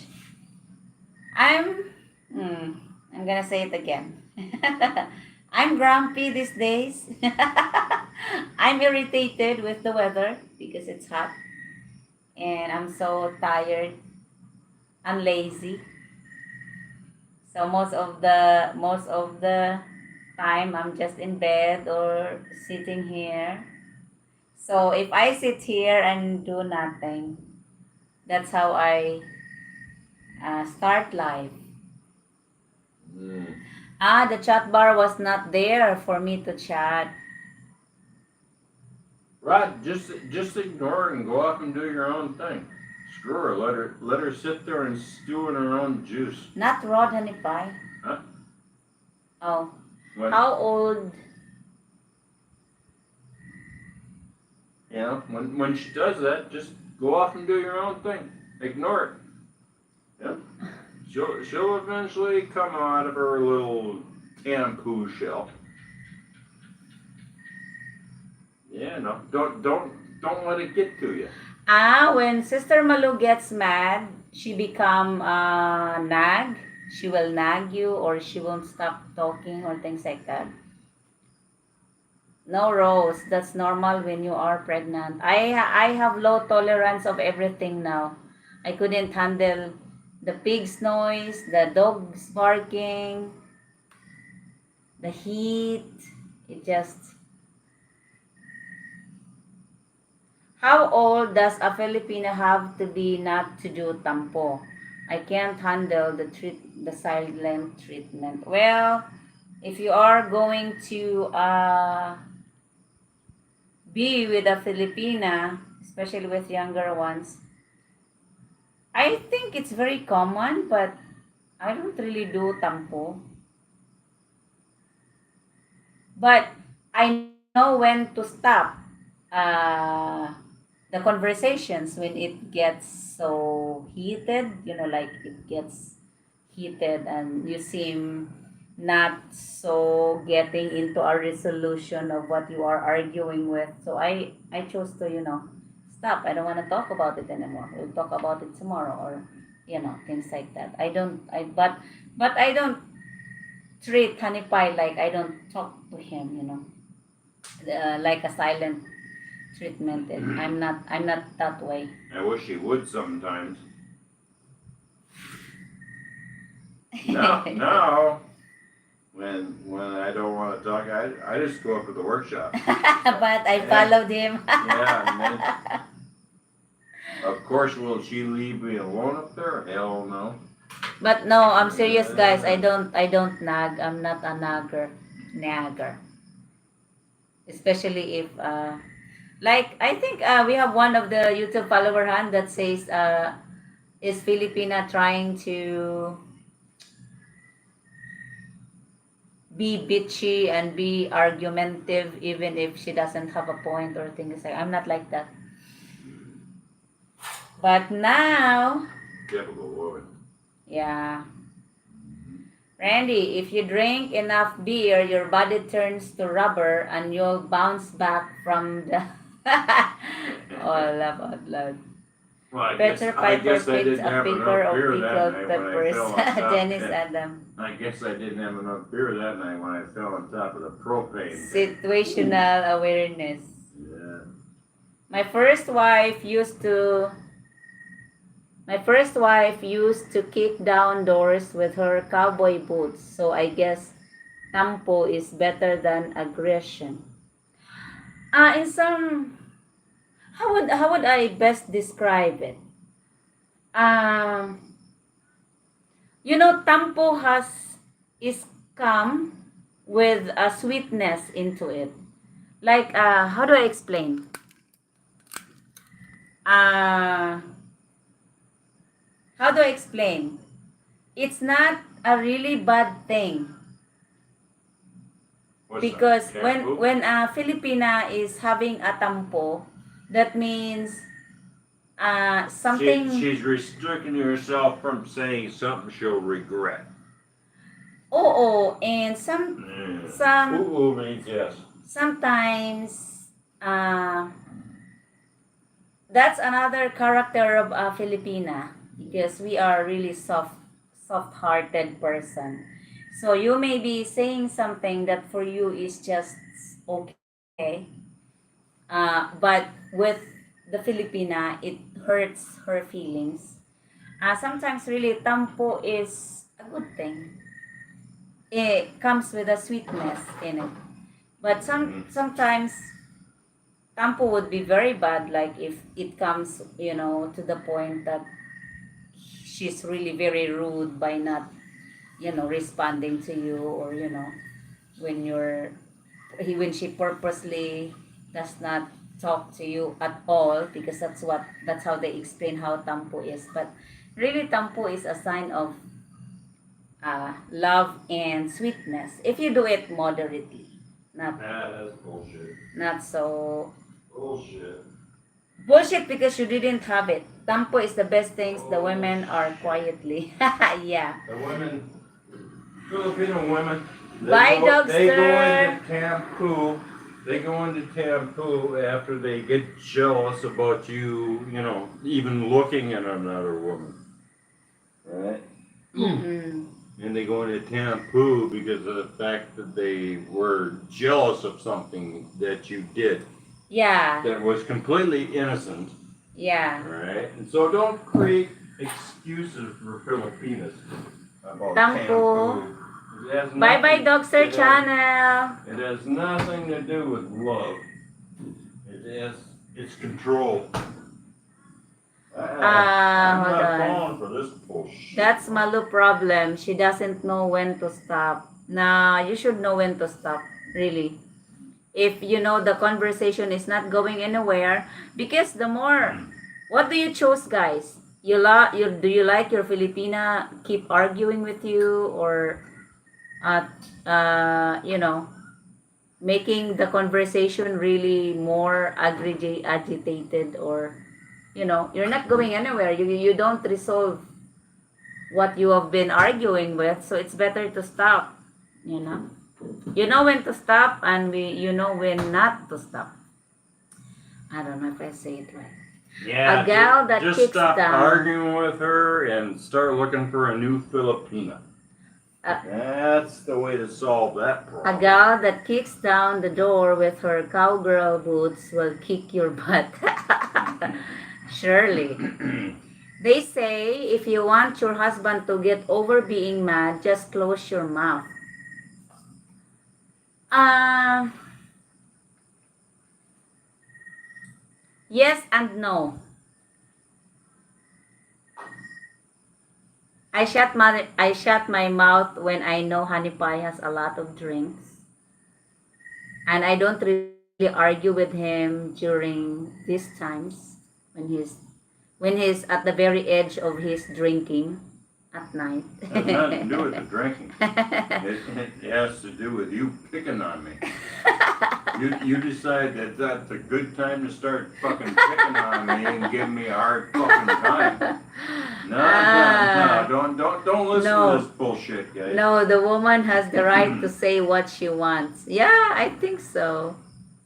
I'm hmm, I'm gonna say it again. I'm grumpy these days. I'm irritated with the weather because it's hot and I'm so tired and lazy. So most of the time I'm just in bed or sitting here. So if I sit here and do nothing, that's how I start life. Mm. Ah, the chat bar was not there for me to chat. Rod, just ignore her and go off and do your own thing. Screw her. Let her sit there and stew in her own juice. Not Rod Honey Pie. Huh? Oh, When how old? when she does that, just go off and do your own thing. Ignore it. Yep. She'll eventually come out of her little tampoo shell. Yeah, no, don't let it get to you. Ah, when Sister Malu gets mad, she become nag. She will nag you or she won't stop talking or things like that. No, Rose, that's normal when you are pregnant. I have low tolerance of everything now. I couldn't handle the pig's noise, the dogs barking, the heat. It just How old does a Filipino have to be not to do tampo? I can't handle the silent treatment. Well, if you are going to be with a Filipina, especially with younger ones, I think it's very common, but I don't really do tampo. But I know when to stop uh, the conversations when it gets so heated, like it gets heated and you seem not so getting into a resolution of what you are arguing with. So I chose to, stop. I don't want to talk about it anymore. We'll talk about it tomorrow or things like that. I don't I but I don't treat Honey Pie like I don't talk to him, like a silent treatment. And I'm not that way. I wish he would sometimes. No. When I don't want to talk, I just go up to the workshop. But I Yeah. followed him. Yeah, and then, of course, will she leave me alone up there? Hell no. But no, I'm serious, guys. I don't nag. I'm not a nagger. Especially if like I think we have one of the YouTube follower hand that says is Filipina trying to be bitchy and be argumentative even if she doesn't have a point or things like I'm not like that. But now, Typical woman. yeah. Randy, if you drink enough beer, your body turns to rubber and you'll bounce back from the oh, laugh out loud. Well, I Peter guess Piper I picks didn't a have picker enough of beer that pickled night when I peppers. fell on top. Dennis Yeah. Adam. I guess I didn't have enough beer that night when I fell on top of the propane. Situational awareness. Yeah. My first wife used to My first wife used to kick down doors with her cowboy boots, so I guess tampo is better than aggression. In some, how would I best describe it? Um, tampo is calm with a sweetness into it. Like, how do I explain? Uh, how do I explain? It's not a really bad thing What's because that? when Cat poop? when a Filipina is having a tampo, that means something. She's restricting herself from saying something she'll regret. Oo, and some Ooh means yes. sometimes that's another character of a Filipina because we are really soft-hearted person. So you may be saying something that for you is just okay, but with the Filipina, it hurts her feelings. Sometimes really tampo is a good thing. It comes with a sweetness in it. But sometimes tampo would be very bad, like if it comes, to the point that she's really very rude by not, responding to you, or when when she purposely does not talk to you at all, because that's how they explain how tampo is. But really tampo is a sign of love and sweetness if you do it moderately, not That's bullshit. not so Bullshit. bullshit because you didn't have it. Tampo is the best things the women are quietly. Yeah. The women, Filipino women, Bye, they go Dogster. into Tampu. They go into Tampu after they get jealous about you, even looking at another woman. Right? Mm-mm. And they go into Tampu because of the fact that they were jealous of something that you did Yeah. that was completely innocent. Yeah. Right? And so don't create excuses for Filipinas about Tampo. Tampu. It has Bye bye, nothing- Dogster it has- channel. It has nothing to do with love. It's control. I'm Hold not on. falling for this bullshit. That's Malu problem. She doesn't know when to stop. Nah, you should know when to stop. Really. If you know the conversation is not going anywhere, because the more, what do you choose, guys? Do you like your Filipina keep arguing with you, or uh, making the conversation really more agitated, or you're not going anywhere, you don't resolve what you have been arguing with, so it's better to stop. You know when to stop, and you know when not to stop. I don't know if I say it right. Yeah, A gal that just kicks stop down. arguing with her and start looking for a new Filipina. That's the way to solve that A problem. gal that kicks down the door with her cowgirl boots will kick your butt. Surely. They say if you want your husband to get over being mad, just close your mouth. Yes and no. I shut my mouth when I know Honey Pie has a lot of drinks. And I don't really argue with him during these times when he's at the very edge of his drinking at night. It has nothing to do with the drinking. It has to do with you picking on me. You decide that that's a good time to start fucking picking on me and giving me a hard fucking time. No, don't listen No. to this bullshit, guys. No, the woman has the right to say what she wants. Yeah, I think so.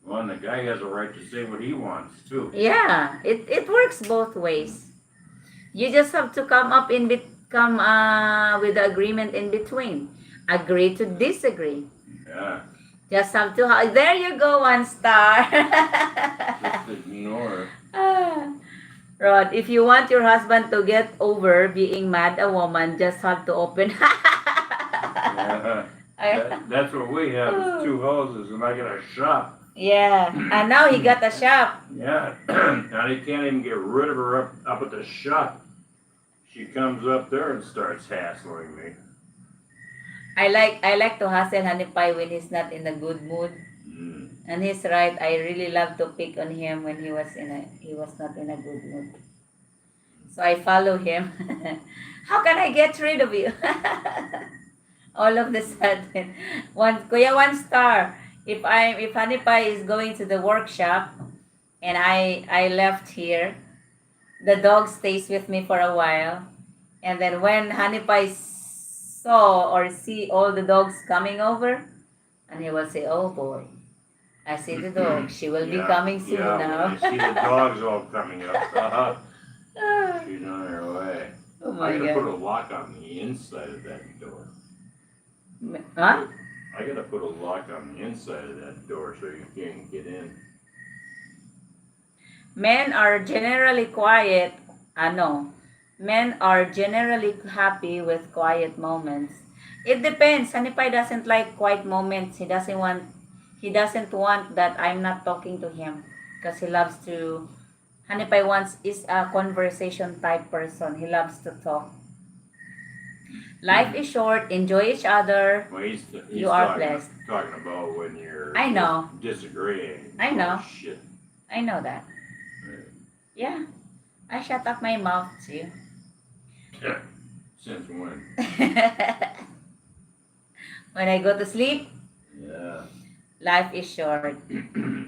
Well, and the guy has a right to say what he wants too. Yeah, it works both ways. You just have to come with the agreement in between. Agree to disagree. Yeah, Just have to. There you go, 1 star. just ignore it. Ah, Rod, if you want your husband to get over being mad a woman, just have to open. Yeah. That's what we have is 2 houses and I got a shop. Yeah, and now he got a shop. Yeah, and he can't even get rid of her up at the shop. She comes up there and starts hassling me. I like to hassle Honey Pie when he's not in a good mood. Mm. And he's right. I really love to pick on him when he was not in a good mood. So I follow him. How can I get rid of you? All of the sudden, Kuya 1 star. If Honey Pie is going to the workshop and I left here, the dog stays with me for a while, and then when Honey Pie saw or see all the dogs coming over, and he will say, "Oh boy, I see the dog. She will be coming soon now." When I see the dogs all coming up, she's on her way. Oh I my gotta put God. a lock on the inside of that door. Huh? I gotta put a lock on the inside of that door so you can't get in. Men are generally quiet. No. Men are generally happy with quiet moments. It depends. Honey Pie doesn't like quiet moments. He doesn't want that I'm not talking to him because he loves to Honey Pie wants is a conversation type person. He loves to talk. Life is short. Enjoy each other. Well, he's You are talking, blessed. talking about when you're I know. disagreeing. I know. Oh, shit. I know that. Yeah. I shut up my mouth too. Since when? When I go to sleep, Yeah. life is short.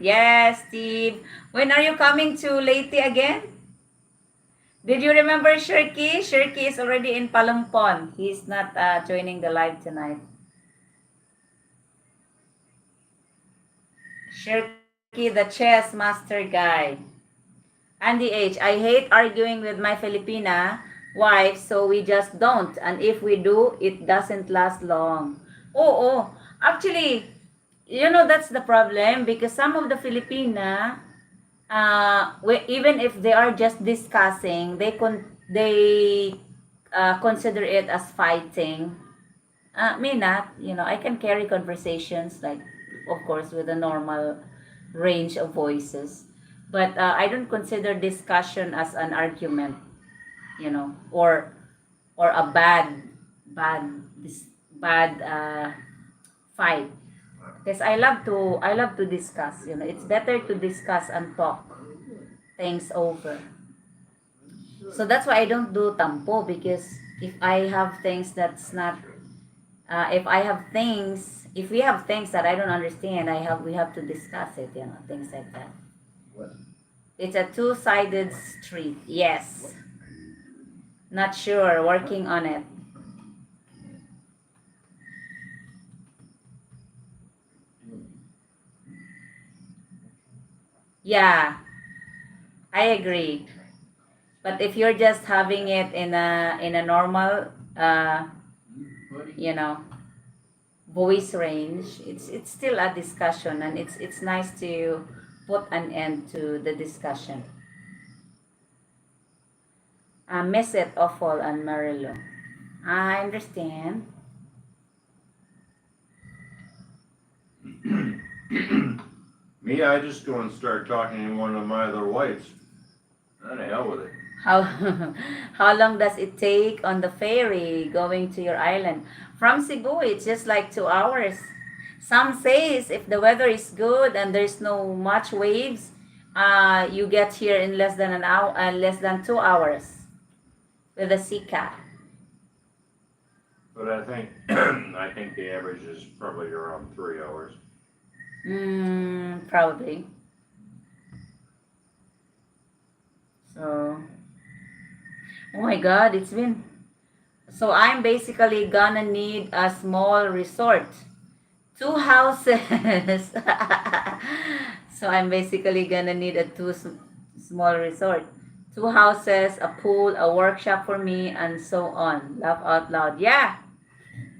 Yes, Steve. When are you coming to Leyte again? Did you remember Shirky? Shirky is already in Palumpon. He's not joining the live tonight. Shirky, the chess master guy. Andy H, I hate arguing with my Filipina wife, so we just don't. And if we do, it doesn't last long. Oh. Actually, that's the problem because some of the Filipina, even if they are just discussing, they consider it as fighting. Me not, I can carry conversations like, of course, with a normal range of voices, but I don't consider discussion as an argument, or a bad fight. Because I love to discuss. It's better to discuss and talk things over. So that's why I don't do tampo because if I have things that's not if we have things that I don't understand, we have to discuss it, things like that. It's a two-sided street. Yes. Not sure, working on it. Yeah, I agree. But if you're just having it in a normal you know voice range, it's still a discussion, and it's nice to put an end to the discussion. I miss it awful and Marilu. I understand. Me, I just go and start talking to one of my other wives. Not the hell with it. How how long does it take on the ferry going to your island? From Cebu, it's just like 2 hours. Some says if the weather is good and there's no much waves, you get here in less than an hour, less than 2 hours with a sea cat. But I think I think the average is probably around 3 hours. Probably. So, oh my God, it's been. So I'm basically gonna need a small resort, 2 houses. So I'm basically gonna need a small resort, 2 houses, a pool, a workshop for me, and so on. Laugh out loud. Yeah,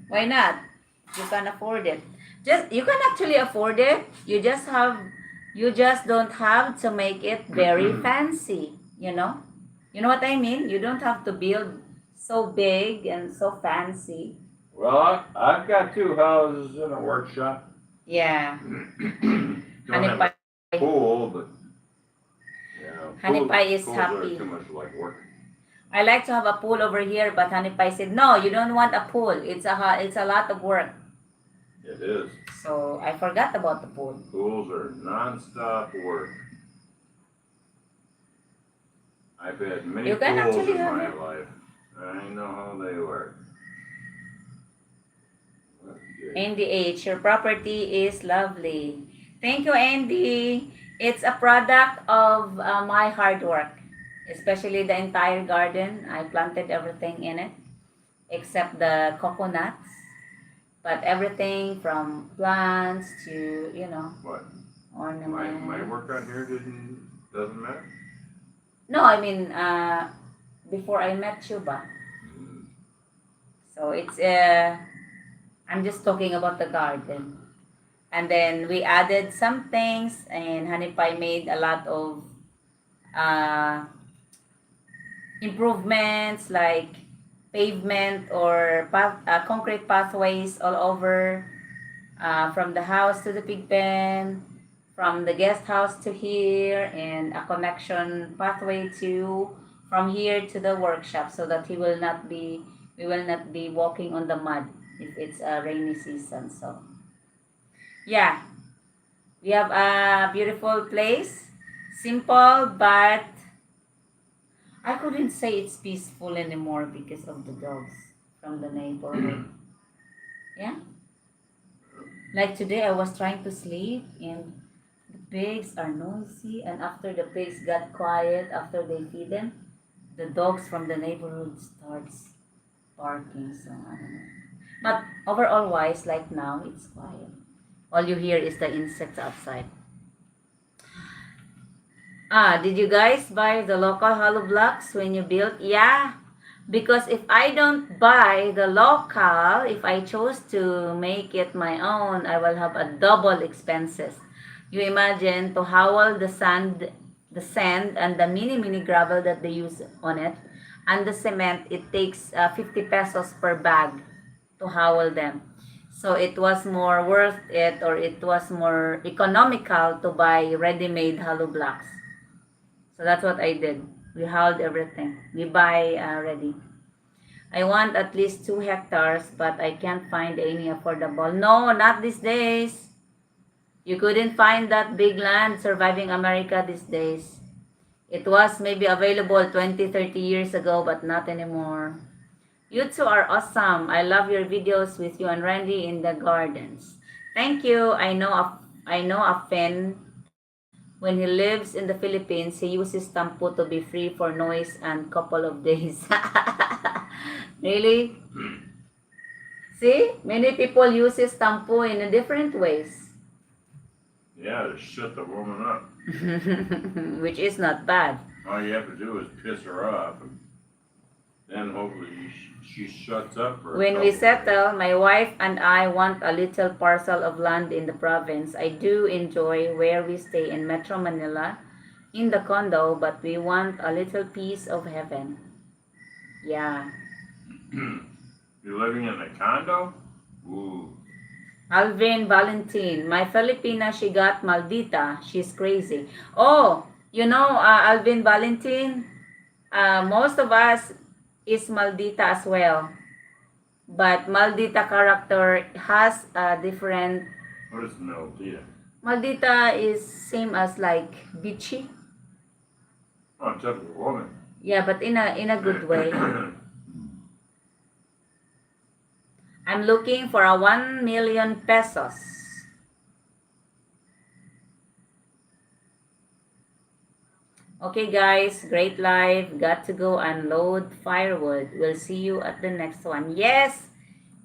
why not? You can afford it. You can actually afford it. You just don't have to make it very fancy. You know what I mean? You don't have to build so big and so fancy. Well, I've got 2 houses and a workshop. Yeah. Don't Honey have Pie. a pool, but Honey Pie is pools happy. are too much like work. I like to have a pool over here, but Honey Pie said, no, you don't want a pool. It's a lot of work. It is. So I forgot about the pool. Pools are non-stop work. I've had many You can pools actually in have my it. life. I know how they work. Okay. Andy H, your property is lovely. Thank you, Andy. It's a product of my hard work, especially the entire garden. I planted everything in it except the coconuts, but everything from plants to, What? ornament. My work on here doesn't matter? No, I mean, before I met you, ba? So it's, I'm just talking about the garden. And then we added some things, and Honey Pie made a lot of uh, improvements like pavement or concrete pathways all over, from the house to the pig pen, from the guest house to here, and a connection pathway to from here to the workshop, so that we will not be walking on the mud if it's a rainy season. So yeah, we have a beautiful place, simple, but I couldn't say it's peaceful anymore because of the dogs from the neighborhood. Yeah. Like today, I was trying to sleep and the pigs are noisy. And after the pigs got quiet, after they feed them, the dogs from the neighborhood starts barking. So I don't know. But overall wise, like now, it's quiet. All you hear is the insects outside. Did you guys buy the local hollow blocks when you built? Yeah, because if I don't buy the local, if I chose to make it my own, I will have a double expenses. You imagine to howl the sand and the mini gravel that they use on it, and the cement. It takes 50 pesos per bag to howl them. So it was more worth it, or it was more economical to buy ready-made hollow blocks. So that's what I did. We hauled everything. We buy ready. I want at least 2 hectares, but I can't find any affordable. No, not these days. You couldn't find that big land surviving America these days. It was maybe available 20, 30 years ago, but not anymore. You two are awesome. I love your videos with you and Randy in the gardens. Thank you. I know a fan. When he lives in the Philippines, he uses tampo to be free for noise and couple of days. Really? See? Many people uses tampo in a different ways. Yeah, to shut the woman up. Which is not bad. All you have to do is piss her off, and then hopefully she shuts up for a When couple we of days. settle, my wife and I want a little parcel of land in the province. I do enjoy where we stay in Metro Manila in the condo, but we want a little piece of heaven. Yeah. You're living in a condo? Ooh. Alvin Valentin, my Filipina, she got maldita. She's crazy. Oh, Alvin Valentin, most of us is maldita as well. But maldita character has a different. What is Maldita? Maldita is same as like bitchy. Oh, typical woman. Yeah, but in a good way. I'm looking for a 1 million pesos. Okay guys, great live. Got to go unload firewood. We'll see you at the next one. Yes.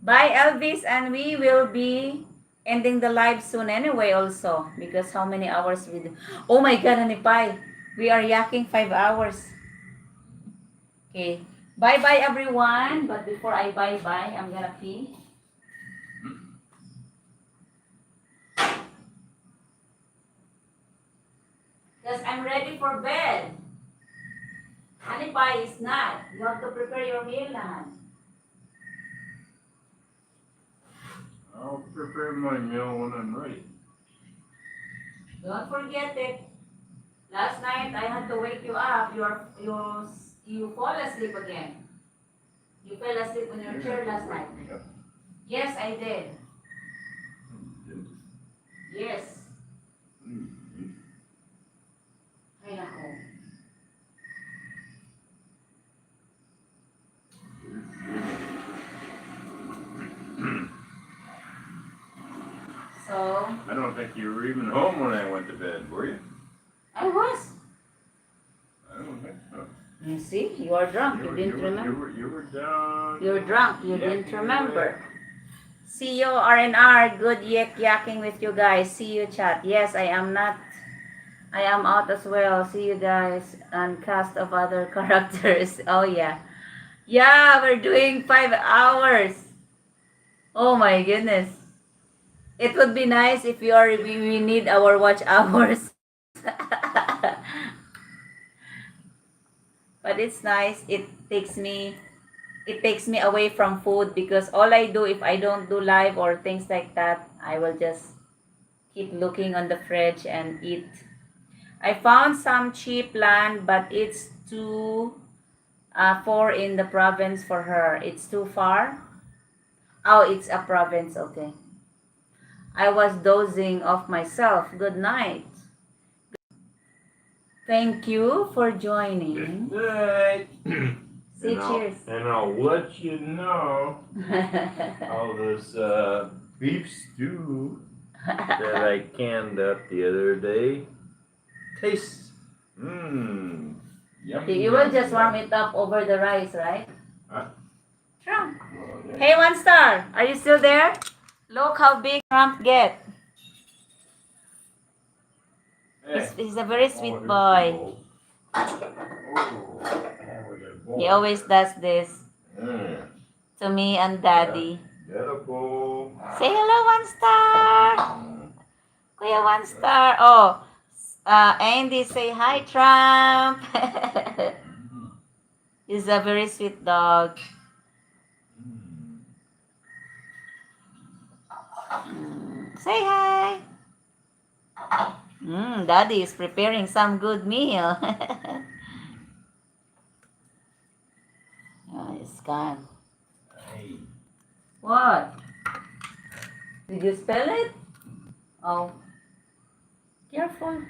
Bye Elvis, and we will be ending the live soon anyway also, because how many hours we do? Oh my god, Hanipay. We are yakking 5 hours. Okay. Bye everyone. But before I bye, I'm gonna pee. Because I'm ready for bed. Honey pie is not. You have to prepare your meal na. I'll prepare my meal when I'm ready. Don't forget it. Last night I had to wake you up. You fall asleep again. You fell asleep on your chair last night. Yes, I did. Yes. Ay, nako. So, I don't think you were even home when I went to bed, were you? I was. I don't think so. You see, you are drunk. You didn't remember. You were down. You're drunk. You Yeah, didn't you remember. See you, R&R. Good yakking with you guys. See you, chat. Yes, I am not. I am out as well. See you guys. And cast of other characters. Oh, yeah. Yeah, we're doing 5 hours. Oh, my goodness. It would be nice if we need our watch hours. But it's nice. It takes me away from food because all I do if I don't do live or things like that, I will just keep looking on the fridge and eat. I found some cheap land, but it's too far in the province for her. It's too far. Oh, it's a province. Okay. I was dozing off myself. Good night. Thank you for joining. Good night. Say cheers. And I'll let you know how this beef stew that I canned up the other day tastes. Mmm. You will just warm it up over the rice, right? Huh? Trump. Hey, 1 star. Are you still there? Look how big Trump get. He's a very sweet boy. He always does this to me and Daddy. Get a bowl. Say hello, 1 star. Kuya, 1 star. Oh, Andy, say hi, Trump. He's a very sweet dog. Say hi. Daddy is preparing some good meal. Oh, it's gone. Hey. What? Did you spell it? Oh. Careful.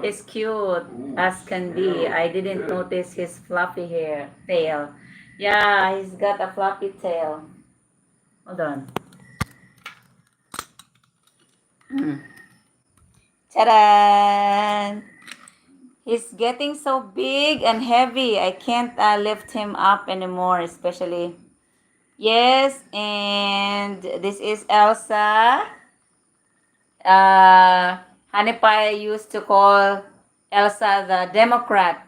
He's cute as can be. I didn't notice his fluffy tail. Yeah, he's got a fluffy tail. Hold on. Ta-da! He's getting so big and heavy. I can't lift him up anymore, especially. Yes, and this is Elsa. Honey Pie used to call Elsa the Democrat.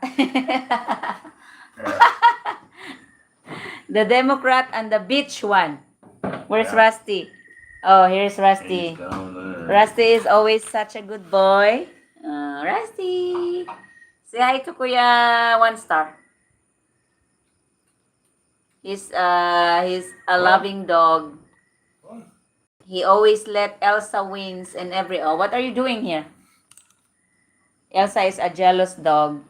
The Democrat and the bitch one. Where's Rusty? Oh, here's Rusty. Rusty is always such a good boy. Rusty. Say hi to Kuya 1 star. He's a loving dog. He always let Elsa wins in every. Oh, what are you doing here? Elsa is a jealous dog.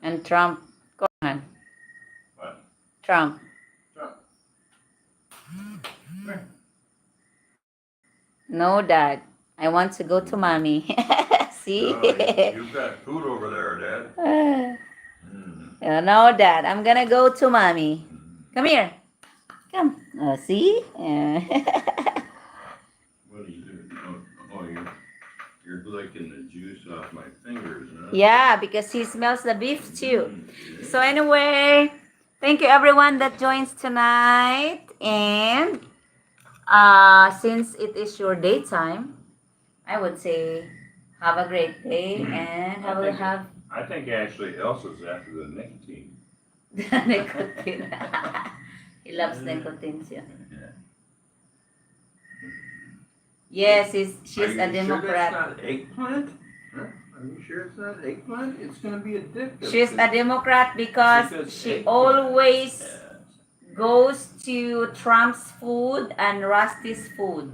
And Trump. Go on. What? Trump. No, Dad. I want to go to mommy. See? You've got food over there, Dad. No, Dad. I'm gonna go to mommy. Come here. Come. See? What are you doing? Oh, you're licking the juice off my fingers, huh? Yeah, because he smells the beef too. So anyway, thank you everyone that joins tonight. And since it is your daytime, I would say have a great day and I think actually Elsa's after the nicotine. nicotine. He loves nicotine too. Yes, she's a Democrat. Sure that's not eggplant? Huh? Are you sure it's not eggplant? It's gonna be addictive. She's a Democrat because she always goes to Trump's food and Rusty's food.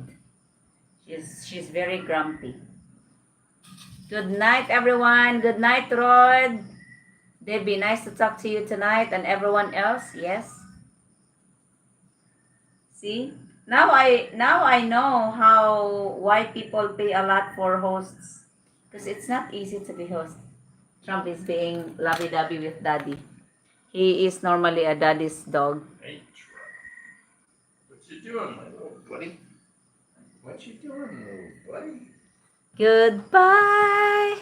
She's very grumpy. Good night, everyone. Good night, Rod. Debbie, nice to talk to you tonight, and everyone else. Yes. See, now I know why people pay a lot for hosts, because it's not easy to be host. Trump is being lovey-dovey with Daddy. He is normally a daddy's dog. Hey, Trump. What you doing, my little buddy? What you doing, little buddy? Goodbye.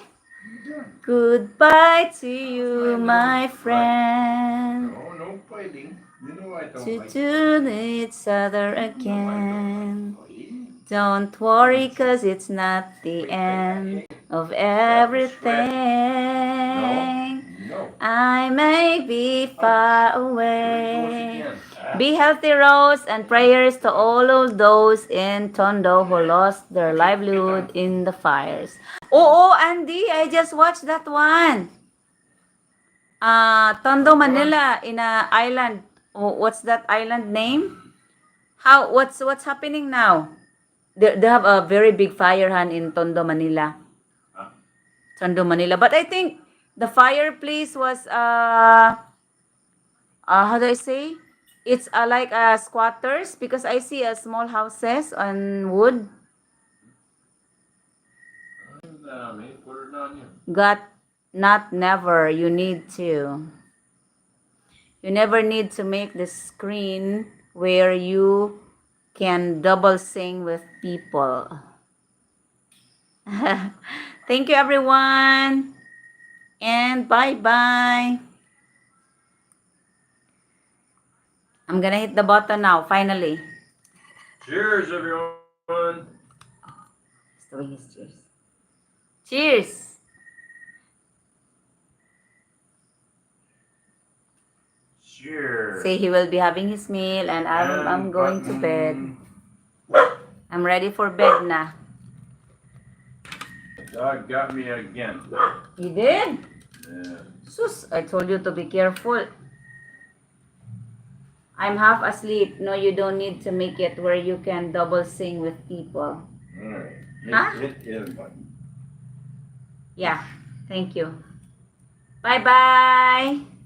Goodbye to you, my friend. No, no fighting. You know I don't To like tune each other You know I again. don't like fighting. Don't worry, cause it's not the end of everything. No. I may be far There it away. goes again. Be healthy, Rose, and prayers to all of those in Tondo who lost their livelihood in the fires. Oh, Andy, I just watched that one. Tondo, Manila, in a island. Oh, what's that island name? What's happening now? They have a very big fire hand in Tondo, Manila. Huh? Tondo, Manila. But I think the fireplace was how do I say? It's like squatters, because I see small houses on wood. Put that on me. Put it on you. Got not never. You need to. You never need to make the screen where you can double sing with people. Thank you, everyone. And bye-bye. I'm gonna hit the button now, finally. Cheers, everyone. He's doing his cheers. Cheers! Cheers. Say he will be having his meal, and I'm going to bed. I'm ready for bed na. The dog got me again. You did? Yeah. Sus, I told you to be careful. I'm half asleep. No, you don't need to make it where you can double sing with people. Alright. Huh? Hit the button. Yeah, thank you. Bye-bye.